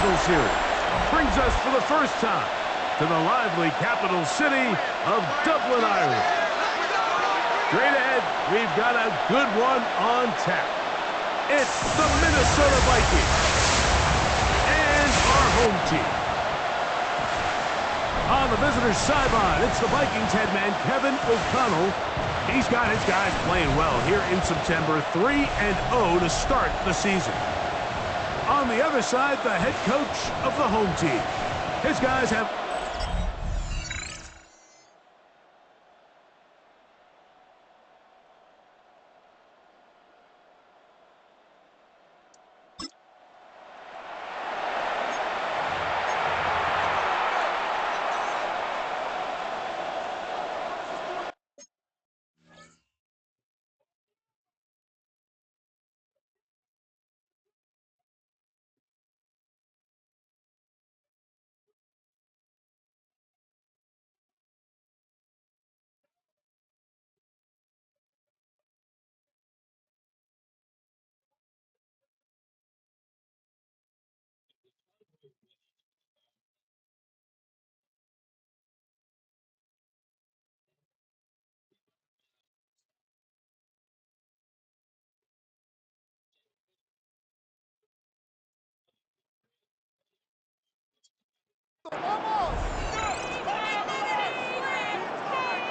National Series brings us for the first time to the lively capital city of Dublin, Ireland. Straight ahead, we've got a good one on tap. It's the Minnesota Vikings and our home team. On the visitor's sideline, it's the Vikings head man, Kevin O'Connell. He's got his guys playing well here in September, 3-0 to start the season. On the other side, the head coach of the home team. His guys have...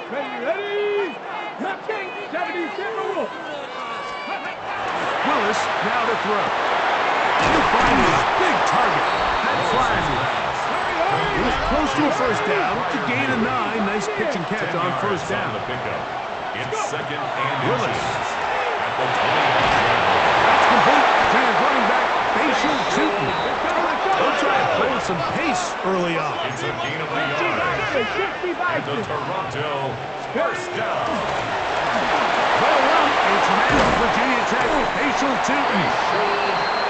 Ready? Captain 77. Willis now to throw. He'll find his big target. That flies it. He was close to a first down to gain a 9. Nice pitch and catch on first down. It's second and Willis. At the 20. That's complete. Between running back, Facial Tootin. They'll try and play with some pace early on. It's a gain of the yard. And the Toronto first down. Well, it's man Virginia Tech, Facial Tootin.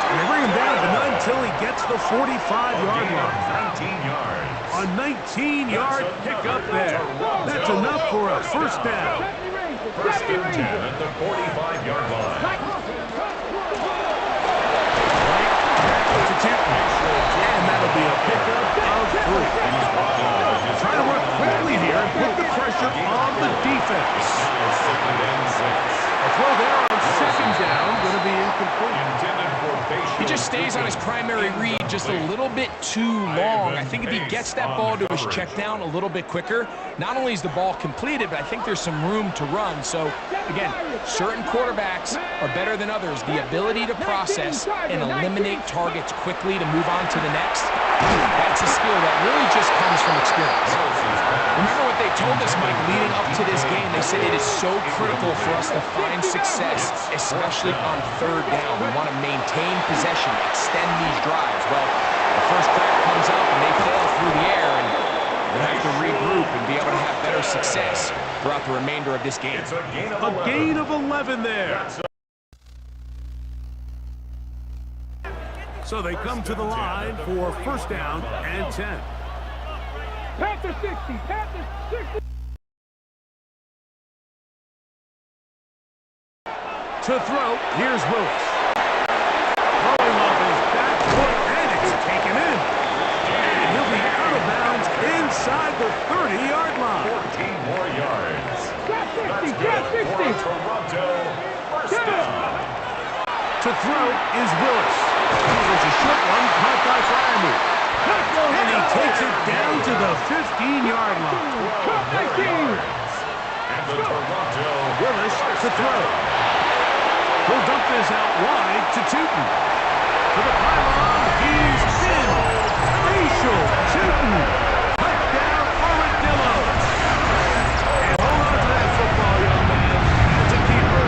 And they bring him down to 9 until he gets the 45-yard line. 19 yards. A 19-yard pickup there. That's enough for a first down. First and 10 at the 45-yard line. And that'll be a pickup of 3. Trying to work quickly here and put the pressure on the defense. A throw there on second down, going to be incomplete. He just stays on his primary read just a little bit too long. I think if he gets that ball to his check down a little bit quicker, not only is the ball completed, but I think there's some room to run. So, again, certain quarterbacks are better than others. The ability to process and eliminate targets quickly to move on to the next, that's a skill that really just comes from experience. Remember what they told us, Mike, leading up to this game. They said it is so critical for us to find success, especially on third down. We want to maintain possession, extend these drives. Well, the first crack comes up and they fail through the air, and we'll have to regroup and be able to have better success throughout the remainder of this game. A gain of 11 there. So they come to the line for first down and 10. Panther 60. Panther 60. To throw, here's Willis. Throwing off his back foot, and it's taken in. And he'll be out of bounds inside the 30-yard line. 14 more yards. Cat 60. Cat 60. Toronto first down. To throw is Willis. There's a short one caught by Fryermuth. And he takes it down to the 15-yard line. And the Toronto Willis to throw. He'll dump this out wide to Tootin. To the pylon, he's in. Facial Tootin. Touchdown, Armadillos. And hold on to that football, young man. It's a keeper.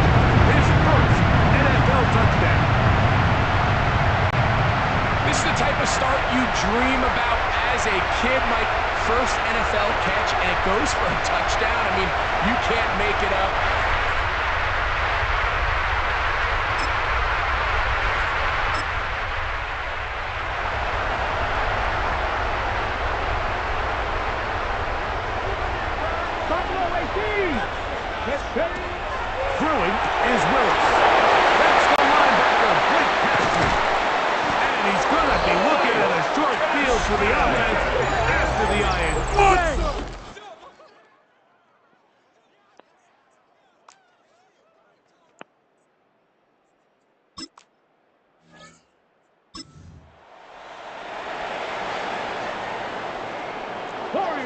His first NFL touchdown. This is the type of start you dream about as a kid, Mike. First NFL catch, and it goes for a touchdown. I mean, you can't make it up. Throwing is Willis. That's the linebacker, Blake Paxton. And he's going to be looking at a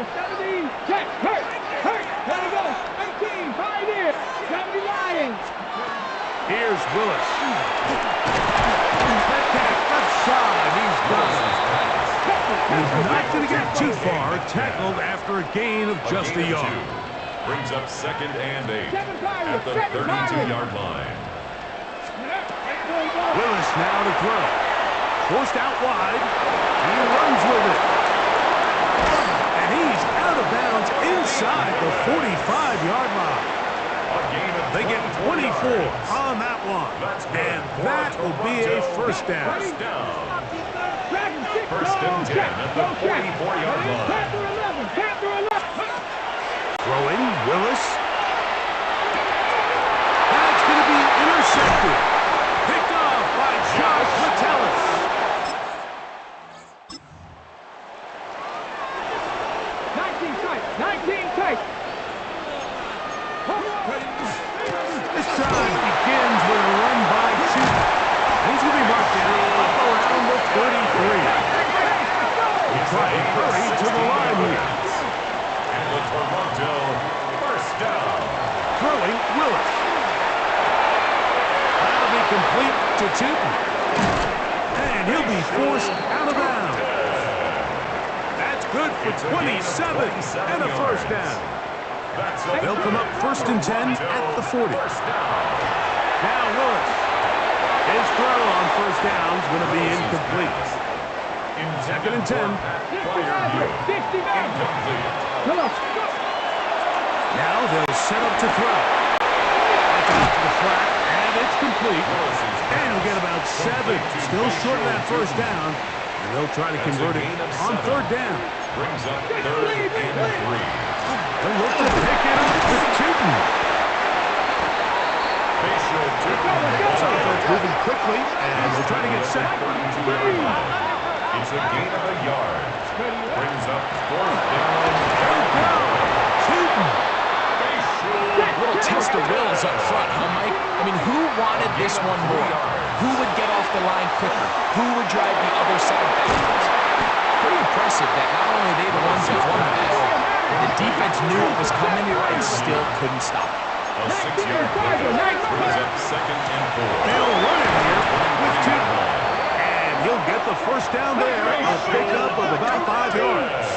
the 70. Check. Hurt. There we go. 19. Pioneer. 70 Lions. Here's Willis. Metcalf left side. He's done. He's not going to get too far. Tackled after a gain of just a yard. Brings up 2nd and 8 at the 32-yard line. Willis now to throw. Forced out wide. He runs with it. And he's out of bounds inside the 45-yard line. They get 24 on that one. And that will be a first down. First and 10 at the 44-yard line. Throwing, Willis. That's going to be intercepted. Picked off by Josh Metellus. 19 tight. This drive begins with a run by Chuba. He's going to be marked down up around the 33. He tried to hurry to the line here. And the Toronto first down. Throwing, Willis. That'll be complete to Chuba. And he'll be forced out of bounds. That's good for 27 and a first down. They'll come up 1st and 10 at the 40. Now Willis. His throw on first down is going to be incomplete. 2nd and 10. Now they'll set up to throw. That's out to the flat, and it's complete. And he'll get about 7. Still short of that first down. And they'll try to convert it on 3rd down. Brings up 3rd and 3. They'll look to pick it up with Tootin. So it's moving quickly, and they'll try to get set. It's a gain of a yard. Brings up 4th down. Tootin. Little test of wills up front, huh, Mike? I mean, who wanted this one more? Who would get off the line quicker? Who would drive the other side backwards? Pretty impressive that not only are they the ones that won the battle, the defense knew it was coming and still couldn't stop it. A 6-yard play brings up 2nd and 4. They'll run it here with Tootin. And he'll get the first down there. A pickup of about 5 yards.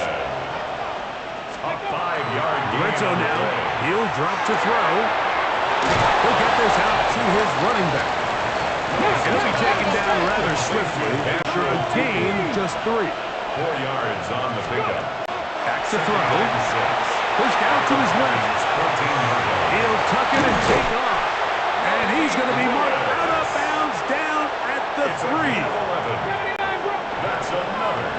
A 5-yard gain. Rizzo now. He'll drop to throw. He'll get this out to his running back. And he'll be taken down rather swiftly after a gain of just 3. 4 yards on the pickup. Back to throw. Pushed out to his left. He'll tuck it and take off. And he's going to be marked out of bounds down at the 3. That's another.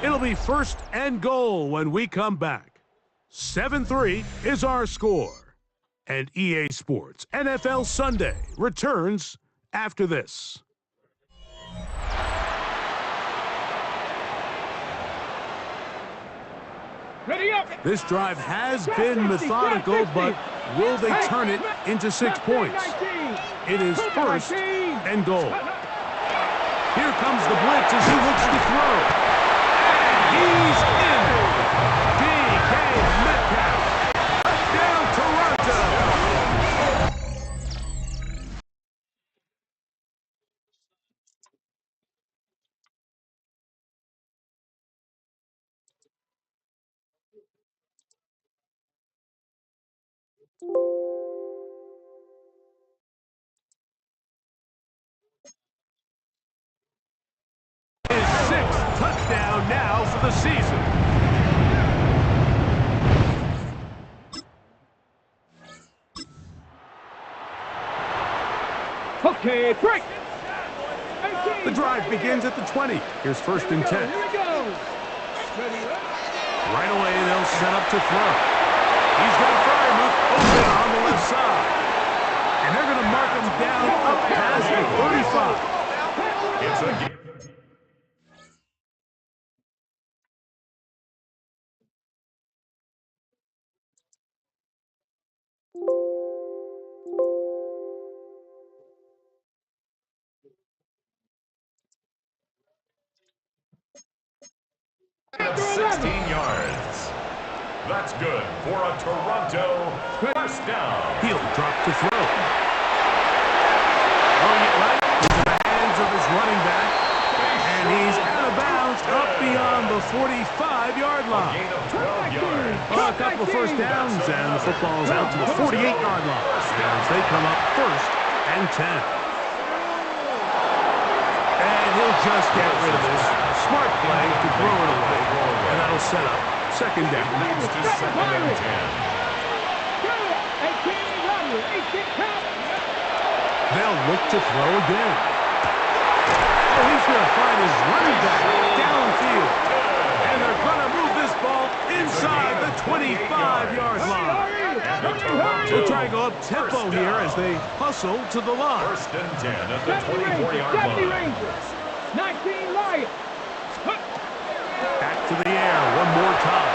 It'll be 1st and goal when we come back. 7-3 is our score. And EA Sports NFL Sunday returns after this. Ready up. This drive has been methodical, but will they turn it into 6 points? It is 1st and goal. Here comes the blitz as he looks to throw. And he's in. DK Metcalf. Touchdown, Toronto. His 6th touchdown now for the season. Okay, break. The drive begins at the 20. Here's 1st and 10. Here we go. Right away, they'll set up to throw. He's got Frymouth open on the left side. And they're going to mark him down up past the 35. It's a game. Of 16 yards. That's good for a Toronto first down. He'll drop to throw. Throwing it right into the hands of his running back. And he's out of bounds up beyond the 45-yard line. Gain of 12 yards. A couple of first downs, and the football's out to the 48-yard line. As they come up 1st and 10. And he'll just get rid of this. Smart play to throw it away. And that'll set up 2nd down. Leads to 2nd and 10. They'll look to throw again. Oh, he's going to find his running back downfield. And they're going to move this ball inside the 25-yard line. They'll try and go up tempo here as they hustle to the line. 1st and 10 at the 24-yard line. 19 Lions. Back to the air one more time.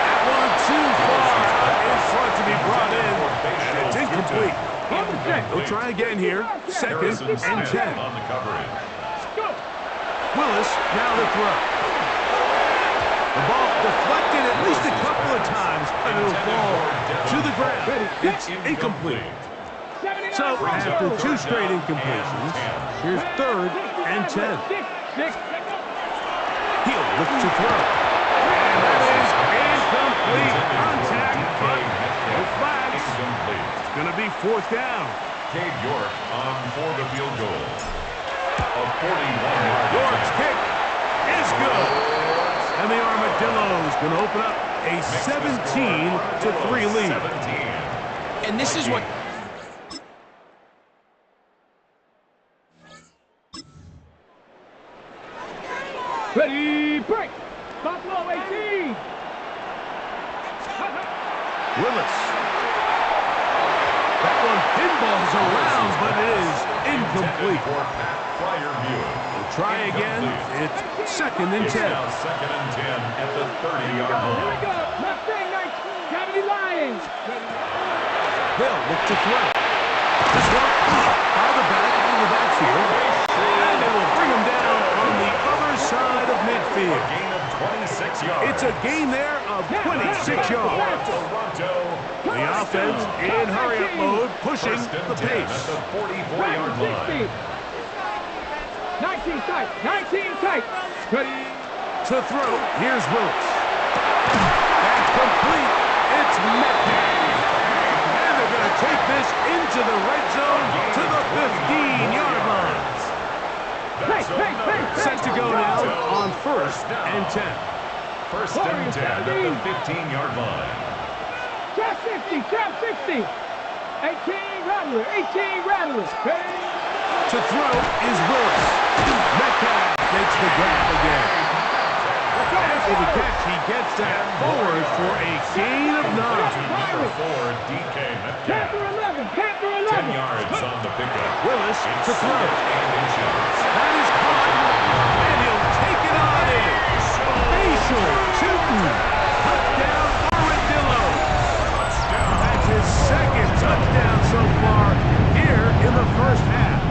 That one too far in front to be brought in. And it's incomplete. They'll try again here. 2nd and 10. On the coverage. Willis now the throw. The ball deflected at least a couple of times, and it'll fall to the ground. It's incomplete. So after 2 straight incompletions, here's 3rd and 10. He'll look to throw. And that is incomplete. Contact, but no flags. It's going to be 4th down. Cade York on for the field goal. A 41-yard. York's kick is good. And the Armadillos going to open up a 17-3 lead. 17. And this is what... Ready, break. Buffalo 18. Willis. That one pinballs around, but it is incomplete. For Pat Fryerview. We'll try again. It's 2nd and 10. It's now 2nd and 10 at the 30-yard Here we line. go. Left thing, 19 Lions. They'll look to throw. This one out of the backfield. And they will bring him down on the other side of midfield. A gain of 26 yards. It's a gain there of 26 yards. Toronto. The offense in hurry-up mode, pushing the pace. At the 44-yard line. 19 tight. 19 tight. Ready. To throw, here's Willis. That's complete. It's Metcalf. And they're going to take this into the red zone to the 15-yard line. Set to go now on 1st and 10. 1st and 10 at the 15-yard line. Trap 60. Trap 60. 18 Rattler. 18 Rattler. To throw is Willis. Metcalf makes the grab again. After the catch, he gets that forward for a gain of 9. Number 4, DK Metcalf. Panther 11. Panther 11. 10 yards on the pickup. Willis to throw. And inches. That is caught, and he'll take it on in. Facial shooting. Touchdown, Armadillos. That's his 2nd touchdown so far here in the 1st half.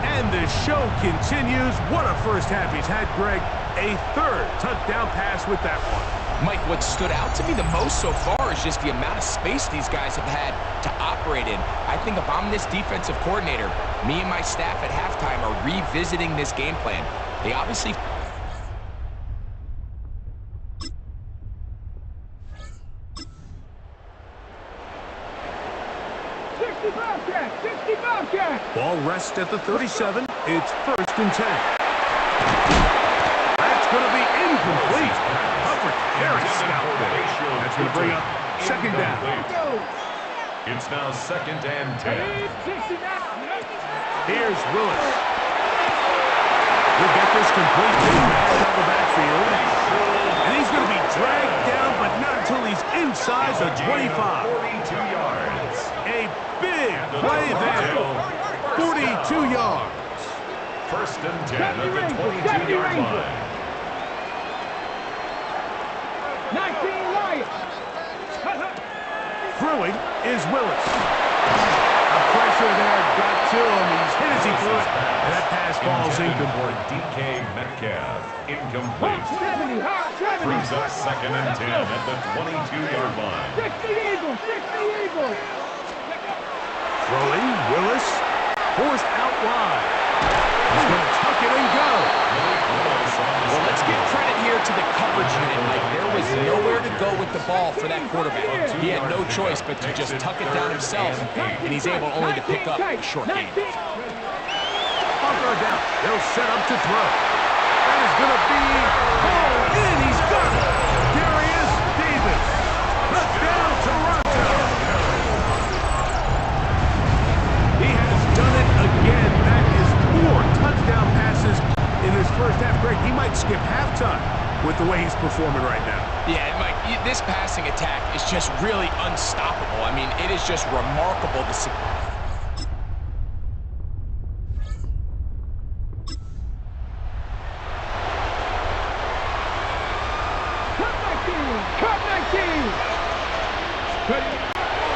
And the show continues. What a 1st half he's had, Greg. A 3rd touchdown pass with that one. Mike, what stood out to me the most so far is just the amount of space these guys have had to operate in. I think if I'm this defensive coordinator, me and my staff at halftime are revisiting this game plan. They obviously... 60 Bobcat. Ball rests at the 37. It's 1st and 10. That's going to be incomplete. Coverage very stout there. That's going to bring up 2nd down. It's now 2nd and 10. Here's Willis. He'll get this complete out of the backfield. And he's going to be dragged down, but not until he's inside the 25. 42 yards. A big play there. 42 yards. 1st and 10 at the 22-yard line. 19 Lions. Throwing is Willis. The pressure there got to to him. He's hit as he threw it. And that pass falls incomplete. DK Metcalf, incomplete. 70, hot 70. Brings up 2nd and 10 at the 22-yard line. 60 Eagles, 60 Eagles. Throwing, Willis, forced out wide. He's going to tuck it and go. Well, let's give credit here to the coverage unit, Mike. There was nowhere to go with the ball for that quarterback. He had no choice but to just tuck it down himself, and he's able only to pick up a short gain. On third down, they'll set up to throw. That is going to be hauled in. He's got it. Darius Davis. Touchdown, Toronto. He has done it again. That is 4 touchdown passes in his first half. Greg, he might skip halftime with the way he's performing right now. Yeah, Mike, this passing attack is just really unstoppable. I mean, it is just remarkable to see. Cut 19.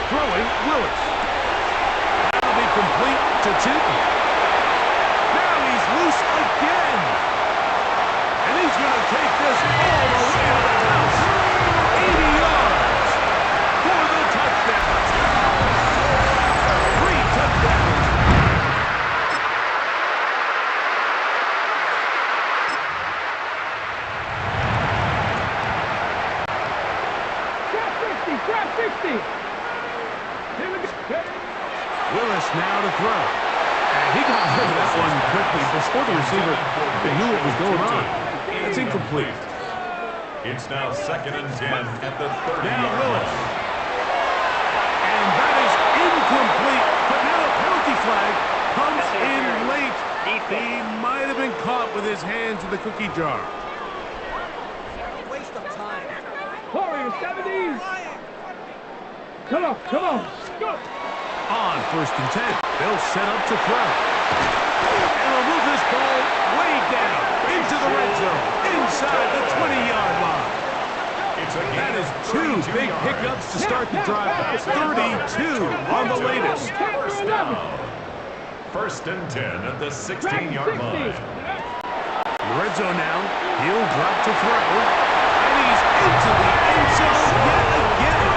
Throwing, Willis. That'll be complete to Tootin. Now he's loose again. And he's going to take this all the way to the house. 80 yards for the touchdown. 3 touchdowns. Grab 60. Here we go. Willis now to throw. And he got rid of that one quickly before the receiver knew what was going on. It's incomplete. It's now 2nd and 10 at the 30-yard Now line. Willis. And that is incomplete. But now a penalty flag comes in late. He might have been caught with his hands in the cookie jar. Waste of time. Warriors, 70s. Come on, come on. Go. On 1st and 10, they'll set up to throw. And they'll move this ball way down into the red zone, inside the 20-yard line. That is 2 big pickups to start the drive. 32 on the latest. First down. 1st and 10 at the 16-yard line. In the red zone now, he'll drop to throw. And he's into the end zone yet again.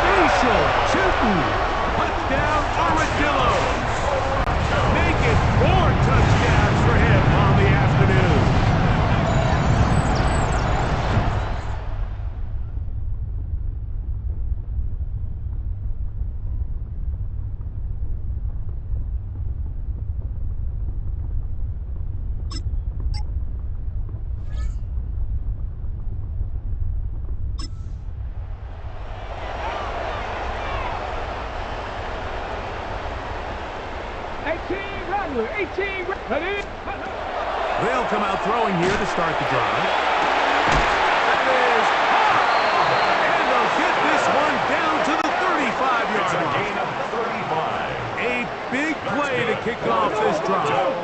Facial Tootin. Touchdown, Armadillos. Make it 4 touchdowns for him on the afternoon. They'll come out throwing here to start the drive. That is hot. And they'll get this one down to the 35-yard It's a line. gain of 35. A big play to kick off this drive.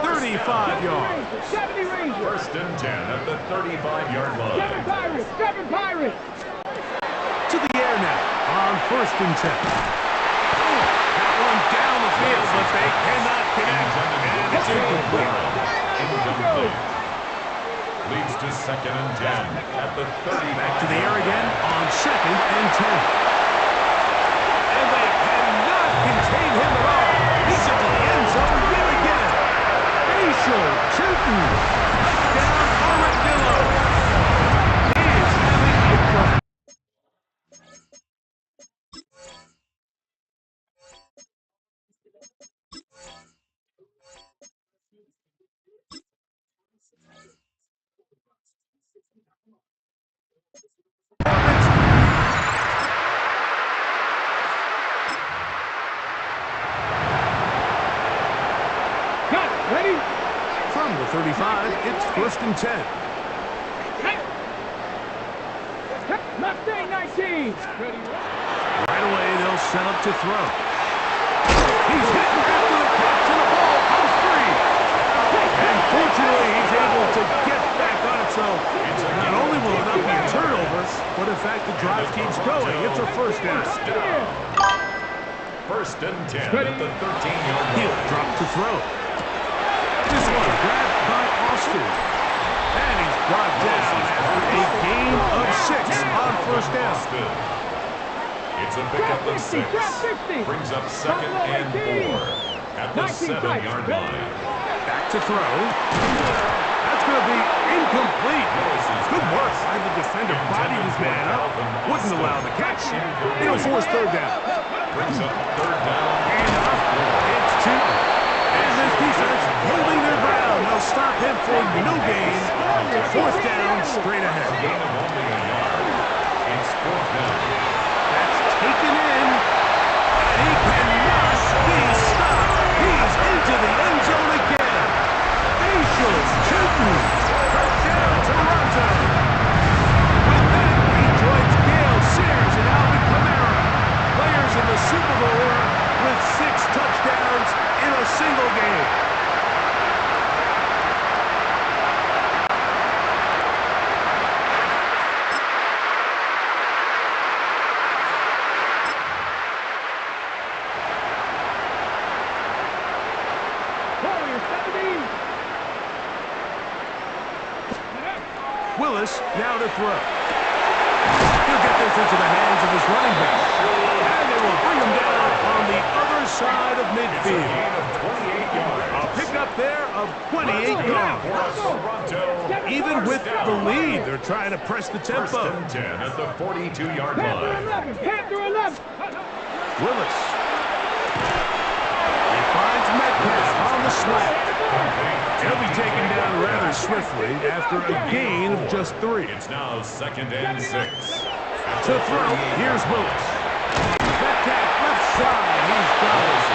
35 yards. 70 Rangers. 1st and 10 at the 35-yard line. 7 Pirates, 7 Pirates. To the air now on 1st and 10. That one down the field, but they cannot connect. And it's incomplete. Incomplete. Leads to 2nd and 10 at the 30. Back to the air again on 2nd and 10. And they cannot contain him at all. He's into the end zone yet again. Facial Tootin. Touchdown, Armadillos. He is having a problem. Ready? From the 35, it's 1st and 10. Mustang 19. Right away, they'll set up to throw. He's hitting after the catch, and the ball comes free. And fortunately, he's able to get back on it, so not only will it not be a turnover, but in fact, the drive keeps going. It's a 1st down. First and 10 at the 13-yard line. He'll drop to throw. This one grabbed by Austin. And he's brought down after a gain of 6 on first down. It's a pickup of 6. Brings up second and 4 at the 7-yard line. Back to throw. That's going to be incomplete. Good work by the defender. Body his man up. Wouldn't allow the catch. It'll force third down. Brings up third down. And up. It's 2. And this defense holding their ground. They'll stop him for no gain. Fourth down straight ahead. Gain of only a yard. It's fourth down. That's taken in. And he cannot be stopped. He's into the end zone again. Facial shooting. Touchdown, Toronto. With that, he joins Gale Sears and Alvin Kamara. Players in the Super Bowl era with 6 touchdowns in a single game. Willis now to throw. He'll get this into the hands of his running back. And they will bring him down on the other side of midfield. A pickup there of 28 yards. Even with the lead, they're trying to press the tempo. First and 10 at the 42-yard line. Willis. He finds Metcalf on the slant. He'll be taken down rather swiftly after a gain of just 3. It's now second and 6. To throw, here's Willis. Metcalf left side, he's got it.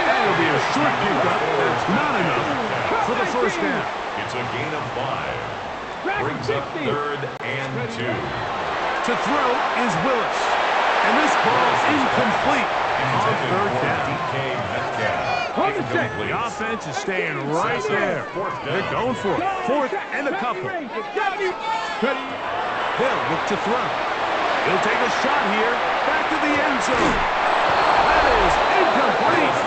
That'll be a short pickup, that's not enough for the first down. It's a gain of 5. Brings up third and 2. To throw is Willis. And this ball's incomplete on third down. DK Metcalf. The offense is staying right there. They're going for it. Fourth and a couple. They'll look to throw. He'll take a shot here. Back to the end zone. That is incomplete.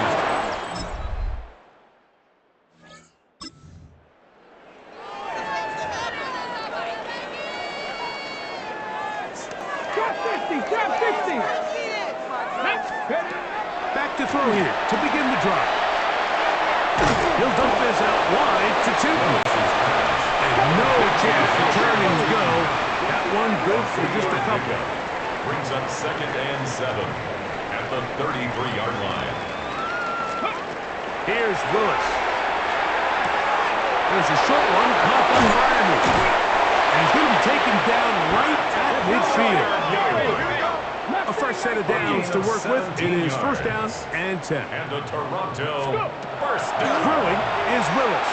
Back to throw here to begin the drive. He'll dump this out wide to Tootin. And no chance to turn and go. That one good for just a couple. Brings up second and 7 at the 33-yard line. Here's Willis. There's a short one caught by Miami. And he's going to be taken down right at midfield. A fresh set of downs to work with. It is first down and 10. And a Toronto first down. Throwing is Willis.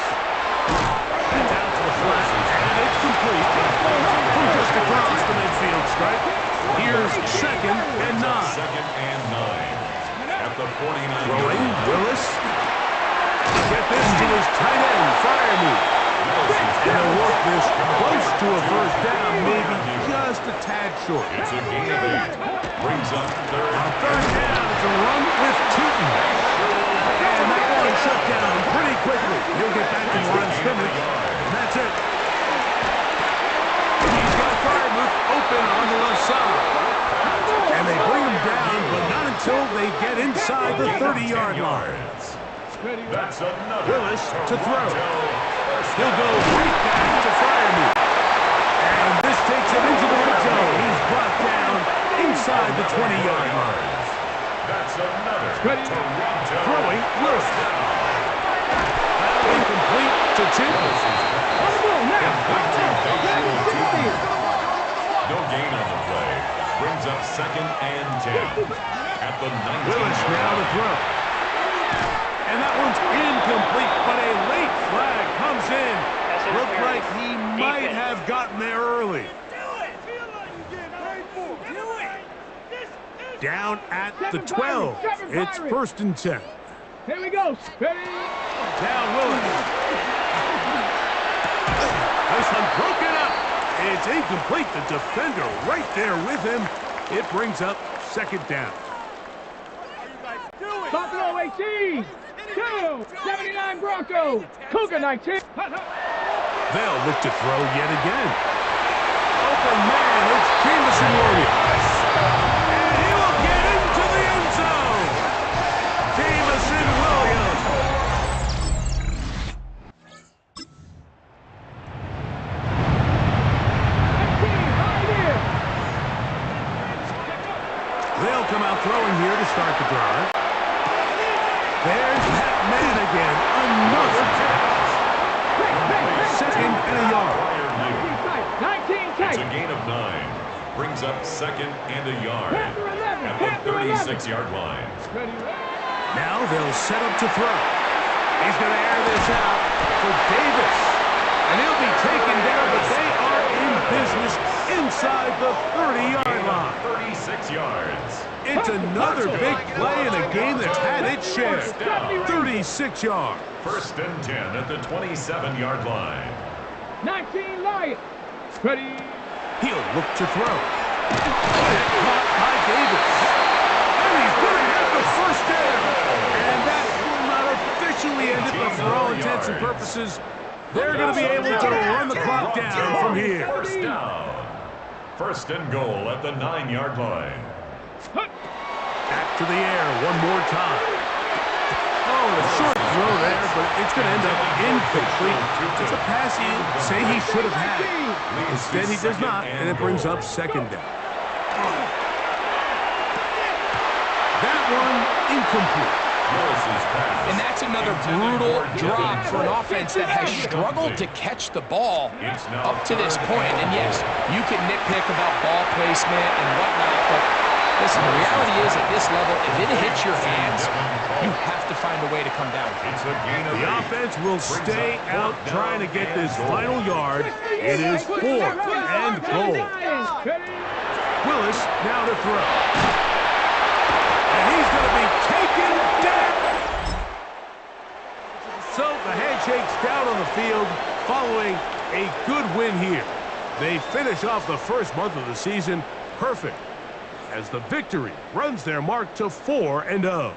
And down to the flat. And it's complete. From just across the midfield stripe. Here's second and 9. Second and 9. At the 49. Throwing Willis. Get this to his tight end, Firemove. And he'll work this close to a first down, maybe just a tad short. It's a gain of 8. Brings up third. On third down, it's a run with Tootin. And that one shut down pretty quickly. He'll get back in line of scrimmage. And that's it. He's got Firemove open on the left side. And they bring him down, but not until they get inside the 30-yard line. That's another Willis to throw. He'll go right back to Firemove. And this takes him into the red zone. He's brought down inside the 20-yard line. That's another Toronto. Throwing Willis. Incomplete to Tootin. No gain on the play. Brings up second and 10 at the 19. Willis now to throw. And that one's incomplete, but a late flag comes in. Looked like he might have gotten there early. Down at the 12. It's first and 10. Here we go. Down Willis. This one broken up. It's incomplete. The defender right there with him. It brings up second down. Buffalo 18. 2. 79 Broncos. Cougar 19. They'll look to throw yet again. Open man, it's Jameson Williams. And he will get into the end zone. Jameson Williams. They'll come out throwing here to start the drive. There's that man again. Another catch. Second and a yard. 19 tight. It's a gain of 9. Brings up second and a yard at the 36-yard line. Now they'll set up to throw. He's going to air this out for Davis. And he'll be taken down, but they are in business inside the 30-yard line. 36 yards. It's another big play in a game that's had its share. 36 yards. First and 10 at the 27-yard line. 19 Lions. Ready. He'll look to throw. Caught by Davis. And he's going to get the first down. And that will not officially end it, but for all intents and purposes, they're going to be able to run the clock down from here. First down. First and goal at the 9-yard line. Back to the air one more time. Oh, a short throw there, but it's going to end up incomplete. It's a pass he'd say he should have had. Instead, he does not, and it brings up second down. That one incomplete. And that's another brutal drop for an offense that has struggled to catch the ball up to this point. And yes, you can nitpick about ball placement and whatnot, but listen, the reality is at this level, if it hits your hands, you have to find a way to come down. The offense will stay out trying to get this final yard. It is 4th and goal. Willis now to throw. And he's going to be taken down. So the handshake's down on the field following a good win here. They finish off the first month of the season perfect as the victory runs their mark to 4-0.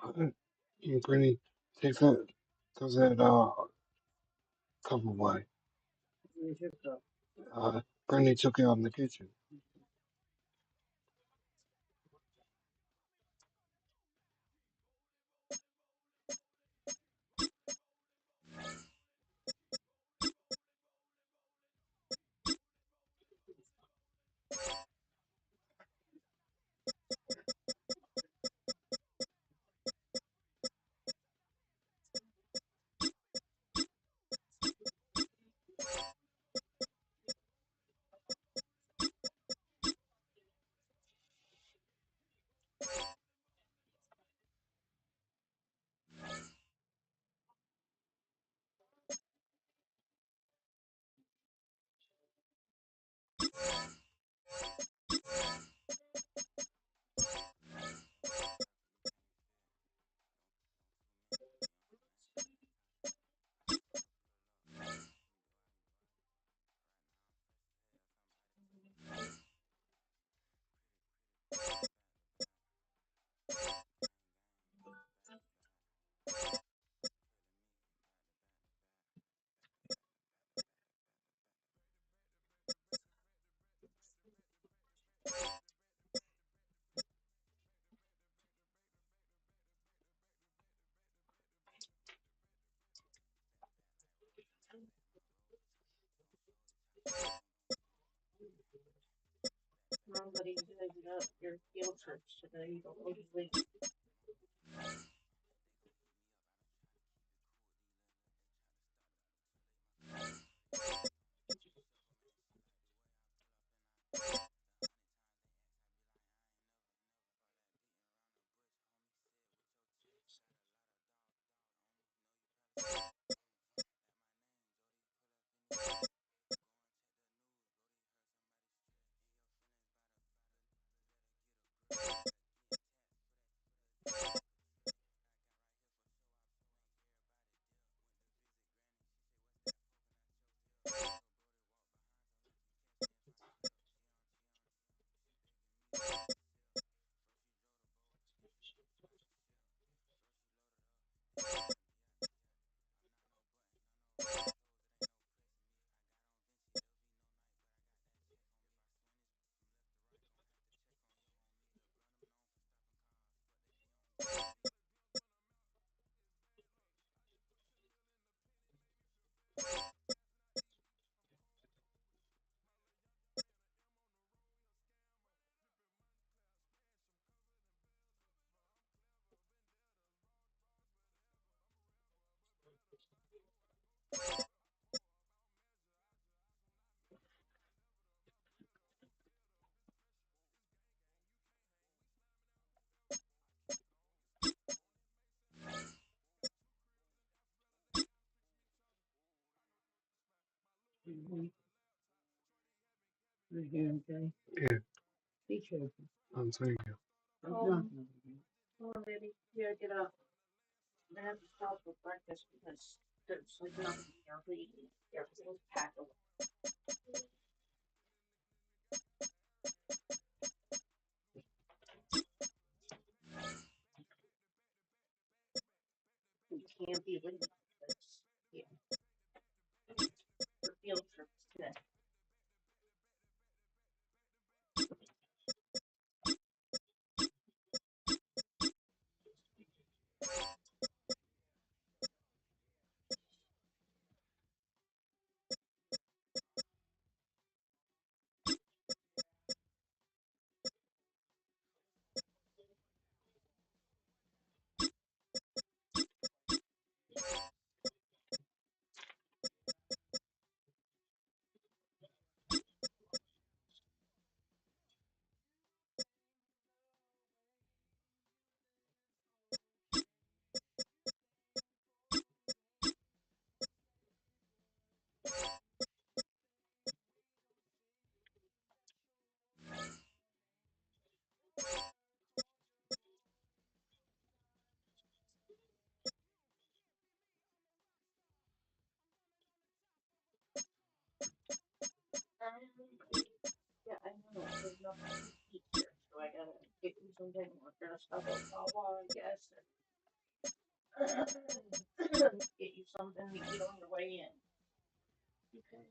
And Brittany takes that, throws that cup away. Brittany took it out in the kitchen. Yeah, I'm saying you. Get you something to eat on your way in. Okay.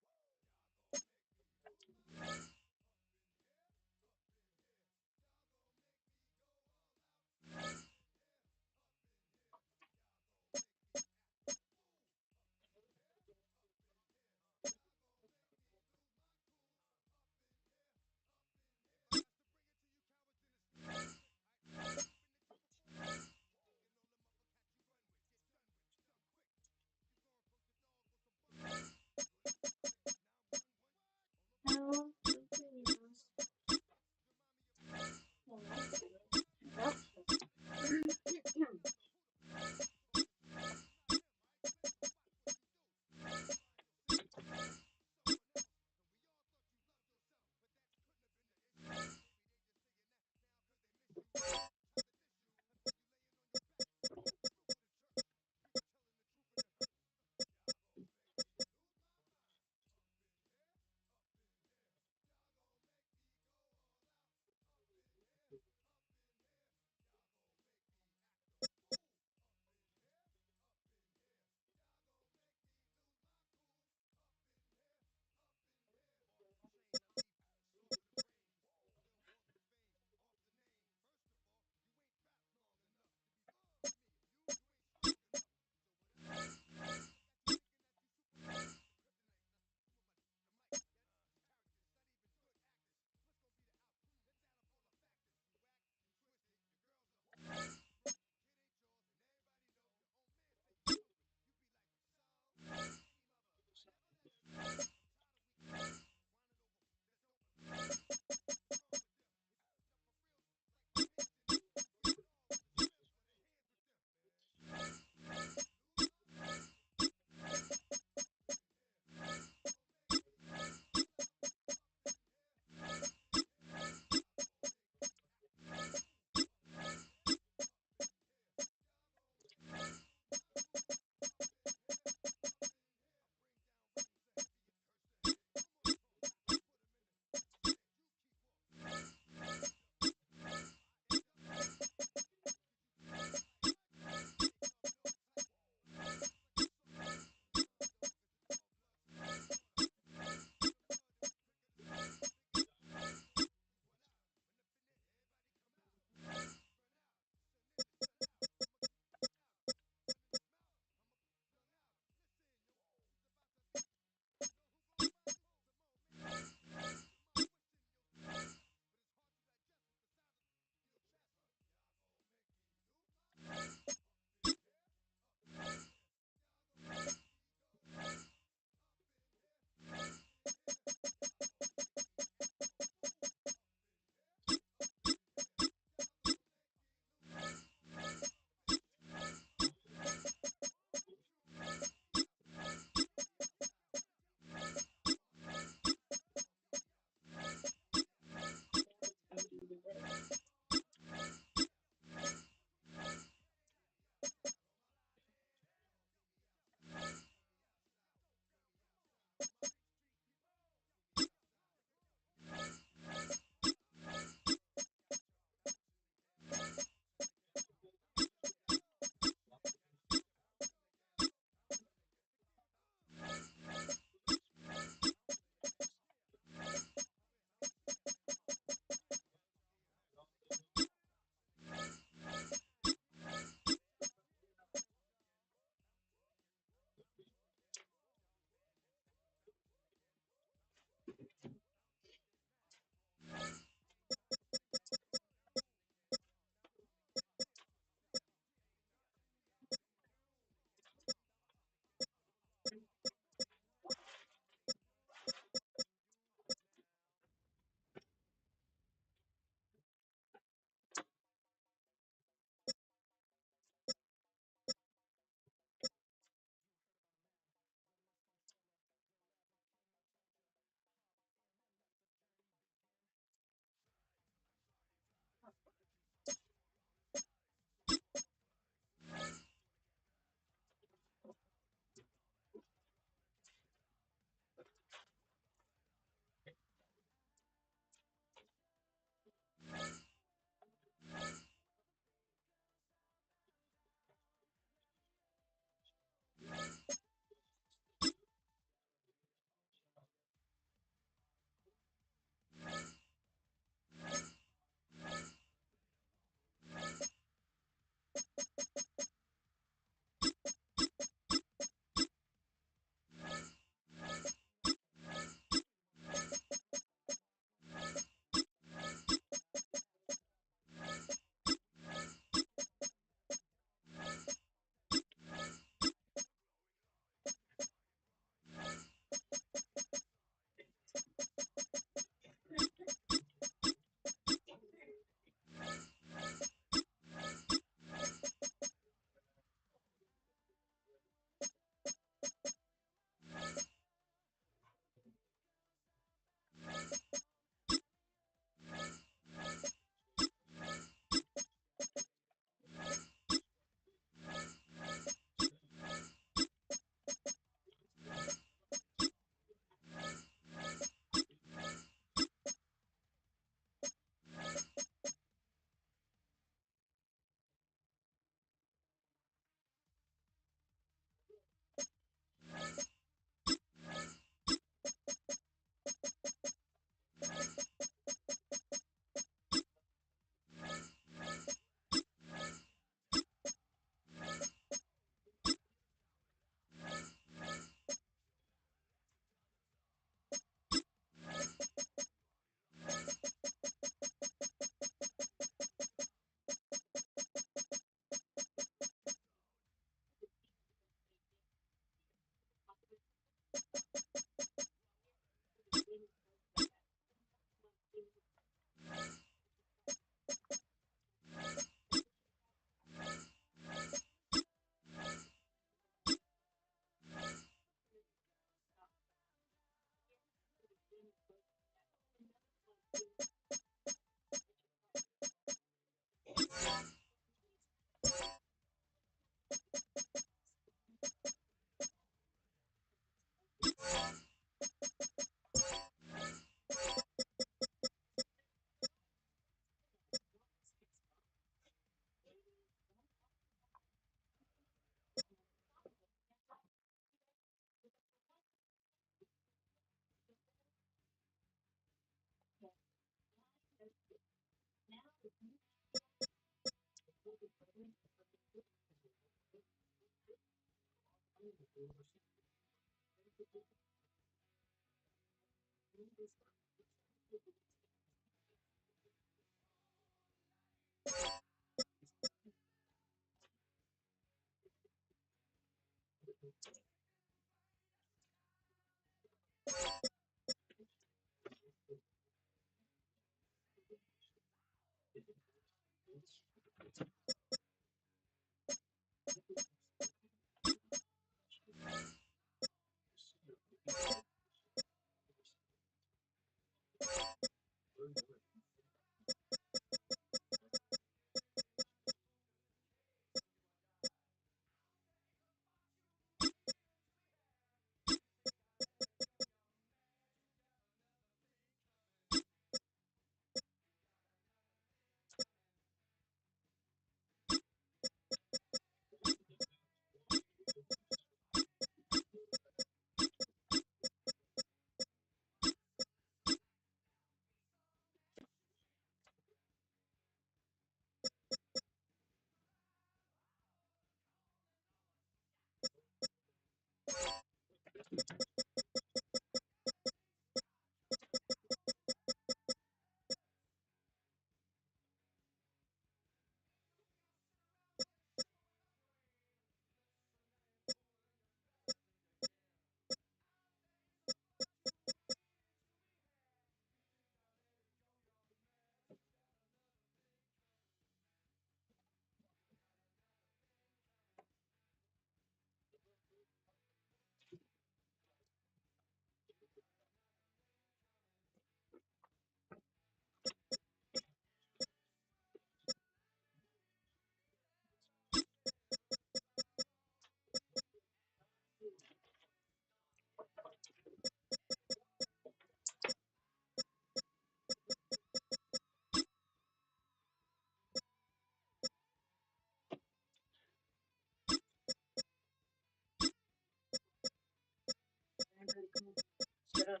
Sit up,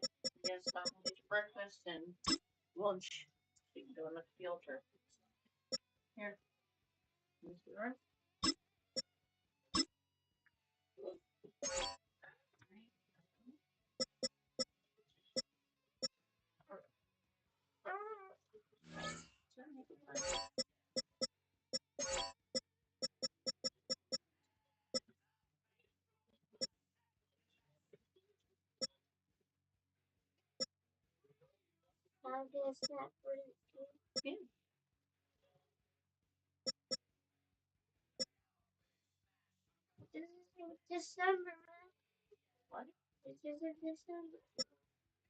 stop and get your breakfast and lunch. So you can go in the field trip. Here, Mr. Run. How does that bring you? Yeah. This is in December, man. What? This is in December.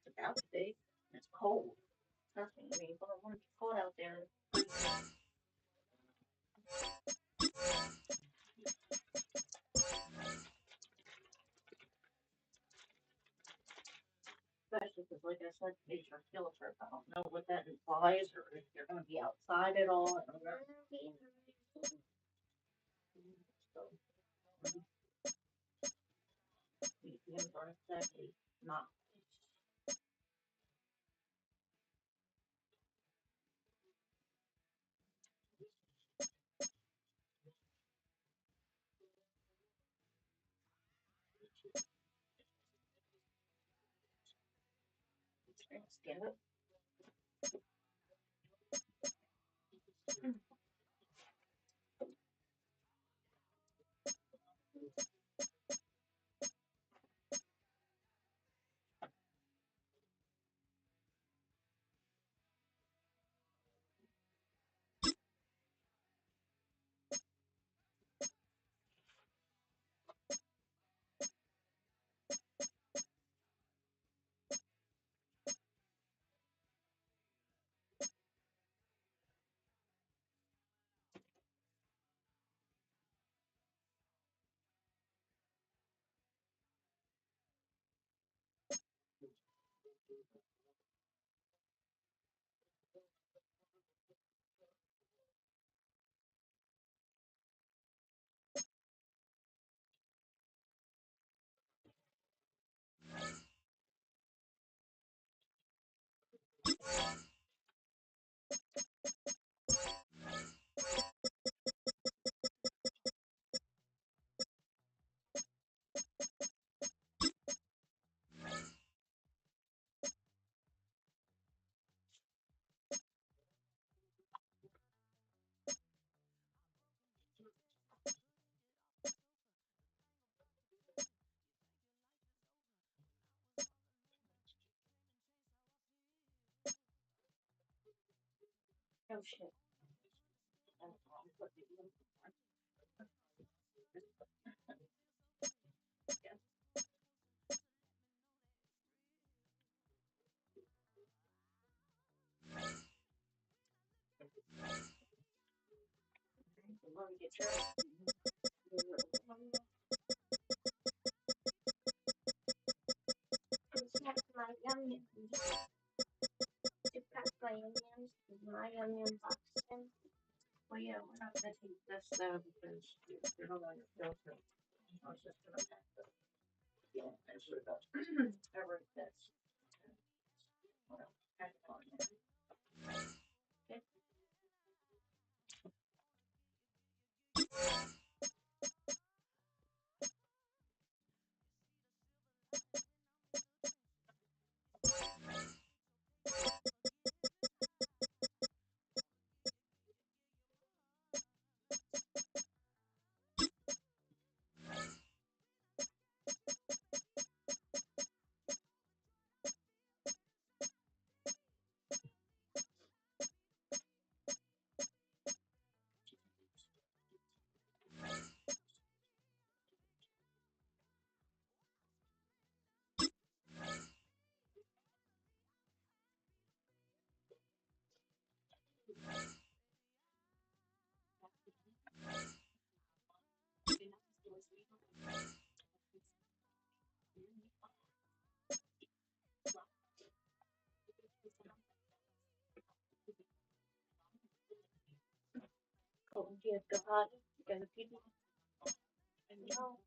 It's about to be. It's cold. Trust me, I mean, when it's cold out there, especially because, like I said, it's your field trip. I don't know what that implies or if you're going to be outside at all. I don't know. I'm gonna be in the school. So, museums are exactly not. Stand up. Oh shit. My yum to pack my onions, my onion box. Well, yeah, we're not gonna take this though because you're not gonna filter. I was just gonna pack the cover this. Well, pack it on there. Okay. Oh, dear God, gonna feed me. And no,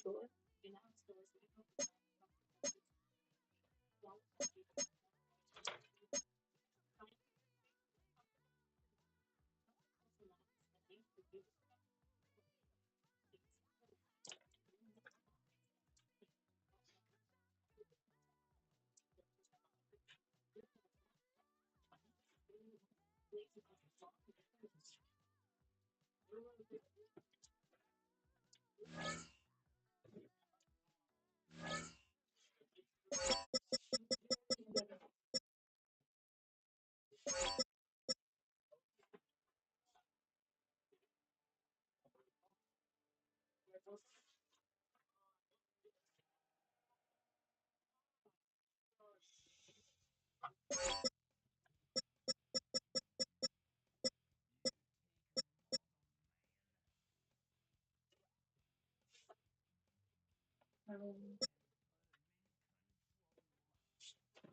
sure.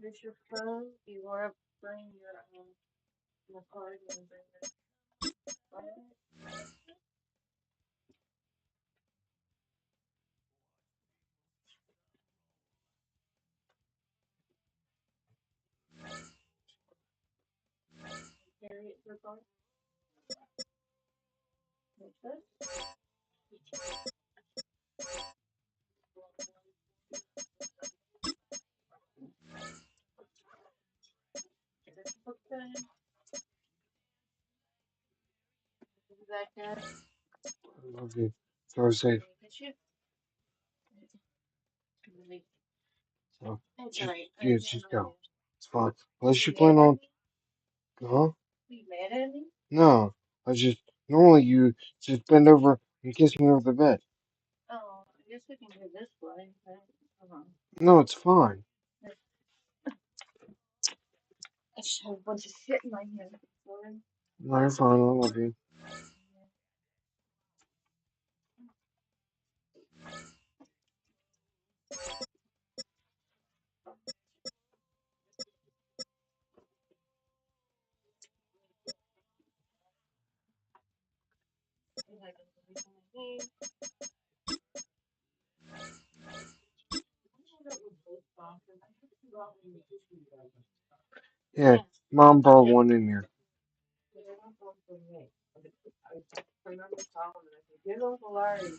Here's your phone. You want to bring your card and bring your phone? Carry it to the car. Like this. Okay. Is that good? I love you. Drive safe. Get you? So, It's just, alright. yeah, just go. It's fine. Unless you plan on, huh? Are you mad at me? No. I just, normally you just bend over and kiss me over the bed. Oh, I guess we can do it this way. Hold on. No, it's fine. I just have a bunch of shit in my hand. Sorry. No, you're fine. I love you. Yeah, mom brought one in here. Get Uncle Larry.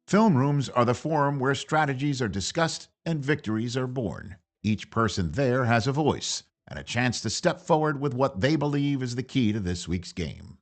Film rooms are the forum where strategies are discussed and victories are born. Each person there has a voice and a chance to step forward with what they believe is the key to this week's game.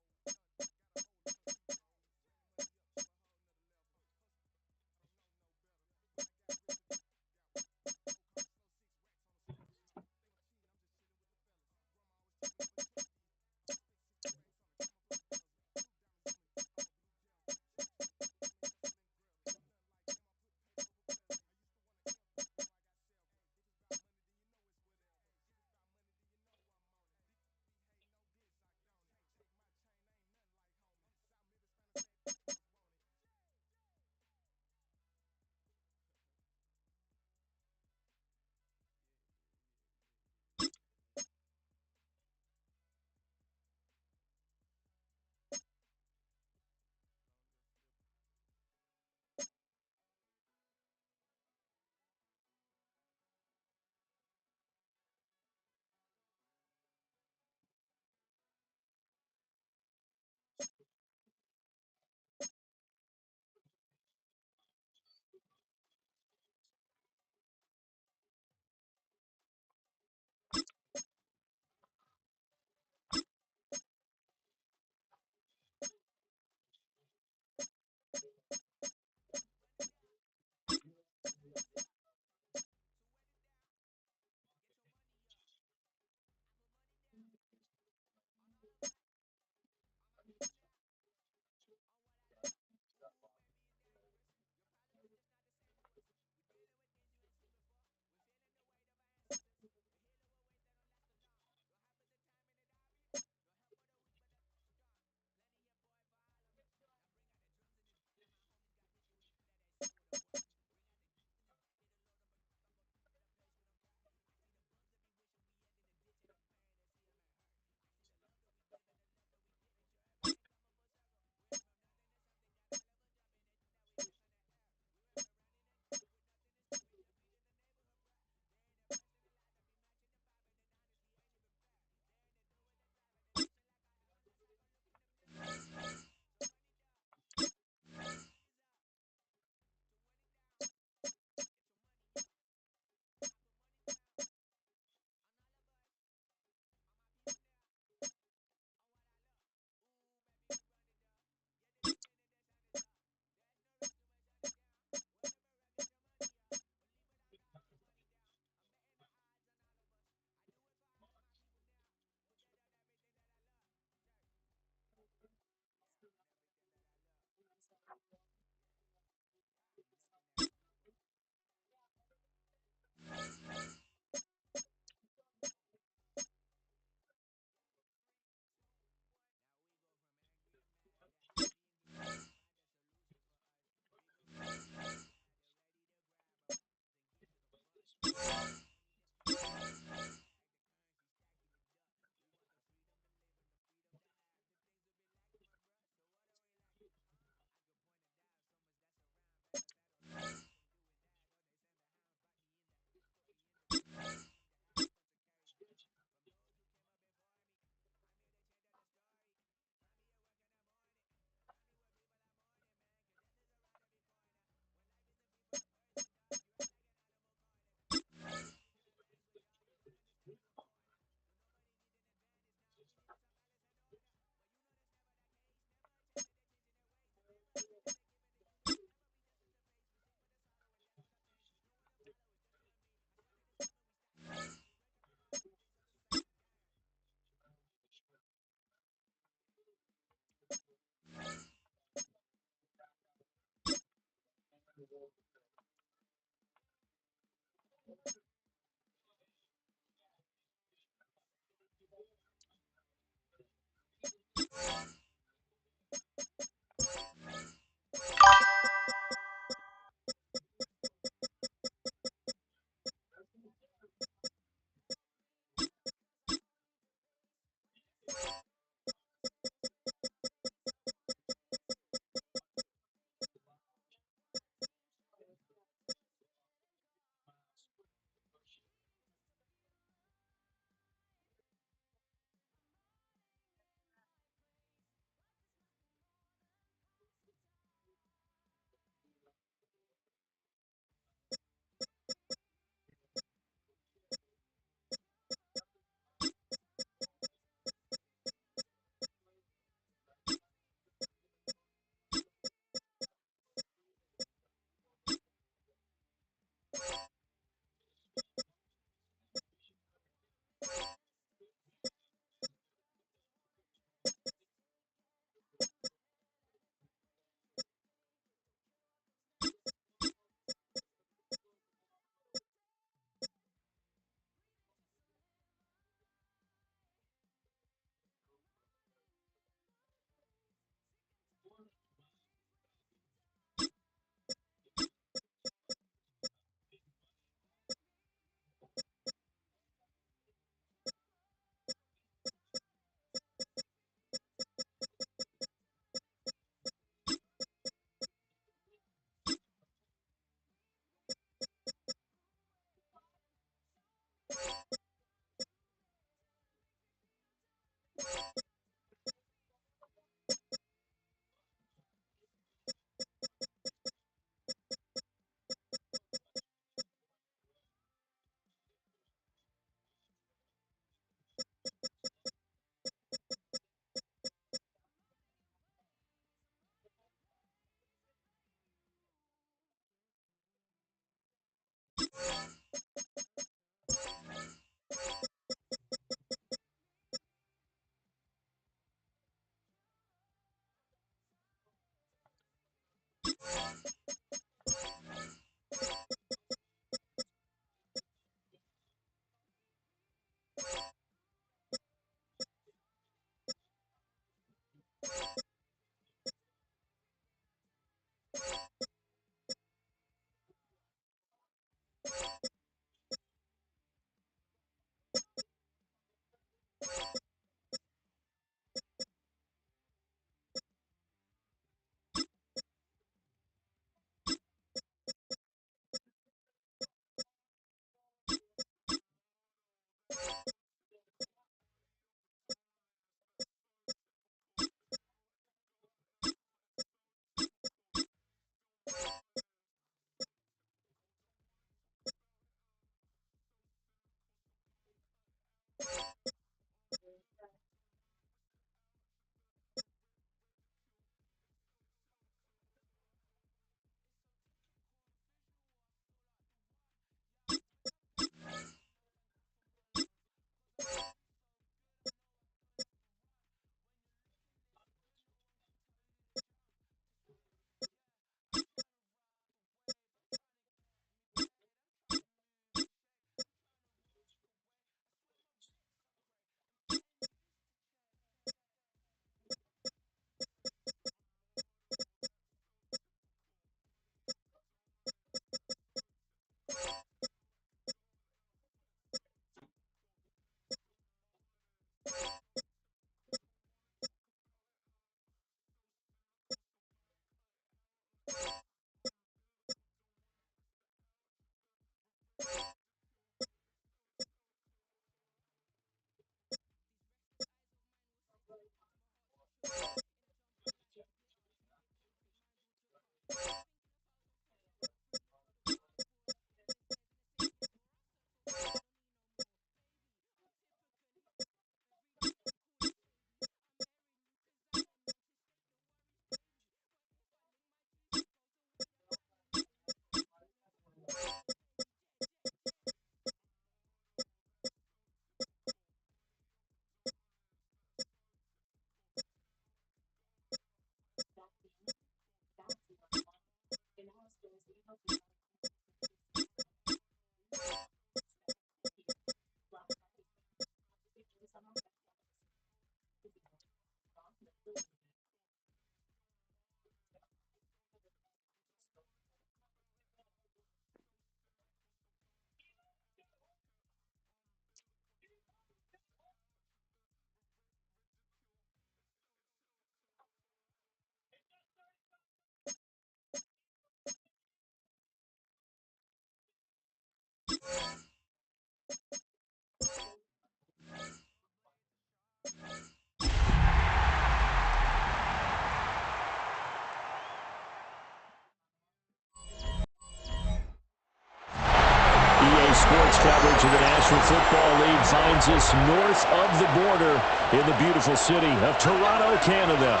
Sports coverage of the National Football League finds us north of the border in the beautiful city of Toronto, Canada.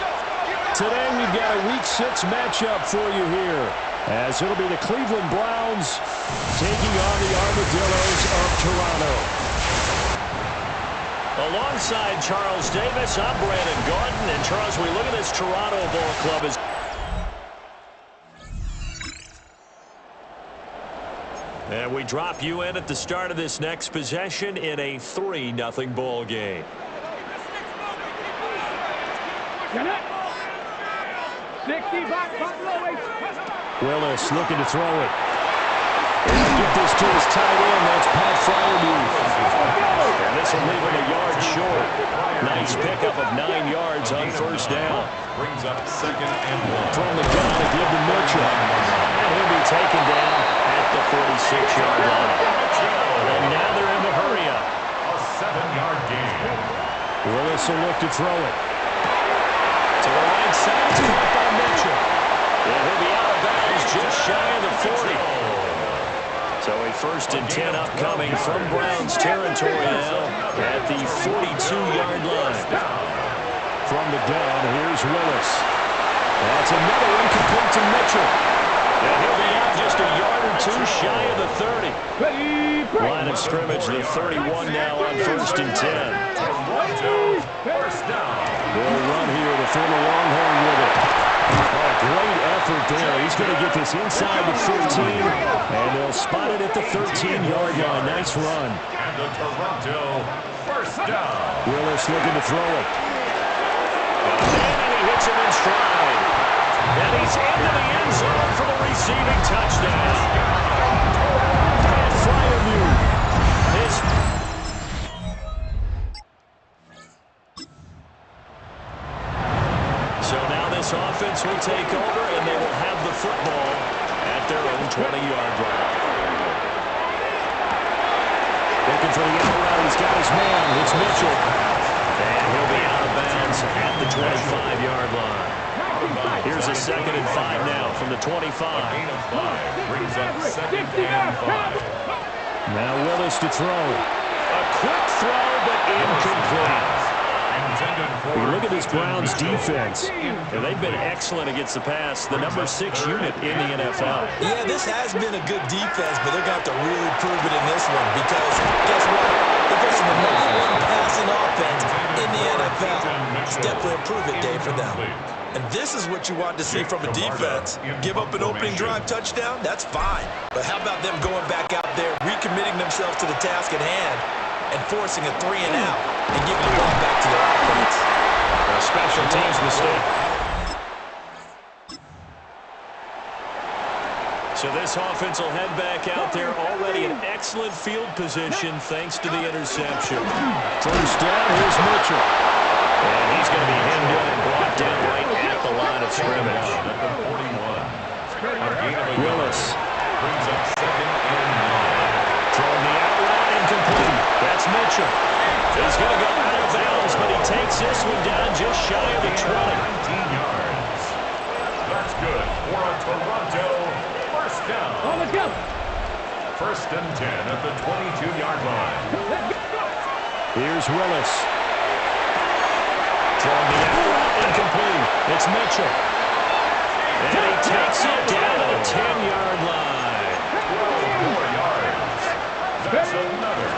Today we've got a Week 6 matchup for you here, as it'll be the Cleveland Browns taking on the Armadillos of Toronto. Alongside Charles Davis, I'm Brandon Gordon. And Charles, we look at this Toronto ball club as and we drop you in at the start of this next possession in a 3-0 ball game. Willis looking to throw it. He'll get this to his tight end. That's Pat Fryermuth. And this will leave him a yard short. Nice pickup of 9 yards on first down. Brings up 2nd and 1. From the gun to give to Mitchell. And he'll be taken down at the 46-yard line. And now they're in the hurry up. A 7-yard gain. Willis will look to throw it. To the right side, it's caught by Mitchell. And he'll be out of bounds just shy of the 40. So a 1st and 10 upcoming from Browns territory now at the 42-yard line. From the gun, here's Willis. That's another one complete to Mitchell. And he'll be out just a yard or 2 shy of the 30. Line of scrimmage, the 31 now on 1st and 10. First down. They'll run here, the former Longhorn with it. Oh, great effort there. He's going to get this inside the 15, and they'll spot it at the 13-yard line. Nice run. And the Toronto first down. Willis looking to throw it. And he hits him in stride. And he's into the end zone for the receiving touchdown. And Fryermuth is... So now this offense will take over, and they will have the football at their own 20-yard line. Looking for the out route. He's got his man. It's Mitchell. And he'll be out of bounds at the 25-yard line. Here's a 2nd and 5 now from the 25. Gain of 5 brings up 2nd and 5. Now Willis to throw. A quick throw, but incomplete. You look at this Browns defense. And they've been excellent against the pass, the number 6 unit in the NFL. Yeah, this has been a good defense, but they're going to have to really prove it in this one because, guess what? They're facing the #1 passing offense in the NFL. It's definitely a prove-it day for them. And this is what you want to see from a defense. Give up an opening drive touchdown, that's fine. But how about them going back out there, recommitting themselves to the task at hand, and forcing a 3-and-out and giving the ball back to their offense. A special teams mistake. So this offense will head back out there, already in excellent field position thanks to the interception. First down, here's Mitchell. And he's going to be hemmed in and brought down right at the line of scrimmage. At the 41. Willis. Brings up 2nd and 9. Throwing the out route incomplete. That's Mitchell. He's going to go out of bounds, but he takes this one down just shy of the 20. 19 yards. That's good for a Toronto first down. 1st and 10 at the 22-yard line. Here's Willis. Throwing the out route incomplete. It's Mitchell. And he takes it down to the 10-yard line. 4 yards. That's another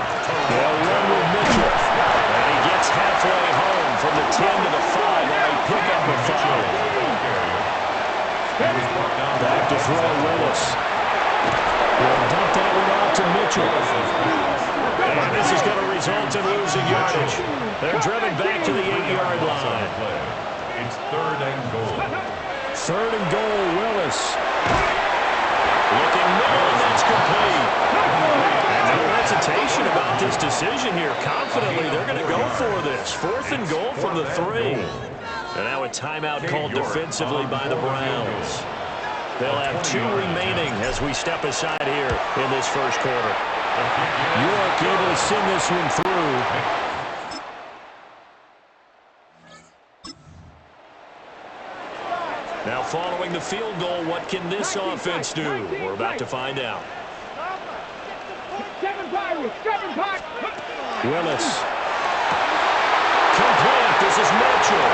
They'll run with Mitchell. And he gets halfway home from the 10 to the 5 on a pickup of 5. Back to throw Willis. They'll dump that one off to Mitchell. And this is going to result in losing yardage. They're driven back to the 8-yard line. It's 3rd and goal. 3rd and goal, Willis. Looking middle, and that's complete. And no hesitation about this decision here. Confidently, they're going to go for this. 4th and goal from the 3. And now a timeout called defensively by the Browns. They'll have 2 remaining as we step aside here in this first quarter. York able to send this one through. Now following the field goal, what can this offense do? We're about to find out. Willis. Complete. This is Mitchell.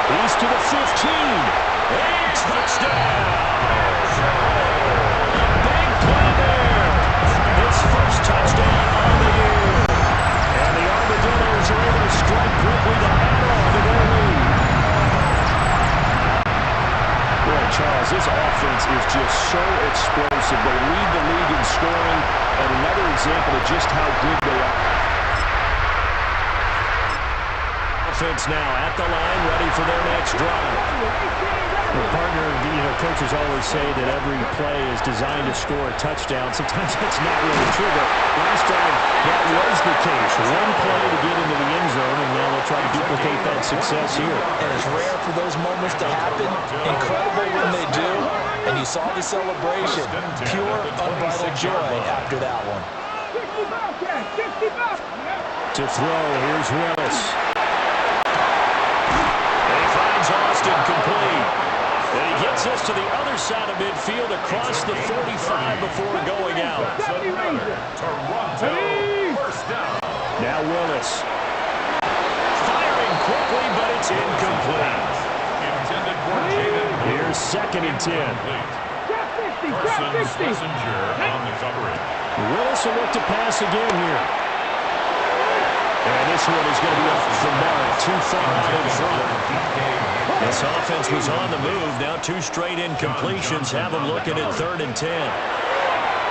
He's to the 15. And touchdown. A big play there. His first touchdown of the year. And the Armadillos are able to strike quickly to add on to their lead. Boy, Charles, this offense is just so explosive. They lead the league in scoring, and another example of just how good they are. Offense now at the line, ready for their next drive. Well, partner, coaches always say that every play is designed to score a touchdown. Sometimes that's not really true, but last time that was the case. One play to get into the end zone, and now they'll try to duplicate that success here. And it's rare for those moments to happen. Incredible when they do. And you saw the celebration. Pure, unbridled joy after that one. To throw, here's Willis. Austin complete. And he gets this to the other side of midfield across the 45 before going out. Toronto, first down. Now Willis. Firing quickly, but it's incomplete. Intended for Jaden. Here's 2nd and 10. Parsons Messenger on the coverage. Willis will look to pass again here. And this one is going to be off the mark, too far out in front. This offense was on the move. Now 2 straight incompletions have them looking at 3rd and 10.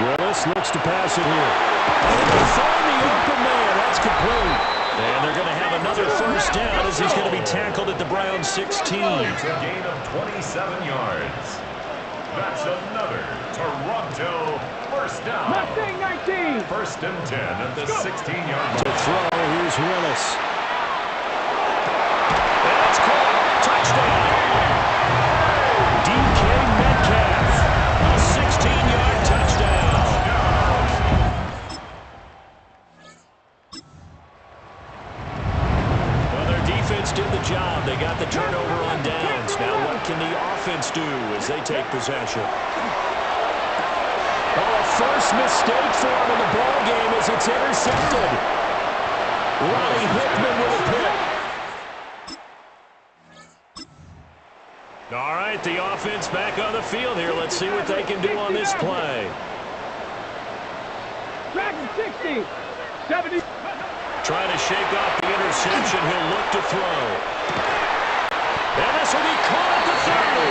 Willis looks to pass it here. And they find the open man. That's complete. And they're going to have another first down as he's going to be tackled at the Browns 16. It's a gain of 27 yards. That's another Toronto first down. 1st and 10 at the 16-yard line. To throw, here's Willis. That's caught. Touchdown. DK Metcalf. A 16-yard touchdown. Well, their defense did the job. They got the turnover on downs. Now what can the offense do as they take possession? Oh, a first mistake for him in the ball game as it's intercepted. Ronnie Hickman with a pick. All right, the offense back on the field here. Let's see what they can do on this play. 60, 70. Trying to shake off the interception. He'll look to throw. And this will be caught at the 30.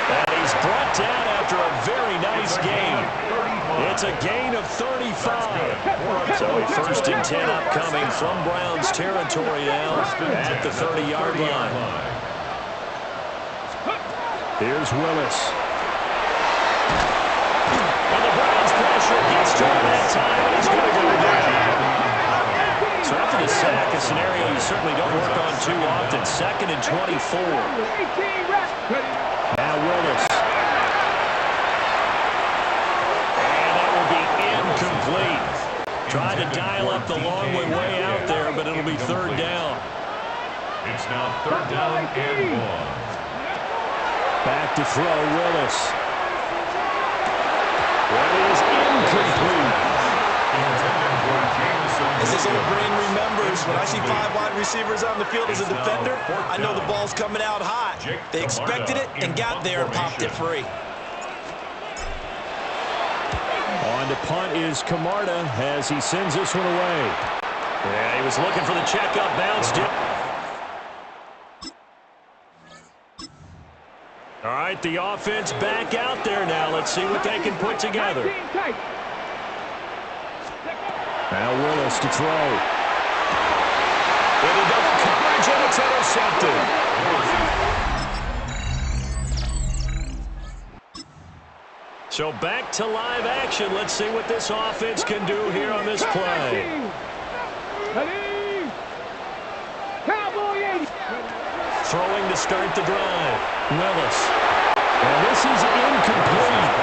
And he's brought down after a very nice gain. It's a gain of 35. So a 1st and 10 upcoming from Browns territory now at the 30-yard line. Here's Willis. And the Browns pressure gets to him that time, and he's going to go down. So after the sack, a scenario you certainly don't work on too often. 2nd and 24. Now Willis. And that will be incomplete. Tried to dial up the long way out there, but it'll be 3rd down. It's now 3rd down and 1. Back to throw, Willis. That is incomplete. As his old brain remembers, when I see 5 wide receivers on the field as a defender, I know the ball's coming out hot. They expected it and got there and popped it free. On to punt is Camarda as he sends this one away. Yeah, he was looking for the checkup, bounced it. All right, the offense back out there now. Let's see what they can put together. Now Willis to throw. Into double coverage, and it's intercepted. So back to live action. Let's see what this offense can do here on this play. Throwing to start the drive. Willis. And this is incomplete.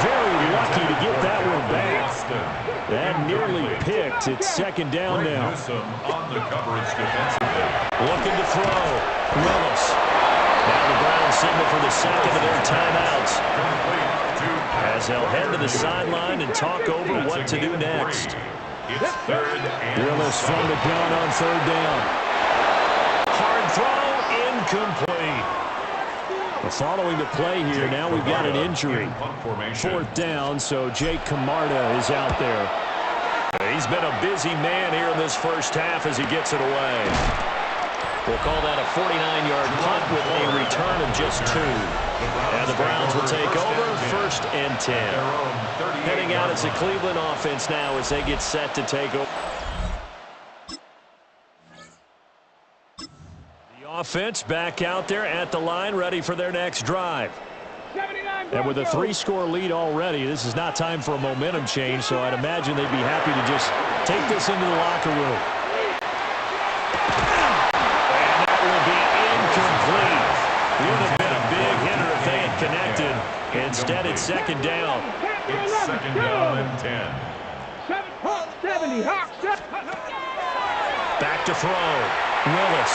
Very lucky to get that one back. That nearly picked. It's 2nd down now. On the coverage defensively. Looking to throw. Willis. Now the Browns signal for the 2nd of their timeouts. Complete to as they'll head to the sideline and talk over what to do next. It's third and Willis from the gun on third down. Hard throw, incomplete. Well, following the play here, now we've got an injury. Fourth down, so Jake Camarda is out there. He's been a busy man here in this first half as he gets it away. We'll call that a 49-yard punt with a return of just 2. And the Browns will take over, first and 10. Heading out as the Cleveland offense now as they get set to take over. The offense back out there at the line, ready for their next drive. And with a 3-score lead already, this is not time for a momentum change, so I'd imagine they'd be happy to just take this into the locker room. And that will be incomplete. Would have been a big hitter if they had connected. Instead, it's second down. It's second down and 10. Back to throw. Willis.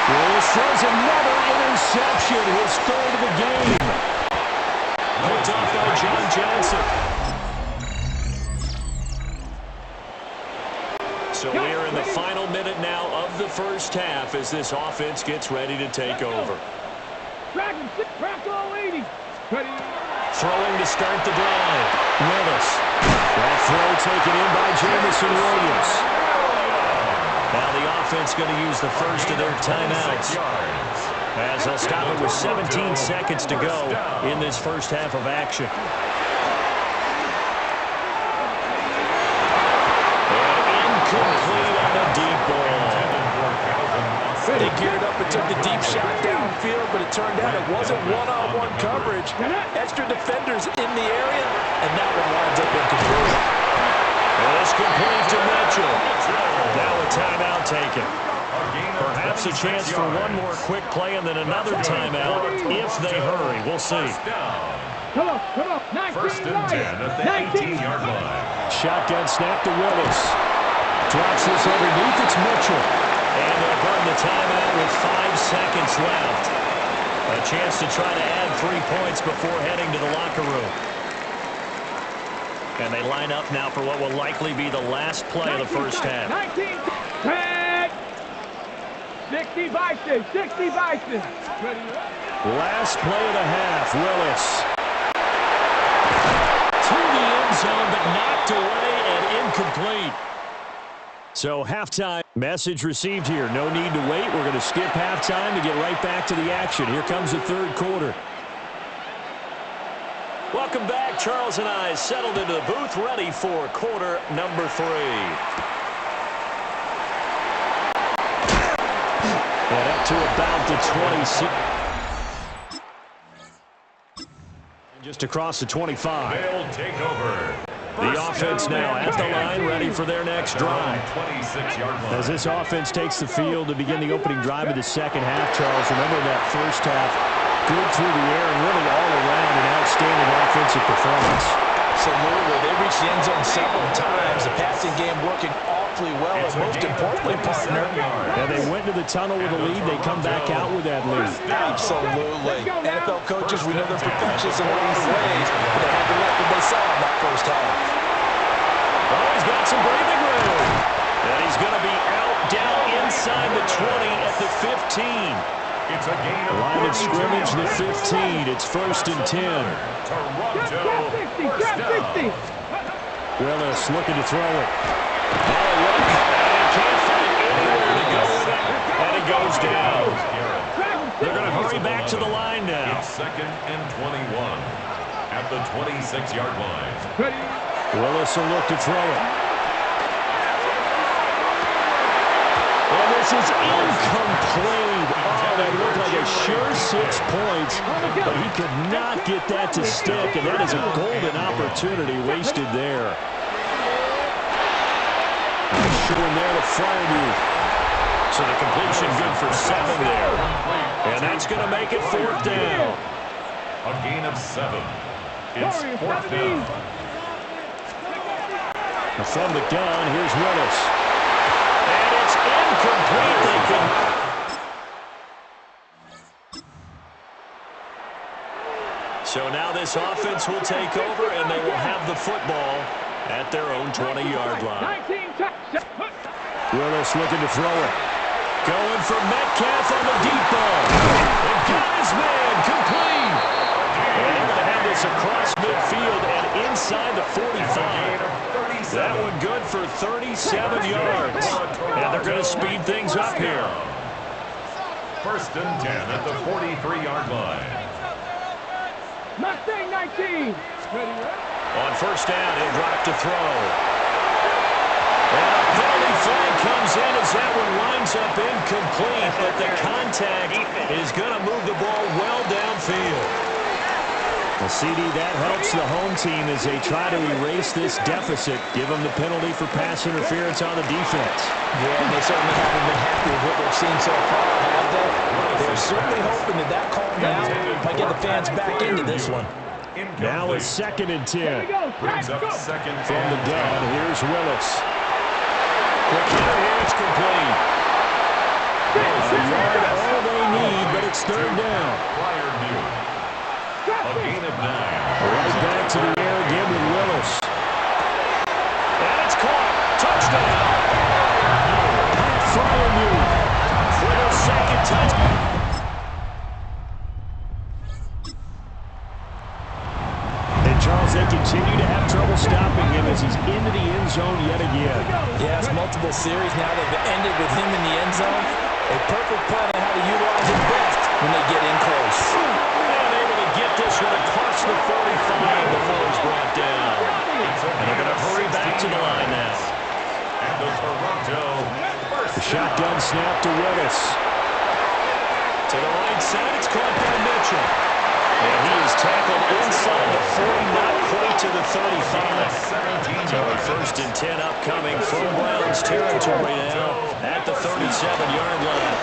Willis throws another interception, his third of the game. Picked off by John Johnson. So we are in the final minute now of the first half as this offense gets ready to take over. Throwing to start the drive. Willis. That throw taken in by Jamison Williams. Now the offense going to use the first of their timeouts as they'll stop it with 17 seconds to go in this first half of action. And incomplete on the deep ball. They geared up and took the deep shot downfield, but it turned out it wasn't one-on-one coverage. Extra defenders in the area, and that one winds up incomplete. It's complete to Mitchell. Now a timeout taken. Perhaps a chance for one more quick play and then another timeout if they hurry. We'll see. First and 10 at the 18-yard line. Shotgun snap to Willis. Drops this underneath. It's Mitchell. And they'll burn the timeout with 5 seconds left. A chance to try to add 3 points before heading to the locker room. And they line up now for what will likely be the last play of the first half. 60 Bison, 60 Bison. Last play of the half, Willis. To the end zone, but knocked away and incomplete. So halftime message received here. No need to wait. We're going to skip halftime to get right back to the action. Here comes the third quarter. Welcome back. Charles and I settled into the booth, ready for quarter number 3. And up to about the 26. Just across the 25. They'll take over. The offense now at the line, ready for their next drive. 26-yard line. As this offense takes the field to begin the opening drive of the second half, Charles, remember that first half, good through the air and really all around an outstanding offensive performance. Absolutely. They reached the end zone several times. The passing game working awfully well. And most importantly, partner, and they went to the tunnel with a lead. They come back out with that lead. Absolutely. NFL coaches, we know they're perfectionists in a lot of ways, but they had to let what they saw in that first half. Oh, he's got some breathing room. And he's going to be out down inside the 20 at the 15. It's a gain of Line of scrimmage, the 15. It's first and 10. Toronto, first down. Willis looking to throw it. Oh, look. And he can't find anywhere to go with it. And it goes down. They're going to hurry back to the line now. It's second and 21 at the 26-yard line. Willis will look to throw it. And this is incomplete. Oh, that looked like a sure 6 points, but he could not get that to stick, and that is a golden opportunity wasted there. Showing there to Fryermuth. So the completion good for 7 there. And that's going to make it 4th down. A gain of 7. It's 4th down. From the gun, here's Willis. And it's incomplete. They can... So now this offense will take over, and they will have the football at their own 20-yard line. Willis looking to throw it. Going for Metcalf on the deep ball. And got his man complete. And they're going to have this across midfield and inside the 45. That one good for 37 yards. And they're going to speed things up here. 1st and 10 at the 43-yard line. Mustang 19. On 1st down, he'll drop to throw. And a penalty flag comes in as that one winds up incomplete, but the contact is going to move the ball well downfield. Well, CD, that helps the home team as they try to erase this deficit. Give them the penalty for pass interference on the defense. Yeah, and they certainly haven't been happy with what they've seen so far, have they? They're certainly hoping that that call now might get the fans back into this one. Now it's 2nd and 10. Brings up 2nd from the gun. Here's Willis. Quick hitter here, it's complete. A yard all they need, but it's 3rd down. A gain of 9. Right back to the air again with Willis. And it's caught. Touchdown. Fryermuth for their 2nd touchdown. And Charles, they continue to have trouble stopping him as he's into the end zone yet again. Yes, multiple series now they've ended with him in the end zone. A perfect plan on how to utilize it best when they get in close. Get this one across the 45 before it's brought down. And they're going to hurry back to the line now. And the Toronto the shotgun snap to Willis. To the right side, it's caught by Mitchell. And he is tackled inside the 40, not quite to the 35. So a 1st and 10 upcoming from Browns territory now at the 37-yard line.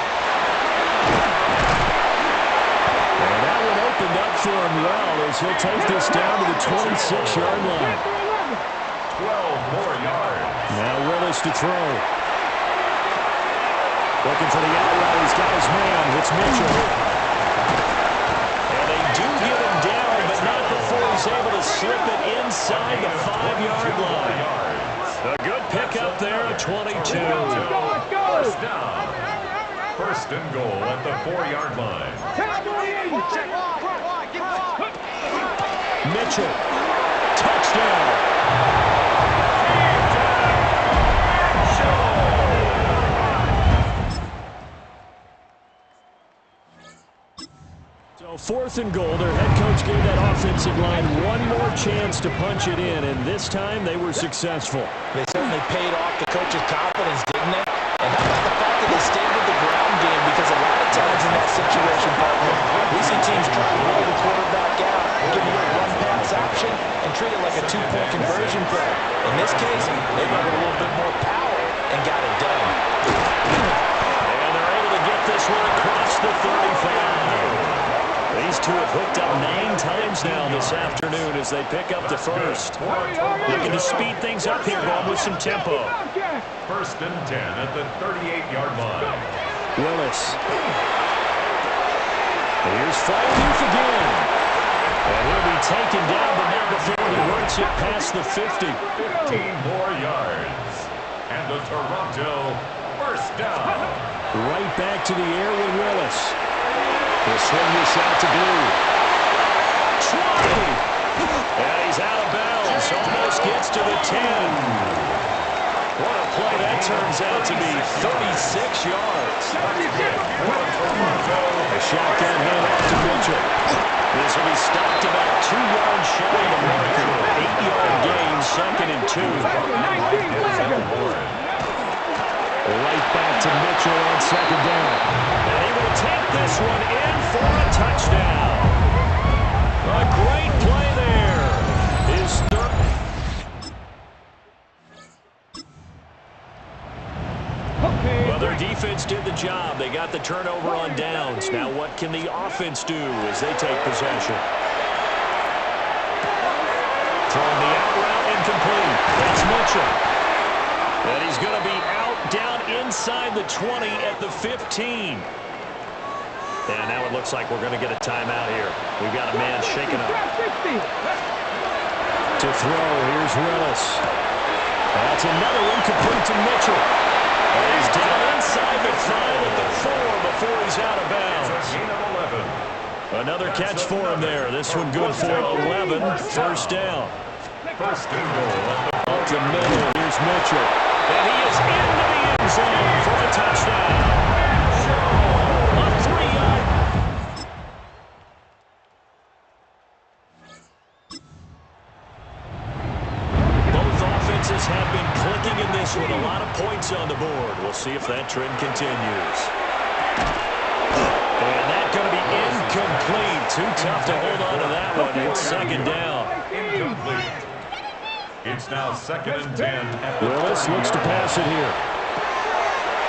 Opened up for him well as he'll take this down to the 26-yard line. 12 more yards. Now Willis to throw. Looking for the outright. He's got his man. It's Mitchell. And they do get him down, but not before he's able to slip it inside the 5-yard line. A good pickup there at 22. 1st down. 1st and goal at the 4-yard line. Mitchell. Touchdown. So 4th and goal. Their head coach gave that offensive line one more chance to punch it in, and this time they were successful. They certainly paid off the coach's confidence, didn't they? And how about the fact that they stayed with the ground game, because a lot of times in that situation, partner, we see teams try to roll the quarterback out, give him a run-pass option, and treat it like a 2-point conversion play. In this case, they went with a little bit more power and got it done. And they're able to get this one across the 35. These two have hooked up 9 times now this afternoon as they pick up the 1st. Looking to speed things up here, going with some tempo. 1st and 10 at the 38-yard line. Willis. Here's Fryermuth again. And he'll be taken down, but not before he works it past the 50. 15 more yards. And the Toronto 1st down. Right back to the air with Willis. He'll swing this out to Blue. 20. And he's out of bounds. Almost gets to the 10. What a play that turns out to be. 36 yards. A shotgun handoff to Mitchell. This will be stopped about 2 yards shy of the marker. 8-yard gain, 2nd and 2. Right back to Mitchell on 2nd down. And he will take this one in for a touchdown. A great play there. His 3rd. Well, their defense did the job. They got the turnover on downs. Now what can the offense do as they take possession? Throwing the out route incomplete. That's Mitchell. And he's going to be out down inside the 20 at the 15. And now it looks like we're going to get a timeout here. We've got a man shaken up. To throw, here's Willis. That's another incomplete to Mitchell. And he's down inside the 5 at the 4 before he's out of bounds. Another catch for him there. This one good for 11. First down. First and goal. Up the middle, here's Mitchell. And he is into the end zone for a touchdown. A 3-yard. Both offenses have been clicking in this with a lot of points on the board. We'll see if that trend continues. And that's going to be incomplete. Too tough to hold on to that one. It's second down. Incomplete. It's now 2nd and 10. Willis looks to pass it here.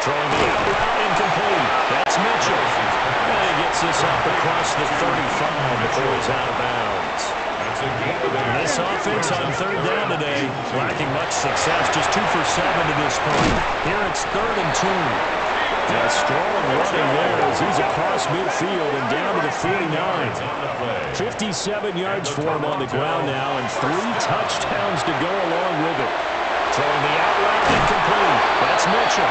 Throwing the out route incomplete. That's Mitchell. And he gets this up across the 35 before he's out of bounds. This offense on 3rd down today, lacking much success. Just 2 for 7 to this point. Here it's 3rd and 2. A strong running there as he's across midfield and down to the 49. 57 yards for him on the ground now and 3 touchdowns to go along with it. Throwing the out route incomplete. That's Mitchell.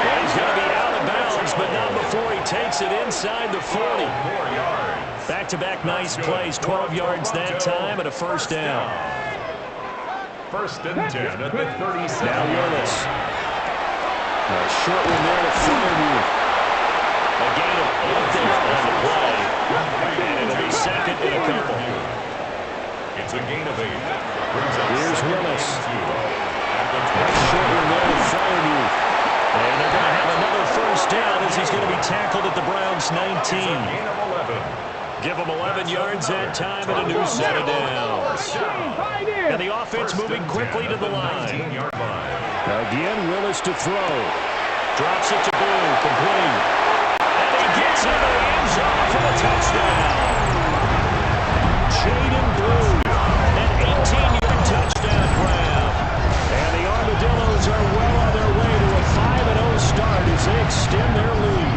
Well, he's going to be out of bounds, but not before he takes it inside the 40. Back-to-back nice plays. 12 yards that time and a first down. First and 10 at the 37. Now Willis. A short one there to Fairview. A gain of 8 there on the play. And it'll be second and a couple. It's a gain of 8. Here's Willis. A short one there to Fairview. And they're going to have another first down as he's going to be tackled at the Browns' 19. Gain of 11. Give him 11 yards that time and a new set of downs. And the offense moving quickly to the line. Again, Willis to throw. Drops it to Blue, complete. And he gets into the end zone for the touchdown. Jaden Blue, an 18-yard touchdown grab. And the Armadillos are well on their way to a 5-0 start as they extend their lead.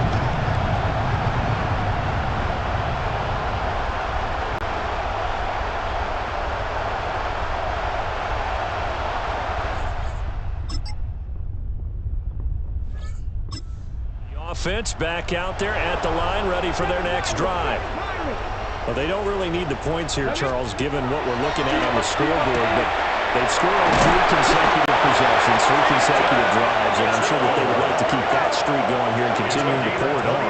Offense back out there at the line, ready for their next drive. Well, they don't really need the points here, Charles, given what we're looking at on the scoreboard, but they've scored on 3 consecutive possessions, 3 consecutive drives, and I'm sure that they would like to keep that streak going here and continuing to pour it on.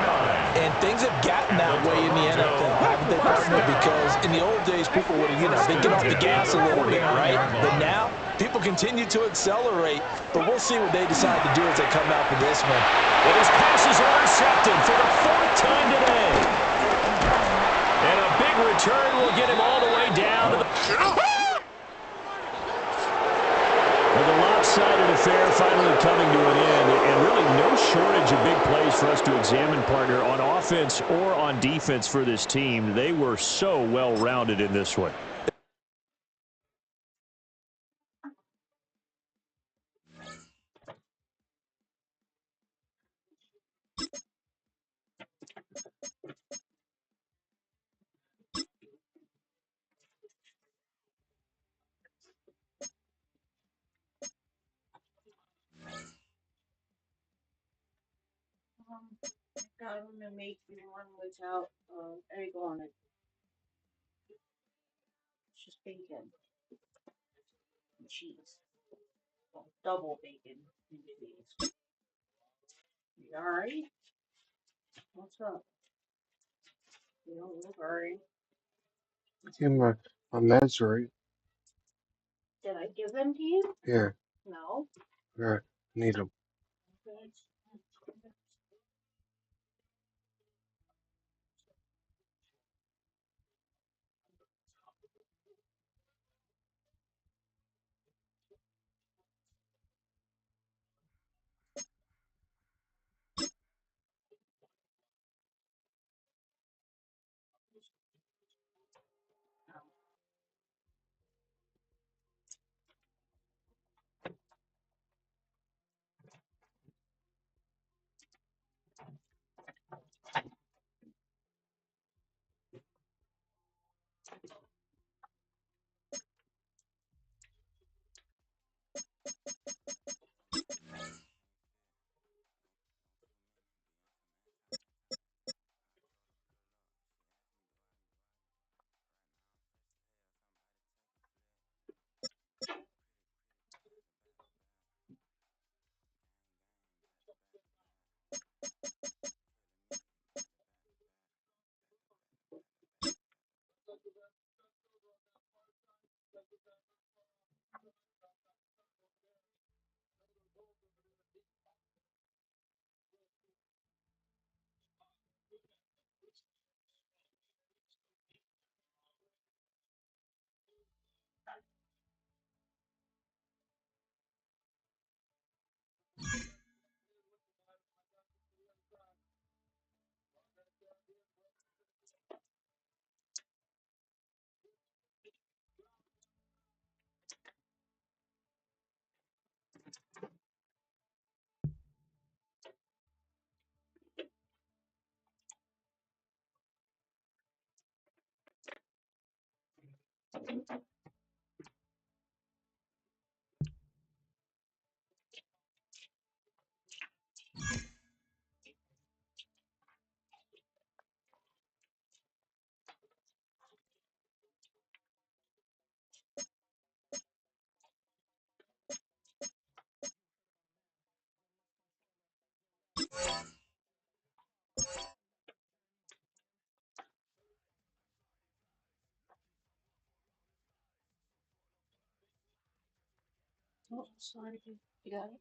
And things have gotten that way in the NFL, haven't they, partner? Because in the old days, people would have, they get off the gas a little bit, right? But now, people continue to accelerate, but we'll see what they decide to do as they come out for this one. And his passes are intercepted for the 4th time today. And a big return will get him all the way down to the... Well, the lopsided affair finally coming to an end, and really no shortage of big plays for us to examine, partner, on offense or on defense for this team. They were so well-rounded in this one. I'm gonna make you one without egg on it. It's just bacon and cheese. Well, double bacon and cheese. You alright? What's up? You don't look alright. Get my meds right. Did I give them to you? Yeah, No. yeah, I need them. Okay. Oh, sorry. You got it?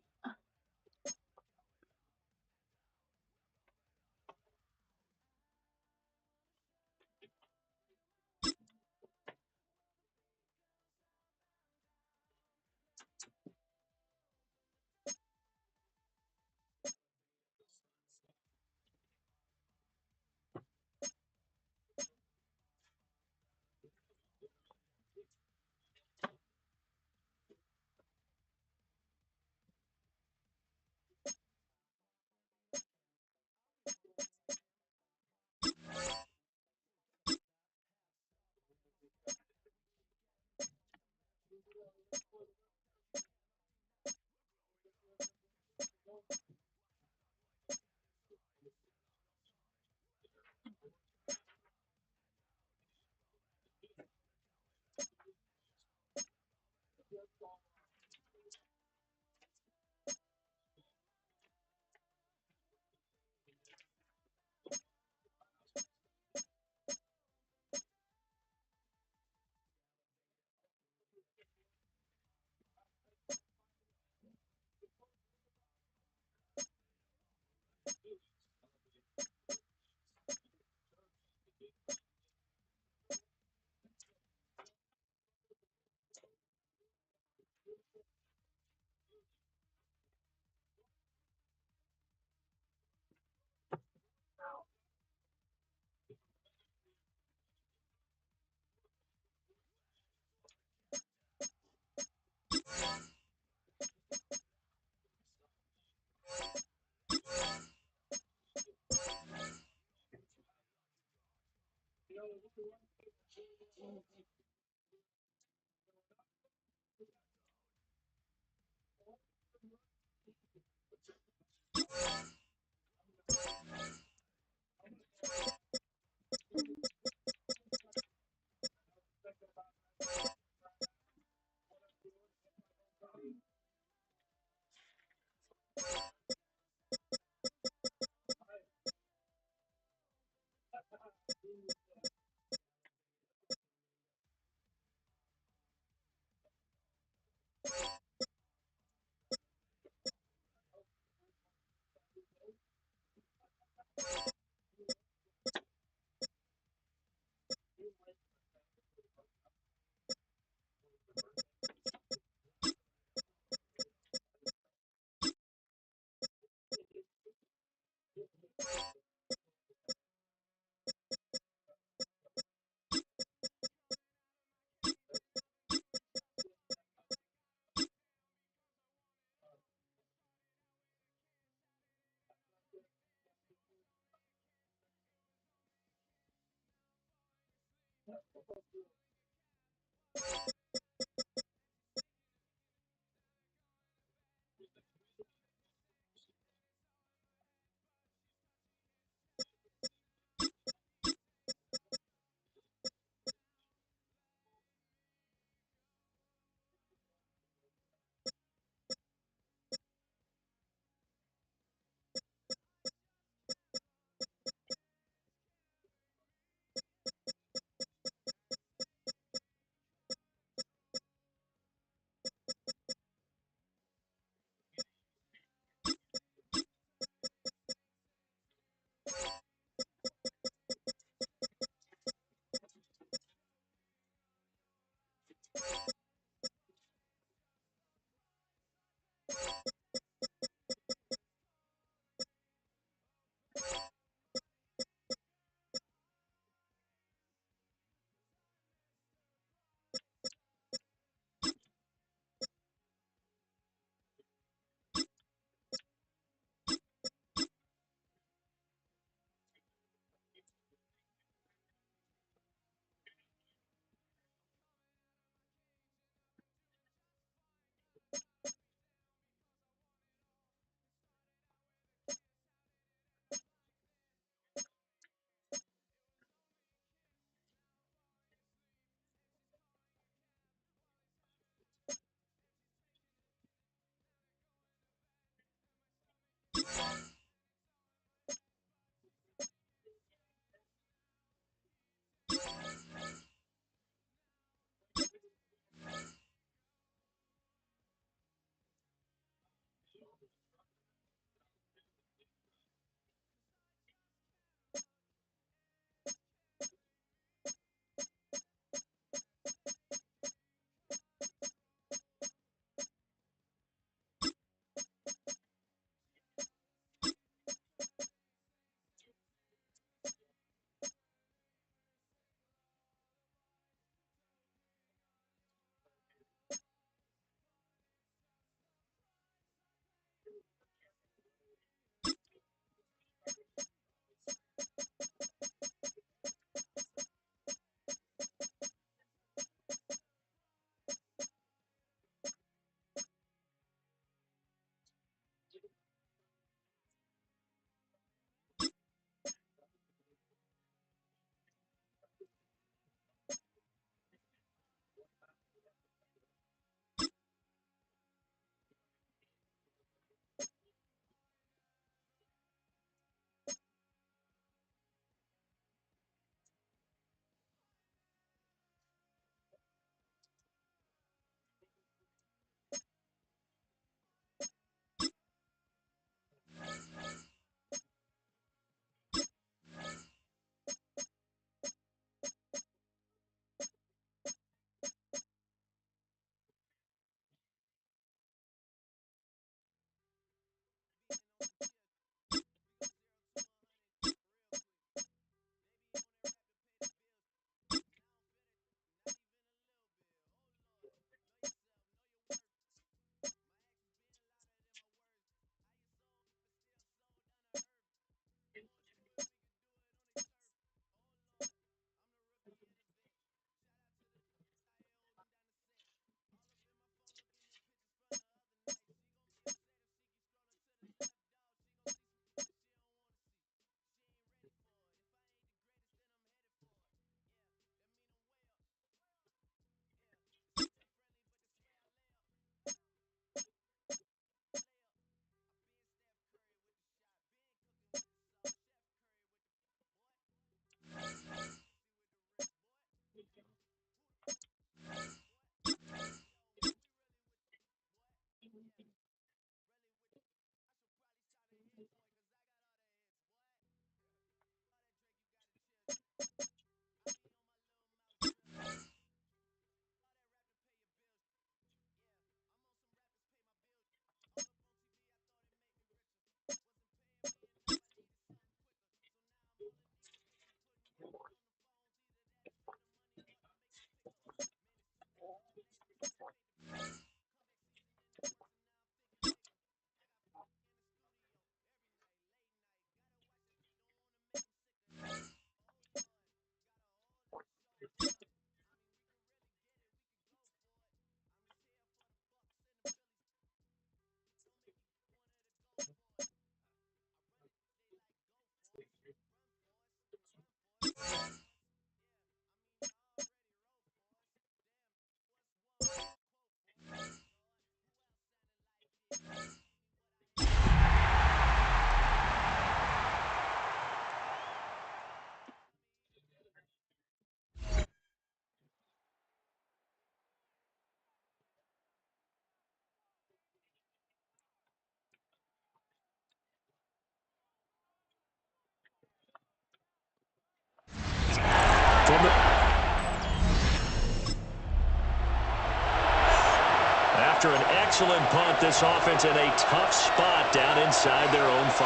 After an excellent punt, this offense in a tough spot down inside their own 5.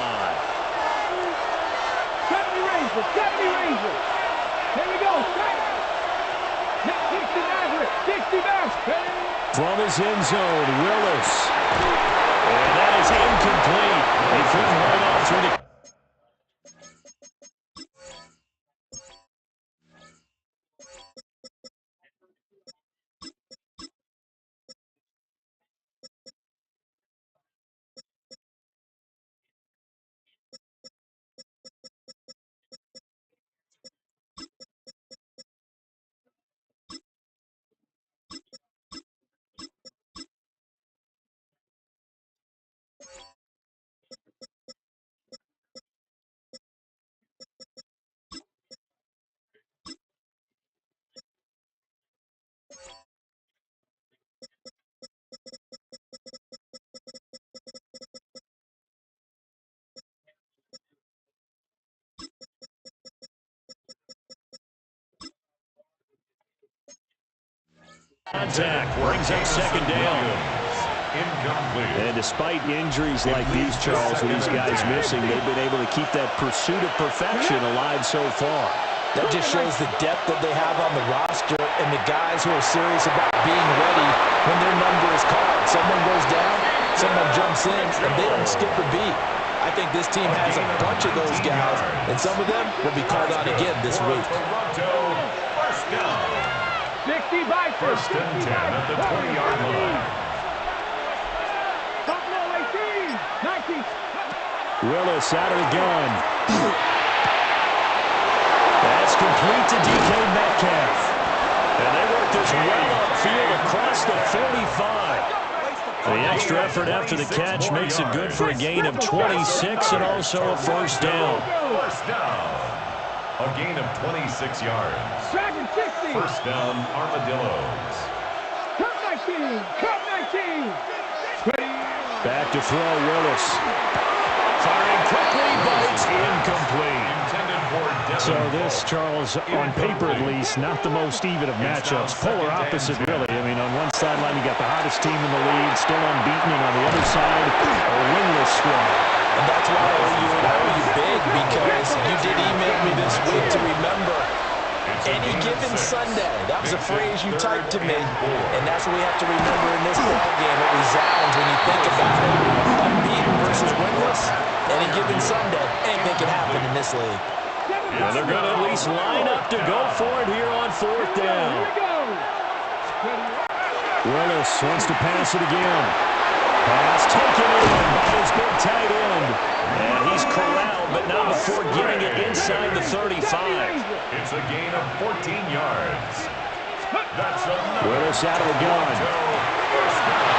70 Rangers, 70 Rangers. Here we go. 60 Maverick, 60 Maverick. From his end zone, Willis. And that is incomplete. He couldn't hold on through the... Contact brings up second down. Incomplete. And despite injuries like these, Charles, with these guys missing, they've been able to keep that pursuit of perfection alive so far. That just shows the depth that they have on the roster and the guys who are serious about being ready when their number is called. Someone goes down, someone jumps in, and they don't skip a beat. I think this team has a bunch of those guys, and some of them will be called on again this week. Toronto, first down. 60 by First and 10 at the 20-yard line. Buffalo 18, 19. Willis out of the gun. That's complete to DK Metcalf. And they work this well upfield across the 45. The extra effort after the catch makes it good for a gain of 26 and also a first down. First down. A gain of 26 yards. First down, Armadillos. Cup 19, Cup 19. Back to throw, Willis. Firing quickly, but it's incomplete. Intended for So this, Charles, on paper at least, not the most even of matchups. Polar opposite, really. I mean, on one sideline, you got the hottest team in the league, still unbeaten, and on the other side, a winless squad. And that's why I owe you big, because you did email me this week to remember any given Sunday. That was a phrase you typed to me, and that's what we have to remember in this ball game. It resounds when you think about it. Unbeaten versus winless, any given Sunday. Anything can happen in this league. And they're going to at least line up to go for it here on 4th down. Willis wants to pass it again. Pass taken in by his big tight end. And he's corralled, but not before getting it inside the 35. It's a gain of 14 yards. That's another. Willis out of the gun.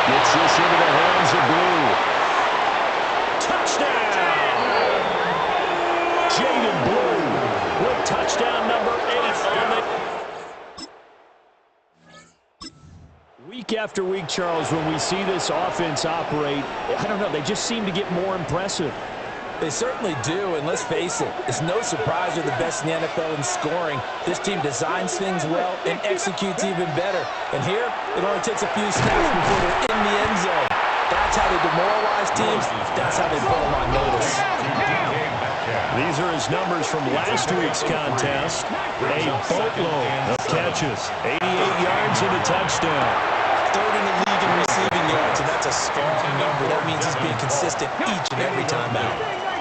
Gets this into the hands of Blue. Touchdown! Jaden Blue with touchdown number 8 on the... Week after week, Charles, when we see this offense operate, I don't know, they just seem to get more impressive. They certainly do, and let's face it, it's no surprise they're the best in the NFL in scoring. This team designs things well and executes even better. And here, it only takes a few snaps before they're in the end zone. That's how they demoralize teams. That's how they put them on notice. These are his numbers from last week's contest. A boatload of catches. 88 yards and a touchdown. 3rd in the league in receiving yards, and that's a strong number. That means he's being consistent each and every time out.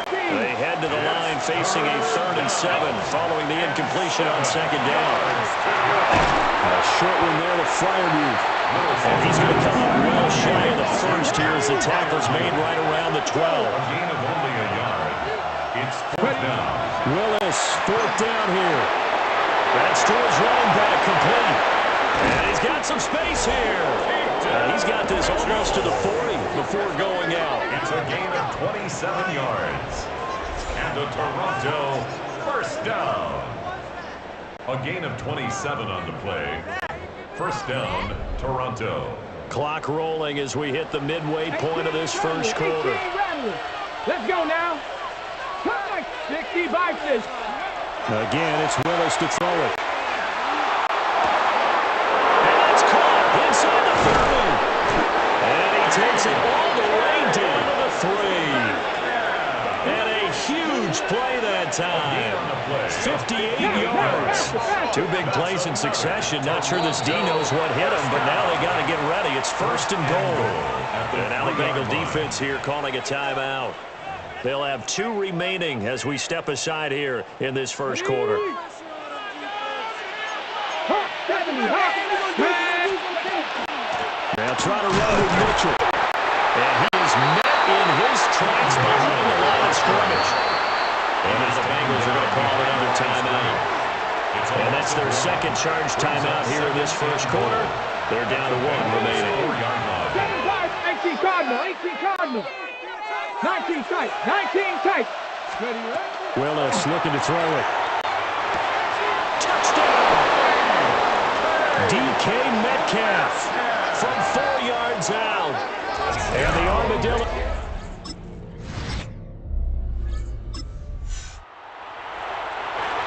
They head to the line facing a 3rd and 7 following the incompletion on 2nd down. A short one there to Freiermuth. And he's going to come up well shy of the first here as the tackle's made right around the 12. A gain of only a yard. It's 4th down. Willis, 4th down here. That's to his running back, complete. And he's got some space here. He's got this almost to the 40 before going out. It's a gain of 27 yards. And a Toronto 1st down. A gain of 27 on the play. 1st down, Toronto. Clock rolling as we hit the midway point of this first quarter. Let's go now. 65 this. Again, it's Willis to throw it. And it's caught inside the 30. And he takes it all the way down to the 3. And a huge play that time. 58 yards. 2 big plays in succession. Not sure this D knows what hit him, but now they got to get ready. It's 1st and goal. And now the Bengal defense here calling a timeout. They'll have 2 remaining as we step aside here in this first quarter. They'll try to run with Mitchell. And he is met in his tracks behind the line of scrimmage. And now the Bengals are going to call another timeout. And that's their 2nd charge timeout here in this first quarter. They're down to 1 remaining. 18 Cardinal, 18 Cardinal. 19 tight, 19 tight. Willis looking to throw it. Touchdown! DK Metcalf from 4 yards out. And the Armadillo.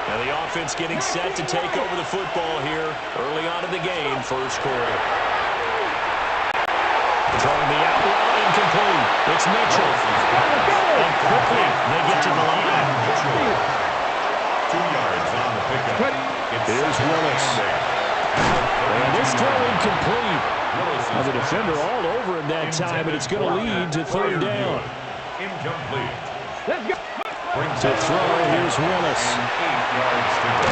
And the offense getting set to take over the football here early on in the game, first quarter. Throwing the out route, incomplete. It's Mitchell. And quickly, they get to the line. 2 yards on the pickup. Here's Willis. And this throw incomplete. Now the defender all over him that time, but it's going to lead to 3rd down. Incomplete. Let's go. To throw, here's Willis. 8 yards to go.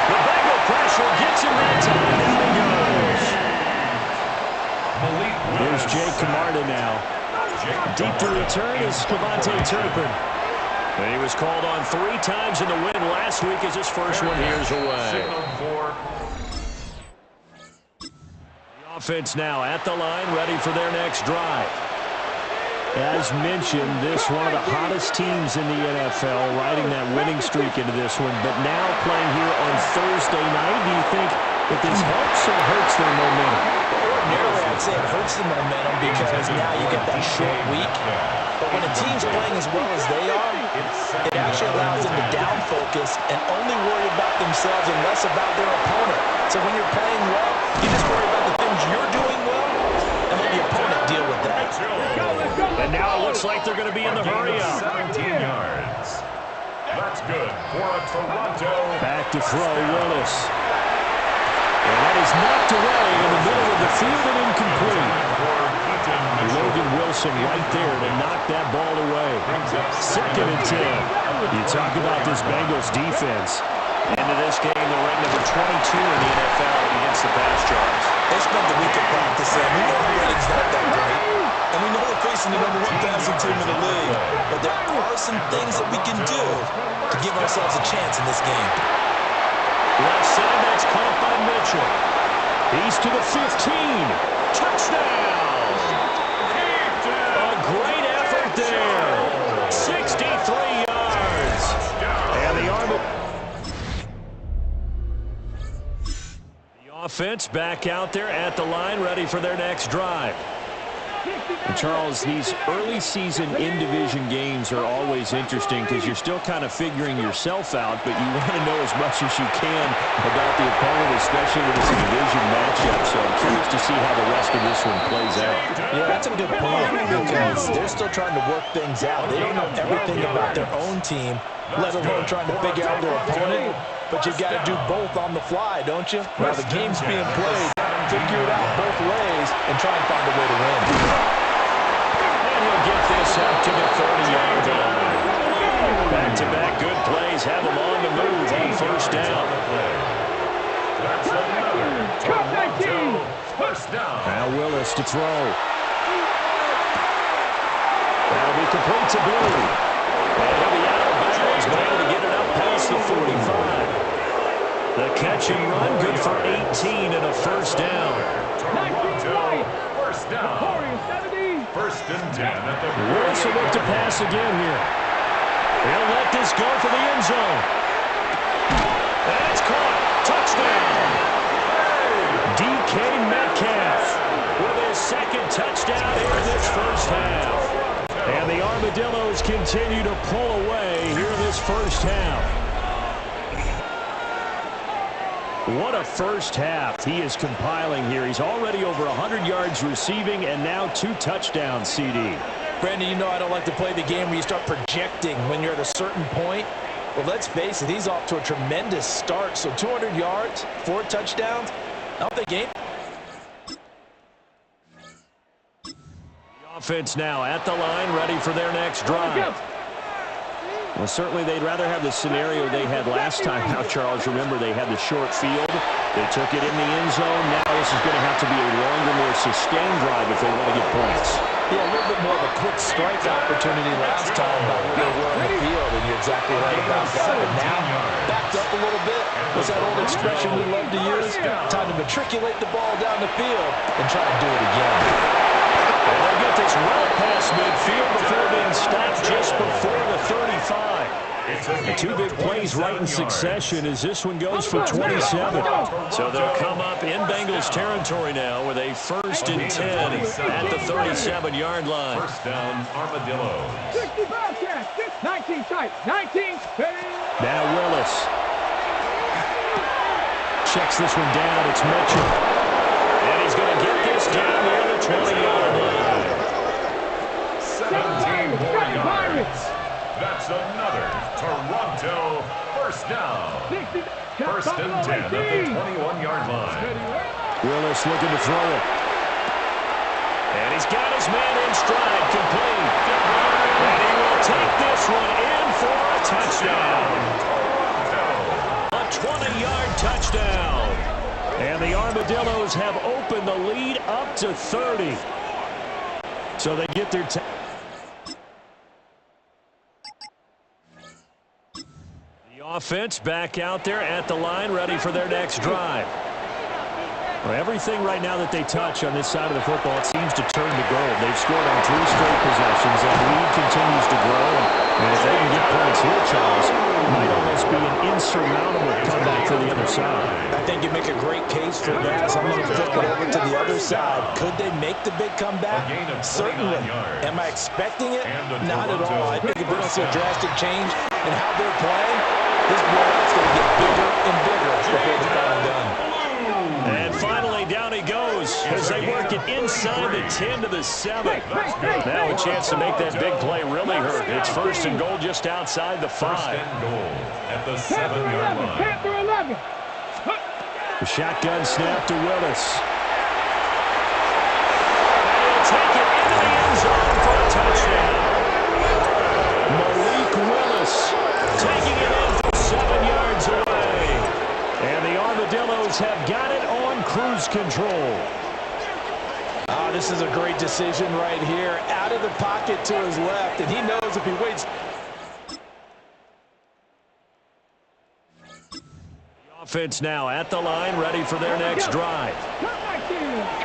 The Bengal pressure gets him that time. Down he goes. Here's Jake Camarda now. Deep to return is Cavante Turpin. And he was called on 3 times in the win last week as his first one here's away. The offense now at the line, ready for their next drive. As mentioned, this one of the hottest teams in the NFL, riding that winning streak into this one, but now playing here on Thursday night. Do you think that this helps or hurts their momentum? Ordinarily, I'd say it hurts the momentum because now you get that short week. But when a team's playing as well as they are, it actually allows them to down focus and only worry about themselves and less about their opponent. So when you're playing well, you just worry about the things you're doing well and let the opponent deal with that. And now it looks like they're going to be in the hurry-up. 17 yards. That's good for a Toronto. Back to throw, Willis. And that is knocked away in the middle of the field and incomplete. Logan Wilson right there to knock that ball away. 2nd and 10. You talk about this Bengals defense. Into this game, they're ranked number 22 in the NFL against the pass yards. They spent the week of practice in. We know the rating's not that great. And we know we're facing the number 1 passing team in the league. But there are some things that we can do to give ourselves a chance in this game. Left side, that's caught by Mitchell. He's to the 15. Touchdown! A great effort there. 63 yards. And the offense back out there at the line, ready for their next drive. And Charles, these early season in-division games are always interesting because you're still kind of figuring yourself out, but you want to know as much as you can about the opponent, especially when it's a division matchup. So I'm curious to see how the rest of this one plays out. Yeah, that's a good point because they're still trying to work things out. They don't know everything about their own team, let alone trying to figure out their opponent. But you got to do both on the fly, don't you? While the game's being played, figure it out both ways and try and find a way to win. And he'll get this up to the 30-yard line. Back-to-back good plays have them on the move on 1st down. That's another Toronto 1st down. Now Willis to throw. That'll be complete to Billy. And he'll be out of bounds, but able to get it up past the 45. The catch and run, good for 18 and a 1st down. Toronto 1st down. 1st and 10 at the Willis will look to pass again here. He'll let this go for the end zone. And it's caught. Touchdown. DK Metcalf with his 2nd touchdown here in this 1st half. And the Armadillos continue to pull away here in this 1st half. What a 1st half he is compiling here. He's already over 100 yards receiving and now 2 touchdowns, CD. Brandon, you know I don't like to play the game where you start projecting when you're at a certain point. Well, let's face it, he's off to a tremendous start. So 200 yards, 4 touchdowns. I don't think game. The offense now at the line, ready for their next drive. Well, certainly they'd rather have the scenario they had last time out, Charles. Remember, they had the short field. They took it in the end zone. Now this is going to have to be a longer, more sustained drive if they want to get points. Yeah, a little bit more of a quick strike opportunity last time, but they were on the field, and you're exactly right about that. But now, backed up a little bit. What's that old expression we love to use? Time to matriculate the ball down the field and try to do it again. And they get this well past midfield before being stopped just before the 35. The 2 big plays right in succession as this one goes for 27. So they'll come up in Bengals territory now with a 1st and 10 at the 37-yard line. 1st down, Armadillos. 65 catch, 19 tight, 19. Now Willis. Checks this one down. It's Mitchell. And he's going to get this down near the 20-yard line. 17 more yards. That's another Toronto 1st down. 1st and 10 at the 21-yard line. Willis looking to throw it. And he's got his man in stride, complete. And he will take this one in for a touchdown. A 20-yard touchdown. And the Armadillos have opened the lead up to 30. So they get their offense back out there at the line, ready for their next drive. Well, everything right now that they touch on this side of the football, it seems to turn to gold. They've scored on 3 straight possessions. That lead continues to grow. And if they can get points here, Charles, it might almost be an insurmountable comeback for the other side. I think you make a great case for that. So I'm going to flip it over to the other side. Could they make the big comeback? Certainly. Am I expecting it? Not at all. I think if we don't see a drastic change in how they're playing, this blowout's going to get bigger and bigger before the final done. And finally, down he goes as they work it inside the 10 to the 7. Now a chance to make that big play really hurt. It's first and goal just outside the 5. First and goal at the 7-yard line. The shotgun snap to Willis. And he'll take it into the end zone for a touchdown. Malik Willis taking it in from 7 yards away. And the Armadillos have got it on cruise control. This is a great decision right here. Out of the pocket to his left, and he knows if he waits. The offense now at the line, ready for their next drive.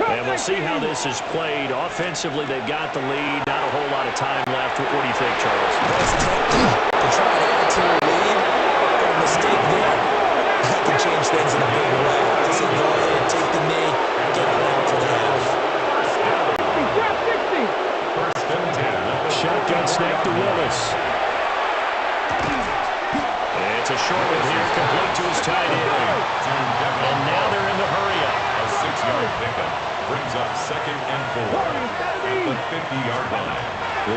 And we'll see how this is played. Offensively, they've got the lead. Not a whole lot of time left. What do you think, Charles? It's tempting to try to add to your lead. But a mistake there, that can change things in a big way. So go ahead and take the knee, get it out for the half. First and 10. Shotgun snap to Willis. It's a short one here, complete to his tight end. And now they're in the hurry-up. A 6-yard pickup brings up 2nd and 4 at the 50-yard line.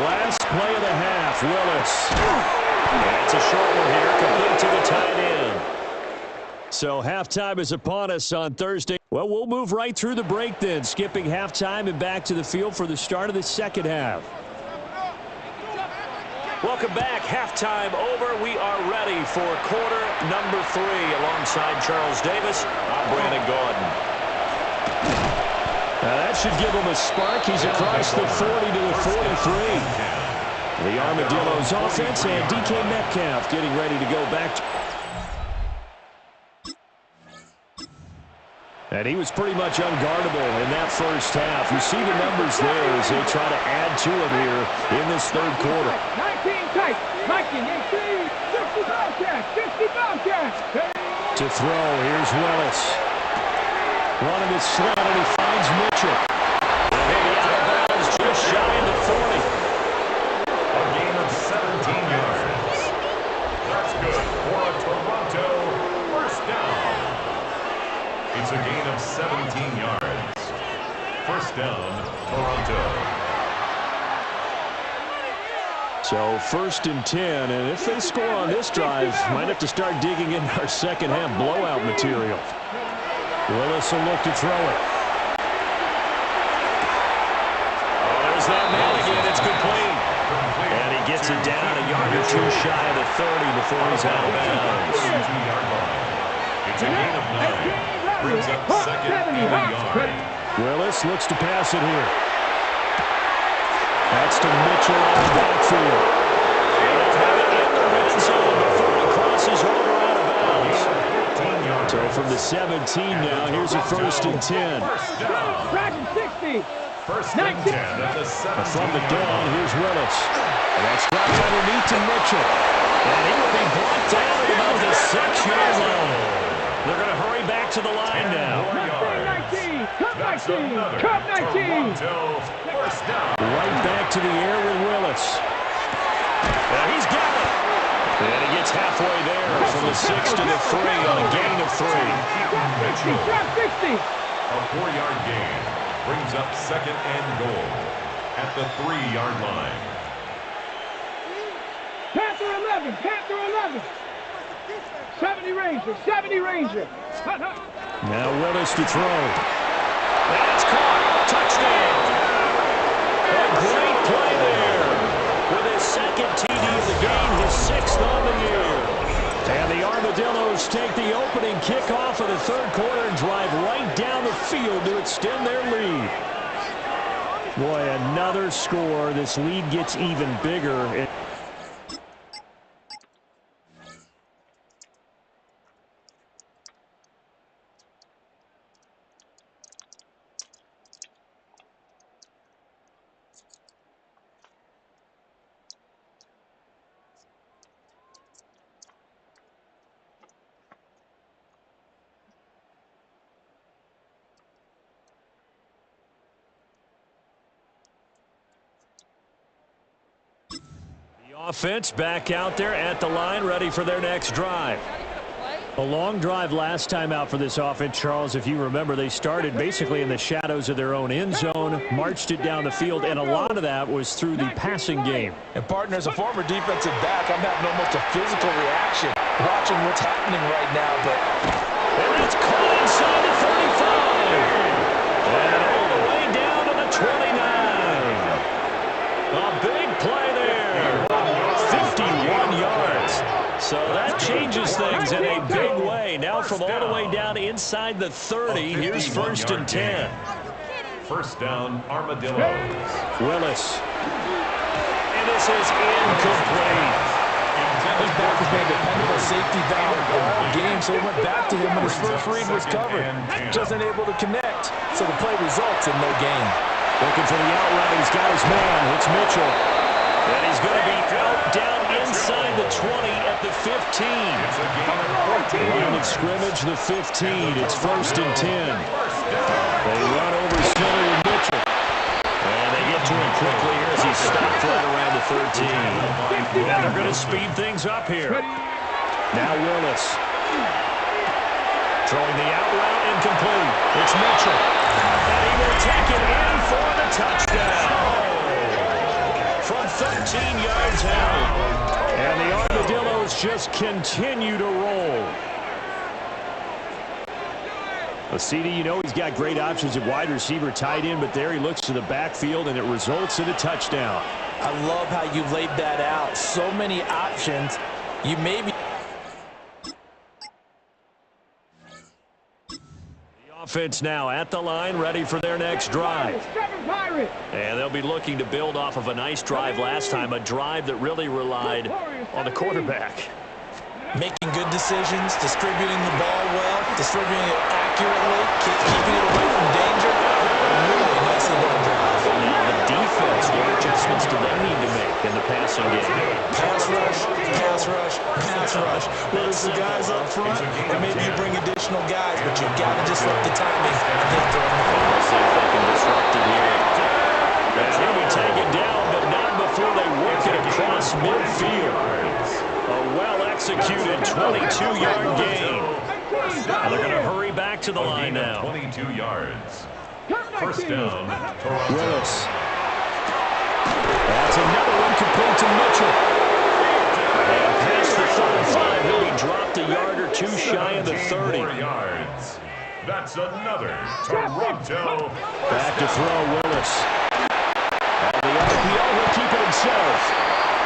Last play of the half, Willis. And it's a short one here, complete to the tight end. So halftime is upon us on Thursday. Well, we'll move right through the break then, skipping halftime and back to the field for the start of the second half. Welcome back. Halftime over. We are ready for quarter number 3. Alongside Charles Davis, I'm Brandon Gordon. Now that should give him a spark. He's across the 40 to the 43. The Armadillos offense and DK Metcalf getting ready to go back. And he was pretty much unguardable in that first half. You see the numbers there as they try to add to it here in this third quarter. 19 tight. 19, 18, 50 Bobcats, 50 Bobcats. To throw, here's Willis. Running his slant, and he finds Mitchell. And maybe out of bounds, just shy of the 40. A gain of 17 yards. That's good for a Toronto first down. It's a gain of 17 yards. First down, Toronto. So first and 10, and if they score on this drive, might have to start digging in our second half blowout material. Willis will look to throw it. Oh, there's that man again. It's complete. And he gets it down a yard or two shy of the 30 before he's out of bounds. It's a gain of 9. Brings up 2nd and a yard. Willis looks to pass it here. That's to Mitchell out of the backfield. They'll have it in the red zone before he crosses over out of bounds. So from the 17 now, here's a first and 10. Dragon 60. First and 10 at the 17. From the gun, here's Willis. And that's dropped underneath to Mitchell. And he will be brought down at about the 6-yard line. They're going to hurry back to the line now. 19, Cup 19, Cup 19. First down. Right back to the air with Willis. And he's got it. And he gets halfway there from the 6 to the 3 on a gain of 3. Drop 60. A 4-yard gain brings up 2nd and goal at the 3-yard line. Panther 11, Panther 11. 70 Ranger, 70 Ranger. Now Willis to throw. That's caught. Touchdown. A great play there. With his second TD of the game, his 6th on the year. And the Armadillos take the opening kickoff of the third quarter and drive right down the field to extend their lead. Boy, another score. This lead gets even bigger. Offense back out there at the line, ready for their next drive. A long drive last time out for this offense, Charles. If you remember, they started basically in the shadows of their own end zone, marched it down the field, and a lot of that was through the passing game. And, partner, as a former defensive back, I'm having almost a physical reaction watching what's happening right now. And it's caught inside the 35. And all the way down to the 29. A big play there. 51 yards. So that changes things in a big way. Now from all the way down inside the 30, here's 1st and 10. First down, Armadillos. Willis. And this is incomplete. His back has been a dependable safety valve all game, so he went back to him when his first read was covered. Just unable to connect, so the play results in no gain. Looking for the out route. He's got his man. It's Mitchell. And he's going to be out down inside the 20 at the 15. Line of scrimmage, the 15. It's 1st and 10. They run over Stiller and Mitchell. And they get to him quickly here as he stopped right around the 13. And they're going to speed things up here. Now Willis. Throwing the out route, incomplete. It's Mitchell. And he will take it in for the touchdown. From 13 yards out. And the Armadillos just continue to roll. Well, CD, you know he's got great options at wide receiver, tight end, but there he looks to the backfield, and it results in a touchdown. I love how you laid that out. So many options. You may be... Offense now at the line, ready for their next drive. And they'll be looking to build off of a nice drive last time, a drive that really relied on the quarterback. Making good decisions, distributing the ball well, distributing it accurately, keeping it away from danger. Really nicely done drive. Now the defense, what adjustments do they need to make in the passing game? Pass rush, pass rush, pass rush. Whether it's the guys up front, or maybe you bring additional guys, but you've got to disrupt the timing and hit the Let's see if they can disrupt it here. And he'll be taken down, but not before they work it across midfield. A well-executed 22-yard gain. And they're going to hurry back to the line now. 22 yards. First down, Toronto. Willis. That's another one complete to Mitchell. And past the 35, he'll be dropped a yard or two shy of the 30. Yards. That's another Toronto. Back to throw, Willis. And the RPO will keep it himself.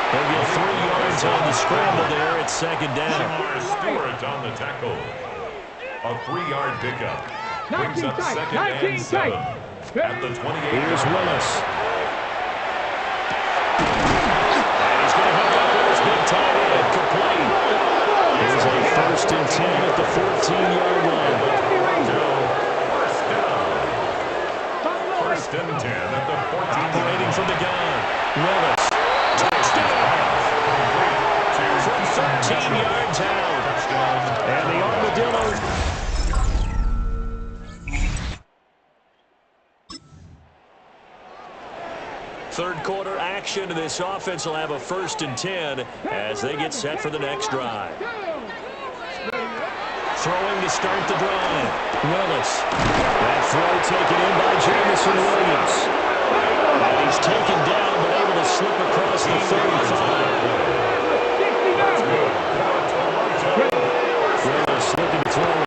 He'll get 3 yards on the scramble there. It's 2nd down. Stewart on the tackle. A 3-yard pickup. Brings up 2nd and 7. At the 28. Here's Willis. And he's going to hook up with his big tight end. Complete. Here's a 1st and 10 at the 14-yard line. First down. 1st and 10 at the 14. Operating from the gun. Willis. Touchdown. From 13 yards out. And the Armadillos. Third quarter action, and this offense will have a 1st and 10 as they get set for the next drive. Throwing to start the drive. Willis. That throw taken in by Jamison Williams. And he's taken down, but able to slip across the 35. Willis looking to throw.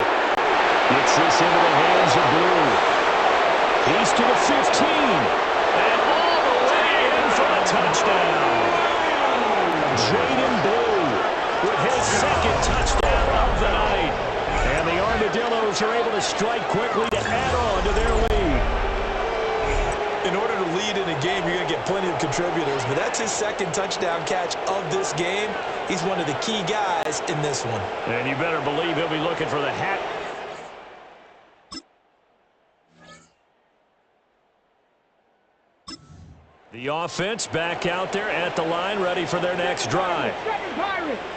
Gets this into the hands of Blue. He's to the 15. And all the way in for a touchdown. Jaden Blue with his 2nd touchdown of the night. And the Armadillos are able to strike quickly to add on to their lead. In order to lead in a game, you're going to get plenty of contributors, but that's his 2nd touchdown catch of this game. He's one of the key guys in this one. And you better believe he'll be looking for the hat. The offense back out there at the line, ready for their next drive.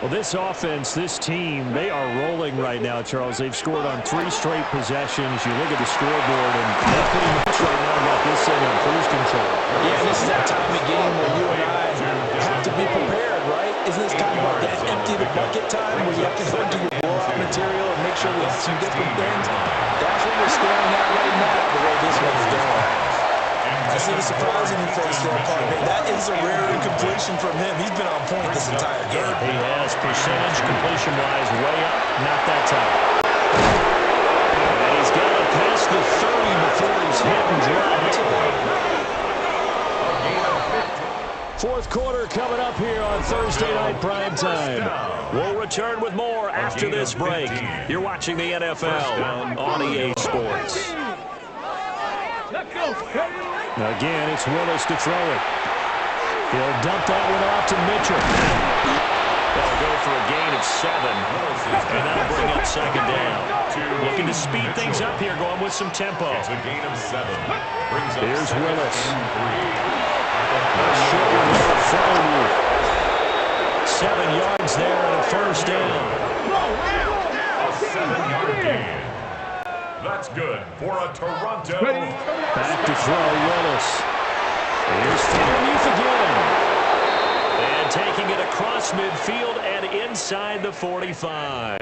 Well, this offense, this team, they are rolling right now, Charles. They've scored on 3 straight possessions. You look at the scoreboard, and they pretty much right now got this thing on cruise control. Yeah, and this is that time of game where you and I have to be prepared, right? Isn't this kind of like that empty the bucket time where you have to go into your blowout material potential with some different things. That's what we're staring at right now, the way this one's going. I see the surprise in your face there, partner. That is a rare incompletion from him. He's been on point this entire game. He has percentage completion-wise way up, not that time. And he's got to pass the 30 before he's hit and dropped. Fourth quarter coming up here on Thursday Night Primetime. We'll return with more after this break. You're watching the NFL on EA Sports. Again, it's Willis to throw it. He'll dump that one off to Mitchell. They'll go for a gain of 7, and that'll bring up second down. Looking to speed things up here, going with some tempo. It's a gain of 7. Here's Willis. 7 yards there and a first down. A 7-yard gain. That's good for a Toronto. Back to throw, Willis. Here's Freiermuth again. And taking it across midfield and inside the 45.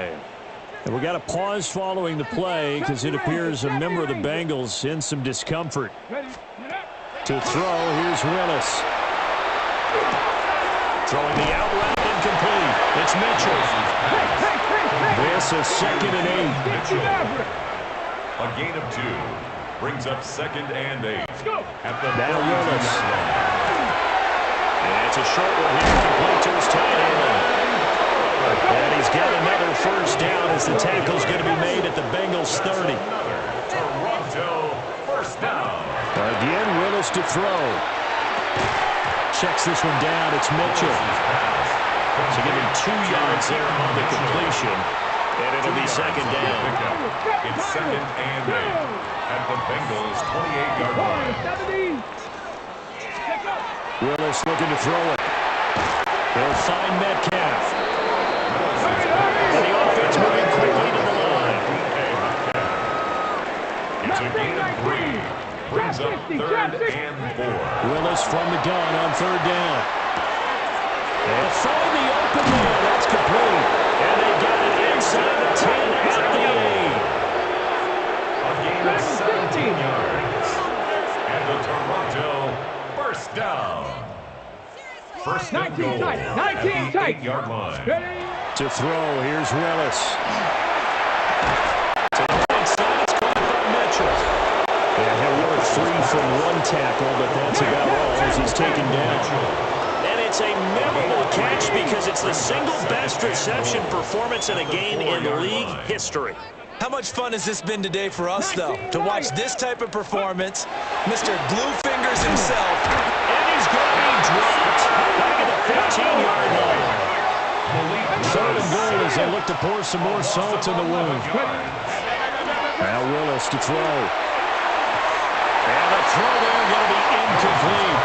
And we got a pause following the play because it appears a member of the Bengals in some discomfort. To throw, here's Willis. Throwing the out route, incomplete. It's Mitchell. This is 2nd and 8. A gain of 2 brings up 2nd and 8. At the now Willis. And it's a short one here, complete to his tight end. And he's got another first down as the tackle's going to be made at the Bengals 30. Toronto first down. Again, Willis to throw. Checks this one down. It's Mitchell. So give him 2 yards there on the completion. And it'll be second down. It's 2nd and 8 at the Bengals 28-yard line. Willis looking to throw it. They'll find Metcalf. And the offense moving quickly to the line. It's a gain of 3. Brings up 3rd and 4. Willis from the gun on 3rd down. They'll find the open man. That's complete. And they got it inside the 10 at the 8. A gain of 17 yards. And the Toronto first down. First and goal at the 8-yard line. To throw, here's Willis. To the right side, it's caught by Mitchell. And he'll work free from 1 tackle, but that's about all as he's taken down. And it's a memorable catch because it's the single best reception performance in a game in league history. How much fun has this been today for us, though, to watch this type of performance? Mr. Glue Fingers himself. And he's going to be dropped back at the 15-yard line. 3rd and goal as they look to pour some more salt in the wound. Now Willis to throw. And the throw there going to be incomplete.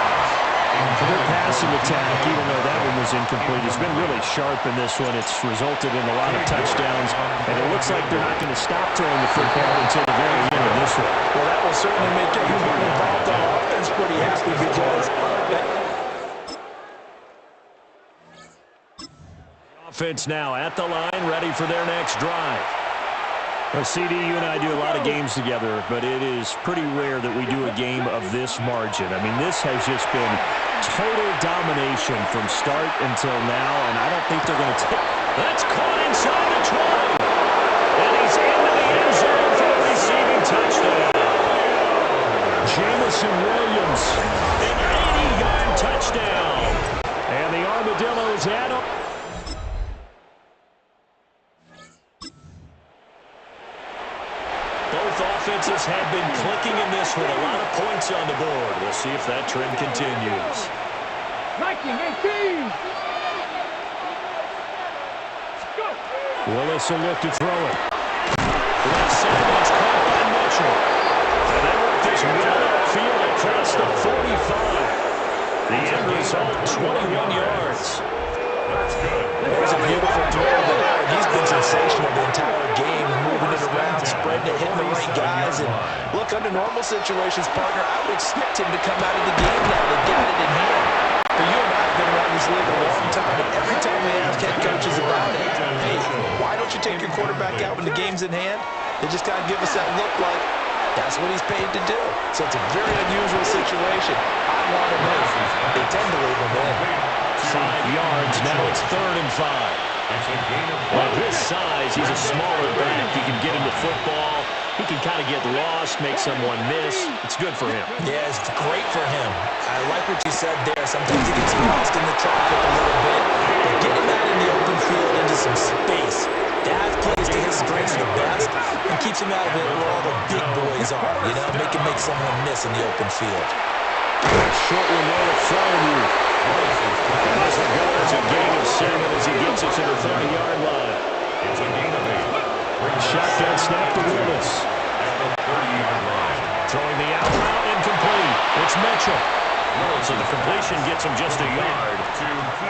For their passing attack, even though that one was incomplete, has been really sharp in this one. It's resulted in a lot of touchdowns, and it looks like they're not going to stop throwing the football until the very end of this one. Well, that will certainly make everyone involved on offense pretty happy because offense now at the line, ready for their next drive. Well, CD, you and I do a lot of games together, but it is pretty rare that we do a game of this margin. I mean, this has just been total domination from start until now, and I don't think they're going to take. That's caught inside the 20. And he's into the end zone for a receiving touchdown. Jamison Williams, an 80-yard touchdown. And the Armadillos add on. Both offenses have been clicking in this one. A lot of points on the board. We'll see if that trend continues. Willis will look to throw it. Left side, it's caught by Mitchell. And they work this well upfield across the 45. The end result, 21 yards. That's good. It was a beautiful throw there. He's been sensational the entire game, moving it around, spreading it, hitting the right guys. And look, under normal situations, partner, I would expect him to come out of the game now. They got it in hand. But you and I have been around this league a long time, and every time we ask head coaches about it, hey, why don't you take your quarterback out when the game's in They just got to give us that look like that's what he's paid to do. So it's a very unusual situation. I want to know. They tend to leave him in. 5 yards. Now it's 3rd and 5. At his size, he's a smaller back. He can get into football. He can kind of get lost, make someone miss. It's good for him. Yeah, it's great for him. I like what you said there. Sometimes he gets lost in the traffic a little bit. But get him out in the open field into some space. That plays to his strengths the best and keeps him out of it where all the big boys are. You know, make someone miss in the open field. Short one there to Flywheel. And as it goes, it's a gain of 7 as he gets it to the 30-yard line. It's a gain of 8. Shotgun snap to Willis. At the 30-yard line. Throwing the out route, incomplete. It's Mitchell. So the completion gets him just a yard.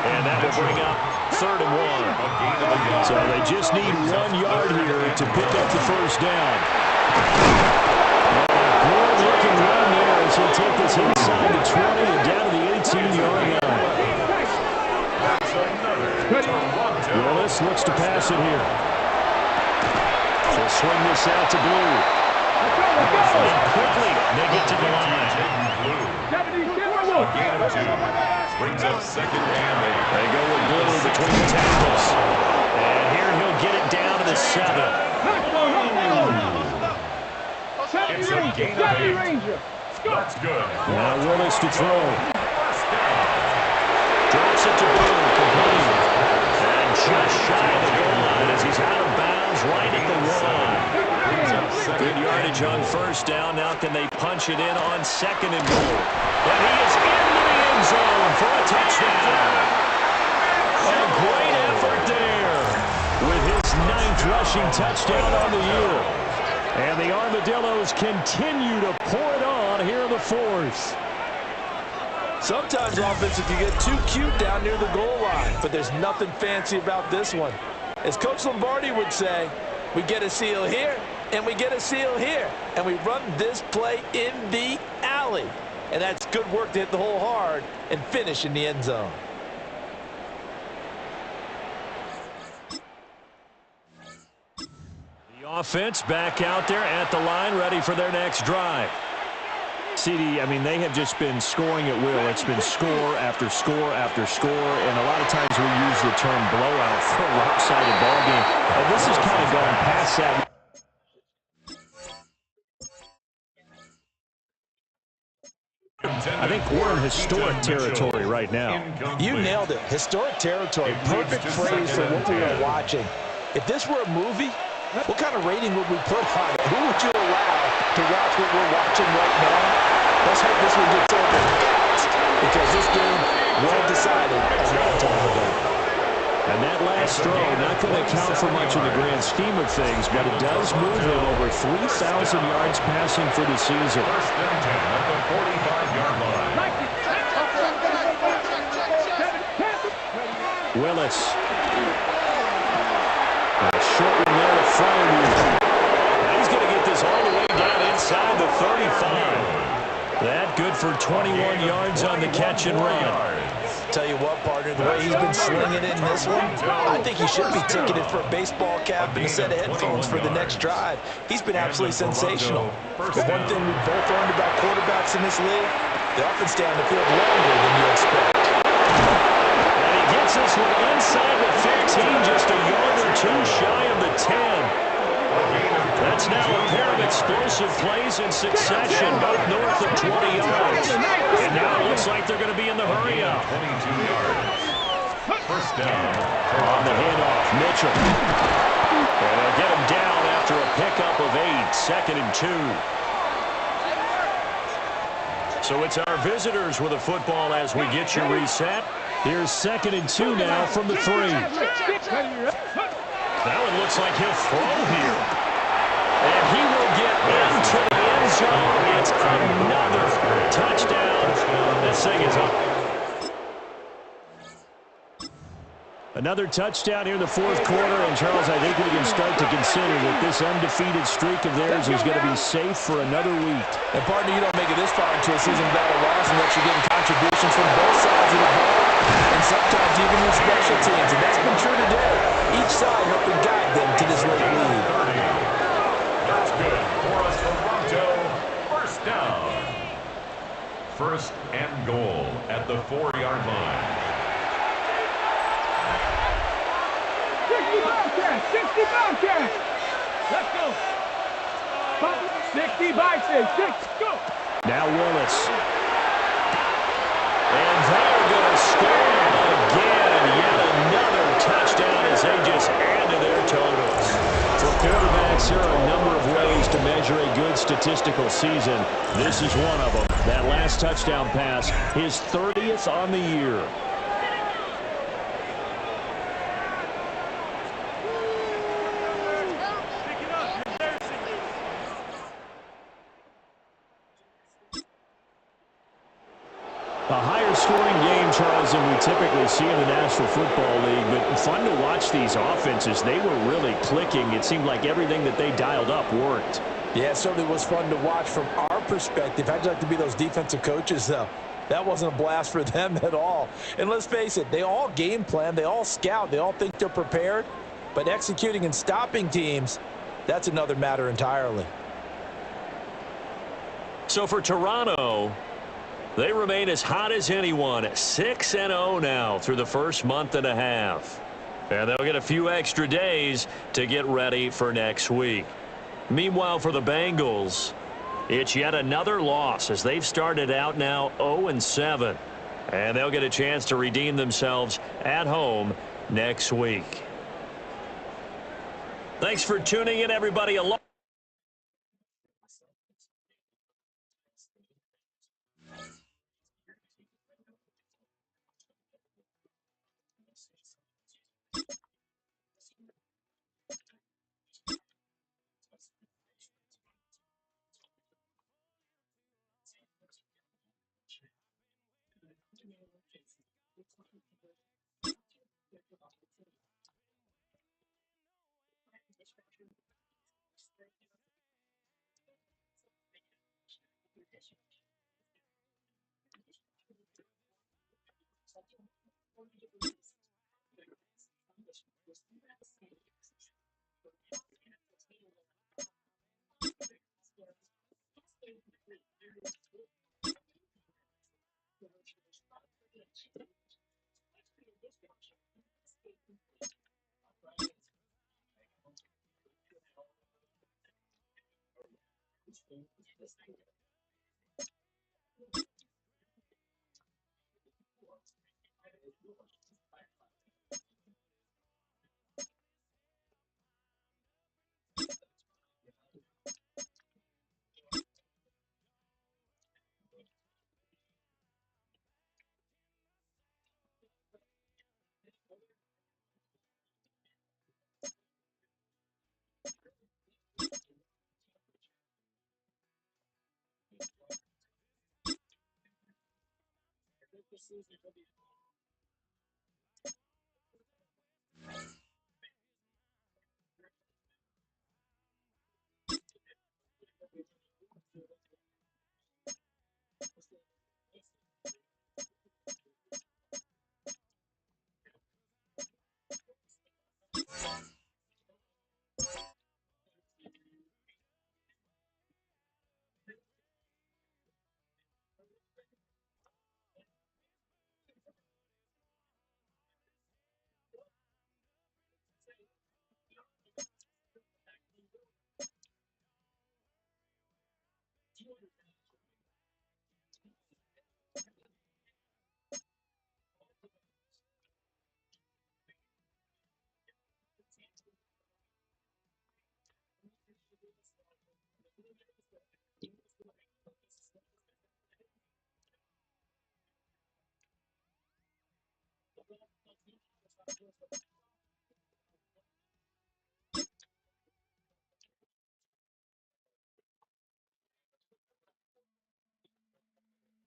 And that will bring up 3rd and 1. So they just need 1 yard here to pick up the first down. Good looking run there as he'll take this inside the 20 and down to the 18-yard line. Willis looks to pass it here. He'll swing this out to Blue. And quickly, they get to the line. A gain of 2. Brings up 2nd and 8. They go with Blue between the tackles. And here he'll get it down to the 7. It's a gain of 8. That's good. Now Willis to throw. Drops it to Blue, complete. And just shy of the goal line as he's out of bounds right at the 1. Good yardage on 1st down. Now can they punch it in on 2nd and goal? And he is into the end zone for a touchdown. A great effort there with his 9th rushing touchdown on the year. And the Armadillos continue to pour it on here in the 4th. Sometimes offense, if you get too cute down near the goal line, but there's nothing fancy about this one. As Coach Lombardi would say, we get a seal here, and we get a seal here, and we run this play in the alley. And that's good work to hit the hole hard and finish in the end zone. Offense back out there at the line, ready for their next drive. CD, I mean, they have just been scoring at will. It's been score after score after score, and a lot of times we use the term blowout for a lopsided ball game. And this has kind of gone past that. I think we're in historic territory right now. You nailed it. Historic territory. Perfect phrase for what we are watching. If this were a movie, what kind of rating would we put on it? Who would you allow to watch what we're watching right now? Let's hope this one gets over fast, because this game well decided a long time ago. And that last throw, not going to count for much in the grand scheme of things, but it does move him over 3,000 yards passing for the season. 1st and 10 at the 45-yard line. Willis. Short one there to Flywheel. He's going to get this all the way down inside the 35. That good for 21 yards on the catch and run. Tell you what, partner, the way he's been slinging in this one, I think he should be ticketed for a baseball cap and a set of headphones for the next drive. He's been absolutely sensational. But one thing we've both learned about quarterbacks in this league, they often stay on the field longer than you expect. Gets this one inside the 15, just a yard or 2 shy of the 10. That's now a pair of explosive plays in succession, both north of 20 yards. And now it looks like they're going to be in the hurry-up. 22 yards. 1st down. On the handoff, Mitchell. And they'll get him down after a pickup of 8, 2nd and 2. So it's our visitors with a football as we get you reset. Here's 2nd and 2 now from the 3. Now it looks like he'll throw here. And he will get into the end zone. It's another touchdown. This thing is up. Another touchdown here in the 4th quarter. And, Charles, I think we can start to consider that this undefeated streak of theirs is going to be safe for another week. And, partner, you don't make it this far into a season without a loss unless you're getting contributions from both sides of the ball. And sometimes even in special teams. And that's been true today. Each side helping guide them to this late lead. That's good for a Toronto first down. First and goal at the 4-yard line. 60 Bobcats! 60 Bobcats! Let's go! 60 Bobcats! Go! Now Willis. And they're going to score again. Yet another touchdown as they just add to their totals. For quarterbacks, there are a number of ways to measure a good statistical season. This is one of them. That last touchdown pass, his 30th on the year. A higher-scoring game, Charles, than we typically see in the National Football League, but fun to watch these offenses. They were really clicking. It seemed like everything that they dialed up worked. Yeah, it certainly was fun to watch from our perspective. How'd you like to be those defensive coaches, though? That wasn't a blast for them at all. And let's face it, they all game plan, they all scout, they all think they're prepared, but executing and stopping teams, that's another matter entirely. So for Toronto, they remain as hot as anyone, 6-0 now through the first month and a half. And they'll get a few extra days to get ready for next week. Meanwhile, for the Bengals, it's yet another loss as they've started out now 0-7. And they'll get a chance to redeem themselves at home next week. Thanks for tuning in, everybody.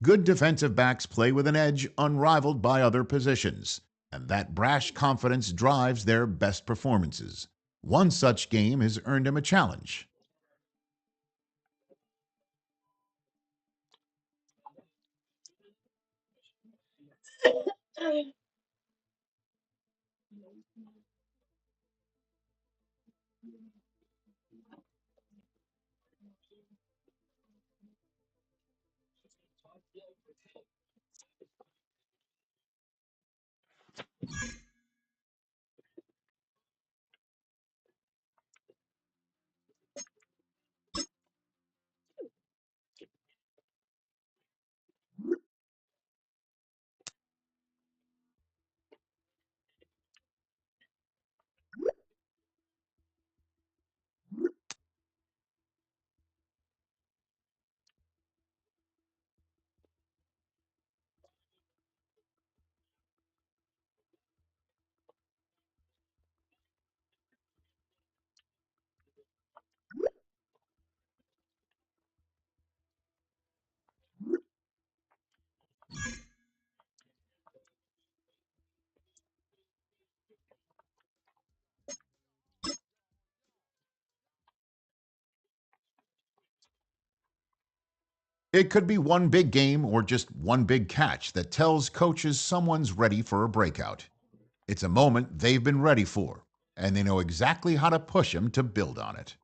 Good defensive backs play with an edge unrivaled by other positions, and that brash confidence drives their best performances. One such game has earned him a challenge. It could be one big game or just one big catch that tells coaches someone's ready for a breakout. It's a moment they've been ready for, and they know exactly how to push them to build on it.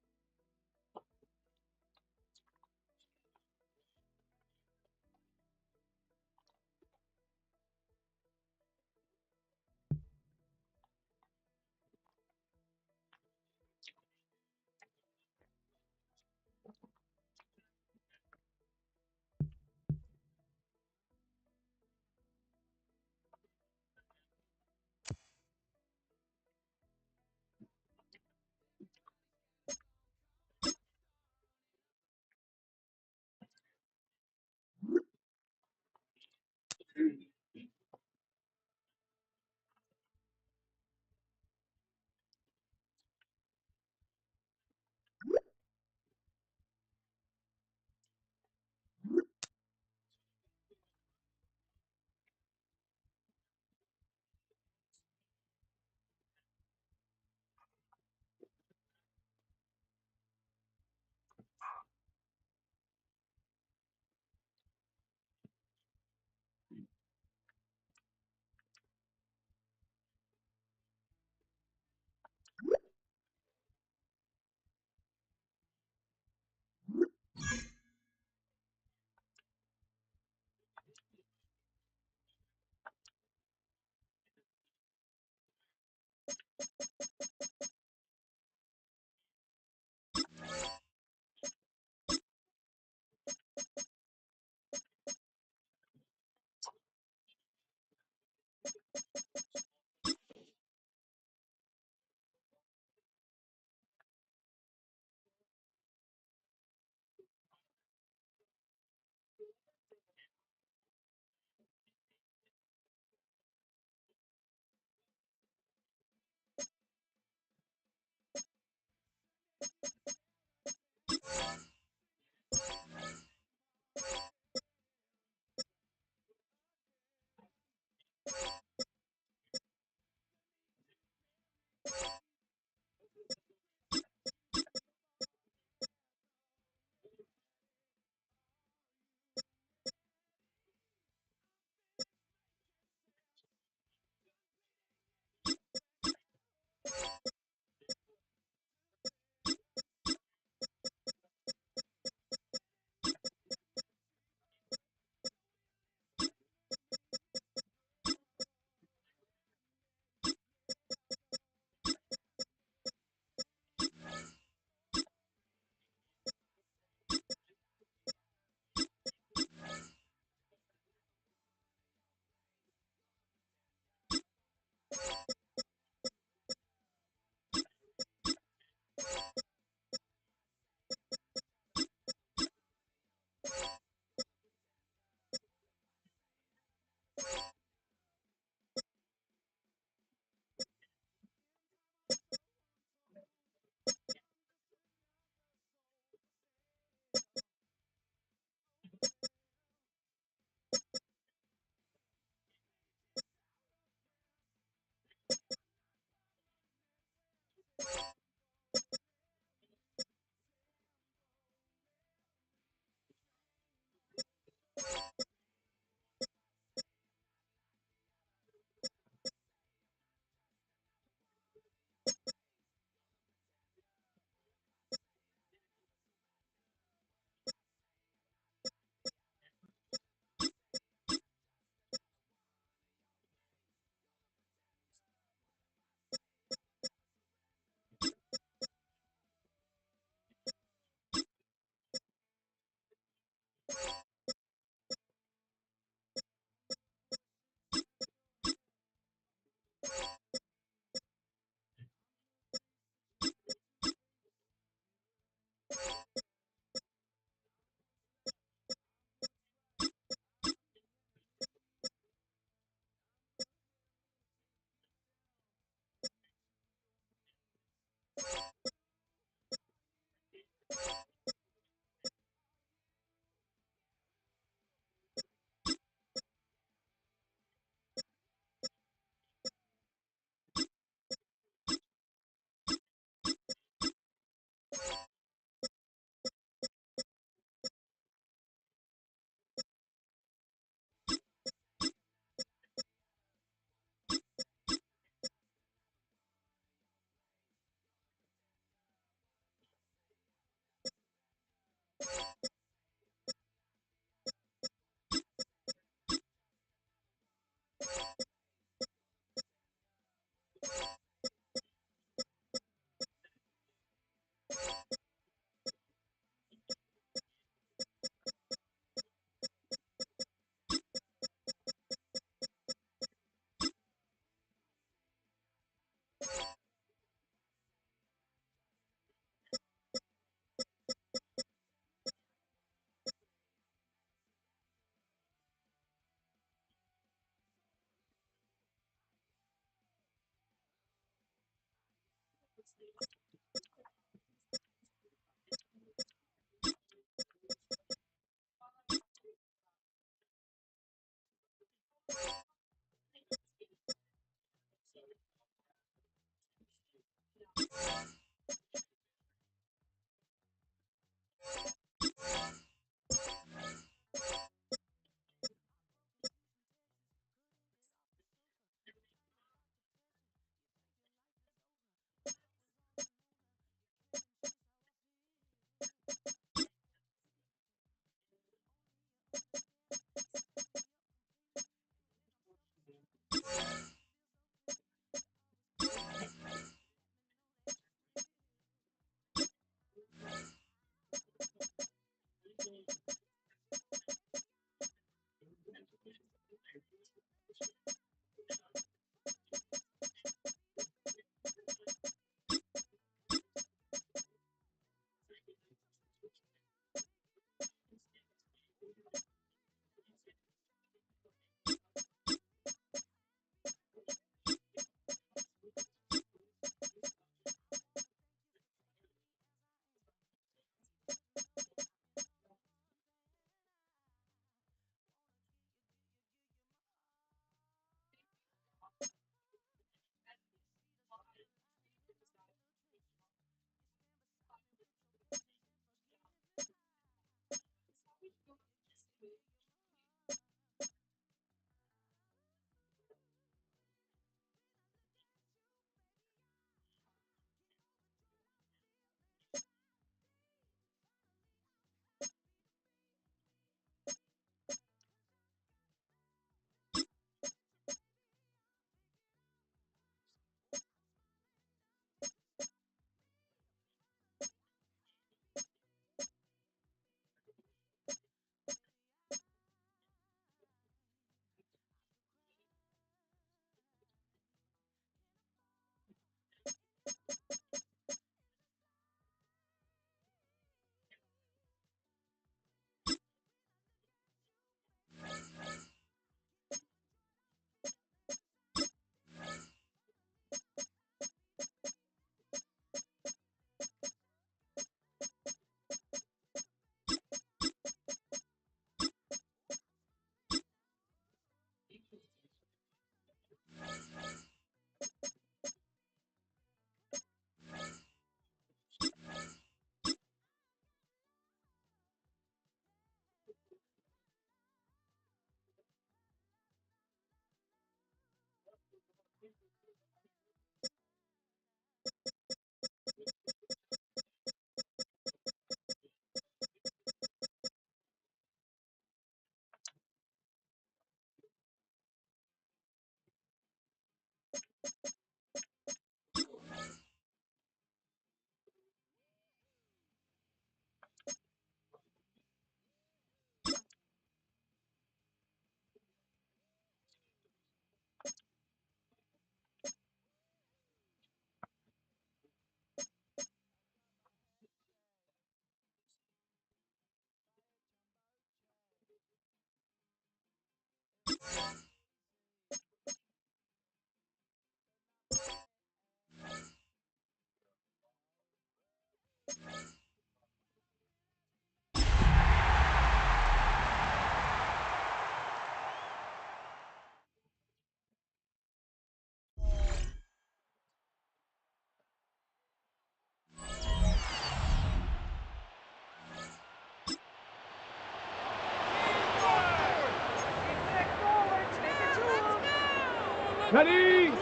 Ready? 79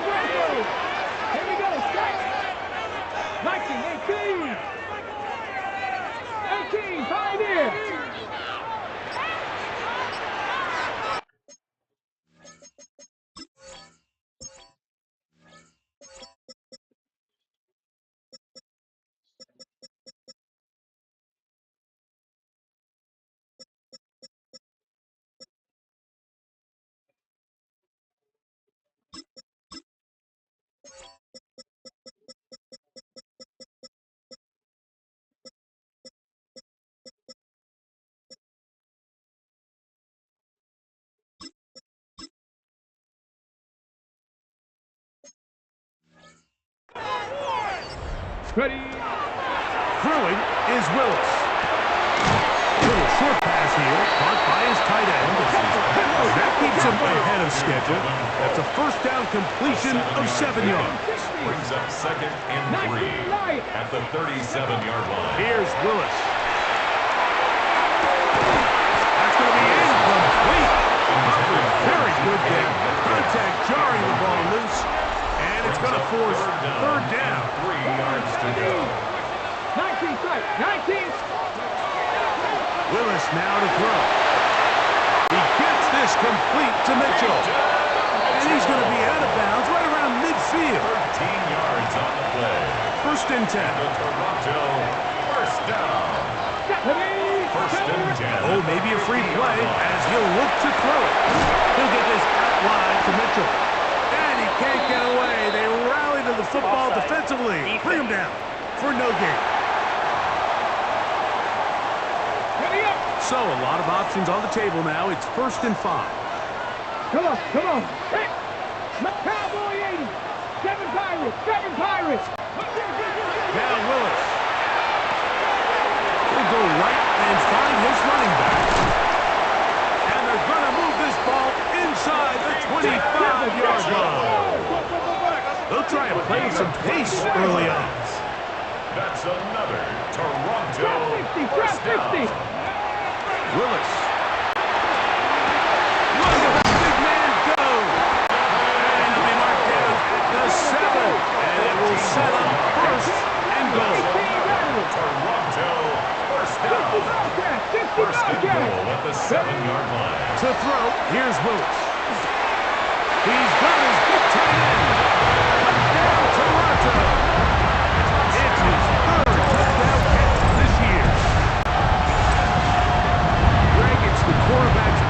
Greco. Here we go. Start. 19, 18. 18, Pioneer. Ready. Throwing is Willis. Little short pass here, caught by his tight end. That keeps him ahead of schedule. That's a first down completion of 7 yards. Brings up 2nd and 3 at the 37-yard line. Here's Willis. That's going to be incomplete. Very good there. Contact jarring the ball loose. And it's going to force third down. 3 yards to go. 19 strike. 19. Willis now to throw. He gets this complete to Mitchell. And he's going to be out of bounds right around midfield. 13 yards on the play. First and 10. The Toronto first down. First and 10. Oh, maybe a free play as he'll look to throw it. He'll get this out wide to Mitchell. And he can't get away. They rally to the football defensively. Bring him down for no gain. So a lot of options on the table now. It's 1st and 5. Come on, come on. Hey. Cowboy 80. 7 Pirates, 7 Pirates. Now Willis. He'll go right and find his running back. And they're going to move this ball inside the 25-yard line. They'll try and play some pace early on. That's another Toronto first down. Willis. Look at that big man go. And to be marked down at the 7. And it will set up 1st and goal. Toronto first down. First and goal at the 7-yard line. To throw, here's Willis. He's got his big tight end. Touchdown, Toronto. It's his 3rd touchdown catch this year. The quarterback's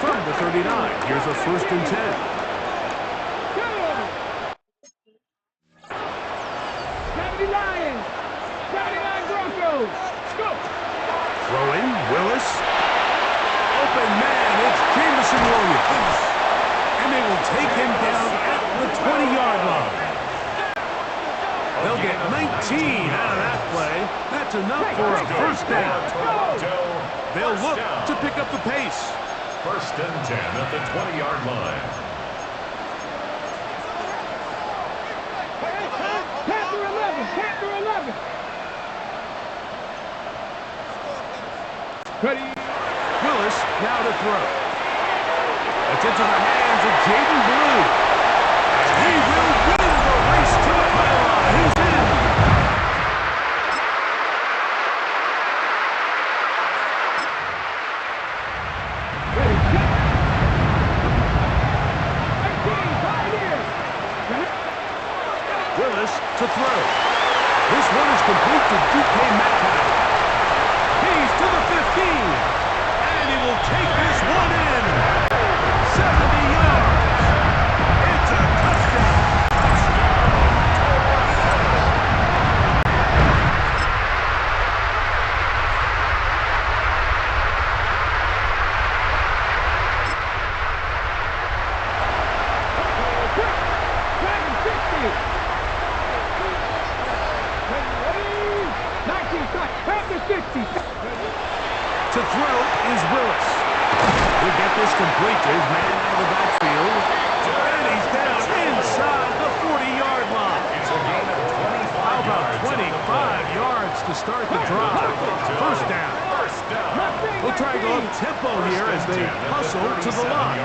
from the 39. Here's a 1st and 10. 70 Lions. 79 Broncos. Go. Throwing, Willis. Open man, it's Jameson Williams. And they will take him down at the 20-yard line. They'll get 19 out of that play. That's enough for a first down. They'll look to pick up the pace. 1st and 10 at the 20-yard line. Panther 11. Panther 11. Ready. Willis now to throw. It's into the hands of Jaden Blue. He will win the race to the pylon. He's in. Ready. Pioneers. Willis to throw. This one is complete to DK Metcalf. He's to the 15. And he will take this one in. 70 yards. It's a touchdown. To throw is Willis. He'll get this complete to his man out of the backfield. And he's down inside the 40-yard line. How about 25 yards to start the drive? First down. We'll try and go up tempo here as they hustle to the line.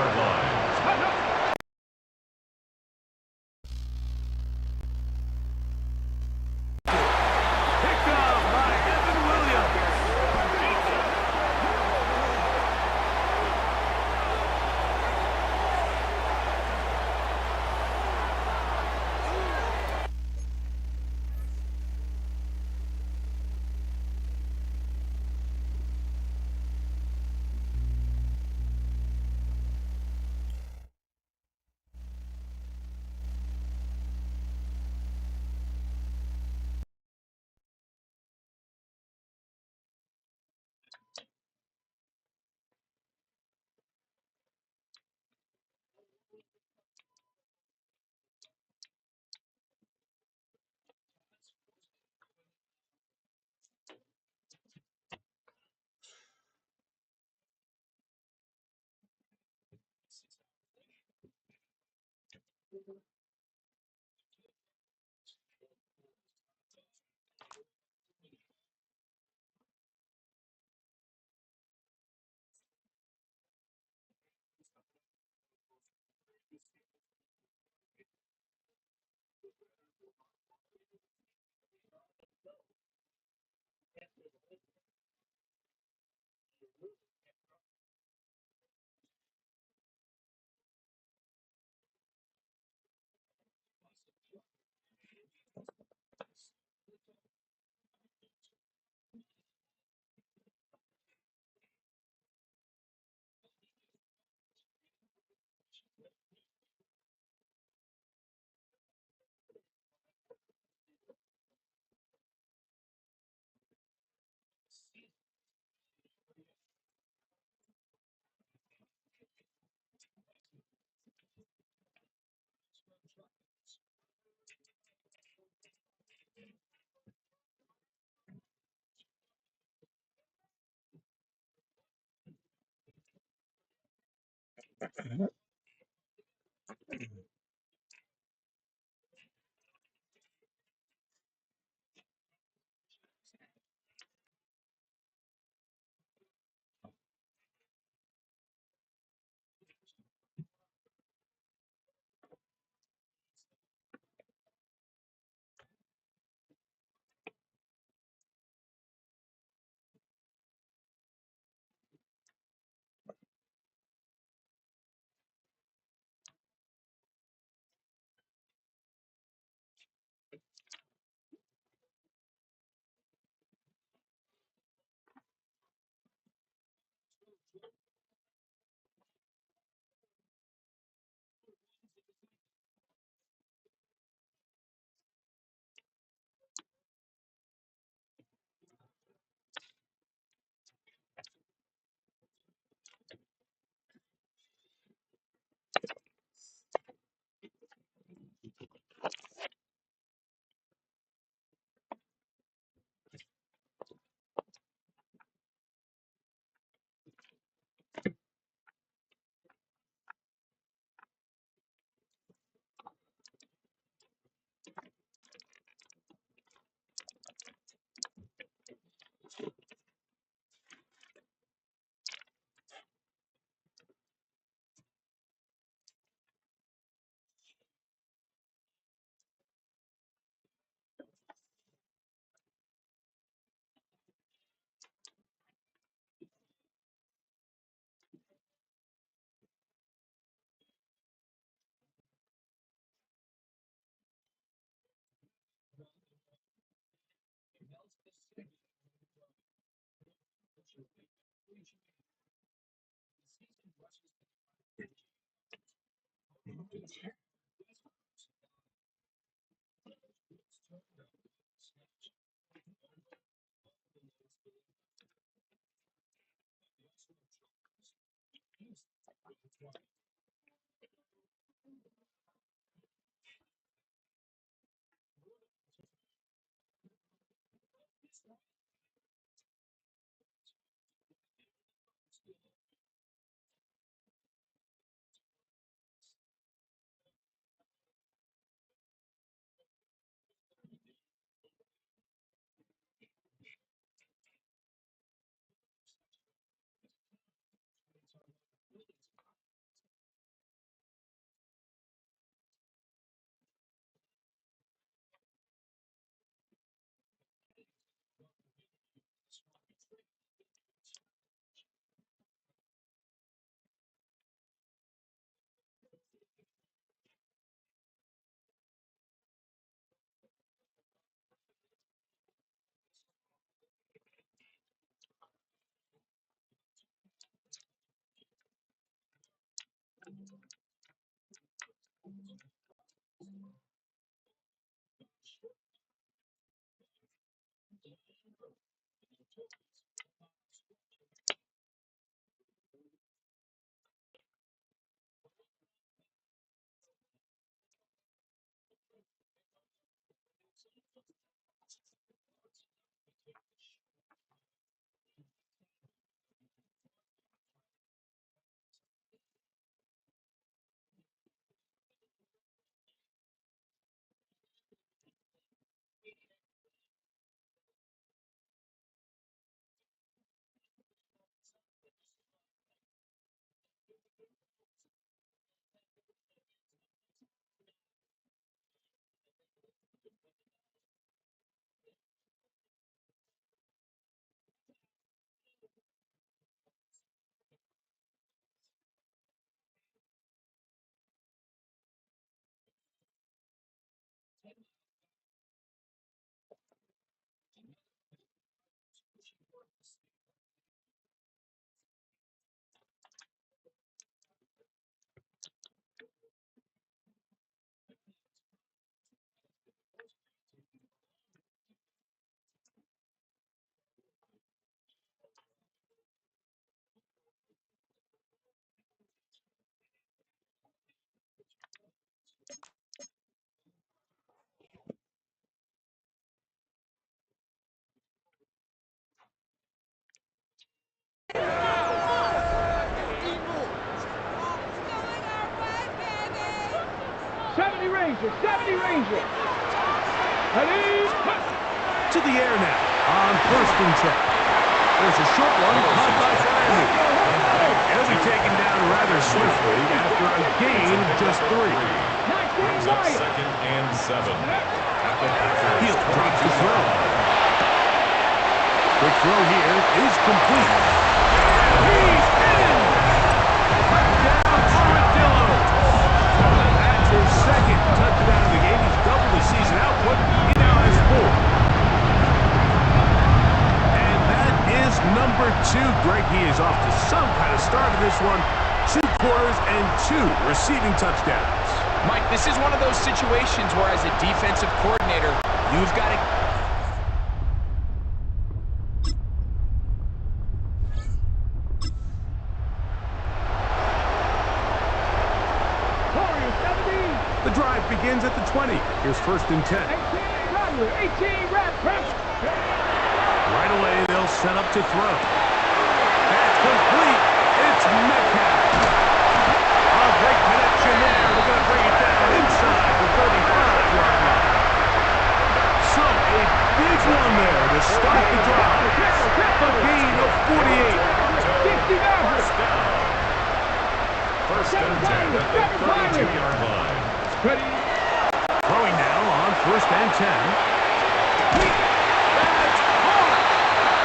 Ranger, 70 Ranger. Ready? To the air now on 1st and 10. There's a short one caught by Miami. He'll be taken down rather swiftly after a gain of just 3. Brings up 2nd and 7. He'll drop the throw. Quick throw here is complete. He's in! Touchdown, Armadillos! That's his 2nd touchdown of the game. He's doubled his season output. He now has 4. And that is number 2. Greg, he is off to some kind of start in this one. 2 quarters and 2 receiving touchdowns. Mike, this is one of those situations where as a defensive coordinator, you've got to... The drive begins at the 20. Here's 1st and 10. 18 rep. Right away, they'll set up to throw. That's complete. It's Metcalf. A great connection there. We're going to bring it down inside the 35-yard line. So, a big one there to start the drive. A gain of 48. 50 yards. First and 10 at the 32-yard line. Ready? Throwing now on 1st and 10. That's hard.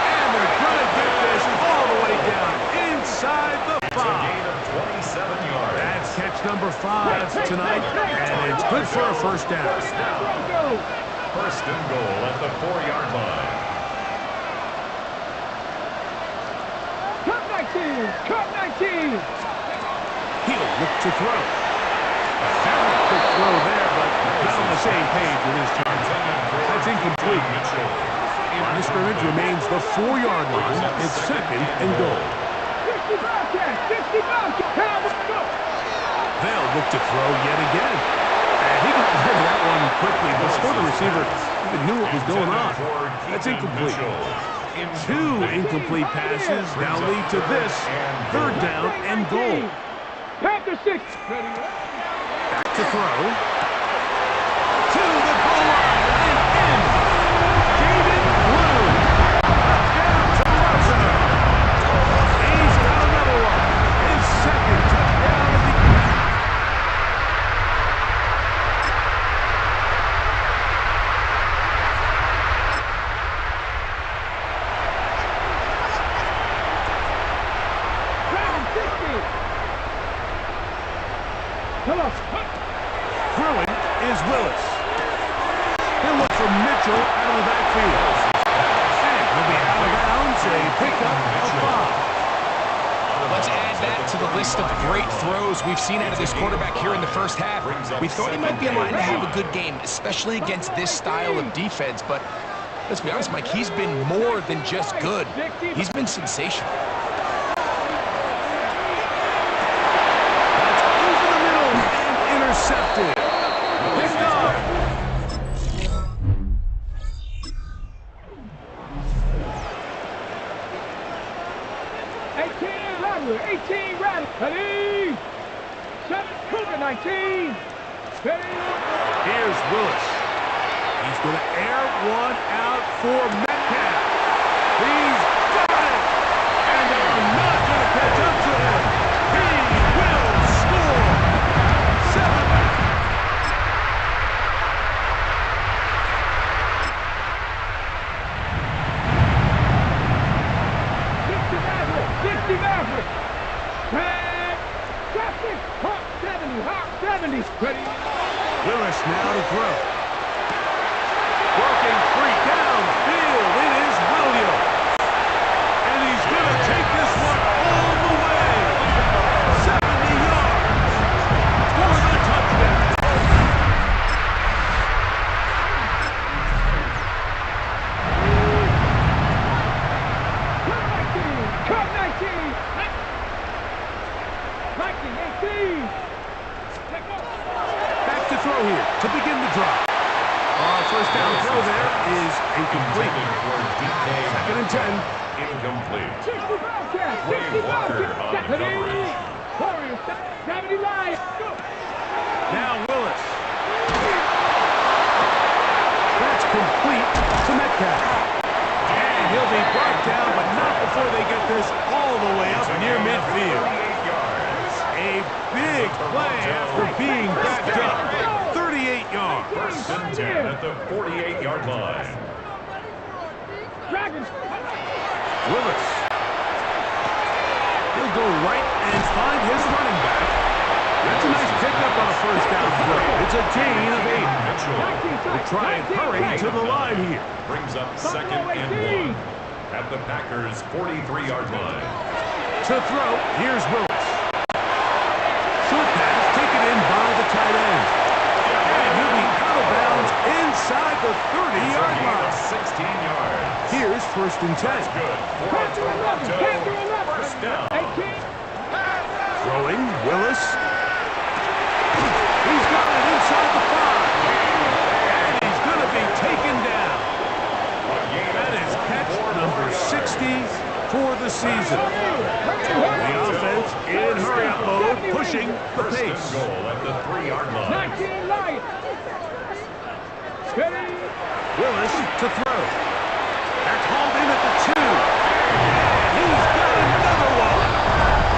And they're going to get this all the way down inside the 5. It's a gain of 27 yards. That's catch number 5 tonight, and it's good for a 1st down. 1st and goal at the 4-yard line. Cut 19. Cut 19. He'll look to throw. Very quick throw there, but not on the same page with his target. That's incomplete. Line of scrimmage remains the 4-yard line. It's 2nd and goal. 50 Bobcats. 50 Bobcats. They'll look to throw yet again. And he got rid of that one quickly before the receiver even knew what was going on. That's incomplete. 2 incomplete passes now lead to this 3rd down and goal. Panther 6. Back to throw. To the goal line and in. David Blue. Touchdown to Russell. He's got another one. His 2nd touchdown of the year. Come on. Throwing is Willis. He'll look for Mitchell out of the backfield. And he'll be out of bounds, a pickup of 5. Let's add that to the list of great throws we've seen out of this quarterback here in the 1st half. We thought he might be in line to have a good game, especially against this style of defense, but let's be honest, Mike, he's been more than just good. He's been sensational. Intercepted. Picked off. $18 Rattler. Ready? 7 Cougar 19. Ready? Here's Willis. He's going to air one out for Metcalf. He's got it. And they're not going to catch up to him. He will score. 7. 50 Maverick. Traffic. Hawk 70. Hawk 70. Ready? Willis now to throw. Working free downfield. It is Williams. And he's going to take this one all the way. 70 yards for the touchdown. Cut 19. 18. Back to throw here to begin the drive. First down throw there is incomplete. 2nd and 10. Incomplete. 60 Bobcats. Ray 60 Walker Bobcats. on the coverage. Warriors. 70 Lions. Go. Now Willis. Metcalf. And he'll be brought down, but not before they get this all the way up near midfield. A big play after being backed up. 38 yards. First and 10 at the 48-yard line. Willis. He'll go right and find his running back. That's a nice pickup on a first down play. It's a gain of 8. We'll try and hurry to the line here. Brings up second and 1 at the Packers' 43-yard line. To throw, here's Willis. Short pass taken in by the tight end. And he'll be out of bounds inside the 30-yard line. 16 yards. Here's first and 10. Good for Toronto. First down. Throwing, Willis. He's got it inside the 5. And he's going to be taken down. That is catch number 60 for the season. The offense in hurry-up mode, pushing the pace. First and goal at the 3-yard line. Willis to throw. That's hauled in at the 2. And he's got another one.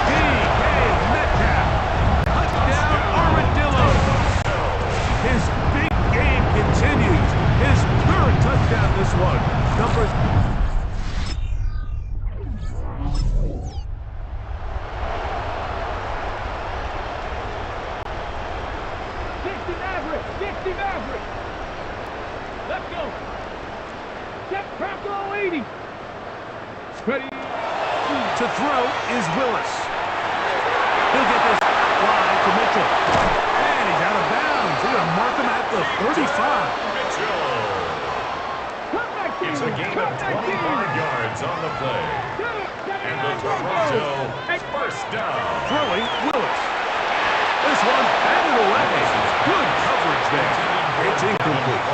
D.K. Metcalf. Touchdown, Armadillos. His big game continues. His 3rd touchdown this one. Numbers. Let's go. Set Crackle 80. Ready. To throw is Willis. He'll get this wide to Mitchell. And he's out of bounds. He's going to mark him at the 35. It's a gain of 25 yards on the play. And the Toronto first down. Throwing, Willis. This one batted away. Good coverage there. It's incomplete.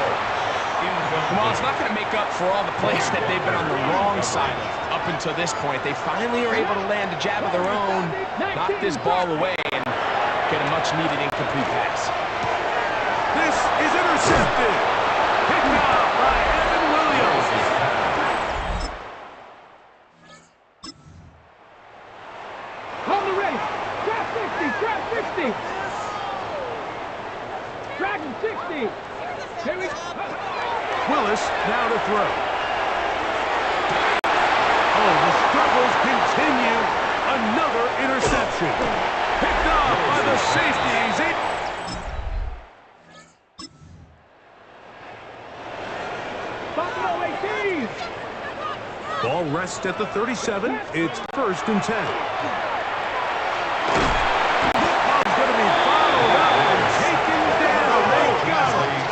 Well, it's not going to make up for all the plays that they've been on the wrong side of up until this point. They finally are able to land a jab of their own, knock this ball away, and get a much-needed incomplete pass. This is intercepted. Picked up by Evan Williams. Hold the ready. Trap 60. Trap 60. Dragon 60. Here we go. Willis now to throw. Oh, the struggles continue. Another interception. Picked up by the safeties. Buffalo 18. Ball rests at the 37. It's first and 10. Ball's going to be followed up and taken down. They got it.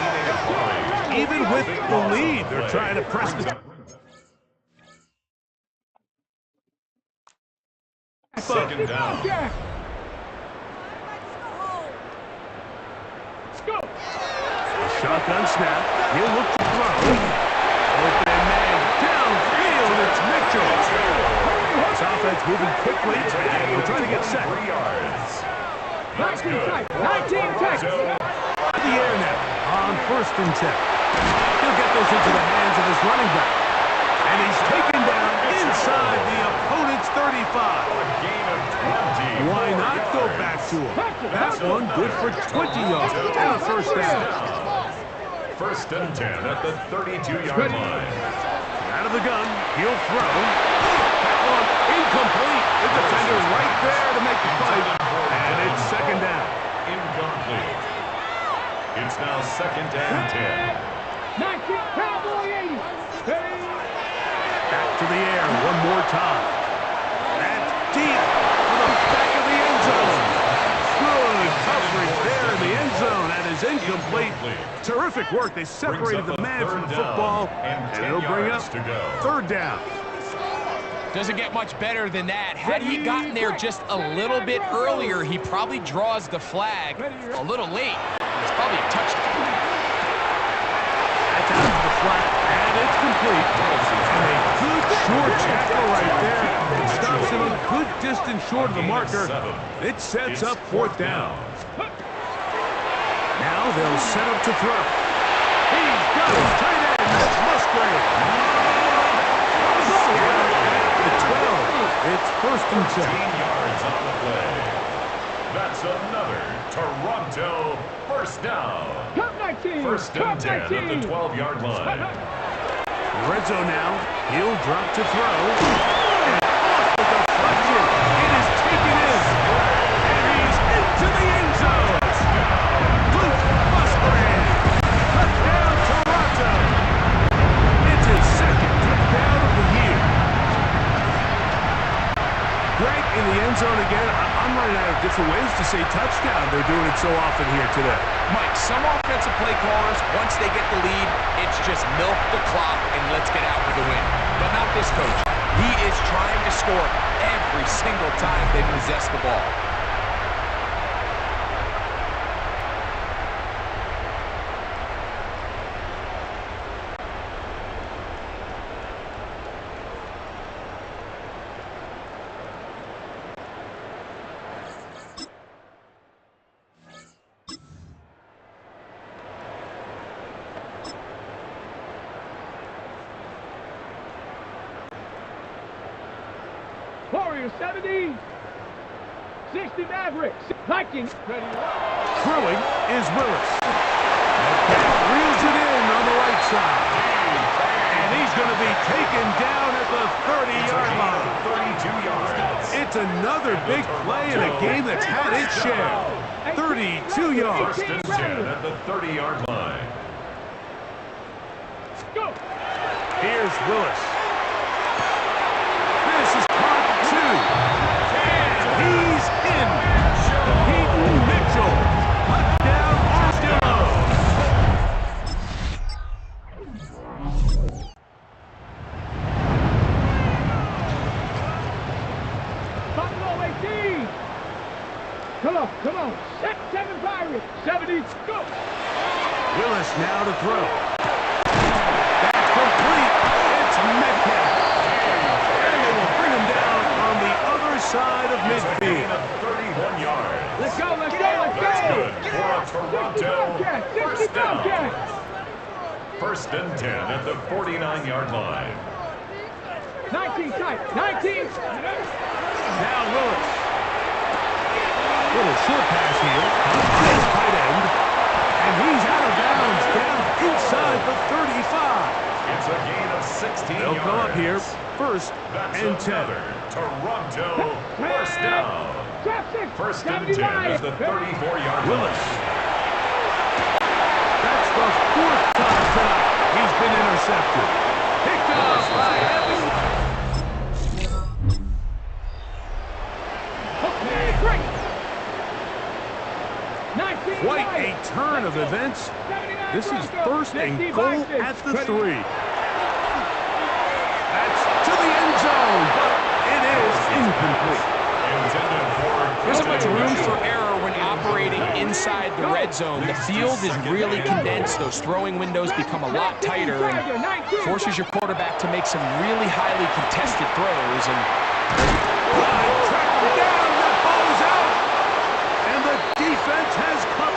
Even with the lead, they're trying to press the... Second down. Shotgun snap. He'll look to throw. Open man downfield. It's Mitchell. This offense moving quickly. And we're trying to get set. 3 yards. 19 takes. The air now on first and 10. He'll get this into the hands of his running back. And he's taken down inside the opponent's 35. A gain of 20. Why not go back to him? That one good for 20 yards and a first down. First and 10 at the 32-yard line. Out of the gun, he'll throw. That one incomplete. The defender right there to make the fight. And it's second down. Incomplete. It's now second and 10. 19 Cowboy 80. Back to the air one more time. That's deep to the back of the end zone. Good coverage there in the end zone. That is incomplete. Terrific work. They separated the man from the football, and it'll bring up third down. Doesn't get much better than that. Had he gotten there just a little bit earlier, he probably draws the flag a little late. It's probably a touchdown. That's out to the flat, and it's complete. And a good short tackle right there. It stops him a good distance short of the marker. It sets up fourth down. Now they'll set up to throw. He's got his tight end. That's Musgrave. First and 10. 14 yards on the play. That's another Toronto first down. Come 19. First and 10 at the 12-yard line. Red zone now. He'll drop to throw. And off the deflection. It is taken in. And he's into the end zone. Luke Musgrave. Touchdown, Toronto. It's his second touchdown of the year. Greg in the end zone again. I'm running out of different ways to say touchdown. They're doing it so often here today. Mike, some offensive play callers, once they get the lead, it's just milk the clock and let's get out with a win. But not this coach. He is trying to score every single time they possess the ball. Warriors 70. 60 Mavericks. Vikings ready. Throwing is Willis. Reels it in on the right side. And he's going to be taken down at the 30-yard line. 32 yards. It's another big play in a game that's had its share. 32 yards. First and 10 at the 30-yard line. Go. Here's Willis. This is part 2. And he's in. Peyton Mitchell. Touchdown, Armadillos. Buffalo 18. Come on. 7 Pirates. 70. Go. Willis now to throw. That's complete. It's Metcalf. And they will bring him down on the other side of midfield. 31 yards. Let's go. That's good for a Toronto first down. First and 10 at the 49-yard line. 19 tight. 19. Now Willis. Little short pass here. Nice tight end. And he's out of bounds down inside the 35. It's a gain of 16 They'll yards. come up here first That's and 10. another Toronto first down. First and 10 at the 34-yard line. Willis. That's the 4th time tonight he's been intercepted. Picked up by Evans. Quite a turn of events. This is first and goal at the 3. That's to the end zone, but it is incomplete. There's a much room for error when operating inside the red zone. The field is really condensed. Those throwing windows become a lot tighter and forces your quarterback to make some really highly contested throws. And Track him down, that ball is out, and the defense has come.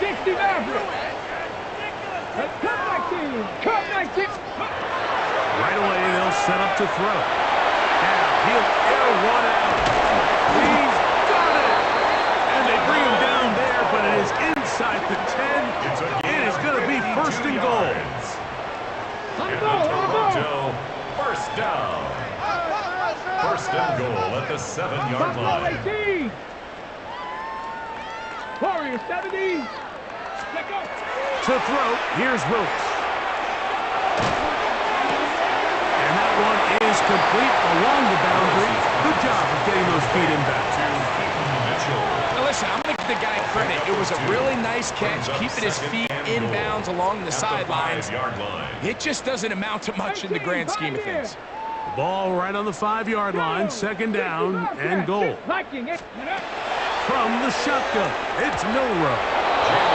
60 Mavericks. Come 19. Right away, they'll set up to throw. Now he'll air one out. He's got it! And they bring him down there, but it is inside the 10. It is going to be first and goal. And the Toronto first down. First and goal at the 7-yard line. 18. Warriors 70. Let go. To throw, here's Willis. And that one is complete along the boundary. Good job of getting those feet inbound. now listen, I'm going to give the guy credit. It was a really nice catch, keeping his feet inbounds along the sidelines. It just doesn't amount to much in the grand scheme of things. The ball right on the 5-yard line, second down and goal. From the shotgun, it's Milrow.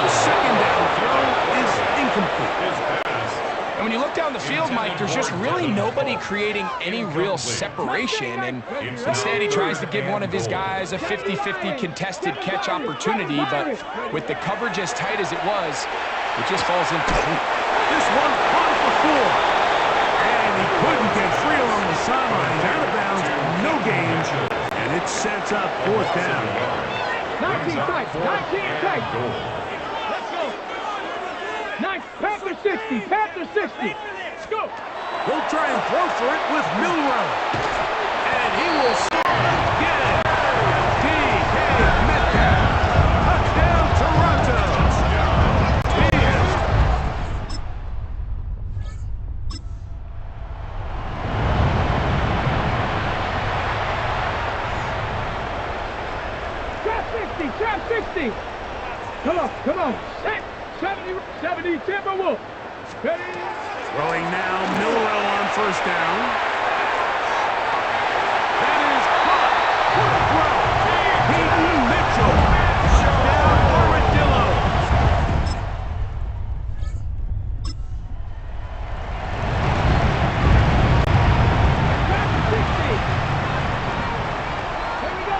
The second down throw is incomplete. And when you look down the field, Mike, there's just really nobody creating any real separation. And instead, he tries to give one of his guys a 50-50 contested catch opportunity. But with the coverage as tight as it was, it just falls incomplete. this one on the floor. And he couldn't get free along the sideline. Out of bounds, no gain. And it sets up fourth down. 19 tight, 19 tight. Let's go. Panther 60, Panther 60. Let's go. He'll try and throw for it with Milrow. And he will score again. D.K. Metcalf. Touchdown, Toronto. Trap 60. Come on. 70 Timberwolves. Ready? Throwing now, Milrow on first down. That is caught. Good throw. Peyton Mitchell. Touchdown, Armadillos. Trap 60. Here we go.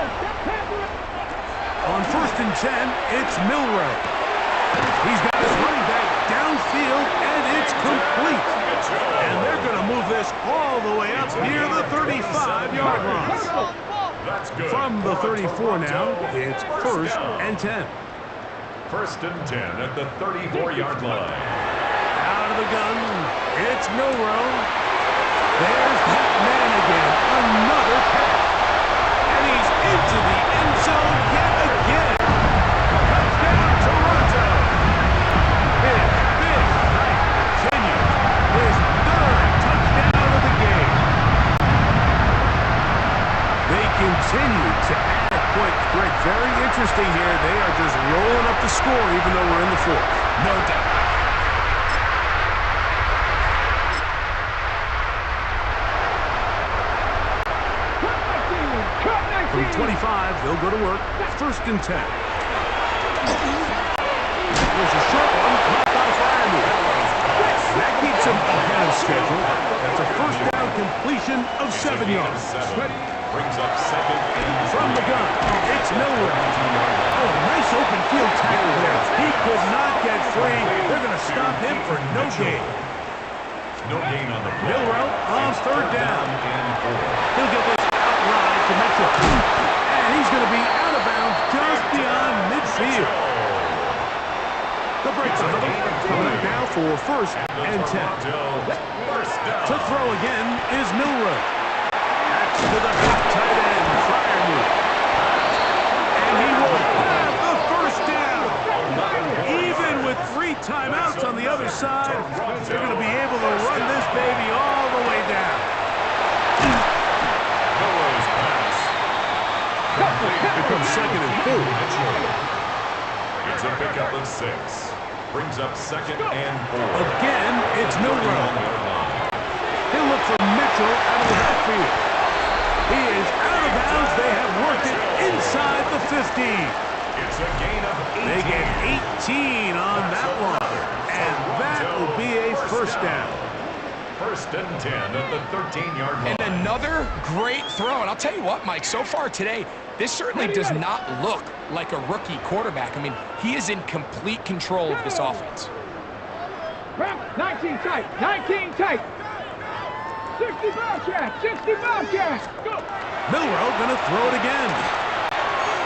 On first and 10, it's Milrow. He's got his running back downfield, and it's complete. And they're going to move this all the way up near the 35-yard line. From the 34 now, it's first and 10. First and 10 at the 34-yard line. Out of the gun, it's Milrow. There's that man again, another catch. And he's into the end zone yet again. Touchdown, Toronto. His big night continues. His third touchdown of the game. They continue to add points. Greg, very interesting here. They are just rolling up the score even though we're in the fourth. No doubt. From 25, they'll go to work. First and 10. There's a short one caught by Fryermuth. That keeps him ahead of schedule. That's a first down completion of 7 yards. Brings up second and From the gun, it's Milrow. Oh, nice open field tackle there. He could not get free. They're going to stop him for no gain. no gain on the play. Milrow on third down. And 4. He'll get this outright to Mitchell. And he's going to be out of bounds just beyond midfield. The breaks another. Coming up now for first and 10. To throw again is Milrow. That's to the big tight end, Fryermuth. And he will have the first down. Even with 3 timeouts on the other side, they're going to be able to run this baby all the way down. Here comes second and 4. It's a pickup of 6. Brings up second and 4. Again, it's Milrow. He'll look for Mitchell out of the backfield. He is out of bounds. They have worked it inside the 15. It's a gain of 18. They get 18 on that one. And that will be a first down. First and 10 at the 13-yard line. And another great throw. And I'll tell you what, Mike, so far today, this certainly does not look like a rookie quarterback. I mean, he is in complete control of this offense. 19 tight, 19 tight. 60 Bobcat, 60 Bobcat. Go. Milrow going to throw it again.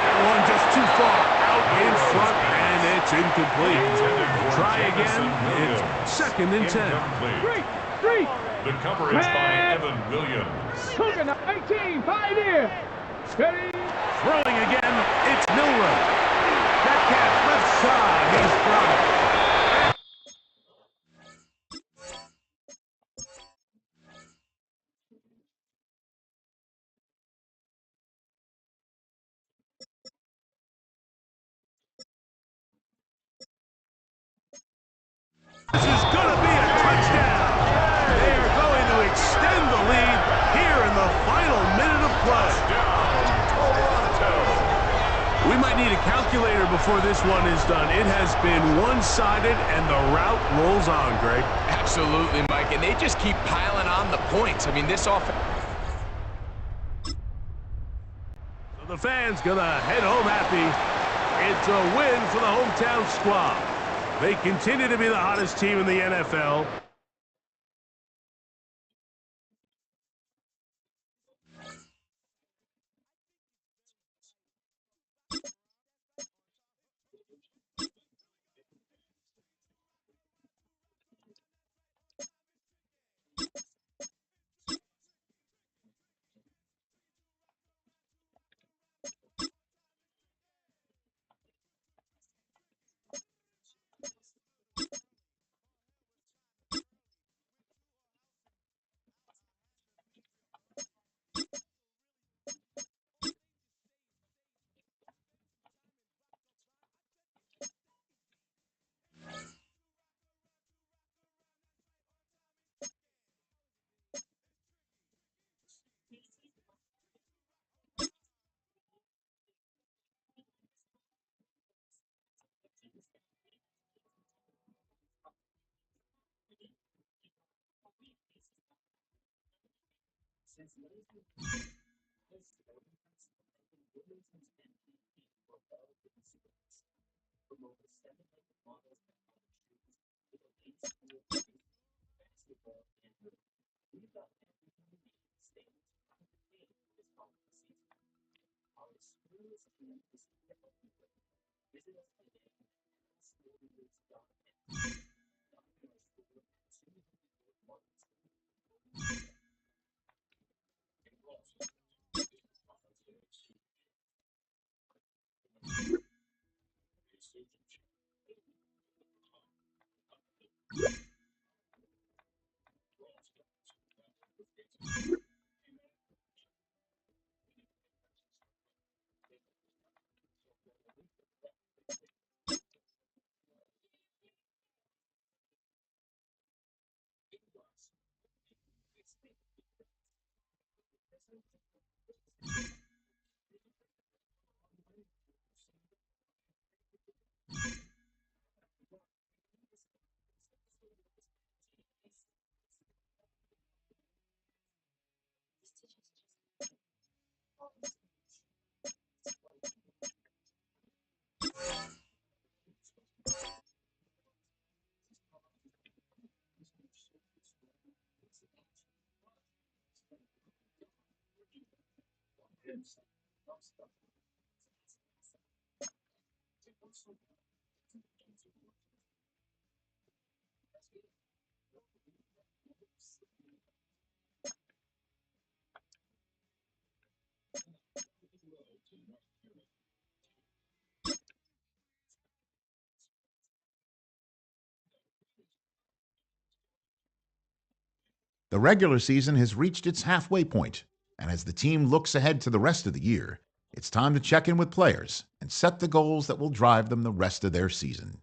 That one just too far out in front, and it's incomplete. Try again. It's second and 10. Three. The coverage by Evan Williams. Cougar 19, Pioneer. Ready. Throwing again, it's Milrow. That cat left side, he's throwing. This is going to be a touchdown. They are going to extend the lead here in the final minute of play. We might need a calculator before this one is done. It has been one-sided, and the route rolls on, Greg. Absolutely, Mike. And they just keep piling on the points. I mean, this offense. So the fans going to head home happy. It's a win for the hometown squad. They continue to be the hottest team in the NFL. The regular season has reached its halfway point, and as the team looks ahead to the rest of the year, it's time to check in with players and set the goals that will drive them the rest of their season.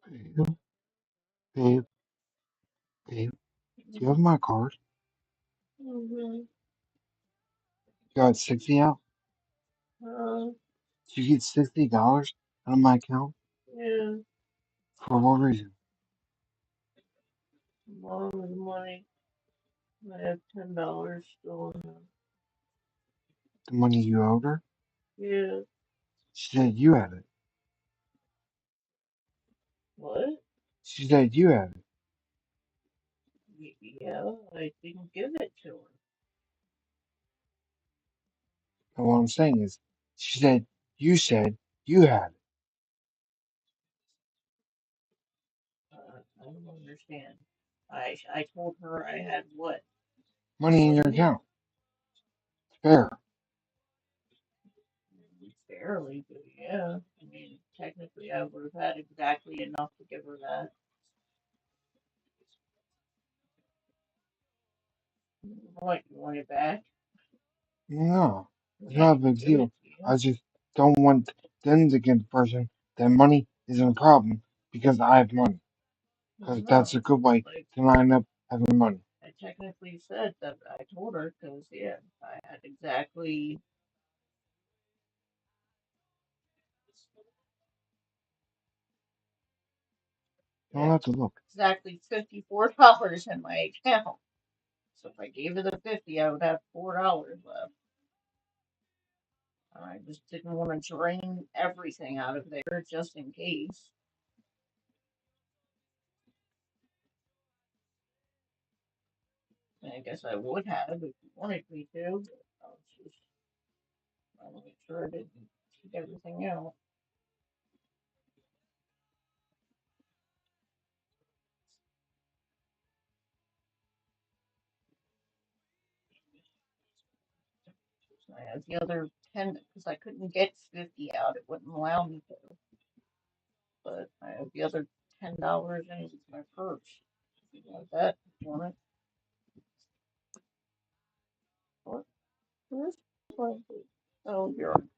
Babe, babe, babe, do you have my card? Mm-hmm. You got 60 out? Uh, Did you get $60 out of my account? yeah. For what reason? Borrowing money. I have $10 still in there. The money you owed her? Yeah. She said you had it. What? She said you had it. Yeah, I didn't give it to her. And what I'm saying is, she said you had it. I don't understand. I told her I had what? Money in your Money? account. Fair. Barely, but yeah. I mean, technically, I would have had exactly enough to give her that. What, you want it back? No, it's I not a can big give it deal. to you. I just don't want them to get the impression that money isn't a problem because I have money. Because that's a No, good way like, to line up having money. I technically said that I told her because, yeah, I had exactly, You don't yeah, have to look. exactly $54 in my account. So if I gave her the 50, I would have $4 left. And I just didn't want to drain everything out of there just in case. And I guess I would have if you wanted me to, but I was just trying to make sure I didn't take everything out. So I have the other 10 because I couldn't get 50 out. It wouldn't allow me to. But I have the other $10 in my purse. If you want that, if you want it. What? Where's my? Oh, you're on.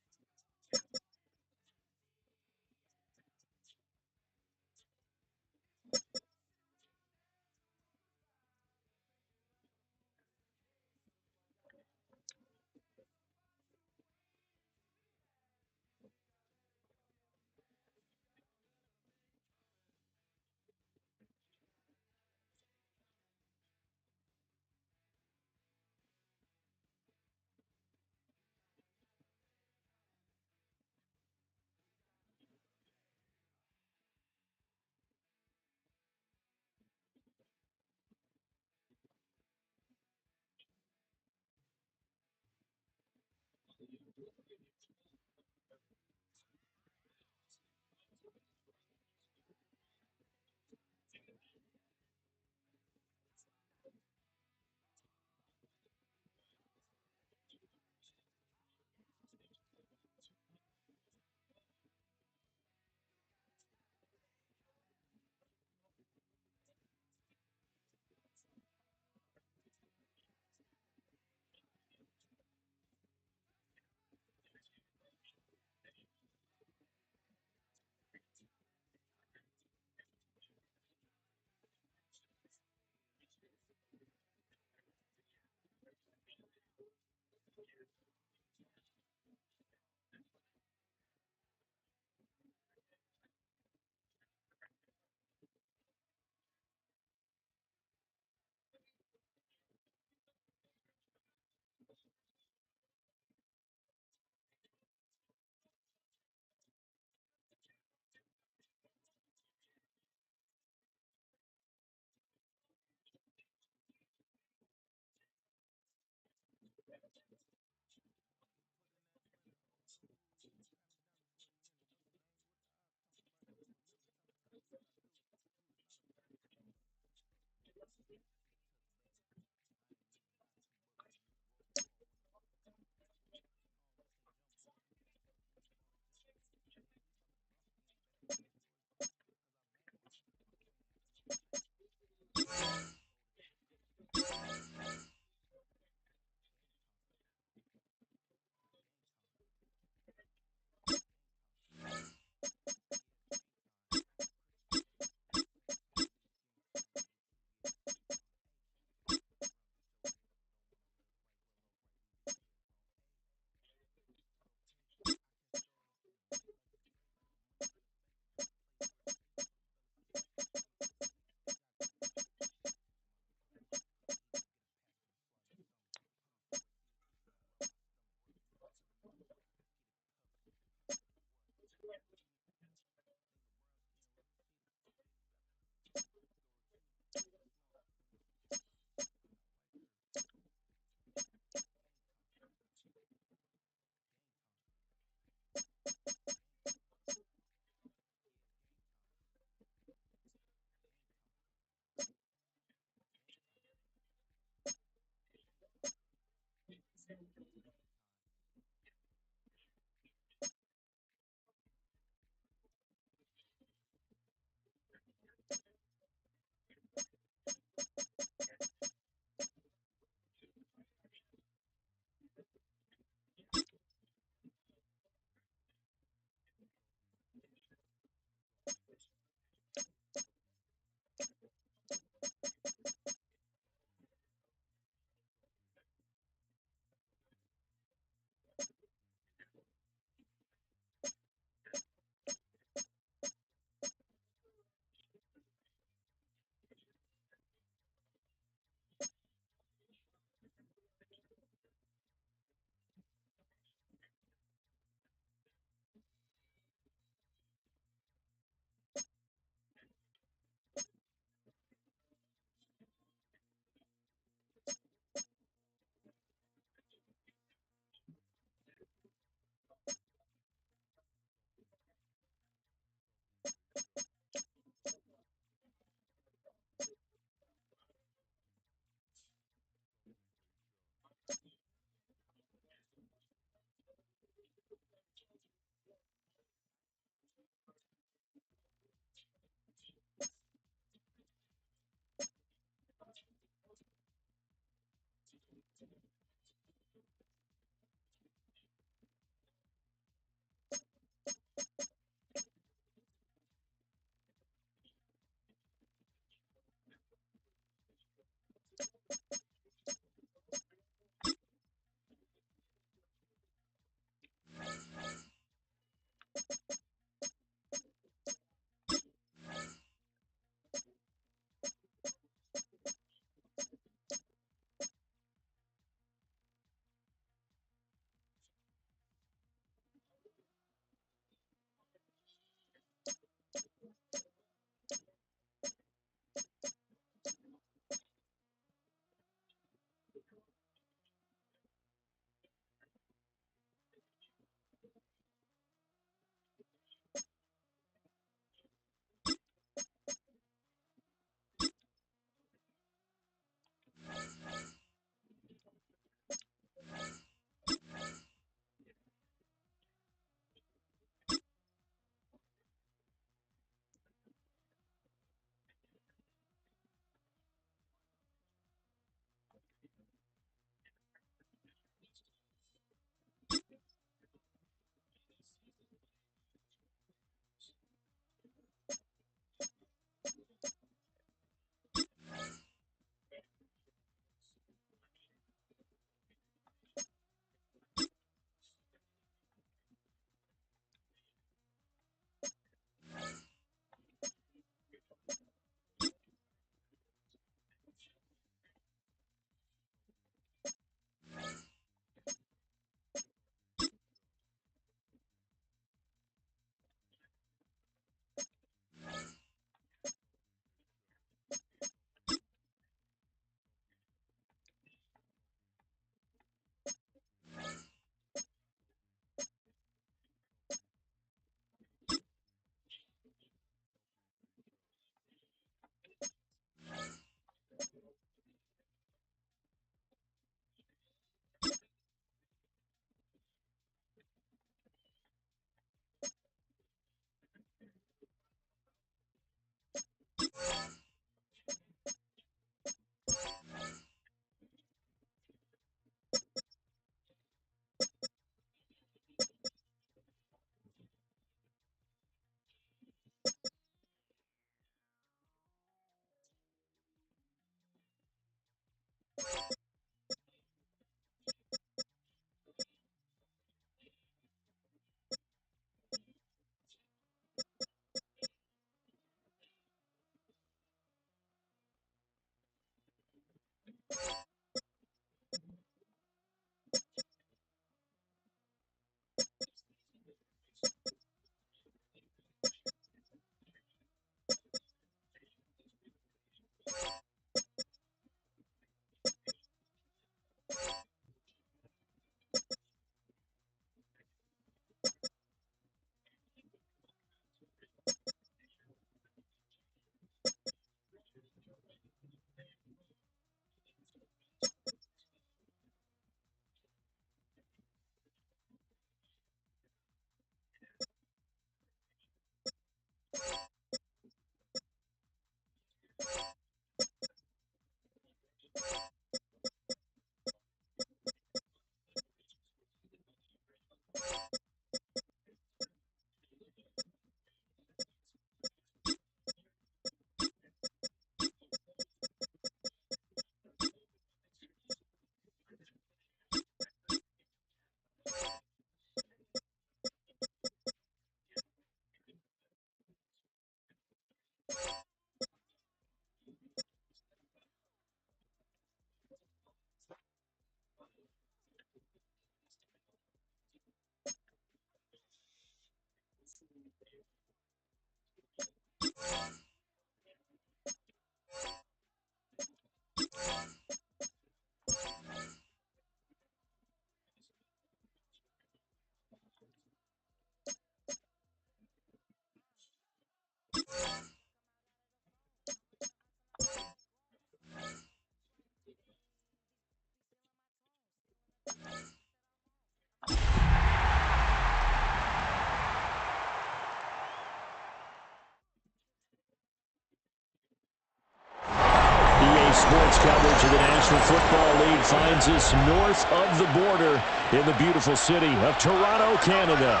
National Football League finds us north of the border in the beautiful city of Toronto, Canada.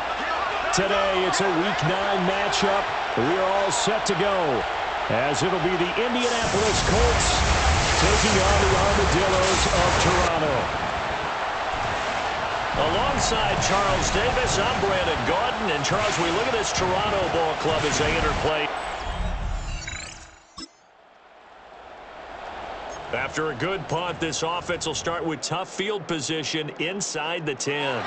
Today, it's a Week 9 matchup. We are all set to go, as it'll be the Indianapolis Colts taking on the Armadillos of Toronto. Alongside Charles Davis, I'm Brandon Gaudin. And Charles, we look at this Toronto ball club as they interplay. After a good punt, this offense will start with tough field position inside the 10.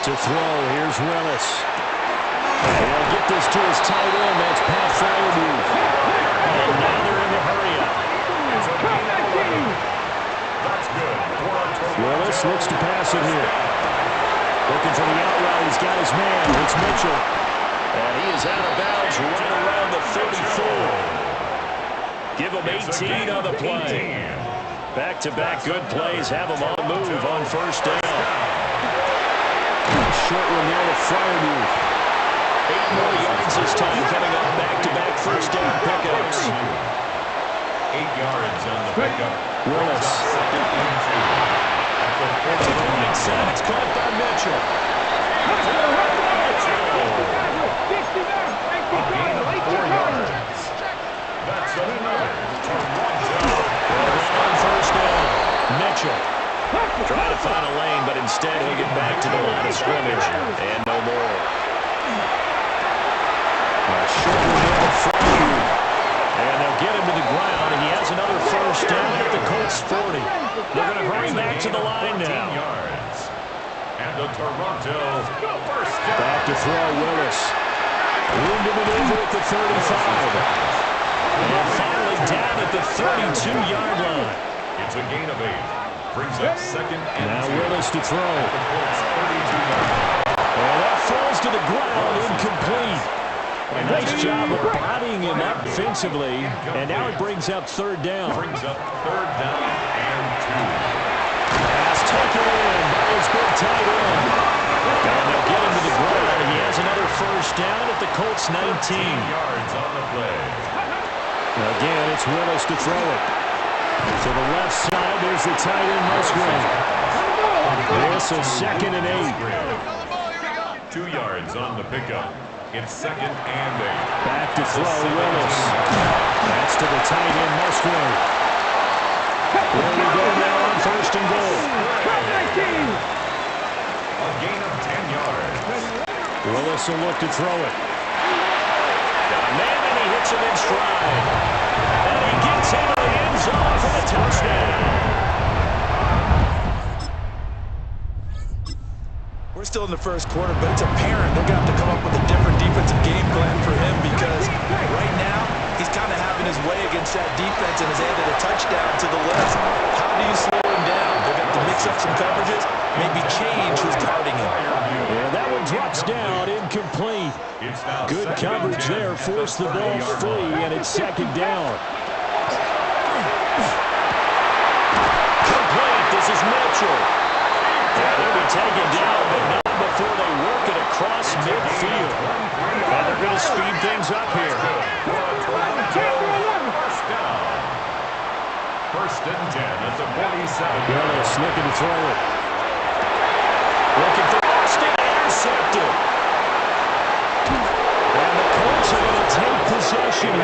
To throw, here's Willis. He'll get this to his tight end. That's Pat Fryermuth. And now they're in the hurry-up. Willis looks to pass it here. Looking for the out route. He's got his man. It's Mitchell. And he is out of bounds right around the 34. Give him 18 on the play. Back-to-back good plays have him on the move on first down. Short one there to Fryermuth. 8 more yards this time coming up back-to-back first down pickups. 8 yards on the pickup. Willis. To the right side, it's caught by Mitchell. That's another on first down. Mitchell trying to find a lane, but instead he'll get back to the line of scrimmage and no more. Short one there to Fryermuth. And they'll get him to the ground, and he has another first down at the Colts 40. They're going to hurry back to the line now. Yards. And the Toronto first down. Back to throw, Willis. Room to maneuver at the 35. And finally down at the 32-yard line. It's a gain of 8. Brings up second and now 2. Willis to throw. And that falls to the ground, incomplete. A nice job of bodying him up defensively, and now it brings up third down. Brings up third down and 2. Pass taken in by his big tight end. And they'll get him to the ground. He has another first down at the Colts 19. Yards on the play. Again, it's Willis to throw it. To the left side, there's the tight end, Musgrave. This is second and 8. 2 yards on the pickup. It's second and 8. Back to throw, Willis. That's to the tight end, Musgrave. There we go now on first and goal. A gain of 10 yards. Willis will look to throw it. Got a man, and he hits him in stride. And he gets into the end zone for the touchdown. We're still in the first quarter, but it's apparent they're going to have to come up with a different defensive game plan for him because right now he's kind of having his way against that defense and has added a touchdown to the list. How do you slow him down? They're going to have to mix up some coverages, maybe change who's guarding him. Yeah, that one drops down, incomplete. Good coverage there, forced the ball free, and it's second down. Complete, this is Mitchell. Yeah, they'll be taken down, but not before they work it across midfield. And they're going to speed things up here. First and 10 at the 47. Willis looking to throw it. Looking for Austin, intercepted. And the Colts are going to take possession.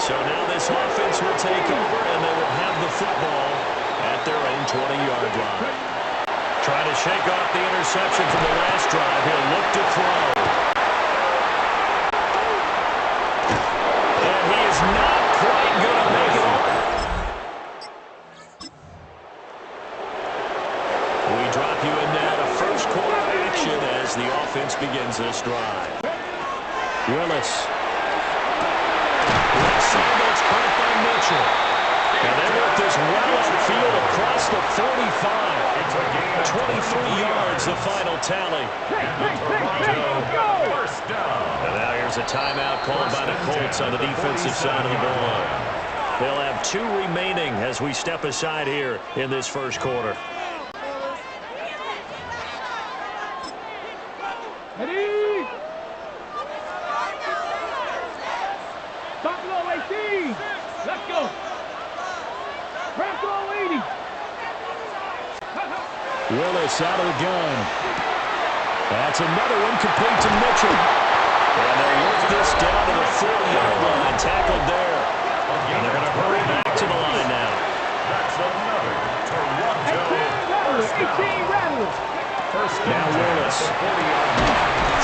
So now this offense will take over, and they will have the football at their own 20-yard line. Trying to shake off the interception from the last drive. He'll look to throw. And he is not quite going to make it all. We drop you in now to first quarter action as the offense begins this drive. Willis. Left side, that's caught by Mitchell. And they work this well upfield across the 45. 23 yards, the final tally. First down. And now here's a timeout called by the Colts on the defensive side of the ball. They'll have 2 remaining as we step aside here in this first quarter. Willis out of the gun. That's another one complete to Mitchell. And they'll lift this down to the 40-yard line. Tackled there. And they're going to hurry back to the line now. That's another Toronto first down. Now Willis.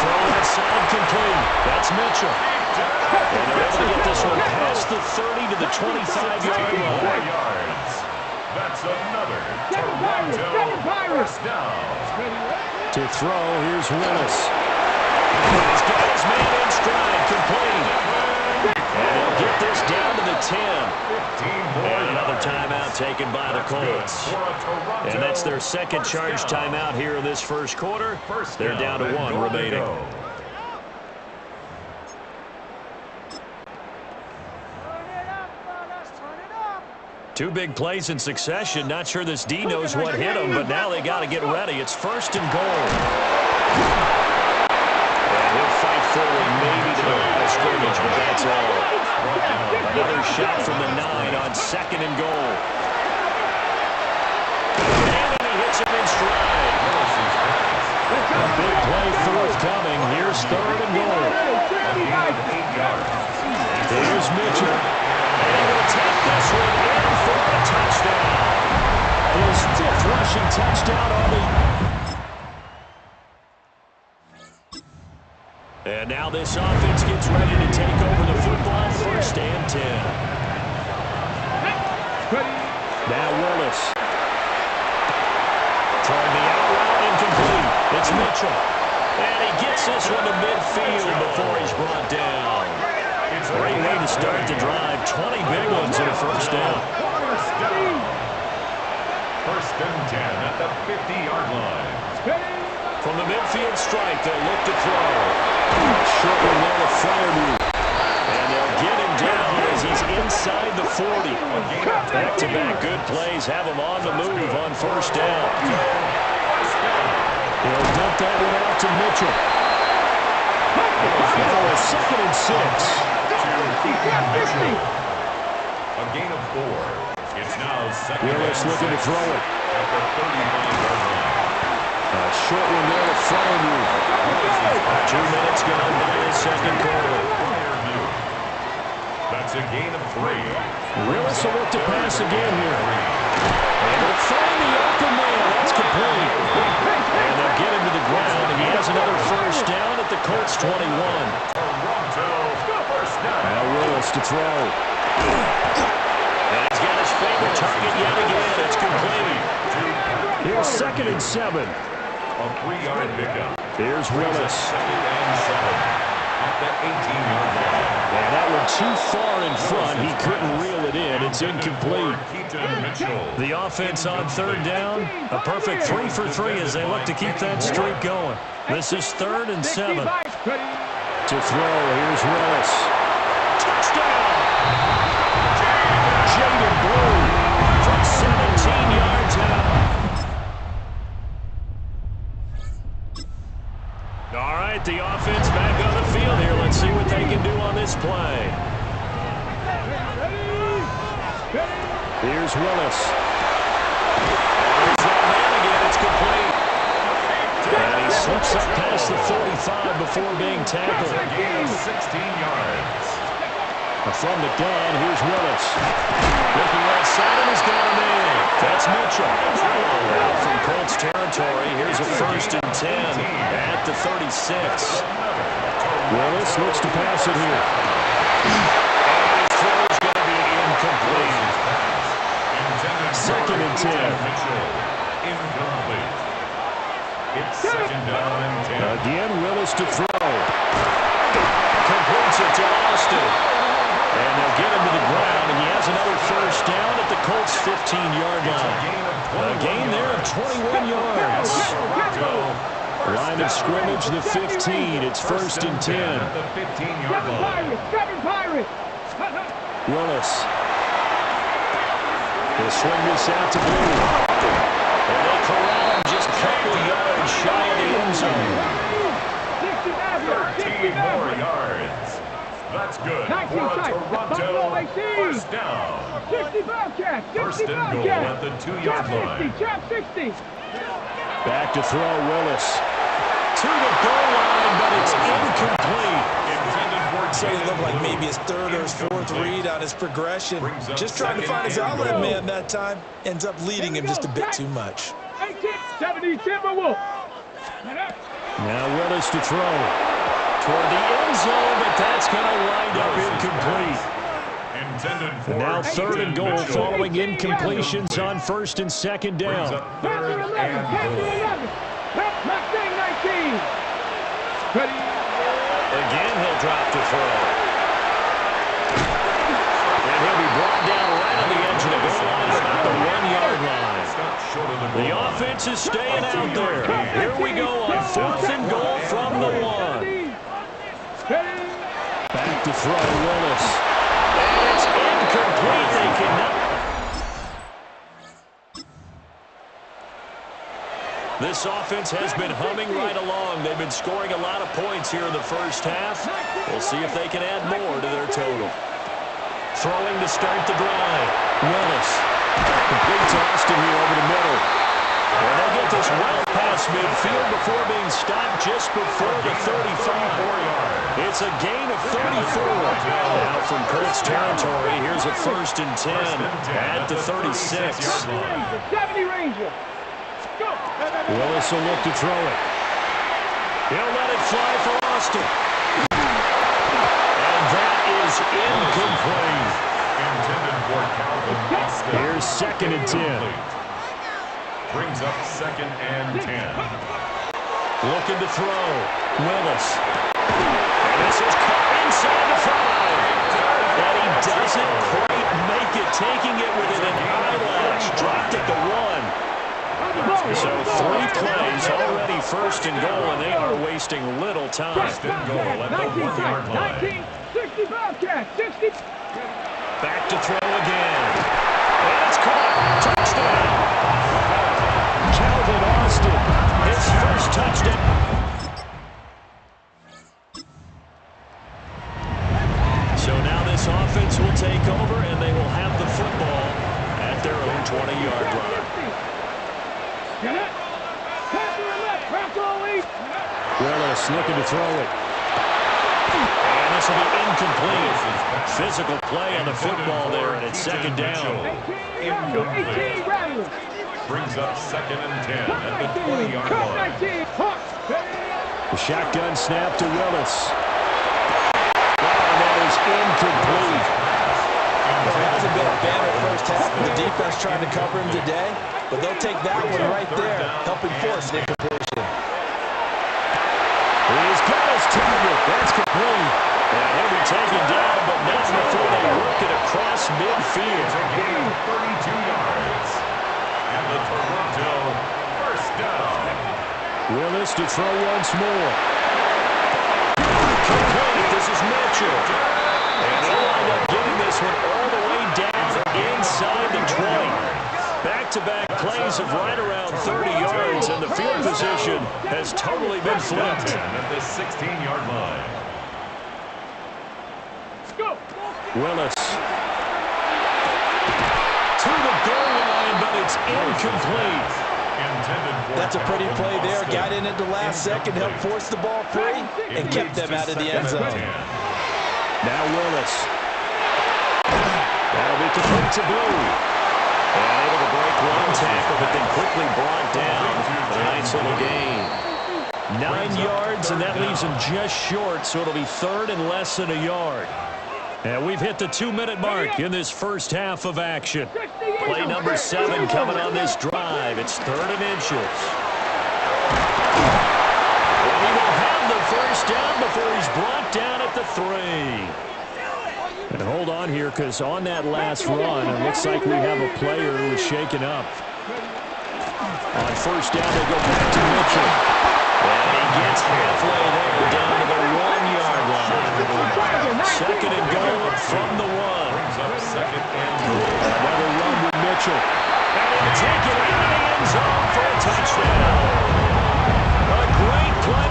Throw that side complete. That's Mitchell. And they're able to get this one past the 30 to the 25-yard line. 4 yards. That's another Toronto first down. To throw, here's Willis. He's got his man in stride, complete. And he'll get this down to the 10. And another timeout taken by the Colts. And that's their second charge timeout here in this first quarter. They're down to 1 remaining. Two big plays in succession. Not sure this D knows what hit him, but now they got to get ready. It's first and goal. And he'll fight forward maybe to the line of scrimmage, but that's all. Another shot from the 9 on second and goal. And he hits him in stride. A big play forthcoming. Here's third and goal. Here's Mitchell. And he will take this one in for a touchdown. His 5th rushing touchdown on the... And now this offense gets ready to take over the football. First and 10. Now Willis. Trying the out route, incomplete. It's Mitchell. And he gets this one to midfield before he's brought down. Great way to start the drive. 20 big ones in a first down. First and 10 at the 50-yard line. From the midfield strike, they'll look to throw. Short one there to Fryermuth. And they'll get him down as he's inside the 40. Back-to-back good plays have him on the move on first down. He'll dump that one out to Mitchell. Now a 2nd and 6. A gain of 4. It's now second. Willis looking to throw it. At the 35-yard line. A short one there to Fryermuth. 2 minutes gone by the second quarter. That's a gain of 3. Willis will look to pass again here. And they'll find the open man. That's complete. And they'll get him to the ground, and he has another first down at the Colts 21. Now Willis to throw. And he's got his favorite target yet again. It's complete. Here's 2nd and 7. A 3-yard pickup. Here's Willis. 2nd and 7 at the 18-yard line. And that one too far in front. He couldn't reel it in. It's incomplete. The offense on 3rd down. A perfect 3 for 3 as they look to keep that streak going. This is 3rd and 7. To throw, here's Willis. Touchdown! Jaden Blue from 17 yards out. All right, the offense back on the field here. Let's see what they can do on this play. Here's Willis. There's that man again. It's complete. And he slips up past the 45 before being tackled. A gain of 16 yards. From the gun, here's Willis. Looking right side, and he's got him in. That's Mitchell. Out from Colts territory, here's a 1st and 10 at the 36. Willis looks to pass it here. And his throw is going to be incomplete. 2nd and 10. Incomplete. It's 2nd down and 10. Again, Willis to throw. Completes it to Austin. And they'll get him to the ground, and he has another first down at the Colts' 15-yard line. A gain there of 21 yards. Line of scrimmage, the 15. It's 1st and 10. Willis. He'll swing this out to Blue. And they corral him just a couple yards shy of the end zone. 13 more yards. That's good for a Toronto first down. 60 Bobcats. 1st and goal at the 2-yard line. Trap 60. Back to throw, Willis. To the goal line, but it's incomplete. So he looked like maybe his third or his fourth read on his progression. Just trying to find his outlet man that time. Ends up leading him just a bit too much. 1870 Timberwolves. Now Willis to throw. Toward the end zone, but that's going to wind up incomplete. And now third and goal following incompletions on first and second down. Third and goal. 19. Again, he'll drop to throw. And he'll be brought down right on the edge of the goal line, about the 1-yard line. The offense is staying out there. Here we go on fourth and goal from the 1. Back to throw, Willis. And it's incomplete. They cannot. This offense has been humming right along. They've been scoring a lot of points here in the first half. We'll see if they can add more to their total. Throwing to start the drive. Willis. Completes Austin here over the middle. And they get this well past midfield before being stopped just before the 35. It's a gain of 34. Now from Colts territory, here's a first and 10 at the 36. 70 Ranger. Willis will look to throw it. He'll let it fly for Austin. And that is incomplete. Here's second and 10. Brings up second and 10. Looking to throw. Willis. And this is caught inside the 5. And he doesn't quite make it, taking it within an eyelash. Dropped at the 1. So 3 plays already first and goal, and they are wasting little time. First and goal at the 1-yard line. 60 Bobcat, 60. Back to throw again. And it's caught. Touchdown. Calvin Austin, his first touchdown. So now this offense will take over, and they will have the football at their own 20-yard line. Willis looking to throw it. And this will be incomplete. Physical play on the football there, and it's second down. Incomplete. Brings up second and 10 at the 20-yard line. The shotgun snap to Willis. And that is incomplete. Well, it hasn't been a banner first half of the defense trying to cover him today, but they'll take that one right there, helping force an incompletion. He's got his target. That's complete. And he'll be taken down, but not before they work it across midfield. A gain of 32 yards. And the Toronto first down. Willis to throw once more. Complete. This is Mitchell. And he'll wind up getting this one all the way down inside the 20. Back-to-back plays of right around 30 yards, and the field position has totally been flipped. At the 16-yard line. Willis. To the goal line, but it's incomplete. That's a pretty play there. Got in at the last second, helped force the ball free, and kept them out of the end zone. Now Willis. That'll be complete to Blue. And able to break one tackle, but then quickly brought down. A nice little gain. 9 yards, and that leaves him just short, so it'll be third and less than a yard. And we've hit the 2-minute mark in this first half of action. Play number 7 coming on this drive. It's third and inches. And he will have the first down before he's brought down at the 3. And hold on here, because on that last run, it looks like we have a player who is shaken up. On first down, they go back to Mitchell. And he gets halfway there, down to the 1-yard line. Second and goal from the 1. Another run with Mitchell. And he'll take it out of the end zone for a touchdown. A great play.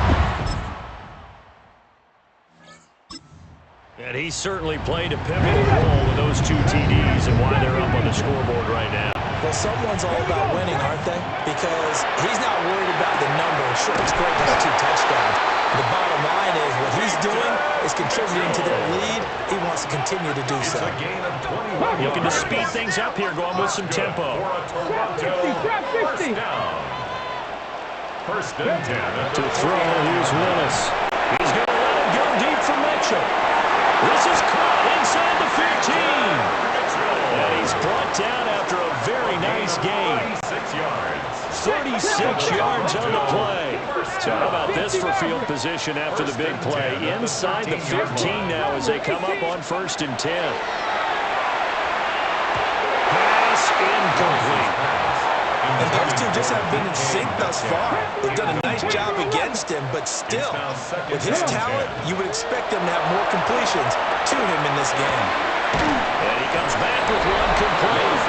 And he certainly played a pivotal role with those 2 TDs and why they're up on the scoreboard right now. Well, someone's all about winning, aren't they? Because he's not worried about the number. Sure, it's great to have 2 touchdowns. The bottom line is what he's doing is contributing to their lead. He wants to continue to do so. Looking to speed things up here, going with some tempo. First and 10. To throw, here's Willis. He's going to let it go deep for Mitchell. This is caught inside the 15. And he's brought down after a very nice game. 36 yards on the play. So how about this for field position after the big play? Inside the 15 now as they come up on 1st and 10. Pass incomplete. And those two just haven't been in sync thus far. They've done a nice job against him, but still, with his talent, you would expect them to have more completions to him in this game. And he comes back with one complete.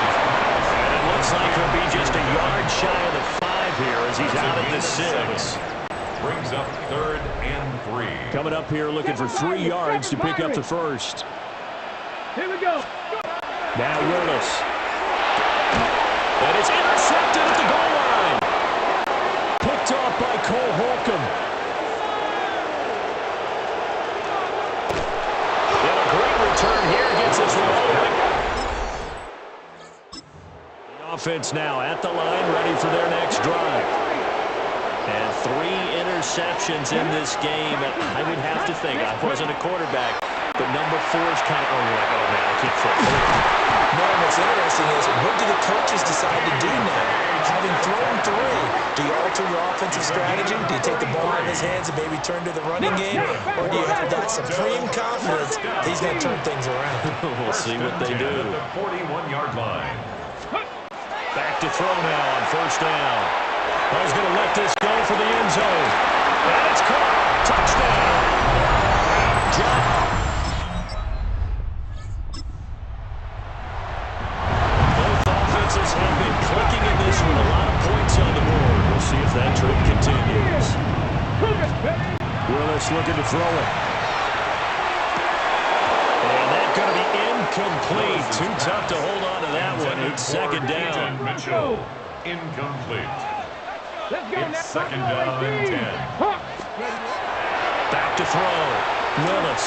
And it looks like he'll be just a yard shy of the 5 here as he's out at the 6. Brings up 3rd and 3. Coming up here looking for 3 yards to pick up the first. Here we go. Now Willis. And it's intercepted at the goal line. Picked off by Cole Holcomb. And a great return here gets us rolling. The offense now at the line, ready for their next drive. And 3 interceptions in this game. And I would have to think, I wasn't a quarterback, but number 4 is kind of, oh man, I can't throw. No, what's interesting is, what do the coaches decide to do now? Having thrown 3, do you alter your offensive strategy? Do you take the ball out of his hands and maybe turn to the running game? Or do you have that supreme confidence that he's going to turn things around? We'll see what they do. The 41-yard line. Back to throw now on 1st down. He's going to let this go for the end zone. And it's caught. Touchdown. Drop. Have been clicking in this one. A lot of points on the board. We'll see if that trend continues. Willis looking to throw it. And that's going to be incomplete. Too tough to hold on to that one. It's 2nd down. Mitchell, incomplete. It's 2nd down and 10. Back to throw. Willis.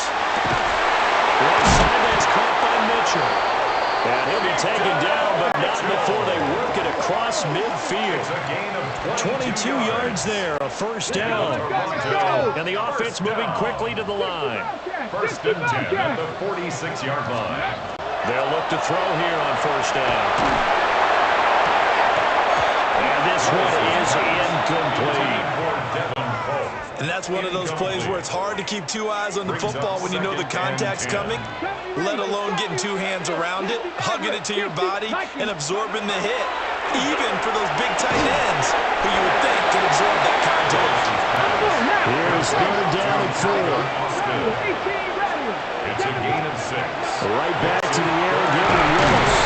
Right side, that's caught by Mitchell. And he'll be taken down, but not before they work it across midfield. 22 yards there, a 1st down. And the offense moving quickly to the line. 1st and 10 at the 46-yard line. They'll look to throw here on 1st down. And this one is incomplete. And that's one of those plays where it's hard to keep 2 eyes on the football when you know the contact's coming, let alone getting 2 hands around it, hugging it to your body, and absorbing the hit, even for those big tight ends who you would think could absorb that contact. Here's 3rd down and 4. It's a gain of 6. Right back to the air again to Willis.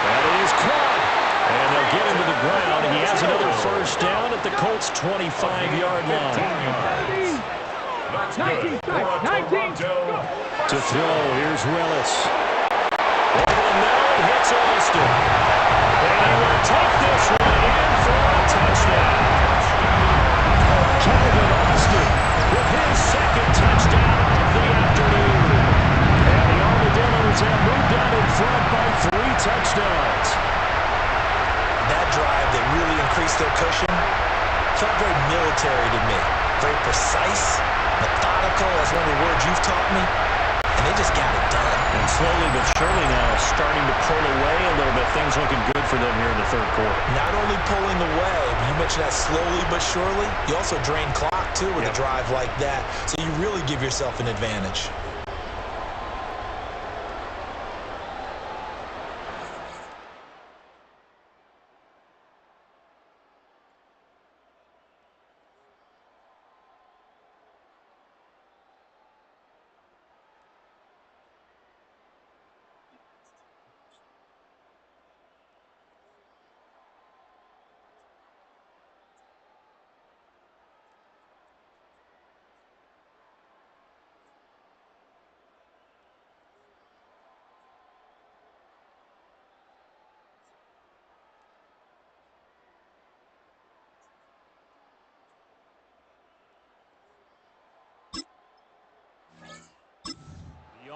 That is caught. And they'll get him to the ground, and he has another 1st down at the Colts' 25-yard line. That's good. To throw, here's Willis. Over the middle, hits Austin. And he will take this one in for a touchdown. Calvin Austin with his 2nd touchdown of the afternoon. And the Armadillos have moved out in front by 3 touchdowns. That drive that really increased their cushion felt very military to me. Very precise, methodical, that's one of the words you've taught me, and they just got it done. And slowly but surely now starting to pull away a little bit. Things looking good for them here in the 3rd quarter. Not only pulling away, but you mentioned that slowly but surely, you also drain clock too with a drive like that, so you really give yourself an advantage.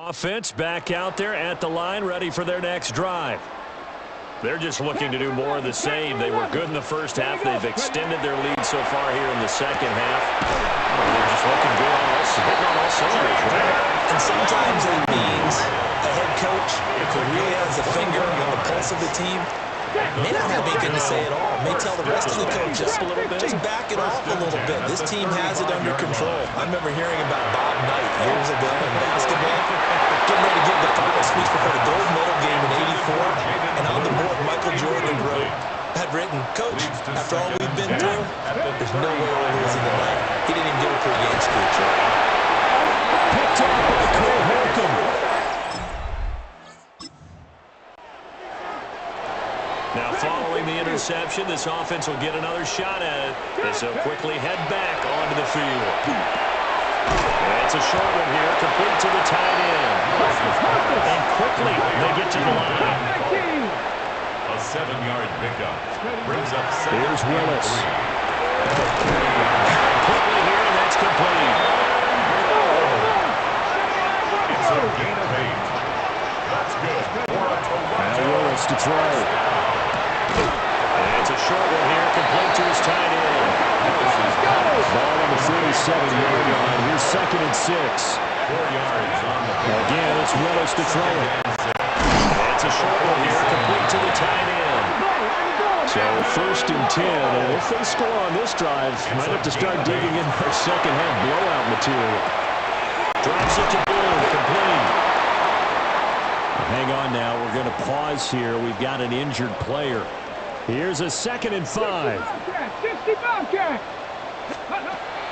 Offense back out there at the line, ready for their next drive. They're just looking to do more of the same. They were good in the first half. They've extended their lead so far here in the second half. They're just looking good on hitting on all cylinders, right? And sometimes that means a head coach who really has a finger on the pulse of the team may not have anything to say at all. May tell the rest of the coaches, just back it off a little bit. This team has it under control. I remember hearing about Bob Knight years ago in basketball, getting ready to give the final speech before the gold medal game in '84. And on the board, Michael Jordan had written, "Coach, after all we've been through, there's no way we're losing tonight." He didn't even give a pregame speech. Picked up by Cole Holcomb. Now following the interception, this offense will get another shot at it as they'll quickly head back onto the field. It's a short one here, complete to the tight end. And quickly they get to the line. A 7-yard pickup brings up second. Here's Willis. Quickly here, and that's complete. It's a gain of 8. That's good for a Toronto. Now Willis to throw. And it's a short one here, complete to his tight end. Ball on the 47-yard line. Here's 2nd and 6. 4 yards on the play. Again, it's Willis to throw it. It's a short one here, complete to the tight end. So 1st and 10, and if they score on this drive, might have to start digging in their second half blowout material. Drops it to Boone, complete. Hang on now, we're going to pause here. We've got an injured player. Here's a 2nd and 5.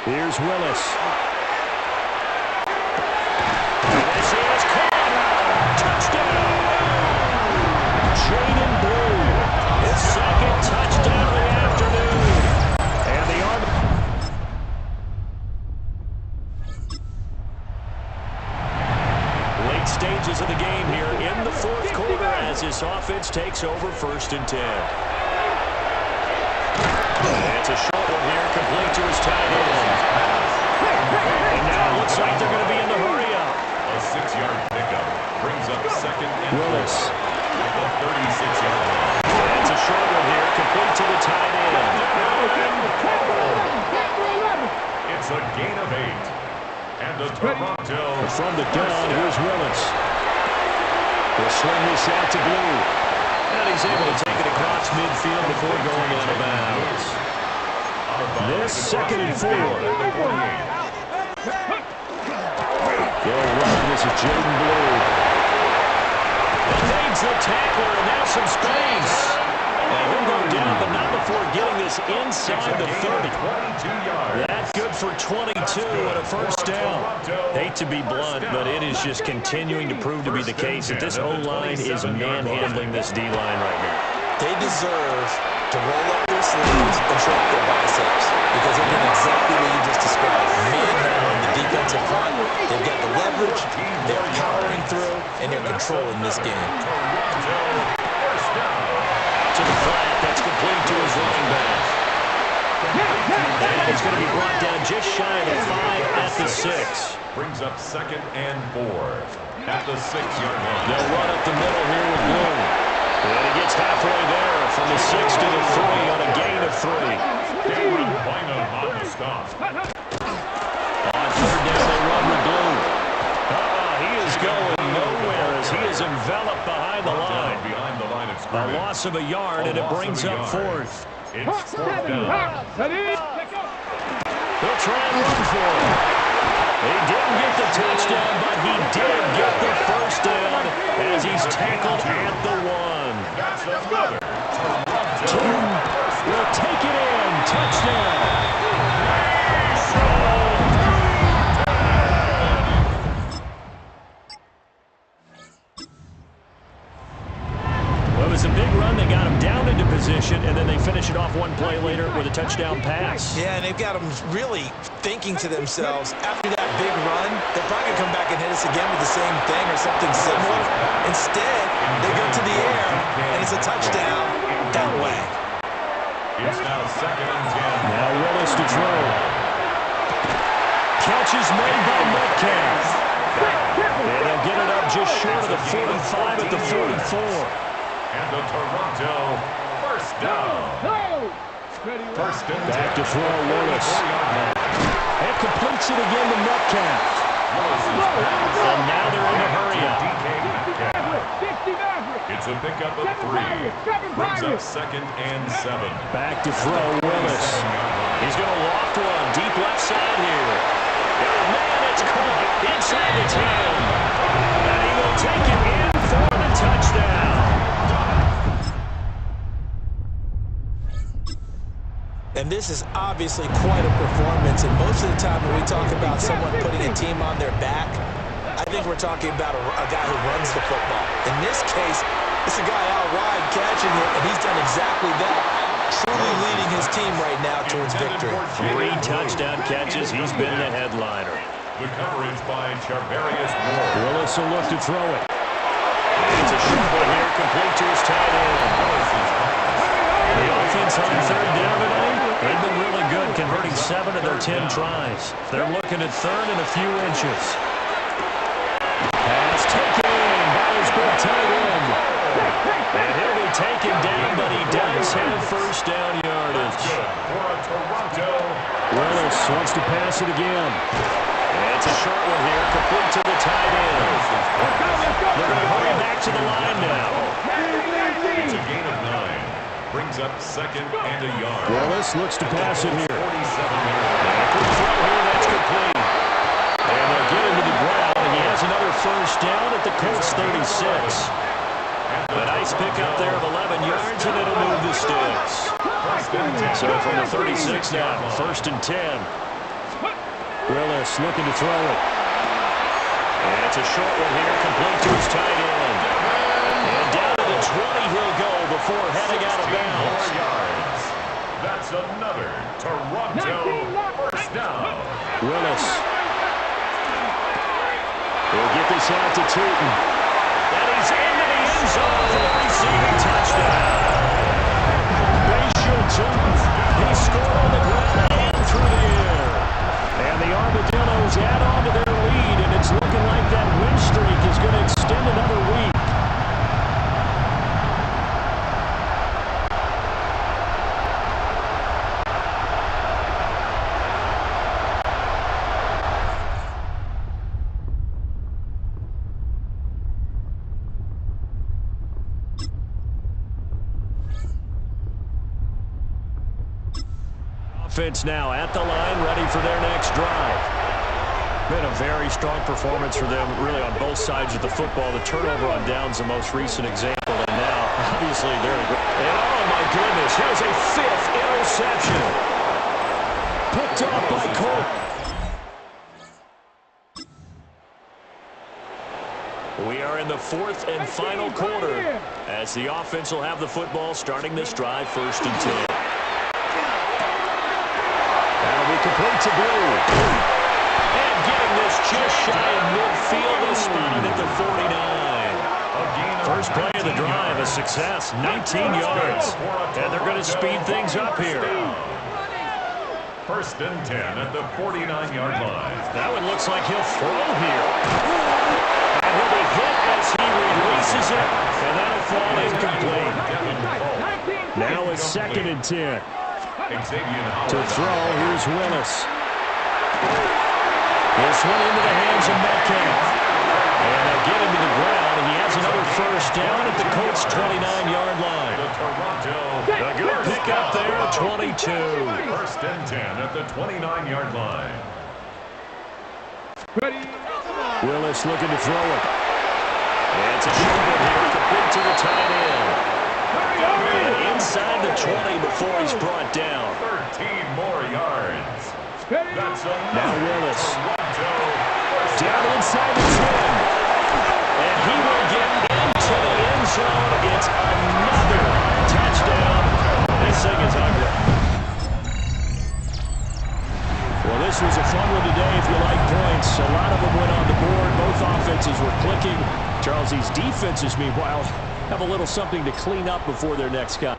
Here's Willis. This is caught. Touchdown. Jaden Blue. His 2nd touchdown of the afternoon. And the late stages of the game here in the 4th quarter as this offense takes over 1st and 10. It's a short one here, complete to his tight end. And now it looks like they're going to be in the hurry-up. A 6-yard pickup brings up 2nd and Willis. At the 36-yard line. It's a short one here, complete to the tight end. It's a gain of 8. And the Toronto. From the gun, here's Willis. He'll swing this out to Blue. And he's able to take it across midfield before going out of bounds. This 2nd and 4. They'll run. This is Jaden Blue. Evades the tackler, and now some space. And he'll go down, but not before getting this inside the 30. That's good for 22 and a 1st down. Hate to be blunt, but it is just continuing to prove to be the case that this O-line is manhandling this D-line right now. They deserve to roll up their sleeves and show up their biceps because they're doing exactly what you just described. Manhandling the defensive front. They've got the leverage, they're powering through, and they're controlling this game. To the flat, that's complete to his running back. And it's going to be brought down just shy of the 5 at the 6. Brings up 2nd and 4 at the 6-yard line. They'll run up the middle here with Bloom. And he gets halfway there from the 6 to the 3 on a gain of 3. They run Bynum on the stop. On 3rd down, they run with Bloom. He is going nowhere as he is enveloped behind the line. A loss of a yard, and it brings up 4th. It's 4th down. They'll try and run for it. He didn't get the touchdown, but he did get the 1st down as he's tackled at the 1. That's another. Will take it in. Touchdown. It was a big run. They got him down into position, and then they finish it off one play later with a touchdown pass. Yeah, and they've got them really thinking to themselves, after that big run, they're probably going to come back and hit us again with the same thing or something similar. Instead, they go to the air, and it's a touchdown that way. It's now 2nd and 10. Now Willis to throw. Catch is made by Metcalf. And they'll get it up just short of the 45 at the 44. And the Toronto first down. First and Back to throw, Willis. And completes it again to Metcalf. And now they're in a hurry up. It's a pickup of 3. Brings up second and 7. Back to throw, Willis. He's going to loft one deep left side here. Oh, man, it's caught inside the 10. And he will take it in for the touchdown. And this is obviously quite a performance. And most of the time when we talk about someone putting a team on their back, I think we're talking about a guy who runs the football. In this case, it's a guy out wide catching it, and he's done exactly that, truly leading his team right now towards victory. 3 touchdown catches. He's been the headliner. The coverage by Charvarius Ward. Willis will look to throw it. It's a short one here, complete to his tight end. The offense on third down tonight, they've been really good, converting 7 of their 10 tries. They're looking at third and a few inches. Pass taken by his good tight end. And he'll be taken down, but he does have first down yardage. For a Toronto. Willis wants to pass it again. And it's a short one here, complete to the tight end. They're going to hurry back to the line now. It's a gain of 9. Brings up second and a yard. Willis looks to pass it here. 47 Quick throw here, that's complete. And they'll get him to the ground, and he has another first down at the Colts 36. A nice pickup there of 11 yards, and it'll move the sticks. So from the 36 now, first and 10. Willis looking to throw it. And it's a short one here, complete to his tight end. And down to the 20 he'll go before heading out of bounds. yards. That's another Toronto first down. Willis will get this out to Tootin. And he's into the end zone for the receiving touchdown. Rachel Tootin, he scored on the ground and through the air. And the Armadillos add on to their lead, and it's looking like that win streak is going to extend another week. Offense now at the line, ready for their next drive. Been a very strong performance for them, really, on both sides of the football. The turnover on downs, the most recent example, and now, obviously, they're... And oh, my goodness, here's a 5th interception. Picked off by Colt. We are in the 4th and final quarter as the offense will have the football starting this drive, first and 10. That'll be complete to Blue. And getting this just shy of midfield, is spotted at the 49. First play of the drive, a success, 19 yards. And they're going to speed things up here. First and 10 at the 49-yard line. That one looks like he'll throw here. And he'll be hit as he releases it. And that'll fall incomplete. Now it's second and 10. To throw, here's Willis. This one into the hands of Metcalf. And they'll get him to the ground, and he has another first down at the Colts' 29-yard line. A good pickup there, 22. First and 10 at the 29-yard line. Willis looking to throw it. And it's a short one here, complete to the tight end. And inside the 20 before he's brought down. 13 more yards. That's now Willis. Down inside the 10. And he will get into the end zone. It's another touchdown. This thing is ugly. Well, this was a fun one today if you like points. A lot of them went on the board. Both offenses were clicking. Charles, these defenses, meanwhile, have a little something to clean up before their next guy.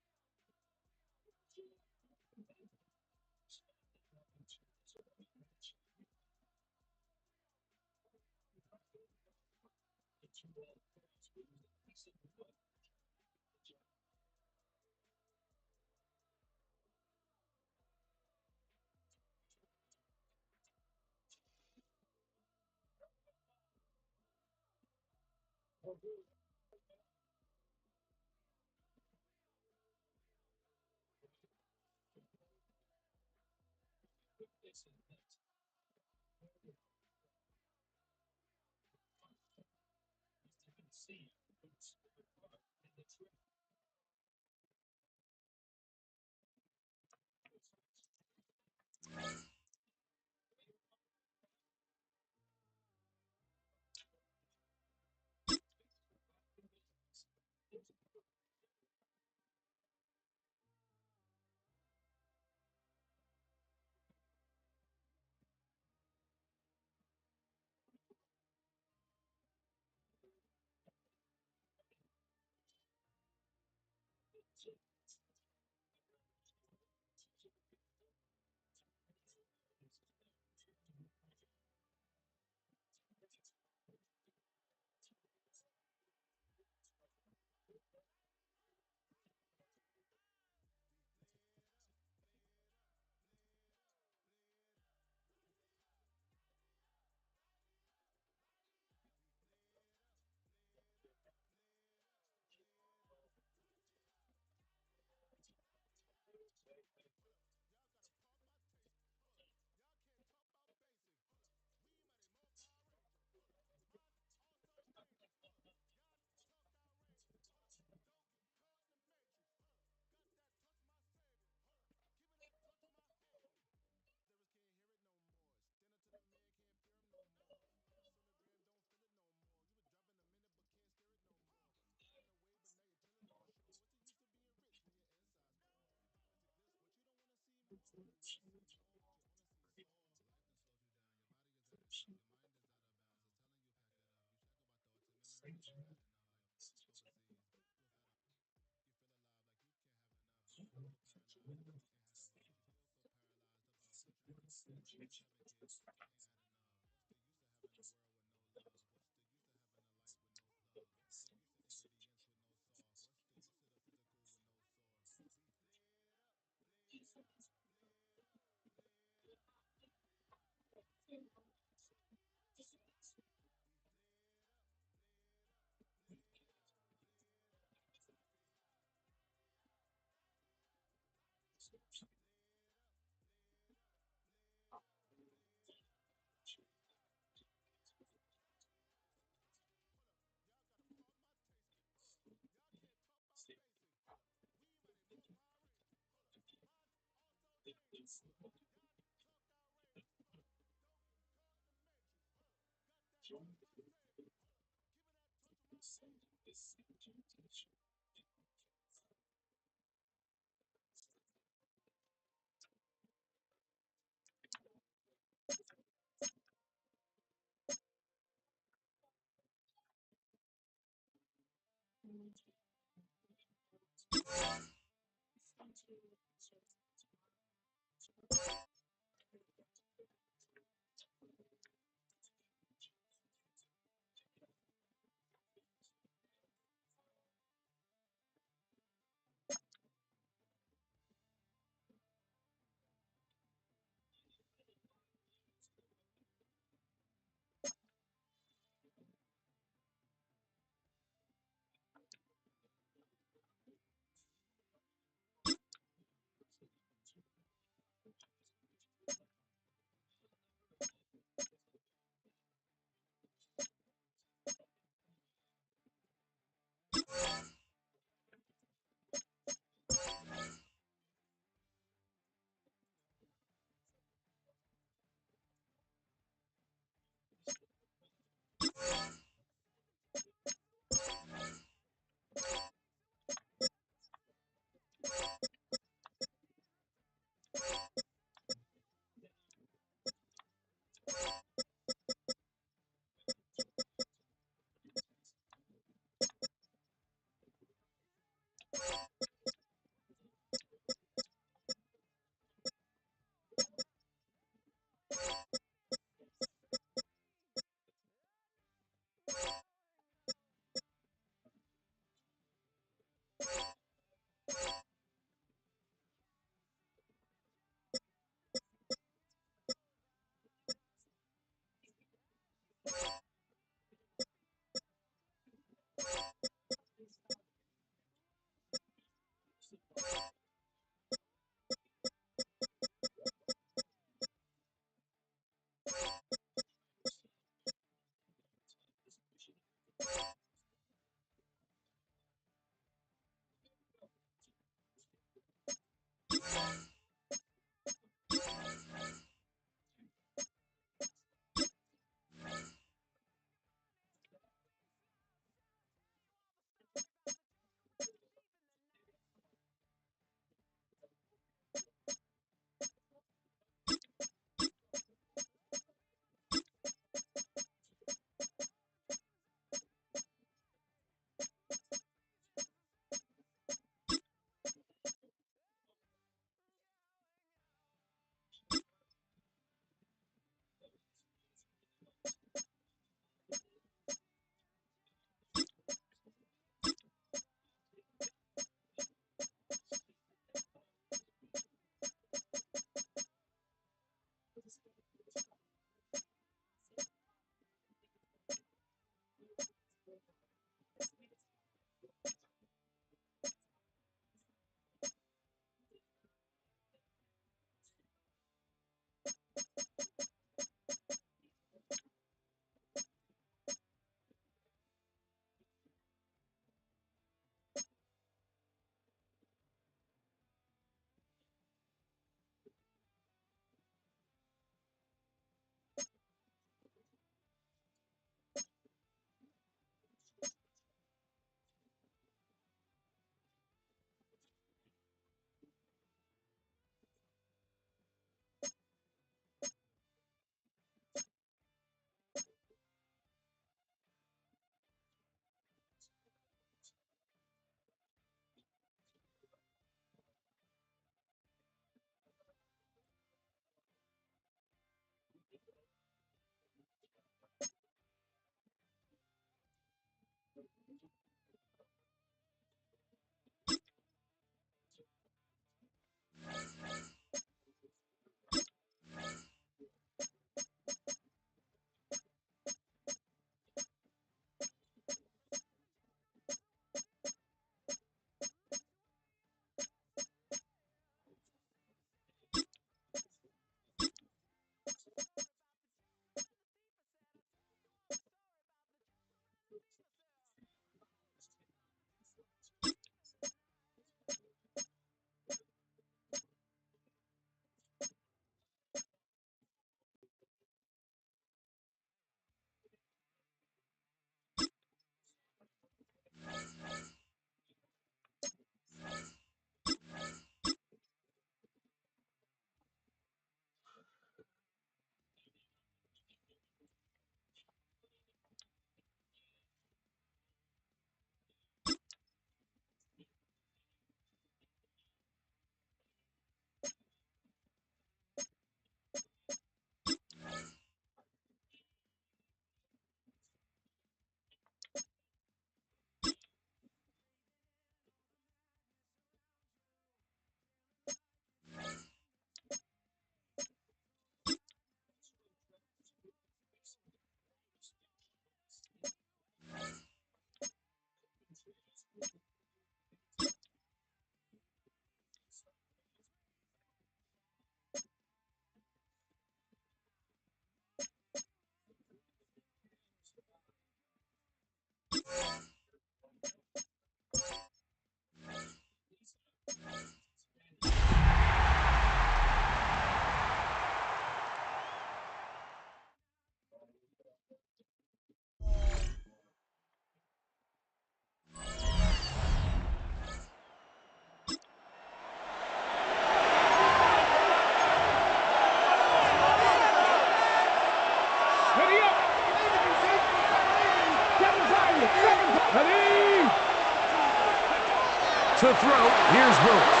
To throw, here's Willis.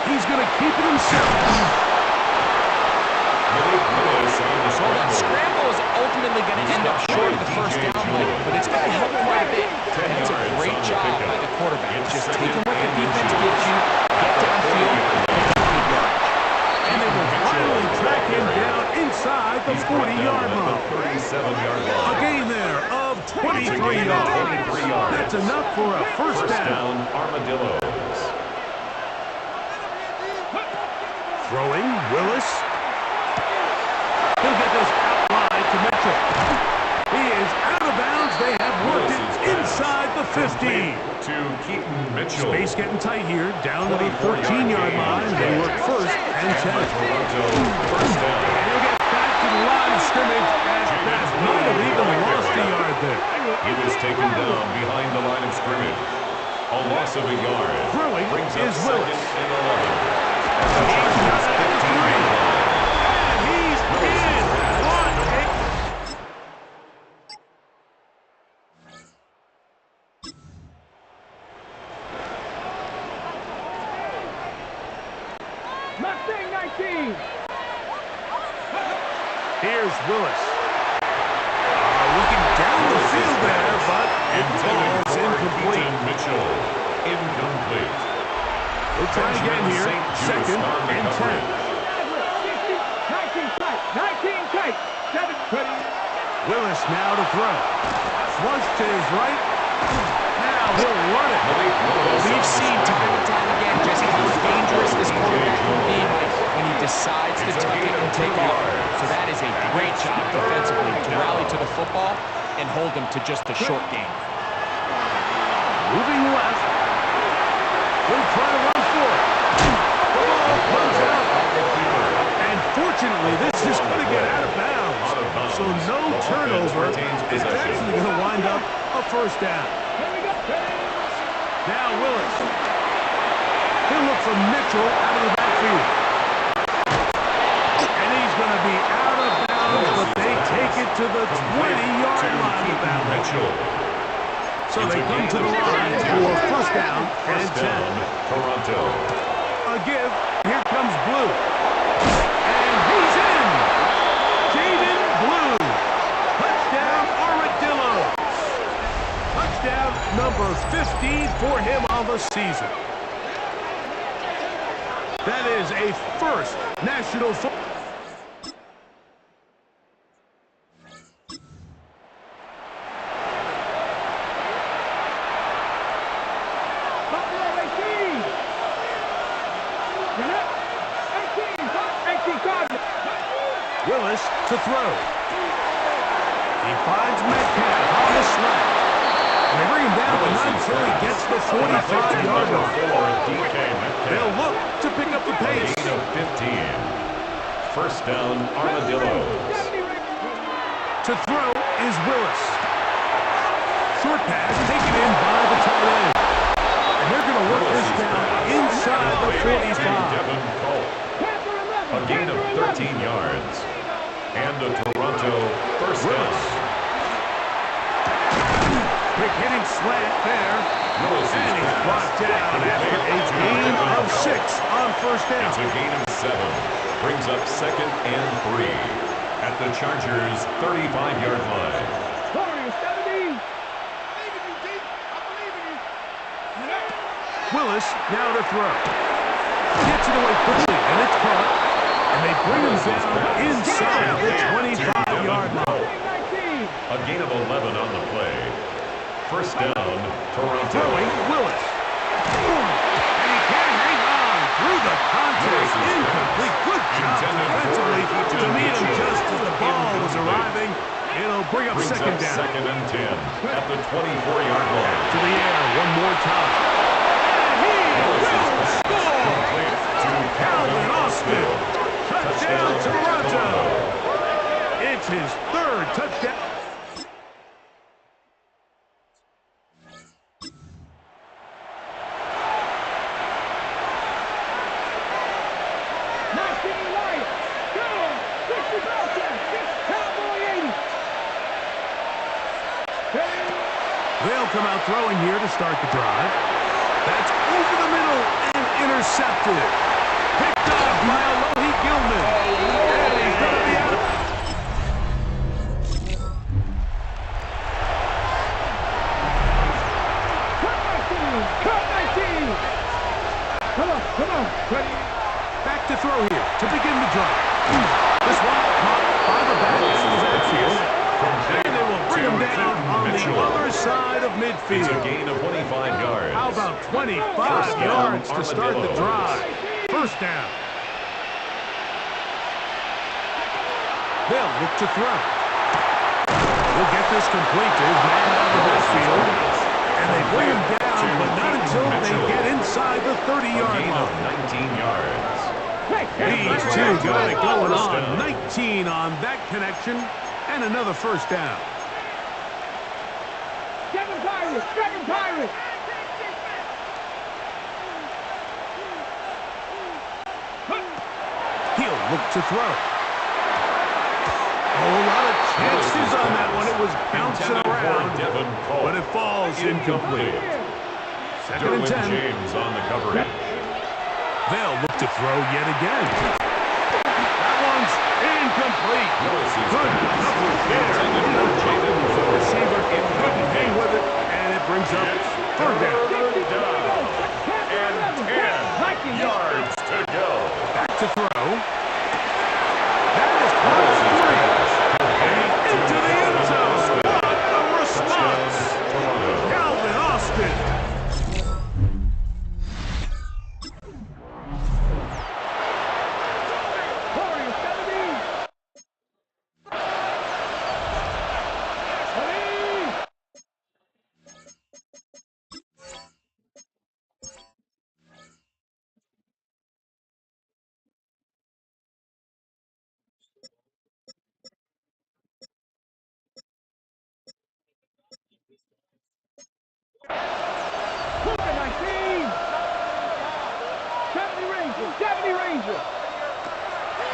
He's going to keep it himself. So that scramble is ultimately going to end up short of the first down, but it's going to help quite a bit. That's a great job by the quarterback. Just taking what the defense gives you, get downfield, and they will finally track him down inside the 40-yard line. A gain there of 23 yards. That's enough for a first down. Armadillos. Throwing, Willis. He'll get this out wide to Mitchell. He is out of bounds. They have worked it inside the 50. To Keaton Mitchell. Space getting tight here. Down to the 13-yard line. They work first and 10. First down. And he'll get back to the line of scrimmage as that might have even lost a yard there. He was taken down behind the line of scrimmage. A loss of a yard. Throwing brings up is second Willis. and 11. As the Chargers 15-yard line. He's in. What a... Mustang 19. Here's Willis. Looking down the field there, but it falls incomplete. Mitchell, incomplete. We'll try again here. Second and 10. 19 tight. 19 tight. 7-20. Willis now to throw. Once to his right. Now he'll run it. We've seen time and time again just how dangerous this quarterback can be when he decides to tuck it and take off. So that is a great job defensively to rally to the football and hold him to just a short game. Moving left. He'll try to run for it. The ball comes out. And fortunately, this is going to get out of bounds. So no turnover. It's actually going to wind up a first down. Now Willis. He'll look for Mitchell out of the backfield. And he's going to be out of bounds, but they take it to the 20-yard line with that Mitchell. So they come to the line for first down and 10. Toronto. A give. Here comes Blue. And he's in. Jaden Blue. Touchdown, Armadillos. number 15 for him on the season. That is a first National Football. Willis to throw. He finds Metcalf on the slant. And they bring him down, but not until he gets the 45-yard line. They'll look to pick up the pace. Gain of 15. First down, Armadillos. To throw is Willis. Short pass taken in by the tight end. And they're going to work this down inside the 45. A gain of 13 yards. And a Toronto first down. Quick hitting slant there. And he's brought down after a gain of 6 on first down. It's a gain of 7. Brings up second and 3 at the Chargers' 35-yard line. Willis now to throw. Gets it away quickly, and it's caught. And they bring him down inside the 25-yard line. A gain of 11 on the play. First down, Toronto. Throwing Willis. And he can hang on through the contact. Incomplete. Good job defensively to meet him just as the ball was arriving. It'll bring up second down. Second and 10 at the 24-yard line. To the air one more time. And he will score. Calvin Austin. Touchdown, Toronto. It's his third touchdown. They'll come out throwing here to start the drive. That's over the middle and intercepted. Picked up by Alohi Gilman. And he's going to be out. Cut 19. Come on. Ready. Back to throw here to begin the drive. This one caught by the back of the backfield. And they will bring him down on the other side of midfield. It's a gain of 25 yards. How about 25 yards to start the drive? First down. They'll look to throw. We'll get this complete to his man out of the backfield. And they bring him down, but not until they get inside the 30-yard line. 19 yards. These two got it going on. 19 on that connection. And another first down. Second Pirates. He'll look to throw. A whole lot of chances on that one. It was bouncing around, but it falls incomplete. Second and 10. James on the coverage. They'll look to throw yet again. That one's incomplete. Good coverage there. The receiver couldn't hang with it, and it brings up third down. And 10 yards to go. Back to throw. That is close. Into the end zone. What a response. Calvin Austin.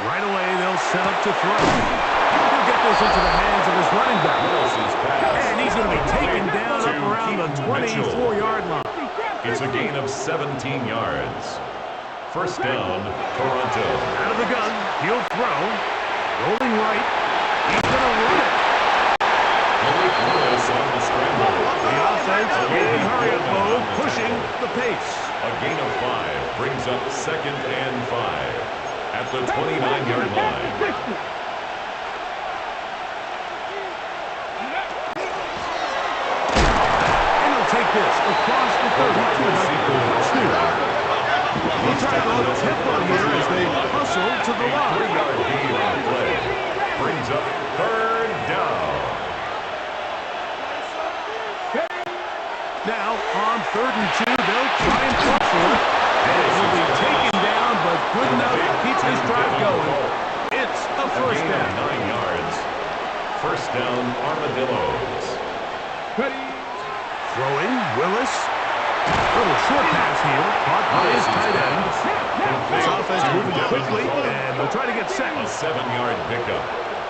Right away, they'll set up to throw. He'll get this into the hands of his running back. And he's going to be taken down up around the 24-yard line. It's a gain of 17 yards. First down, Toronto. Out of the gun, he'll throw. Rolling right. He's going to run it. Willis on the scramble. The offense in a hurry. A gain of 5 brings up 2nd and 5 at the 29-yard line. Take this across the 32. He'll try to go tempo here as they hustle to the line. 3-yard gain on the play brings up 3rd down. Now on 3rd and 2, they'll try and push for it. And he'll be taken down, but good enough to keep this drive going. It's a first down. 9 yards. First down, Armadillos. Throwing, Willis. Little short pass here, caught by his tight end. This offense moving quickly, and they'll try to get set. A 7-yard pickup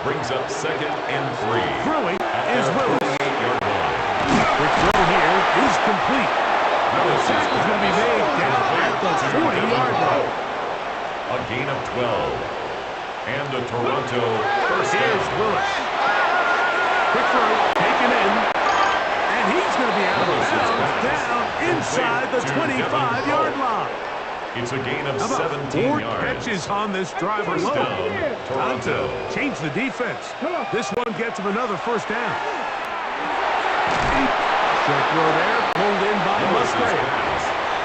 brings up 2nd and 3. Throwing is Willis. 48-yard line. The throw here is complete. The tackle's going to be made down at the 40-yard line. A gain of 12. And a Toronto first down. Here's Willis. Quick throw, taken in. And he's going to be out of bounds down inside the 25-yard line. It's a gain of About 17 4 yards. catches on this drive First alone. down, Toronto. Change the defense. This one gets him another first down. Short throw there, pulled in by Musgrave.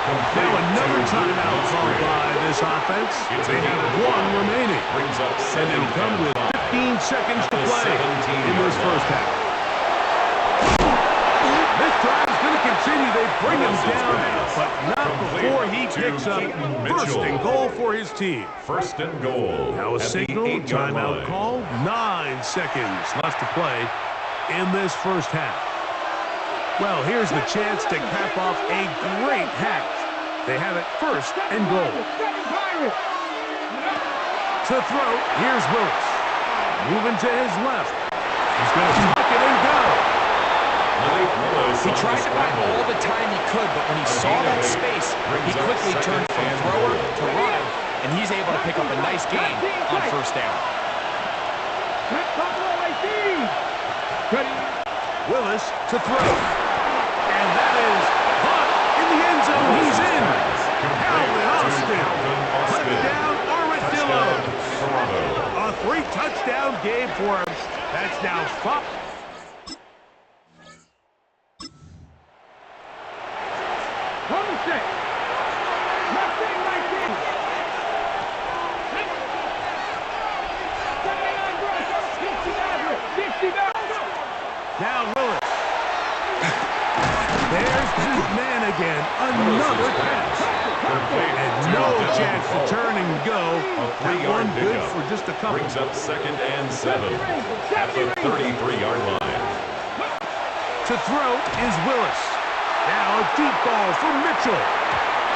Now another timeout called by this offense. They have 1 remaining. Brings up And it'll come with 15 seconds to play in this first half. This drive is going to continue. They bring him down, but not before he picks up first and goal for his team. First and goal. Now a at the signal, 8-yard timeout line. call, 9 seconds left to play in this first half. Well, here's the chance to cap off a great half. They have it first and goal. To throw, here's Willis. Moving to his left. He's going to tuck it and go. He tried to buy all the time he could, but when he saw that space, he quickly turned from thrower to runner, and he's able to pick up a nice gain on first down. Willis to throw. And that is caught in the end zone. He's in. Calvin Austin. Touchdown, Armadillos. A 3-touchdown game for him. That's now 5. Now Willis. There's his man again. Another pass. And no chance to turn and go. That one good for just a couple. Brings up 2nd and 7 at the 33-yard line. To throw is Willis. Now a deep ball for Mitchell.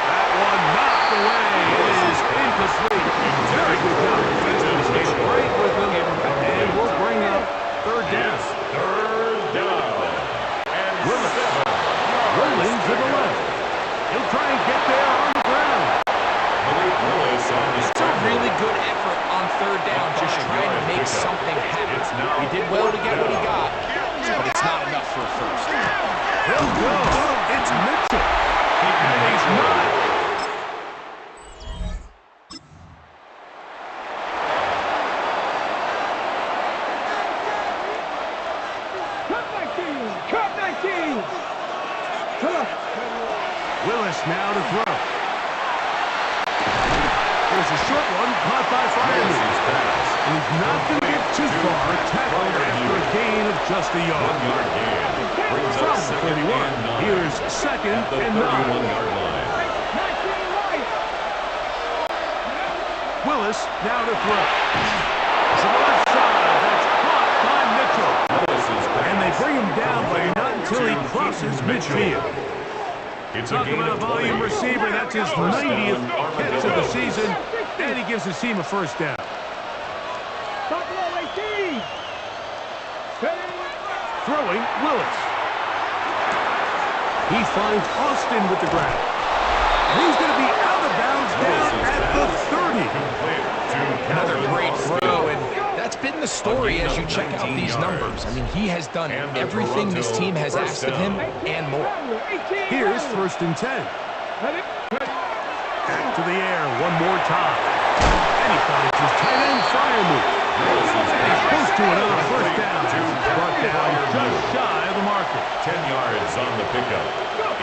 That one knocked away. It is incomplete. Very good job. Defense stayed right with him. And we'll bring up 3rd down. 3rd down. And Willis rolling to the left. He'll try and get there on the ground. Willis on the It's a really good effort on 3rd down, just trying to make something happen. He did well to get what he got, but it's not enough for a first. He'll go. It's Mitchell. And he's not. Willis now to throw. There's a short one caught by Fireman. He's not going to get too far. Tackled after a gain of just a yard. 1-yard gain. Brings From up 2nd 31. and 9. Here's 2nd at the and 31-yard line. Willis now to throw. To the left side. That's caught by Mitchell. And they bring him down, but not until he crosses midfield. It's a Talk gain about a of volume 20. receiver. That's his 90th catch of the season. And he gives his team a first down. Throwing, Willis. He finds Austin with the grab. And he's going to be out of bounds down at the 30. Another great throw, and that's been the story as you check out these numbers. I mean, he has done everything this team has asked of him and more. Here's 1st and 10. Back to the air one more time. And he finds his tight end fire move. He's close to another first down. Brought down just shy of the marker. 10 yards on the pickup.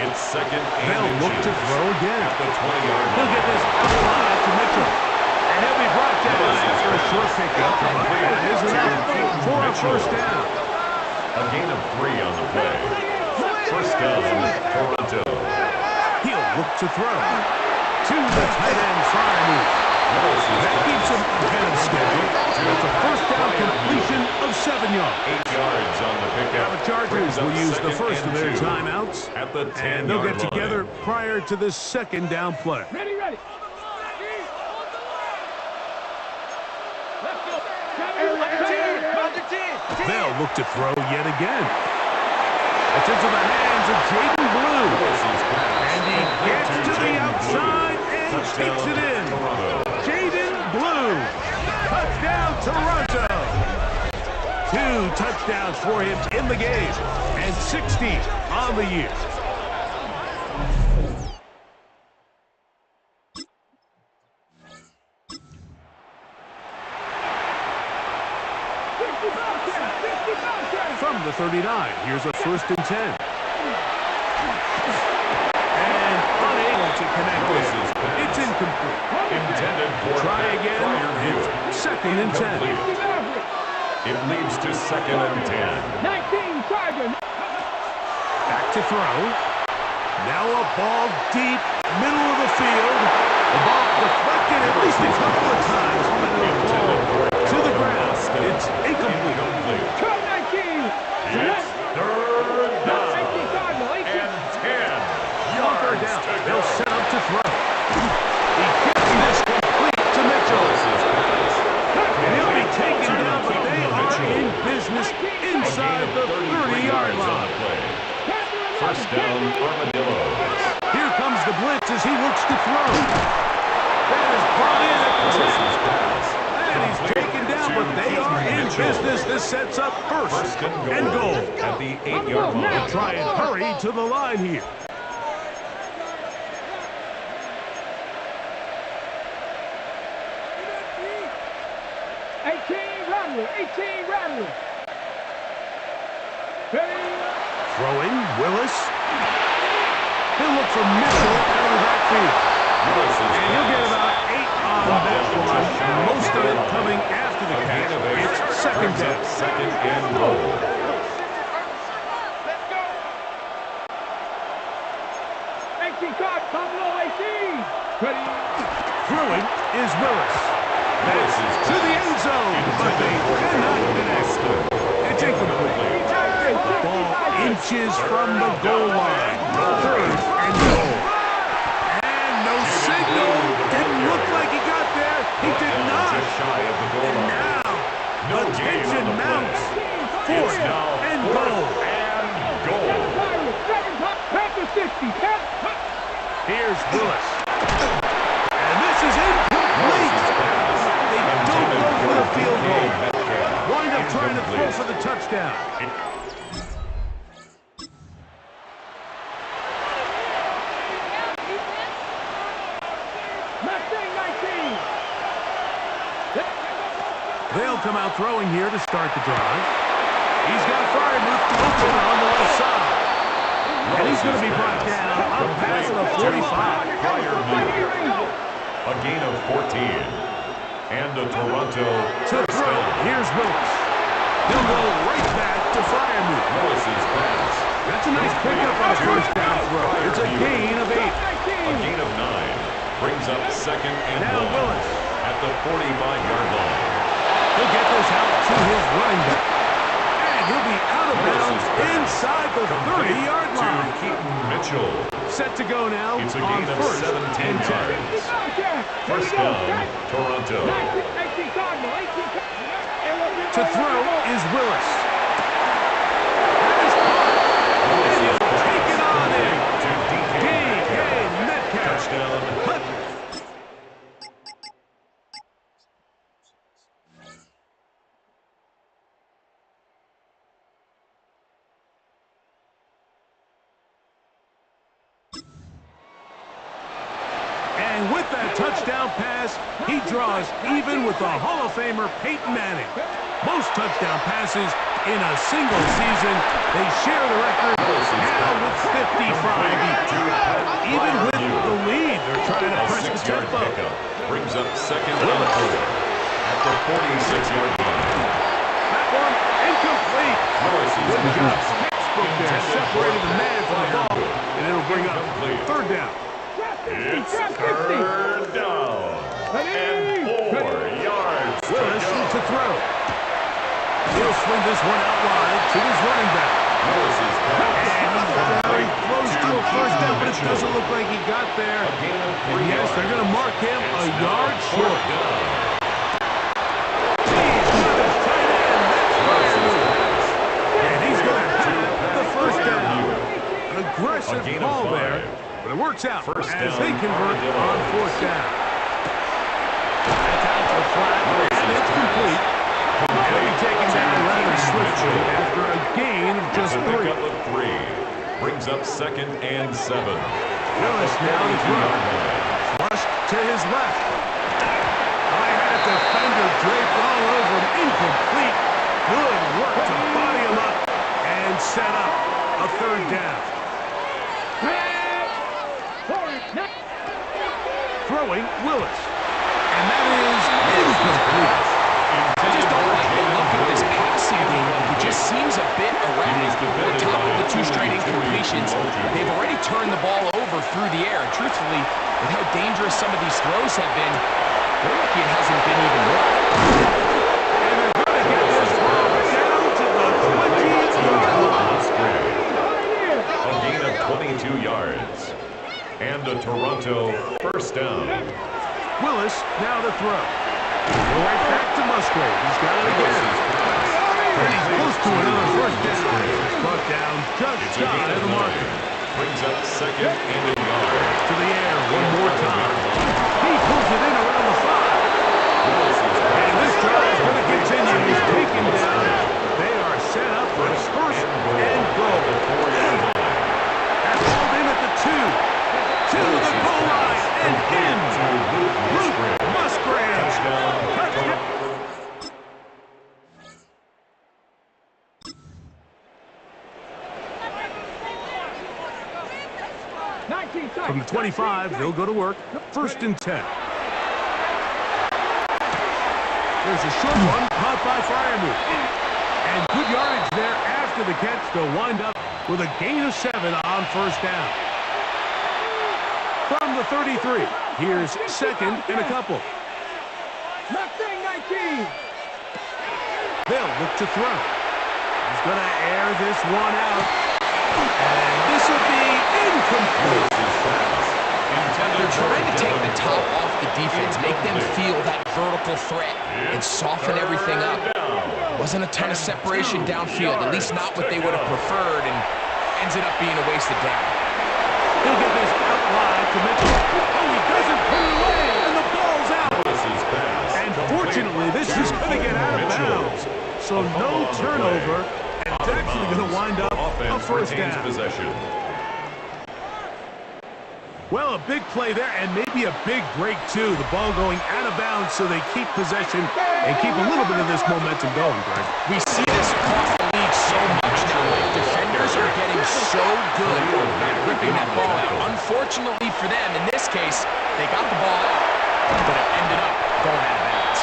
It's second and They'll look to throw again. At the 20-yard line. He'll get this outside to Mitchell. And he'll be brought down after a short pickup. That is enough for a first down. A gain of 3 on the play. First down, Toronto. He'll look to throw. To the tight end fire move. That keeps him ahead of schedule. It's a first down completion of 7 yards. 8 yards on the pickup. Now the Chargers will use the first of their 2 timeouts. At the 10-yard And they'll get line. together prior to this second down play. Ready, ready. Let's go. They'll look to throw yet again. It's into the hands of Jaden Blue. And he gets to the outside and takes it in. Jaden Blue. Touchdown, Toronto. 2 touchdowns for him in the game. And 60 on the year. From the 39, here's a 1st and 10. And unable to connect this. It's incomplete. Intended for Try again. It's 2nd and 10. It leads to 2nd and 10. 19, Chargers. Back to throw. Now a ball deep, middle of the field. The ball deflected at least a couple of times. To the ground. It's incomplete. Turn 19. It's 3rd down and 10 On 3rd down, they'll set up to throw. He gets this complete to Mitchell. And he'll be taken down, but they are in business inside the 30-yard line. First down, Armadillos. Here comes the blitz as he looks to throw. That is brought in at the 10. And he's taken down, but they are in business. This sets up first and goal. At the 8-yard line. They'll try and hurry to the line here. Throwing, Willis. He'll look for Mitchell out of the backfield. And he'll get about 8 on that one. Most of it coming after the catch. It's 2nd down. 2nd and goal. Throwing is Willis. That's to the end zone, but they cannot connect. It's incomplete. The ball inches from the goal line. 3rd and goal. And no signal. Didn't look like he got there. He did not. Just shy of the goal And line. now, the tension mounts. 4th and goal. Here's Willis. And this is incomplete. They don't go for the field goal. Wind up trying to throw for the touchdown. They'll come out throwing here to start the drive. He's got a fire move open on the left side. And he's going to be brought down up past the 45. A gain of 14. And a Toronto To throw. Here's Willis. He'll go right back to fire move. Willis's pass. That's a nice pickup on a first down throw. It's a gain of 8. A gain of 9. Brings up 2nd and Now 1 Willis. at the 45-yard line. He'll get this out to his running back. And he'll be out of bounds inside the 30-yard line. Keaton Mitchell. Set to go now It's a on gain of 1st 17 and 10. yards. First down, Toronto. To throw is Willis. That is caught. And he'll take it on in. DK Metcalf. Touchdown. And with that touchdown pass, he draws even with the Hall of Famer Peyton Manning. Most touchdown passes in a single season. They share the record now with 55 each. Even with the lead, they're trying to press the tempo. Brings up second on the play at the 46-yard line. That one incomplete. Good job. Textbook there, separating the man from the ball, and it'll bring up third down. It's third down and 4 yards. Willis to throw. He'll swing this one out wide to his running back. And he's very close to a first down, but it doesn't look like he got there. And yes, they're going to mark him a yard short. And he's going to have the first down. An aggressive ball there, but it works out as they convert on fourth down. That's out to the flat, and it's complete. He'll be taken down rather swiftly after a gain of just 3. Brings up second and 7. Willis now to throw. Flush to his left. I had a defender draped all over him. Incomplete. Good work to body him up and set up a third down. Throwing Willis. And that is incomplete. I just don't like the look of this passing game. It just seems a bit erratic. On top of the 2 straight incompletions, they've already turned the ball over through the air. And truthfully, with how dangerous some of these throws have been, they're lucky it hasn't been even more. And they're going to get this ball down to the 20-yard line. A gain of 22 yards. And a Toronto first down. Willis now to throw. Go right back to Musgrave. He's got it again. And he's close to another first down. Brought down just shy of the marker. Brings up second and a yard. To the air one more time. He pulls it in around the 5. And this drive is going to continue. He's taken down. They are set up for his first and goal. That's pulled in at the 2. To the goal line and in. Luke Musgrave. Touchdown. From the 25, they'll go to work. First and 10. There's a short one caught by Fryermuth. And good yardage there after the catch. They'll wind up with a gain of 7 on first down. From the 33, here's second and a couple. They'll look to throw. He's going to air this one out. And this will be incomplete. They're trying to take the top off the defense, make them feel that vertical threat, and soften everything up. Wasn't a ton of separation downfield, at least not what they would have preferred, and ends up being a wasted down. He'll get this out wide to Mitchell. Oh, he doesn't put it away, and the ball's out. And fortunately, this is going to get out of bounds. So no turnover, and it's actually going to wind up a first down. Well, a big play there, and maybe a big break, too. The ball going out of bounds, so they keep possession and keep a little bit of this momentum going, Greg. We see this across the league so much now. Defenders are getting so good at ripping that ball out. Unfortunately for them, in this case, they got the ball out, but it ended up going out of bounds.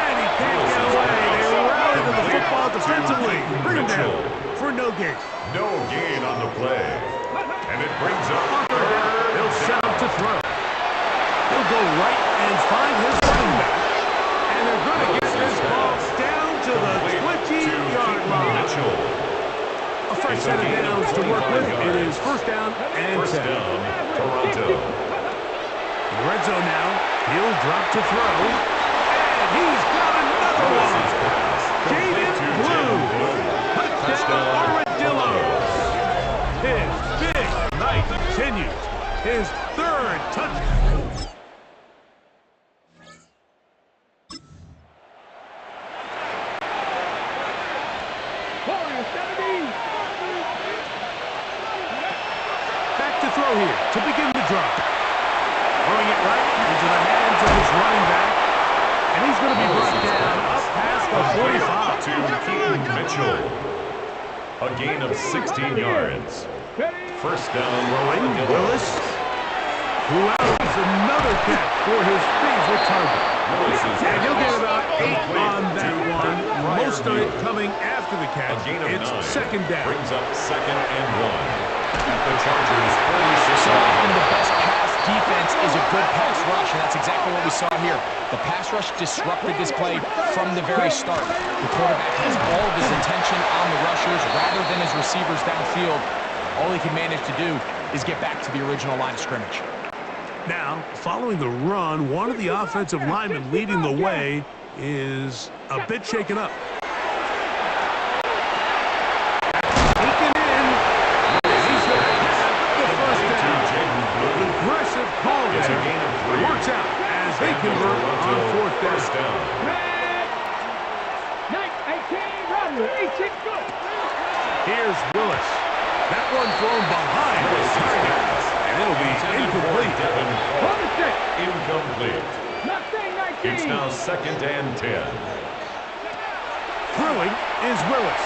And he can't get away. They routed the football defensively. Bring him down for no gain. No gain on the play. And it brings up third. He'll set up to throw. He'll go right and find his running back. And they're going to get this ball down to the 20-yard line. A fresh set of downs to work with. It is first down and 10. Toronto. Red zone now. He'll drop to throw. And he's got another one. Jaden Blue. Touchdown Armadillos. His big night continues. His third touchdown. Back to throw here to begin the drive. Throwing it right into the hands of his running back. And he's going to be brought down up past the 45. To Keaton Mitchell. A gain of 16 yards. First down, Armadillos. Willis, who allows another catch for his favorite target. And he'll get about 8 on that one. Most of it coming after the catch. It's 2nd down. Brings up 2nd and 1. At the Chargers, 46. So often the best pass defense is a good pass rush, and that's exactly what we saw here. The pass rush disrupted this play from the very start. The quarterback has all of his attention on the rushers rather than his receivers downfield. All he can manage to do is get back to the original line of scrimmage. Now, following the run, one of the offensive linemen leading the way is a bit shaken up. Taken in. He's going to have the first down. Aggressive call there. Works out as they convert on 4th down. Here's Willis. That one thrown behind the target, and it'll be incomplete. Incomplete. It's now 2nd and 10. Throwing is Willis.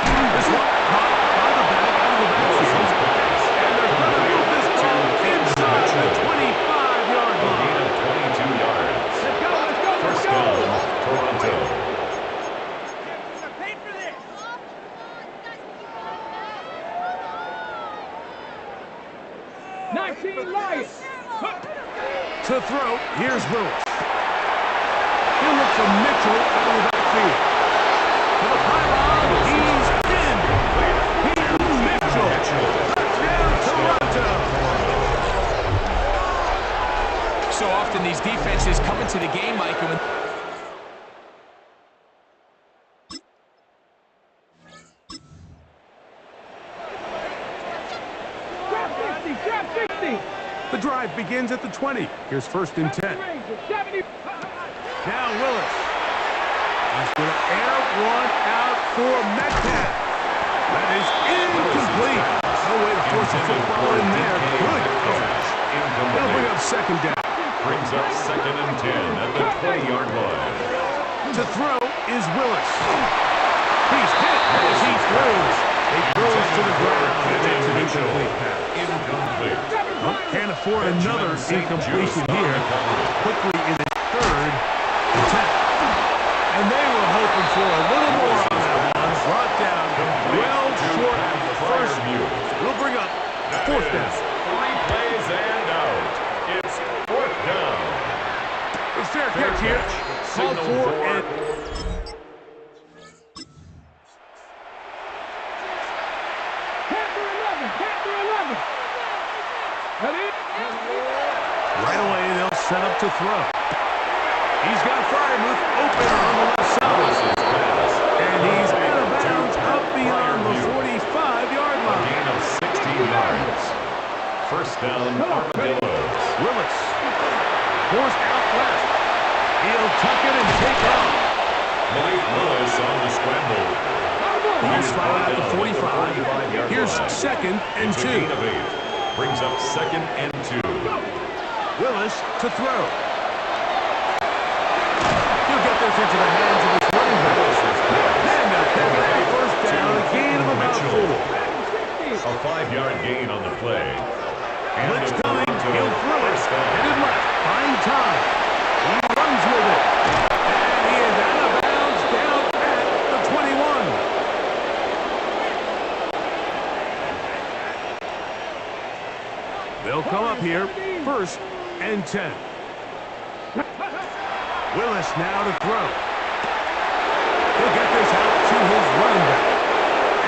This one caught by the back out of the backfield. And they're going to move this ball inside the 25-yard A gain line. of 22 yards. First down, Toronto. To throw, here's Willis. He'll look for Mitchell out of the backfield. To the pylon, he's in. Keaton Mitchell. Touchdown, Toronto. So often these defenses come into the game, Mike, and when the drive begins at the 20. Here's 1st and 10. Now Willis. He's going to air one out for Metcalf. That is incomplete. No way to force a football in there. Good coverage. They'll bring up 2nd down. Brings up 2nd and 10 at the 20-yard line. To throw is Willis. He's hit as he throws. He throws to the ground. And it's an incomplete pass. Incomplete. Can't afford another incompletion here. Quickly in his 3rd attempt. And they were hoping for a little more on that one. Brought down well short of the first view. We'll bring up 4th down. 3 plays and out. It's 4th down. A fair catch here. Called for and... Right away, they'll set up to throw. He's got Fryermuth open on the left side. And he's out of bounds up beyond the 45-yard line. Gain of 16 yards. First down, Armadillos. Willis. Forced out left. He'll tuck it and take off. Malik Lewis on the scramble. He's fouled at the 45. Here's 2nd and 2. Gain of 8. Brings up 2nd and 2. Willis to throw. He'll get this into the hands of his running back. And they'll pick up the 1st down, a gain of about 4. A 5-yard gain on the play. Blitz coming, he'll throw it. Headed left, fine time. He runs with it. And he is out of bounds down at the 21. They'll come up here, 1st and 10. Willis now to throw. He'll get this out to his running back.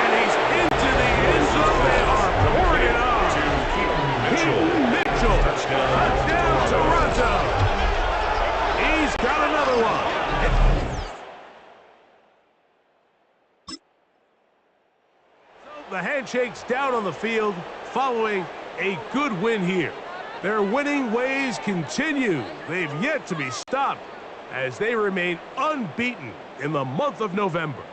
And he's into the end zone. They are pouring it on. Keaton Mitchell. Touchdown, Toronto. He's got another one. The handshake's down on the field following a good win here. Their winning ways continue. They've yet to be stopped as they remain unbeaten in the month of November.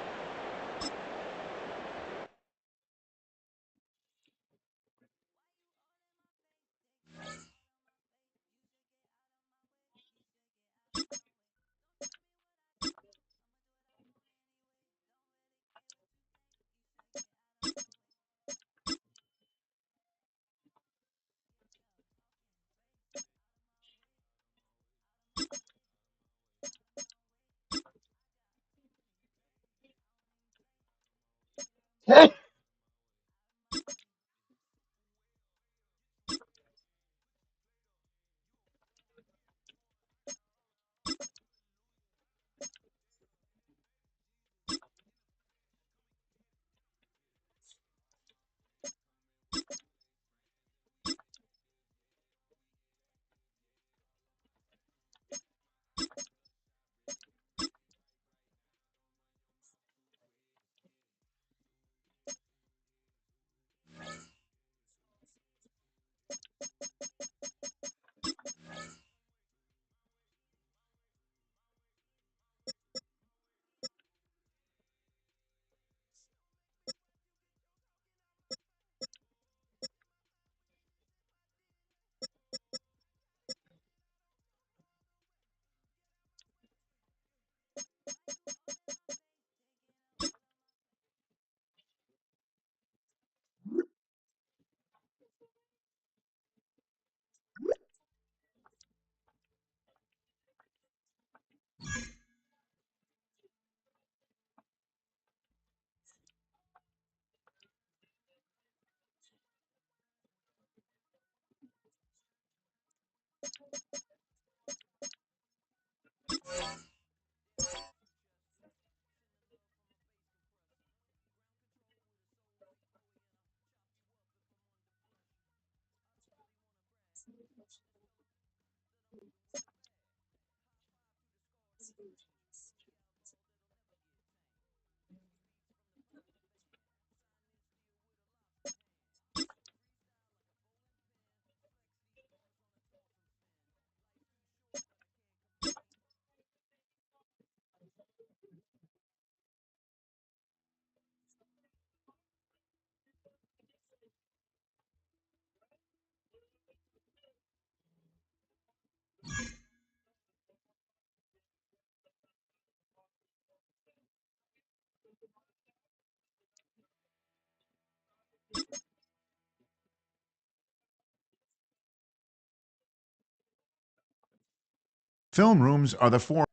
Film rooms are the form.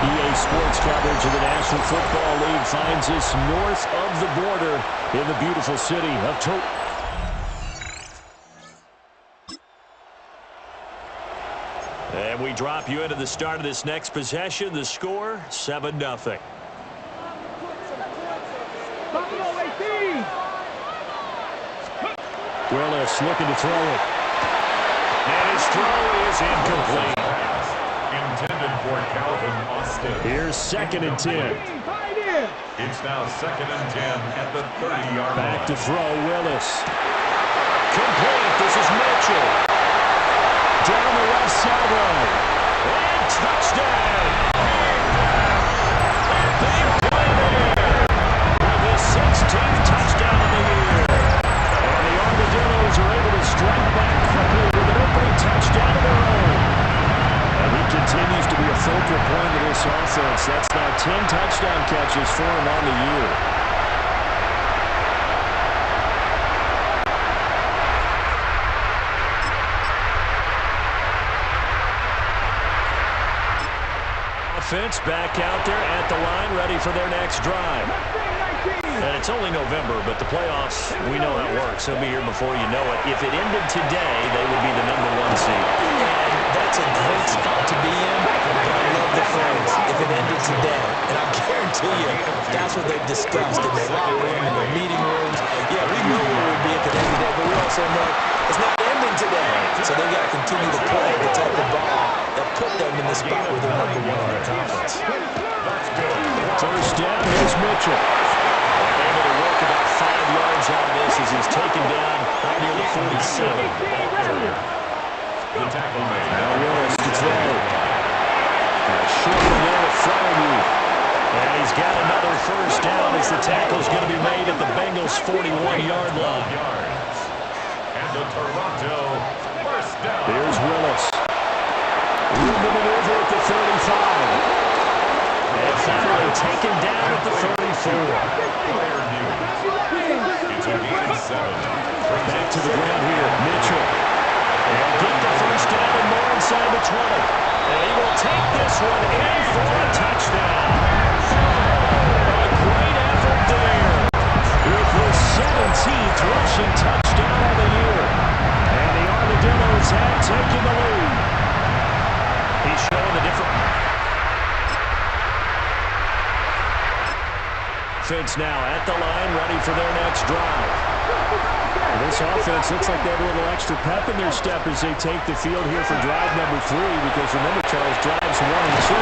EA Sports coverage of the National Football League finds us north of the border in the beautiful city of Toronto. And we drop you into the start of this next possession. The score, 7-0. Willis looking to throw it. And his throw is incomplete. Intended for Calvin Austin. Here's 2nd and 10. It's now 2nd and 10 at the 30-yard line. Back to throw, Willis. Complete. This is Mitchell. Down the left sideline. And touchdown. Big play there. With his 16th touchdown of the year. And the Armadillos are able to strike back quickly with an opening touchdown of their own. And he continues to be a focal point of this offense. That's now 10 touchdown catches for him on the year. Offense back out there at the line, ready for their next drive. And it's only November, but the playoffs, we know how it works. They'll be here before you know it. If it ended today, they would be the #1 seed. And that's a great spot to be in, but I love the phrase, if it ended today. And I guarantee you, that's what they've discussed in their locker room, in their meeting rooms. Yeah, we know where we'll be at the end of the day, but we also know it's not ending today. So they've got to continue to play the type of ball that put them in the spot where they're #1 in the conference. First down, here's Mitchell. Able to work about 5 yards out of this as he's taken down near the 47. The tackle made. Now Willis to throw. Short one there in front of you. And he's got another first down as the tackle's going to be made at the Bengals' 41-yard line. And the Toronto first down. Here's Willis. Room to maneuver at the 35. And finally taken down at the 34. It's a gain of 7. Back to the ground here, Mitchell. And get the first down and more inside the 20. And he will take this one in for a touchdown. A great effort there with his 17th rushing touchdown of the year. And the Armadillos have taken the lead. He's showing the difference. Offense now at the line, ready for their next drive. This offense looks like they have a little extra pep in their step as they take the field here for drive number 3, because remember, Charles, drives 1 and 2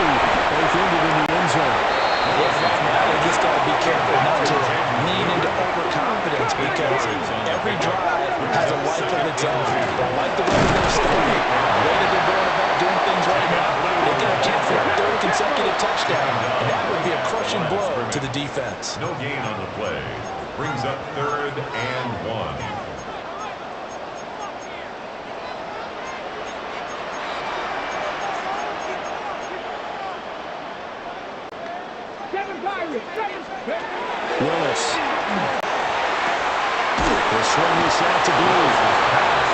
both ended in the end zone. Yes, right now they just got to be careful not to lean into overconfidence, because every drive has a life of its own. But I like the way they're starting, the way that they're going about doing things right now. They got a chance for a 3rd consecutive touchdown, and that would be a crushing blow to the defense. No gain on the play. Brings up 3rd and 1. Willis. The swing is out to Blue.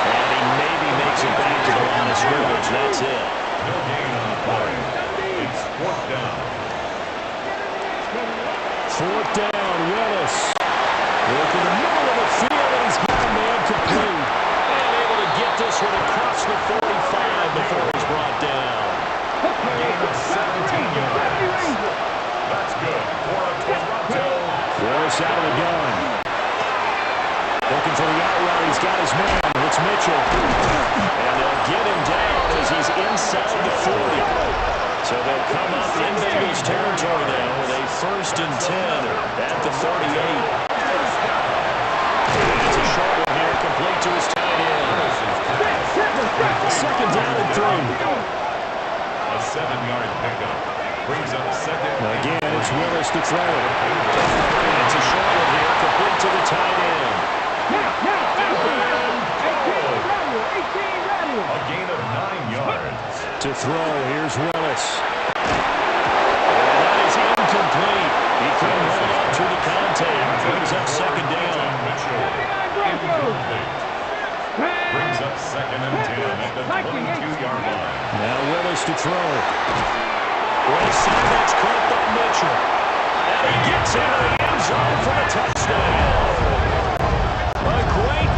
And he maybe makes it back to the line of scrimmage. That's it. No gain on the play. It's 4th down. 4th down, Willis. Look in the middle of the field, and he's got a man complete. And able to get this one across the 45 before he's brought down. A gain of 17 yards. That's good for a Toronto. Willis out of the gun. Looking for the out route. He's got his man. It's Mitchell. And they'll get him down as he's inside the 40. So they'll come up in Bengals territory now with a 1st and 10 at the 38. It's a short one here, complete to his tight end. 2nd down and 3. A 7-yard pickup. Brings up 2nd. Again, it's Willis to throw it. It's a short one here, complete to the tight end. A gain of 9 yards. To throw, here's Willis. second and 10 at the 22-yard line. Now Willis to throw. Right side, that's caught by Mitchell. And he gets into the end zone for a touchdown. A great.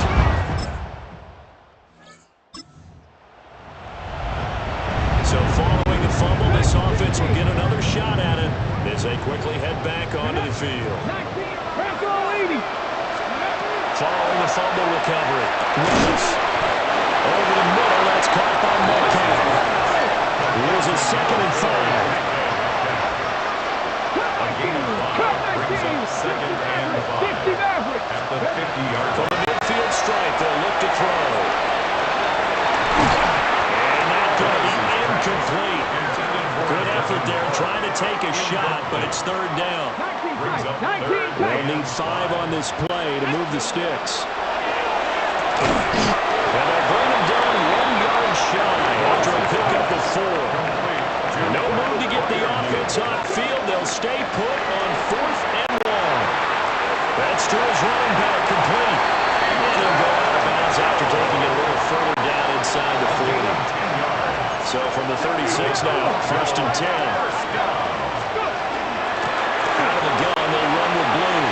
So following the fumble, this offense will get another shot at it as they quickly head back onto the field. Following the fumble recovery, Willis over the middle, that's caught by Metcalf. Here's a second and 5. A gain of 5 brings up second and 5 at the 50-yard line. From the midfield stripe, they'll look to throw. And that's going to be incomplete. Good effort there, trying to take a shot, but it's third down. They'll need 5 on this play to move the sticks. And they'll bring them down 1 yard shy after a pickup of 4. No move to get the offense off field. They'll stay put on 4th and 1. That's to his running back, complete. And he'll go out of bounds after taking it a little further down inside the 40. So from the 36 now, 1st and 10. Out of the gun, they'll run with blue.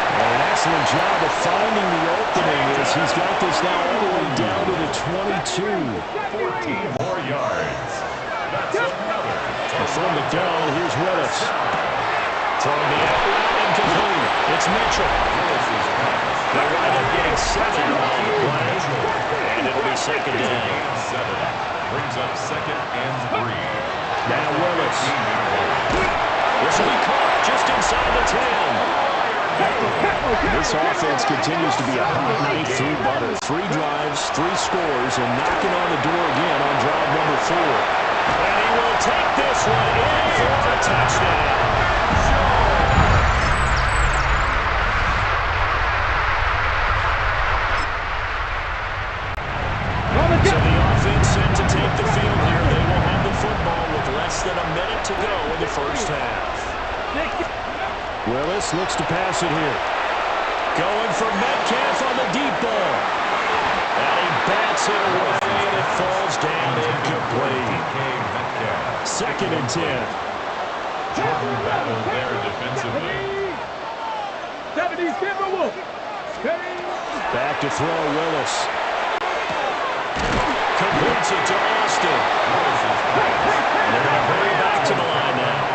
And an excellent job of finding the opening as he's got this now all the way down to the 22. 14 more yards. That's another. And from the gun, here's Willis. Throwing the out route, incomplete. It's Mitchell. They're right up getting 7 on the play. And it'll be second down. 7 brings up second and 3. Now Willis. This will be caught just inside the 10. This offense continues to be a hot night through butter. 3 drives, 3 scores, and knocking on the door again on drive number 4. And he will take this one in for a touchdown. So the offense set to take the field here. They will have the football with less than a minute to go in the first half. Willis looks to pass it here. Going for Metcalf on the deep ball. And he bats it away, and it falls down incomplete. Second and 10. Jordan battle there defensively. 70 Timberwolves. Back to throw, Willis. Completes it to Austin. And they're going to hurry back to the line now.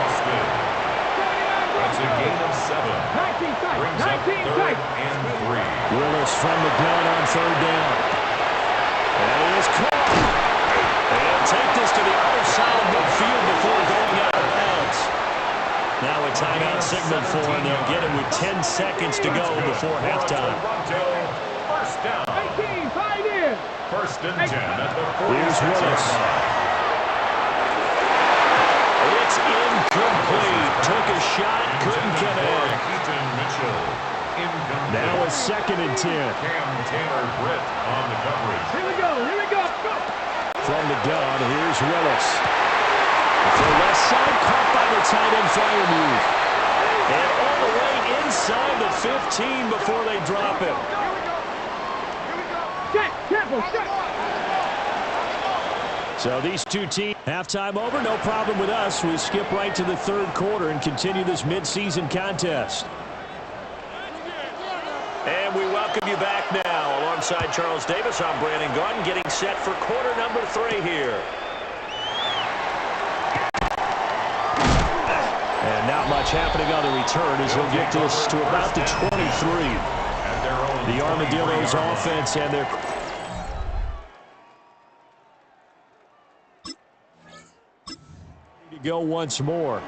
That's a gain of 7. Brings up 3rd and 3. Willis from the gun on 3rd down. And he is caught. And he'll take this to the other side of midfield before going out of bounds. Now a timeout signal for him. They'll get it with 10 seconds to go before halftime. First down. 1st and 10 at the 46. Here's Willis. It's incomplete. Took a shot, couldn't connect. Now a 2nd and 10. Cam Taylor-Britt on the coverage. Here we go. From the gun, here's Willis. For left side, caught by the tight end Freiermuth. And all the way inside the 15 before they drop him. So these two teams, halftime over, no problem with us. We skip right to the 3rd quarter and continue this midseason contest. And we welcome you back now. Alongside Charles Davis, I'm Brandon Gaudin, getting set for quarter number 3 here. And not much happening on the return as he'll get this to about the 23. The Armadillos offense and their... to go once more.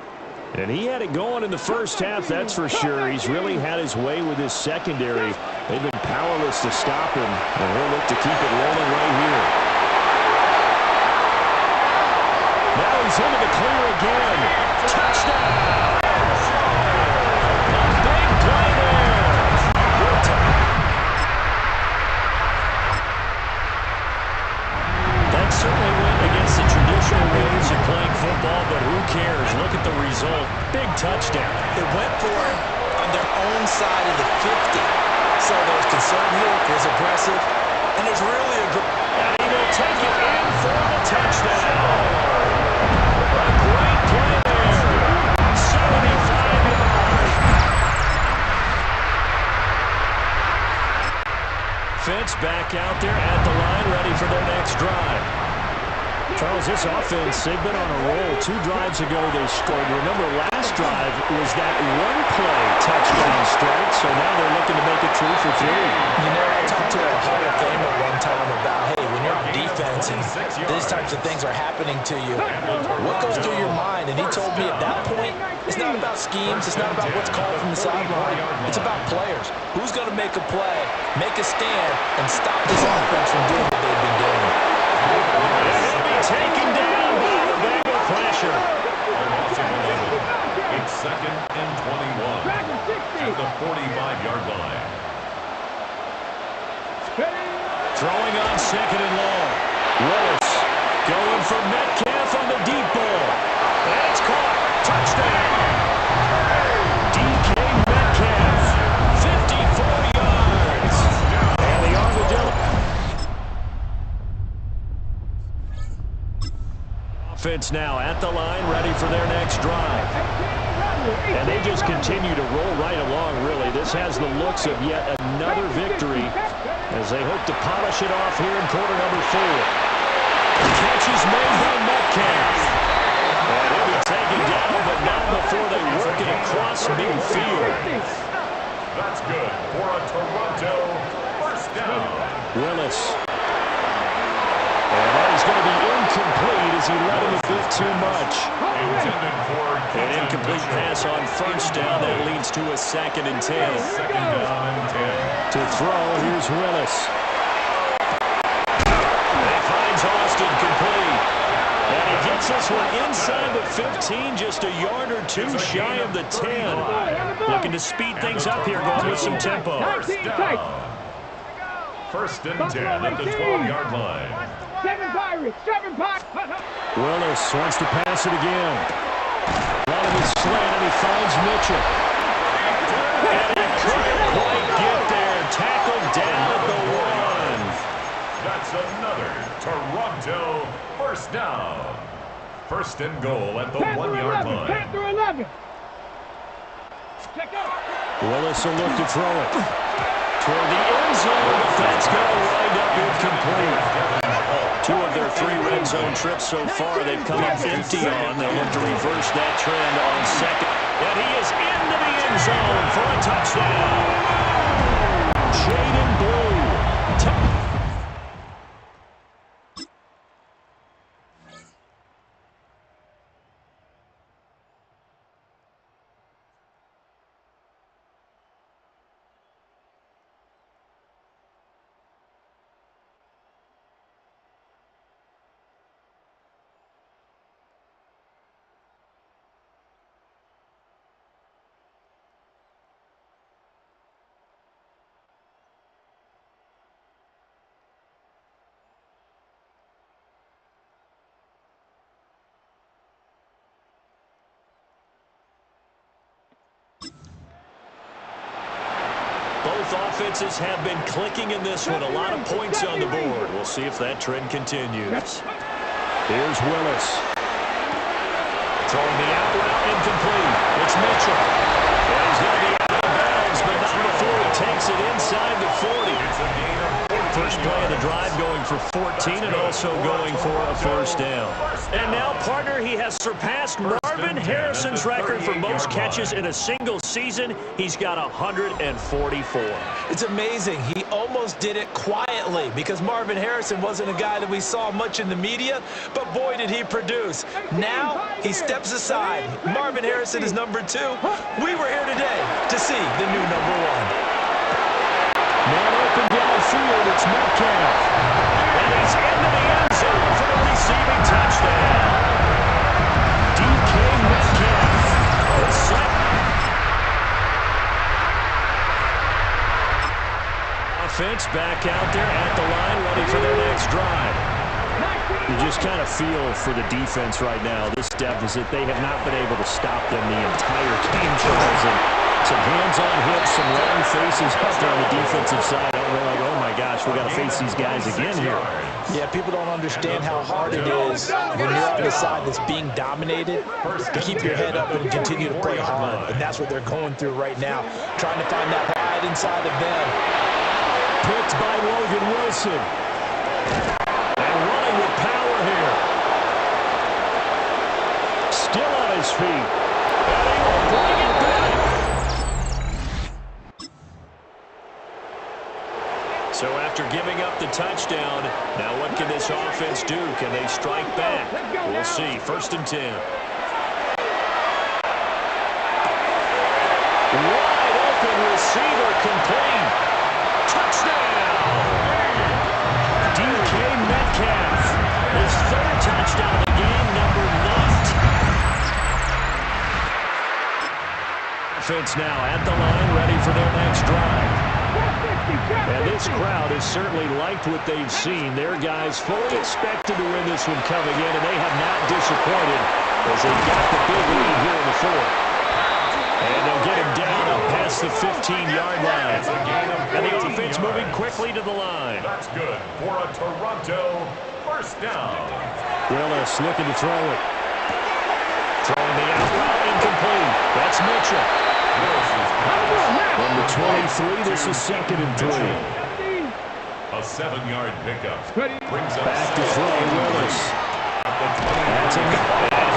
And he had it going in the first half, that's for sure. He's really had his way with his secondary. They've been powerless to stop him, and he'll look to keep it rolling right here. Now he's into the clear again. Touchdown! A big play there. That certainly went against the traditional ways of playing football, but who cares? Look at the result. Big touchdown. It went for him on their own side of the 50. So there was concern here. It was aggressive. And there's really a great... And he will take it in for the touchdown. A great play there. 75 yards. Fence back out there at the line, ready for their next drive. Charles, this offense, they've been on a roll. 2 drives ago they scored. Remember, last drive was that one-play touchdown strike, so now they're looking to make it 2 for 3. You know, I talked to a Hall of Famer one time about, hey, when you're on defense and these types of things are happening to you, what goes through your mind? And he told me at that point, it's not about schemes, it's not about what's called from the sideline, it's about players. Who's going to make a play, make a stand, and stop this offense from doing what they've been doing? He'll be taken down by the Bengal pressure. It's 2nd and 21 at the 45-yard line. Throwing on 2nd and long. Willis going for Metcalf on the deep ball. And it's caught. Touchdown. DK Metcalf, 54 yards. And the Armadillos. Offense now at the line, ready for their next drive. And they just continue to roll right along, really. This has the looks of yet another victory as they hope to polish it off here in quarter number 4. The catch is made by Metcalf. And he'll be taken down, but not before they work it across midfield. That's good for a Toronto first down. Willis. And that is going to be incomplete as he let him a bit too much. An incomplete pass on first down. That leads to a 2nd and 10. 2nd down and 10. To throw, here's Willis. And he finds Austin complete. And he gets this one inside the 15, just a yard or 2 shy of the 10. Looking to speed things up here, going with some tempo. First and 10 at the 12-yard line. 7 Pirates, 7 Pirates. Willis wants to pass it again. One of his slant, and he finds Mitchell. And he couldn't quite get there. Tackled down at the 1. That's another Toronto first down. First and goal at the 1-yard line. 10 through 11. Check out. Willis will look to throw it toward the end zone, but that's going to wind up incomplete. 2 of their 3 red zone trips so far they've come up empty on. They'll look to reverse that trend on 2nd. And he is into the end zone for a touchdown. Jaden Blue. Both offenses have been clicking in this one. A lot of points on the board. We'll see if that trend continues. Here's Willis. Throwing the out route incomplete. It's Mitchell. And he's going to be out of bounds, but not before he takes it inside the 40. It's a gain of 14. First play of the drive going for 14 and also going for a first down. And now, partner, he has surpassed Marvin Harrison's record for most catches in a single season. He's got 144. It's amazing. He almost did it quietly because Marvin Harrison wasn't a guy that we saw much in the media, but boy, did he produce. Now, he steps aside. Marvin Harrison is number 2. We were here today to see the new number 1. Man open downfield, it's Metcalf. And he's into the end zone for the receiving touchdown. DK Metcalf. Offense back out there at the line, ready for their next drive. You just kind of feel for the defense right now. This deficit, they have not been able to stop them the entire game, Charles. And Some hands on hips, some long faces out there on the defensive side. They're like, oh my gosh, we got to face these guys again here. Yeah, people don't understand how hard it is when you're on the side that's being dominated to keep your head up and continue to play hard. And that's what they're going through right now, trying to find that right inside of them. Picked by Logan Wilson. And running with power here. Still on his feet. And he will bring it back. So after giving up the touchdown, now what can this offense do? Can they strike back? We'll see. 1st and 10. Wide open receiver complete. Touchdown! DK Metcalf. His 3rd touchdown of the game, number 9. Offense now at the line, ready for their next drive. And this crowd has certainly liked what they've seen. Their guys fully expected to win this one coming in, and they have not disappointed as they got the big lead here in the 4th. And they'll get him down up past the 15-yard line. And the offense moving quickly to the line. That's good for a Toronto 1st down. Willis looking to throw it. Throwing the out route incomplete. That's Mitchell. From the 23, this is 2nd and 3. A 7-yard pickup. Brings up back to throw Willis. That's and hit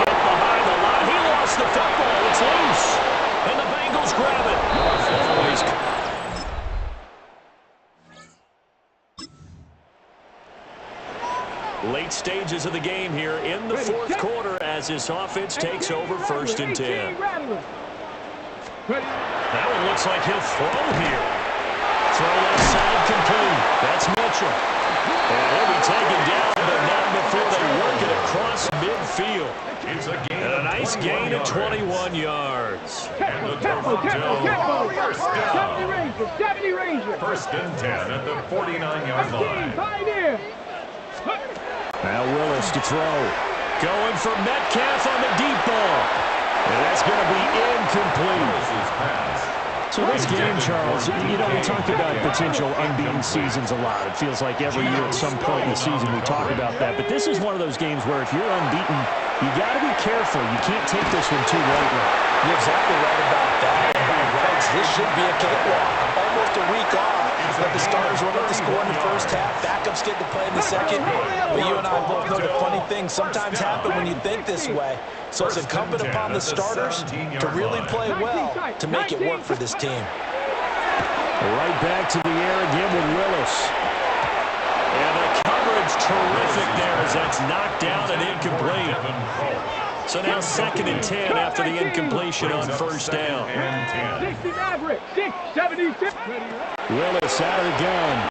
behind the line. He lost the football. It's loose. And the Bengals grab it. Late stages of the game here in the 4th quarter as this offense takes over 1st and 10. That one looks like he'll throw here. Throw left side complete. That's Mitchell. And he'll be taken down, but not before they work it across midfield. And a nice gain of 21 yards. And the Toronto 1st down. 70 Ranger. 1st and 10 at the 49-yard line. Now Willis to throw. Going for Metcalf on the deep ball. And that's going to be incomplete. So this game, Charles, you know, we talk about potential unbeaten seasons a lot. It feels like every year at some point in the season we talk about that. But this is one of those games where if you're unbeaten, you got to be careful. You can't take this one too lightly. You're exactly right about that. This should be a cakewalk. Almost a week off. Let the starters run up the score in the 1st half. Backups get to play in the 2nd. But you and I both know the funny things sometimes happen when you think this way. So it's incumbent upon the starters to really play well to make it work for this team. Right back to the air again with Willis. And the coverage terrific there as that's knocked down and incomplete. So now 2nd and 10 after the incompletion on 1st down. 60 Maverick, 676. Willis out of the gun.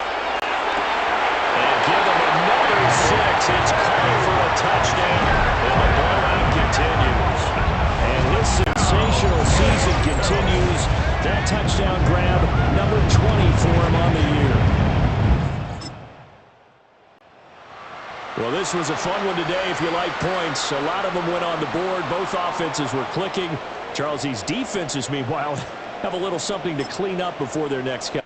And give him another 6. It's called for a touchdown. And the blowout continues. And his sensational season continues. That touchdown grab, number 20 for him on the year. Well, this was a fun one today if you like points. A lot of them went on the board. Both offenses were clicking. Charles, these defenses, meanwhile, have a little something to clean up before their next cut.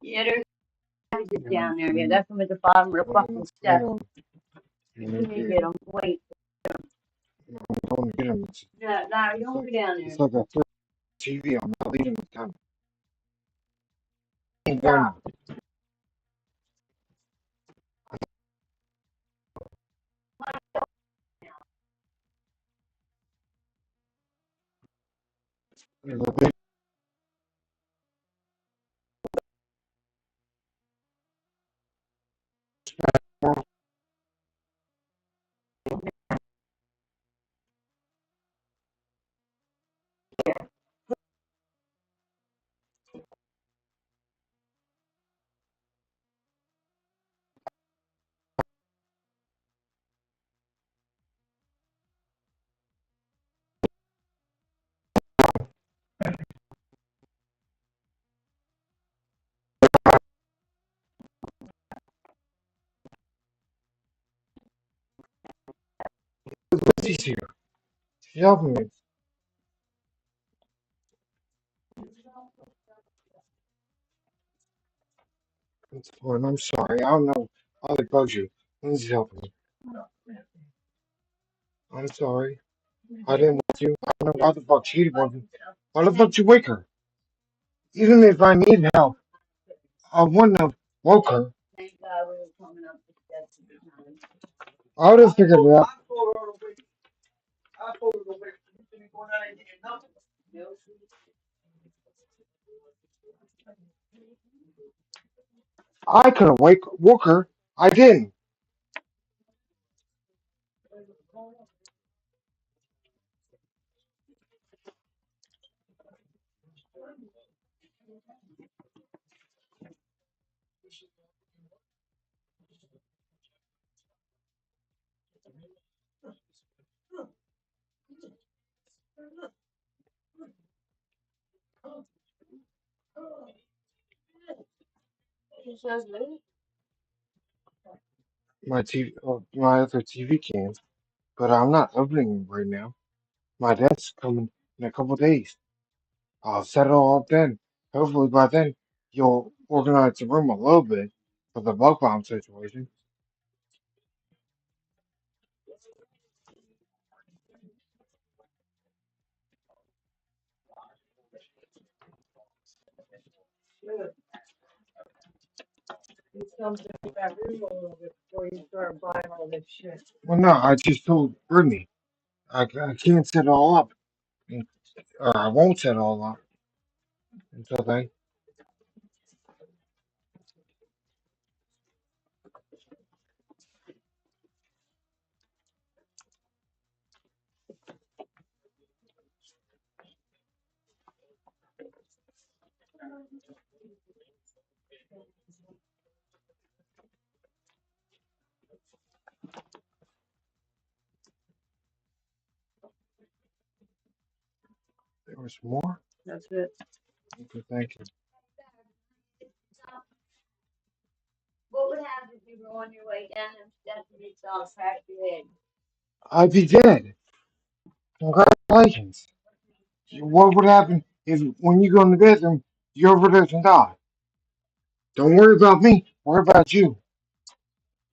Yeah, there's houses down there. Yeah, that's them at the bottom of the fucking steps. You need to get them. Wait. I'm going to get him. No, no, you don't go down there. It's like a TV. I'm not leaving the time. Stop. There's a big Lizzie's here. She's helping me. It's fine. I'm sorry. I don't know how they bug you. Lizzie's helping me. I'm sorry. I didn't wake you. I don't know why the fuck she wasn't. Why the fuck you wake her? Even if I need help, I wouldn't have woke her. Thank God we were coming up the steps at the time. I would have figured it out. I could have woke her. I didn't. My other TV came, but I'm not opening it right now. My dad's coming in a couple days. I'll set it all up then. Hopefully by then you'll organize the room a little bit for the bug bomb situation. Well, no, I just told Brittany I can't set it all up, or I won't set it all up until then. There was more. That's it. Okay, thank you. I'd be dead. Congratulations. What would happen if when you go in the bathroom, you overdose and die? Don't worry about me. Worry about you.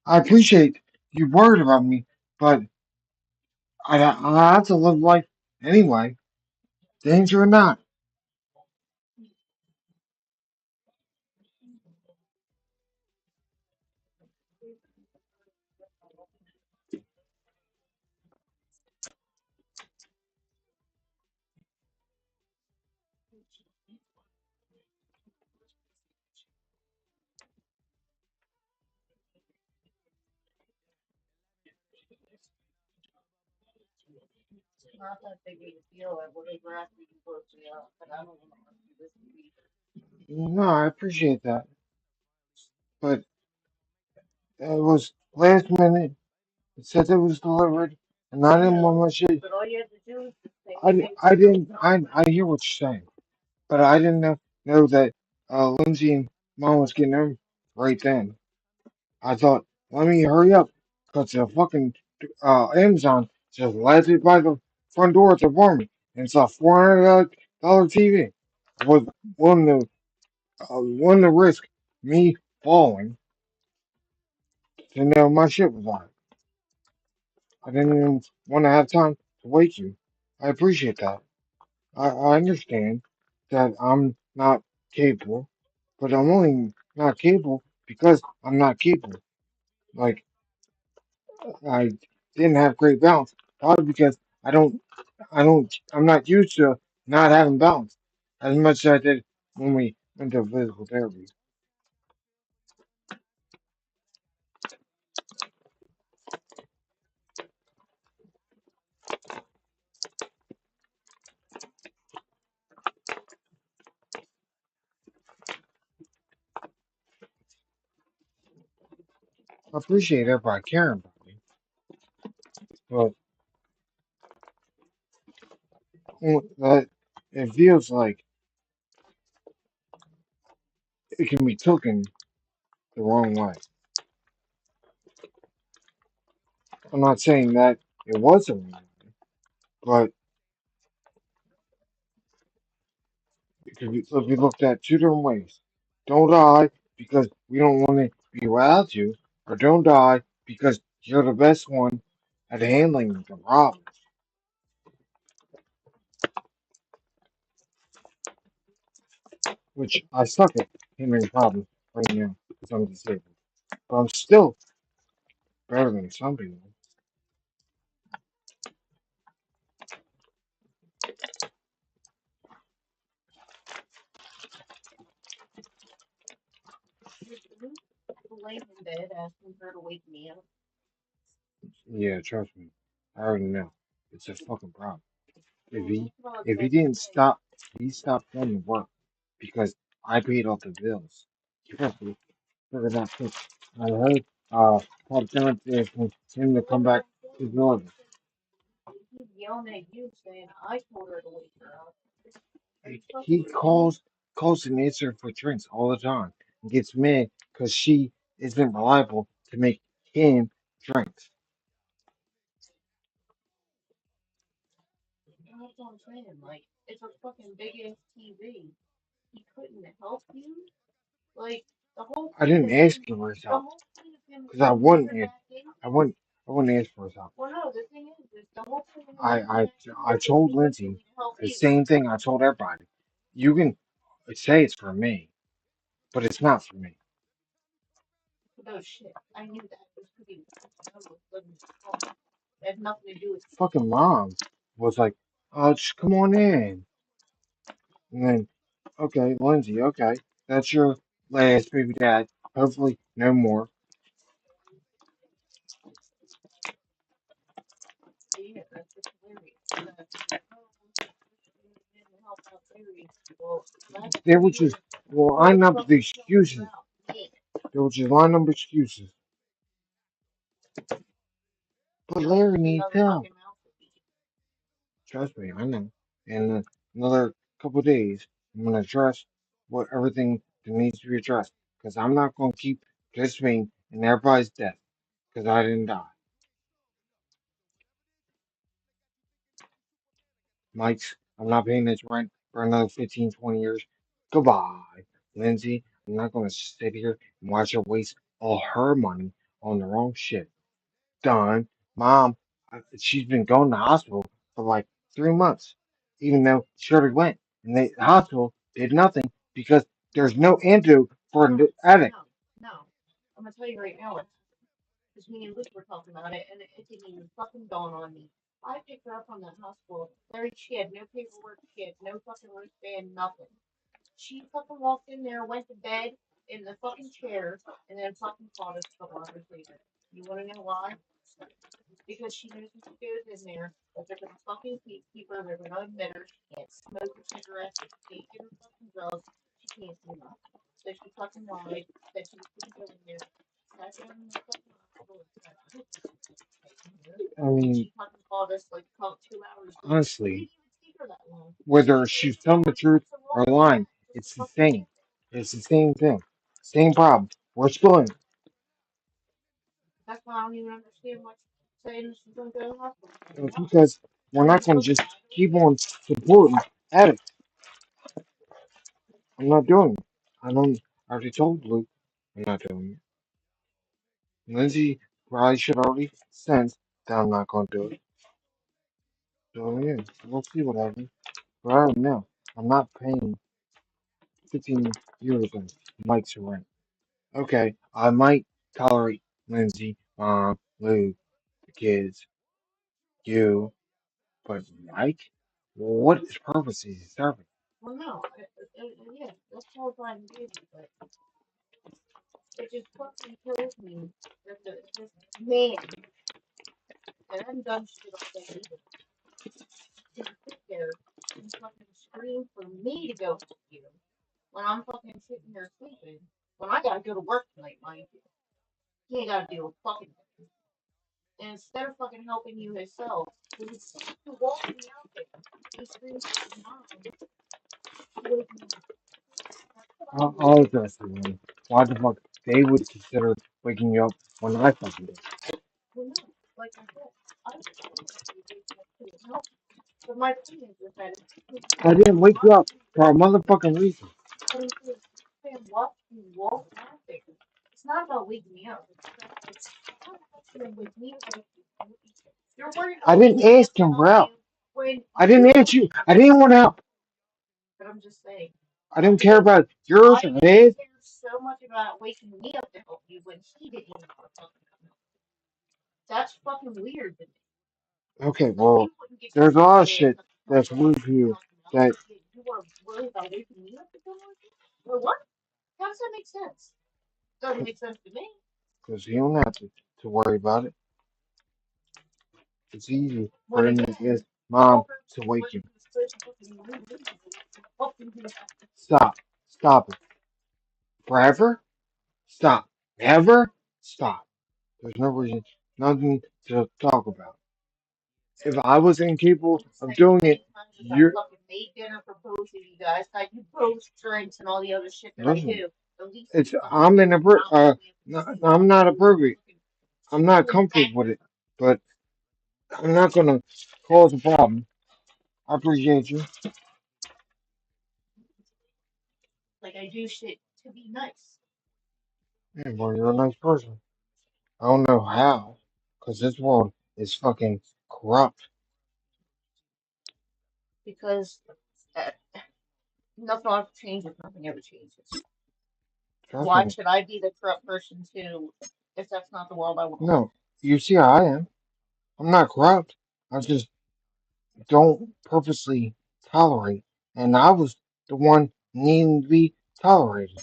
I appreciate you worried about me, but I have to live life anyway, danger or not. Not that big of a deal. I would have rather you woke me up, but I don't want to argue this week. No, I appreciate that, but it was last minute. It said it was delivered, and I didn't want my shit. But all you have to do is just say, I, hey, I didn't. I hear what you're saying, but I didn't know that Lindsay and Mom was getting them right then. I thought, let me hurry up, cause the fucking Amazon just landed by the front door at the apartment and saw $400 TV. Was willing to risk me falling to know my shit was on it. I didn't even want to have time to wake you. I appreciate that. I understand that I'm not capable, but I'm only not capable because I'm not capable. Like, I didn't have great balance, probably because I'm not used to not having balance as much as I did when we went to physical therapy. I appreciate everybody caring about me, but that it feels like it can be taken the wrong way. I'm not saying that it was the wrong way, but it could be looked at two different ways. Don't die because we don't want to be without you, or don't die because you're the best one at handling the problems, which I suck at handling problems right now because I'm disabled. But I'm still better than some people. laying in bed asking her to wake me up. Yeah, trust me. I already know. It's a fucking problem. If he if he didn't stop, he stopped coming to work because I paid all the bills. You have to figure that quick. I heard Pop downstairs for him to come back to Northern. He's yelling at you saying I told her to wake her up. He calls and answers for drinks all the time and gets mad because she isn't reliable to make him drinks. That's what I'm saying. Like, it's a fucking big ass TV. He couldn't help you. Like, the whole I point didn't of ask him, him for his the help whole point of him because coming here that day. I wouldn't ask for his help. Well, no, the thing is the whole point of him I coming I back here I was told supposedly Lindsay to help the you. same thing I told everybody. You can say it's for me, but it's not for me. No shit. I knew that. It was because he was living in the car. It had nothing to do with you. Fucking mom was like, "Oh, just come on in." And then, okay, Lindsay, okay, that's your last baby dad. Hopefully, no more. Yeah, that's just hilarious. That, oh, you didn't help out Larry. Well, last They year were you just were well, who line the up fuck the was helping you excuses. out? Me. They were just line up excuses. But Larry needs Another help. fucking mouth to feed. Trust me, I know. In another couple of days, I'm gonna address what everything that needs to be addressed. Because I'm not gonna keep participating and everybody's dead because I didn't die. Mike's, I'm not paying this rent for another 15, 20 years. Goodbye. Lindsay, I'm not going to sit here and watch her waste all her money on the wrong shit. Done. Mom, she's been going to the hospital for like 3 months, even though she already went. And the hospital did nothing because there's no antidote for an addict. No, I'm gonna tell you right now, because me and Luke were talking about it, and it didn't even fucking dawn on me. I picked her up from the hospital. Larry, she had no paperwork, she had no fucking wristband, nothing. She fucking walked in there, went to bed in the fucking chair, and then fucking called us a couple hours later. You wanna know why? Because she knows when she goes in there that they're gonna fucking keep her, they're gonna admit her, she can't smoke a cigarette, she can't get her fucking drugs, she can't do nothing. So she fucking lied that she was gonna go in there, sat down in the fucking hospital and said, I don't I and mean, she fucking called us like about 2 hours later. We honestly, didn't even see her that long. whether she's telling the truth or lying, it's the same. It's the same thing. Same problem. We're splitting. That's why I don't even understand why she's saying she's gonna go to the hospital. It's because we're not going to just keep on supporting addicts. I'm not doing it. I don't. I already told Luke I'm not doing it. Lindsay probably should already sense that I'm not going to do it. So yeah, we'll see what happens. But I don't know. I'm not paying 15 euros on Mike's rent. Okay, I might tolerate Lindsay, Mom, Luke, the kids, you, but Mike? What purpose is he serving? Well, no, yeah, that's all fine and dandy, but it just fucking kills me that this man that I've done shit all day either can sit there and fucking scream for me to go help you when I'm fucking sitting here sleeping when I gotta go to work tonight, mind you. He ain't gotta deal with fucking thing. And instead of fucking helping you himself, he walks me out there. He screams for his mom to wake me up. I'll address it, man. Why the fuck they would consider waking you up when I fucking did? Well, no, like I said, I don't care if you wake me up to help. But my point is that I didn't wake you up for a motherfucking reason. but he says, "Sam, what you walk out there? It's not about waking me up. It's not about you wake me up. You're worried I about didn't waking me up ask to him for help help. you when I didn't ask you. I didn't want help. But I'm just saying, I didn't care about yours I or didn't his. care so much about waking me up to help you when he didn't even want to fucking come help. That's fucking weird to me. Okay, Like well, you wouldn't get your there's a lot of stupid ass shit up and help that's weird somebody for who can you help them out. that You are worried about waking me up to come help you? Or what? How does that make sense? Doesn't make sense to me. because you don't have to worry about it. It's easy When for him to again, get mom all her to wake you. working is supposed to fucking help you do that. Stop. Stop it. Forever? Stop. Ever? Stop. There's no reason, nothing to talk about. If I was incapable of doing it, I you're. fucking made dinner for both of you guys. I do both drinks and all the other shit that I Listen, do. The least you it's can fucking I'm do in a is per not wake me no, up. no, I'm not a pervert. I'm not Screaming comfortable at with it, but I'm not gonna cause a problem. I appreciate you. like I do shit to be nice. Yeah, well, you're a nice person. I don't know how, because this world is fucking corrupt. Because uh, nothing ever changes, nothing ever changes. Trust Why me. should I be the corrupt person too if that's not the world I want to live No, you see how I am. I'm not corrupt. I just don't purposely tolerate. And I was the one needing to be tolerated.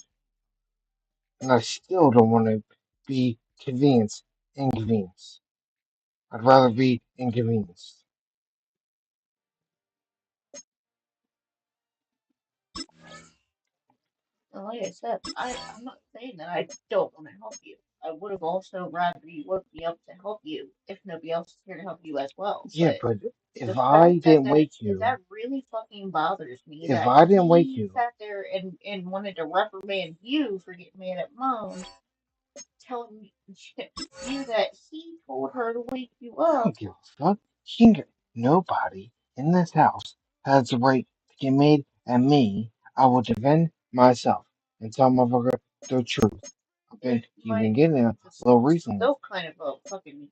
And I still don't want to be inconvenienced. I'd rather be inconvenienced. in? And like I said, I'm not saying that I don't want to help you. I would have also rather you woke me up to help you if nobody else is here to help you as well. Yeah, But but the if I fact didn't wake that you, really fucking bothers me if that I didn't wake he you, sat there and wanted to reprimand you for getting mad at mom telling you that he told her to wake you I up. don't give a fuck. Nobody in this house has the right to get mad at me. I will defend myself and tell motherfucker the truth. I've been you've been getting a little recently. Still kind of a fucking.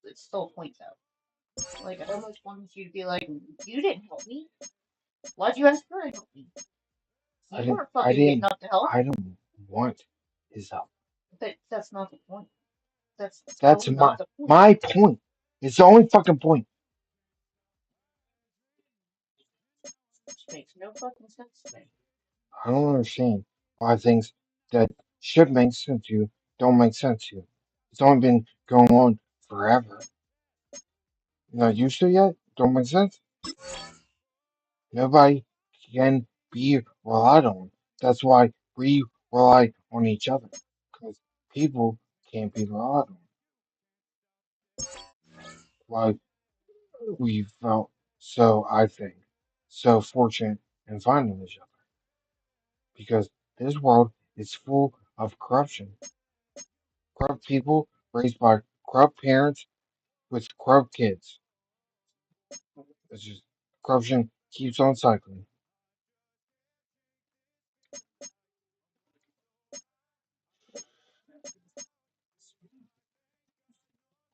It still points out. Like I almost wanted you to be like, you didn't help me. Why'd you ask her to help me? You weren't fucking getting up to help. I don't want his help. But that's not the point. That's That's still not the point. my point. It's the only fucking point. Which makes no fucking sense to me. I don't understand why things that should make sense to you don't make sense to you. It's only been going on forever. You're not used to it yet? Don't make sense? Nobody can be relied on. That's why we rely on each other. Because people can't be relied on. Why we felt so, I think, so fortunate in finding each other. Because this world is full of corruption. Corrupt people raised by corrupt parents with corrupt kids. It's just corruption keeps on cycling.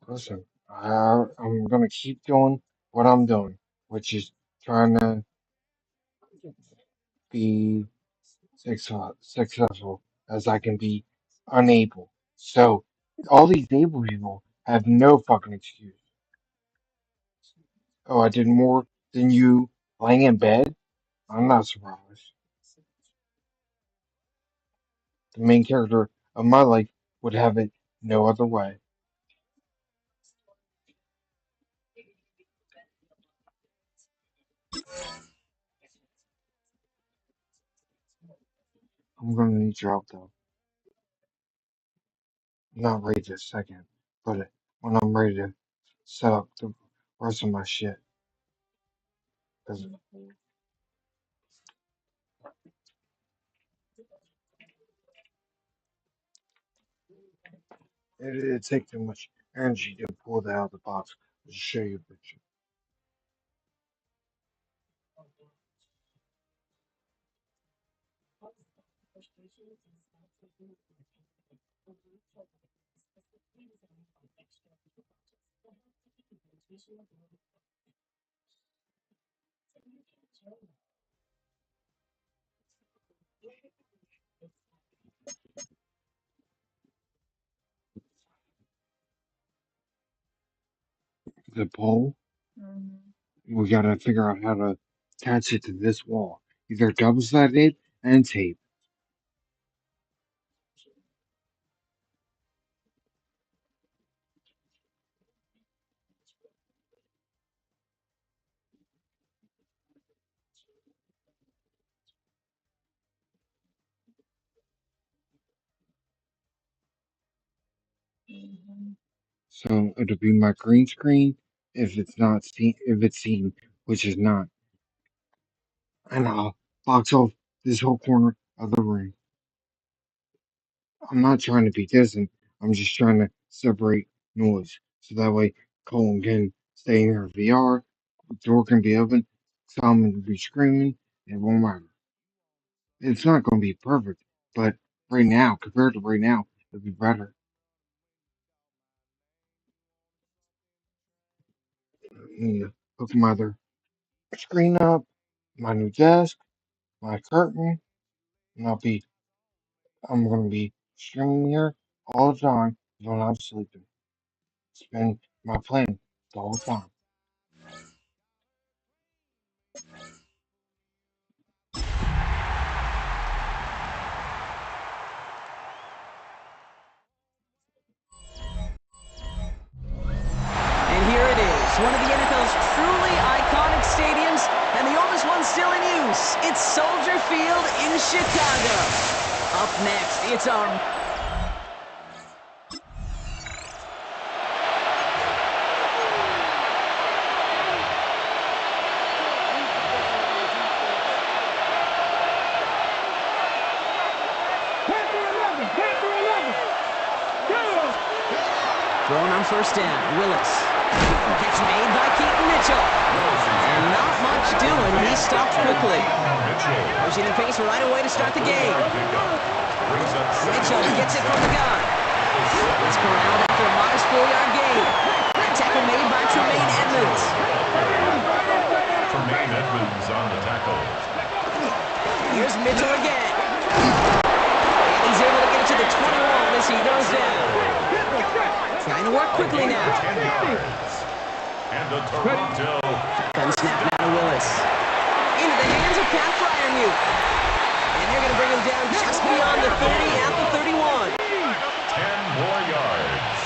Listen, I'm gonna keep doing what I'm doing, which is trying to be successful as I can be unable. So all these able people have no fucking excuse. Oh, I did more than you laying in bed? I'm not surprised. The main character of my life would have it no other way. I'm gonna need your help though. I'm not ready this second, but when I'm ready to set up the rest of my shit, because it'd take too much energy to pull that out of the box. I'll just show you a picture. The pole, we gotta figure out how to attach it to this wall. Either double-sided and tape. So it'll be my green screen if it's seen, which is not. And I'll box off this whole corner of the room. I'm not trying to be distant. I'm just trying to separate noise. So that way Colin can stay in her VR, the door can be open, someone can be screaming, it won't matter. It's not gonna be perfect, but right now, compared to right now, it'll be better. Hook my other screen up, my new desk, my curtain, and I'm gonna be streaming here all the time when I'm sleeping. It's been my plan the whole time. And here it is, one of the NFL's truly iconic stadiums, and the oldest one still in use. It's Soldier Field in Chicago. Up next, it's our... Panther 11, Panther 11. Go! Throwing on first down. Willis. Catch made by Keaton Mitchell. And not much doing. He stopped quickly. Pushing the pace right away to start the game. Mitchell gets it from the gun. It's corralled after a modest 4-yard gain. That tackle made by Tremaine Edmonds. Tremaine Edmonds on the tackle. Here's Mitchell again. And he's able to get it to the 21 as he goes down. Trying to work quickly now. 10 yards. And the Toronto. Gun snap now to Willis. Into the hands of Pat Fryermuth. And they're going to bring him down just beyond the 30 at the 31. 10 more yards.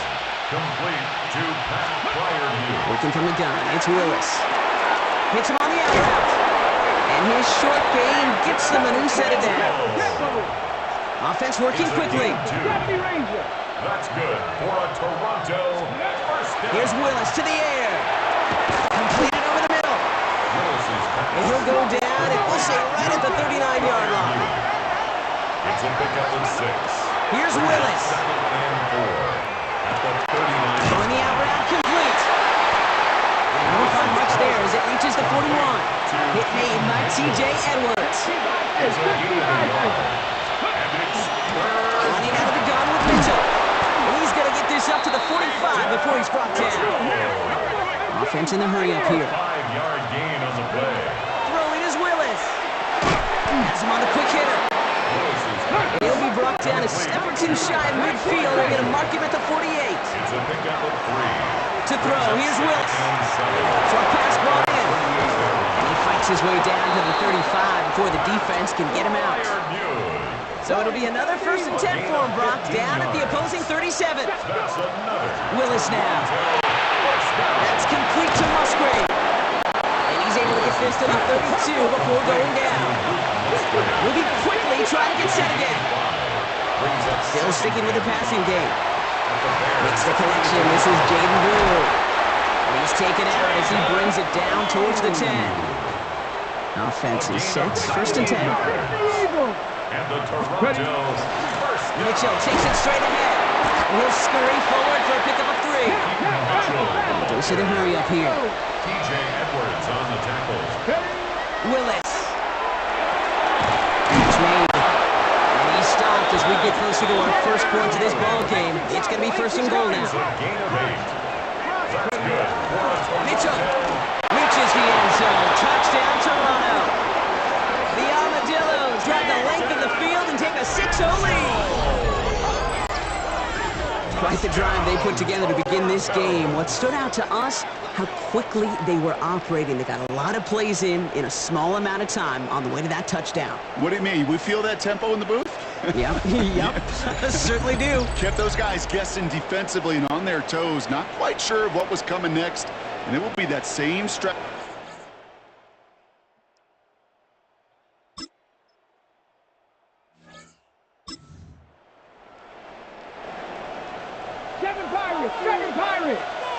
Complete to Pat Fryermuth. Working from the gun. It's Willis. Hits him on the out route. And his short gain gets them a new set of downs. Offense working quickly. That's good for a Toronto first down. Here's Willis to the air. Completed over the middle. And he'll go down, and we'll say right at the 39-yard line. It's a pickup of 6. Here's Willis. 2nd and 4 at the 39. Throwing the out route complete. And won't find much there as it reaches the 41. Hit made by T.J. Edwards. It's a gain of a yard. And it's Running out of the gun with Mitchell. And he's going to get this up to the 45 before he's brought down. Offense in the hurry up here. 5-yard gain on the play. Throwing is Willis. Has him on the quick hitter. He'll be brought down a step or two shy of midfield. They're going to mark him at the 48. It's a pickup of 3. To throw, here's Willis. Short pass brought in. And he fights his way down to the 35 before the defense can get him out. So it'll be another 1st and 10 for him, Brock, down at the opposing 37. Willis now. That's complete to Musgrave. And he's able to get this to the 32 before going down. Moving quickly, trying to get set again. Still sticking with the passing game. Makes the connection. This is Jaden Brewer. And he's taken out as he brings it down towards the 10. Offense is set. 1st and 10. And the Toronto first down. Mitchell takes it straight ahead. He'll scurry forward for a pickup of 3. Dose of the hurry up here. T.J. Edwards on the tackle. Willis. Catch made. And he stopped as we get closer to our first point of this ball game. It's going to be 1st and goal now. It's a gain of 8. That's good for a Toronto. Mitchell reaches the end zone. Touchdown, Toronto. The Armadillos drive the length of the field and take a 6-0 lead. Quite the drive they put together to begin this game. What stood out to us, how quickly they were operating. They got a lot of plays in a small amount of time on the way to that touchdown. What do you mean? We feel that tempo in the booth? Yep, yep, certainly do. Kept those guys guessing defensively and on their toes, not quite sure of what was coming next. And it will be that same stretch.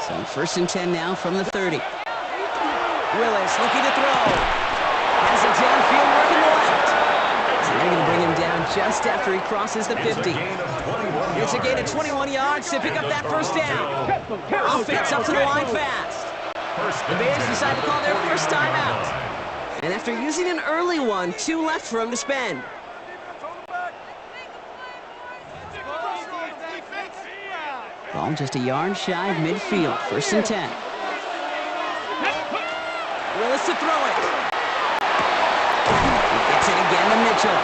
So 1st and 10 now from the 30. Willis looking to throw. Has it downfield working the left. And they're going to bring him down just after he crosses the 50. It's a gain of 21 yards to pick up that 1st down. Offense up to the line fast. The Bears decide to call their first timeout. And after using an early one, 2 left for him to spend. Ball just a yard shy of midfield. 1st and 10. Willis to throw it. He gets it again to Mitchell.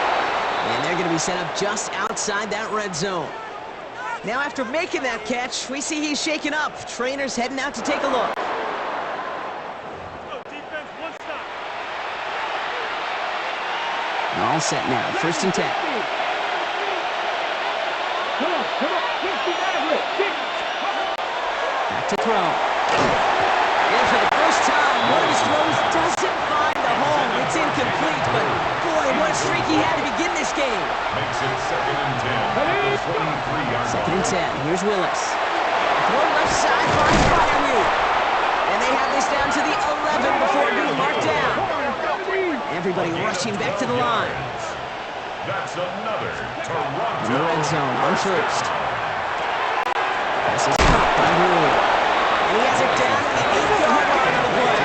And they're going to be set up just outside that red zone. Now after making that catch, we see he's shaken up. Trainer's heading out to take a look. All set now. 1st and 10. Back to throw. And for the first time, one of his throws doesn't find the home. It's incomplete, but boy, what a streak he had to begin this game. Makes it 2nd and 10. 23-yard 2nd and 10. Here's Willis. Throw left side by Fryermuth. And they have this down to the 11 before being marked down. Everybody rushing back to the line. That's another Toronto. In the red zone on 1st. This is caught by Brewer. And he has it down to the 8-yard line on the play.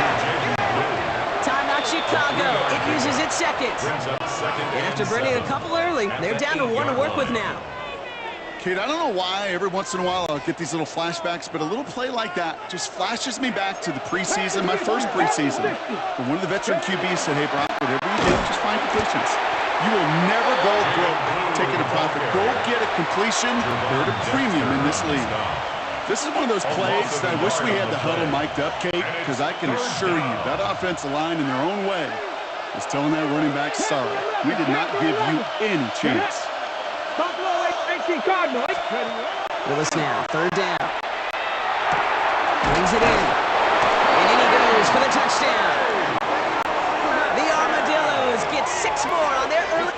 Timeout Chicago. It uses its seconds. And after burning a couple early, they're down to 1 to work with now. Kate, I don't know why every once in a while I'll get these little flashbacks, but a little play like that just flashes me back to the preseason, my first preseason. And one of the veteran QBs said, hey, Brock, whatever you do, just find completions. You will never go broke taking a profit. Go get a completion. They're at a premium in this league. This is one of those plays that I wish we had the huddle mic'd up, Kate, because I can assure you that offensive line in their own way is telling that running back, sorry, we did not give you any chance. Willis now, 3rd down. Brings it in. And in he goes for the touchdown. The Armadillos get 6 more on their early...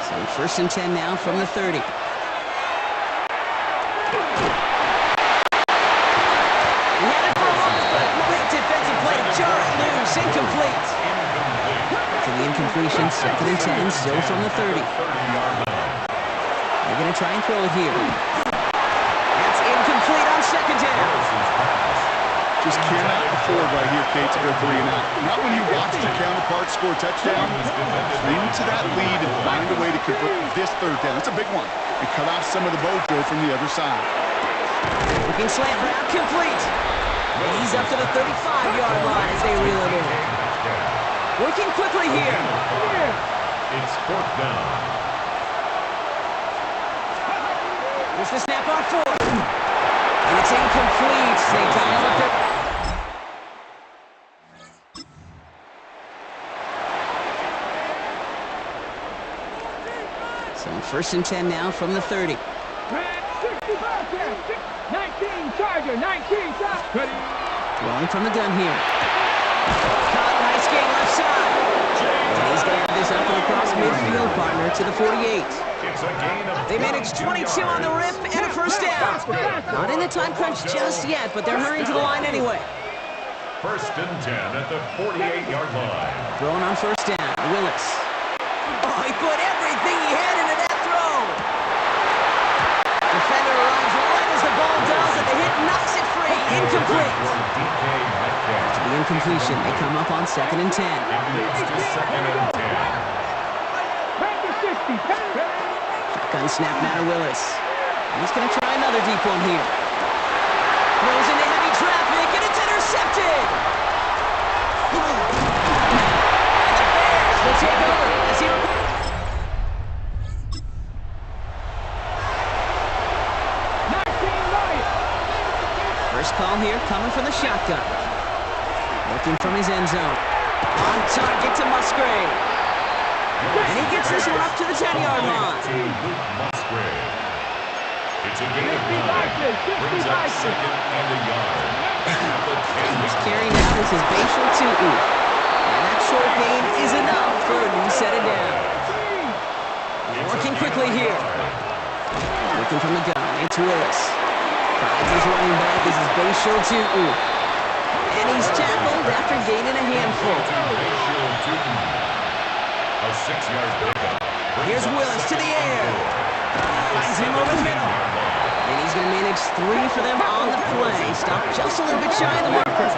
So 1st and 10 now from the 30. Incomplete. To the incompletion, 2nd and 10, still from the 30. They're going to try and throw it here. That's incomplete on 2nd down. Just cannot afford right here, Kate, to go 3 and out. Not when you watch your counterpart score a touchdown. Cling to that lead and find a way to convert this 3rd down. It's a big one. And cut off some of the mojo from the other side. Looking slant route, complete. He's up to the 35-yard line as they reel it in. Working quickly here. It's 4th down. Here's the snap on 4th. And it's incomplete. They tie up the... So 1st and 10 now from the 30. 19 Charger, 19 Charger. Throwing from the gun here. Caught, nice game left side. And he's going to have this up and across midfield, partner, to the 48. They managed 22 on the rip and a 1st down. Not in the time crunch just yet, but they're hurrying to the line anyway. 1st and 10 at the 48-yard line. Throwing on 1st down, Willis. Oh, he put everything he had into that throw. Defender runs right as the ball does, and the hit knocks it free. Incomplete. To the incompletion, they come up on 2nd and 10. Shotgun snap now to Willis. He's going to try another deep one here. Throws into heavy traffic, and it's intercepted. And the Bears will take over as he... First call here coming from the shotgun. Looking from his end zone. On target to Musgrave. And he gets this one up to the 10-yard line. It's a gain of 9. Brings up 2nd and a yard. He's carrying out as his Bashal Tutu. And that short gain is enough for a new set it down. Working quickly here. Looking from the gun. It's Willis. Finds his running back as his Bashal Tutu. And he's tackled after gaining a handful. A 6-yard pickup. Here's Willis to the air. Finds him over the middle. And he's going to manage 3 for them on the play. Stopped just a little bit shy of the marker.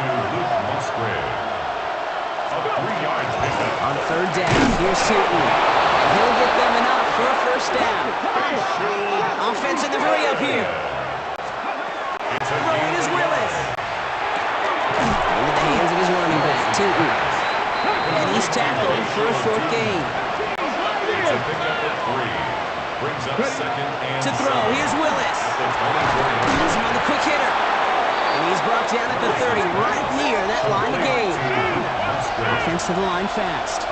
On 3rd down, here's Tutu. He'll get them enough for a 1st down. Offense in the hurry up here. Throwing is Willis. Into the hands of his running back, Tutu. And he's tackled for a 4th gain. To throw, here's Willis. He's on the quick hitter. And he's brought down at the 30, right near that line of gain. Offense to the line fast.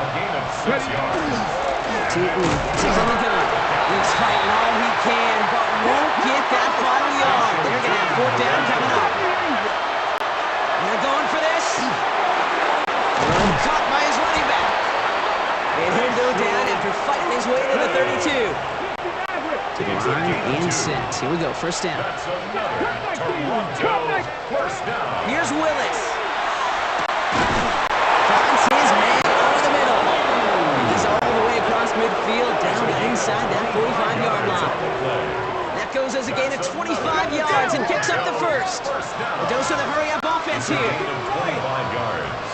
Tutu gets it from the gun. He's fighting all he can, but won't get that final yard. They're going to have 4th down coming up. And they're going for this. Caught by his running back. And he'll go down after fighting his way to the 32. To the line, and set. Here we go, first down. That's another Toronto first down. Here's Willis. Finds his man over the middle. He's all the way across midfield, down inside that 45-yard line. That goes as a gain of 25 yards and picks up the first. A dose of the hurry-up offense here. 25 yards.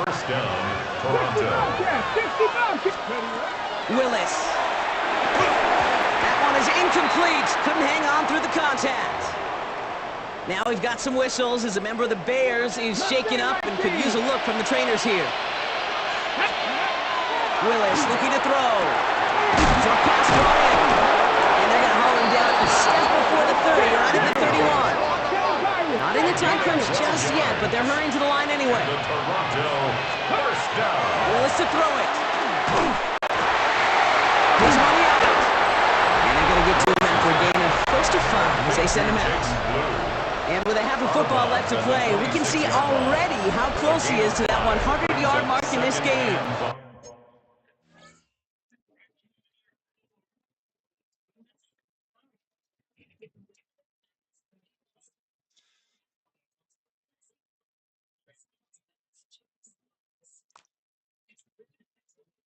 First down, Toronto. Willis. That one is incomplete. Couldn't hang on through the contact. Now we've got some whistles as a member of the Bears is shaken up and could use a look from the trainers here. Willis looking to throw. Short pass brought in. And they're going to haul him down a step before the 30, right at the 31. Not in the time crunch just yet, but they're hurrying to the line anyway. The Toronto first down. Willis to throw it. He's money out. And they're going to get to him after a gain of first to 5 as they send him out. And with a half of football left to play, we can see already how close he is to that 100-yard mark in this game.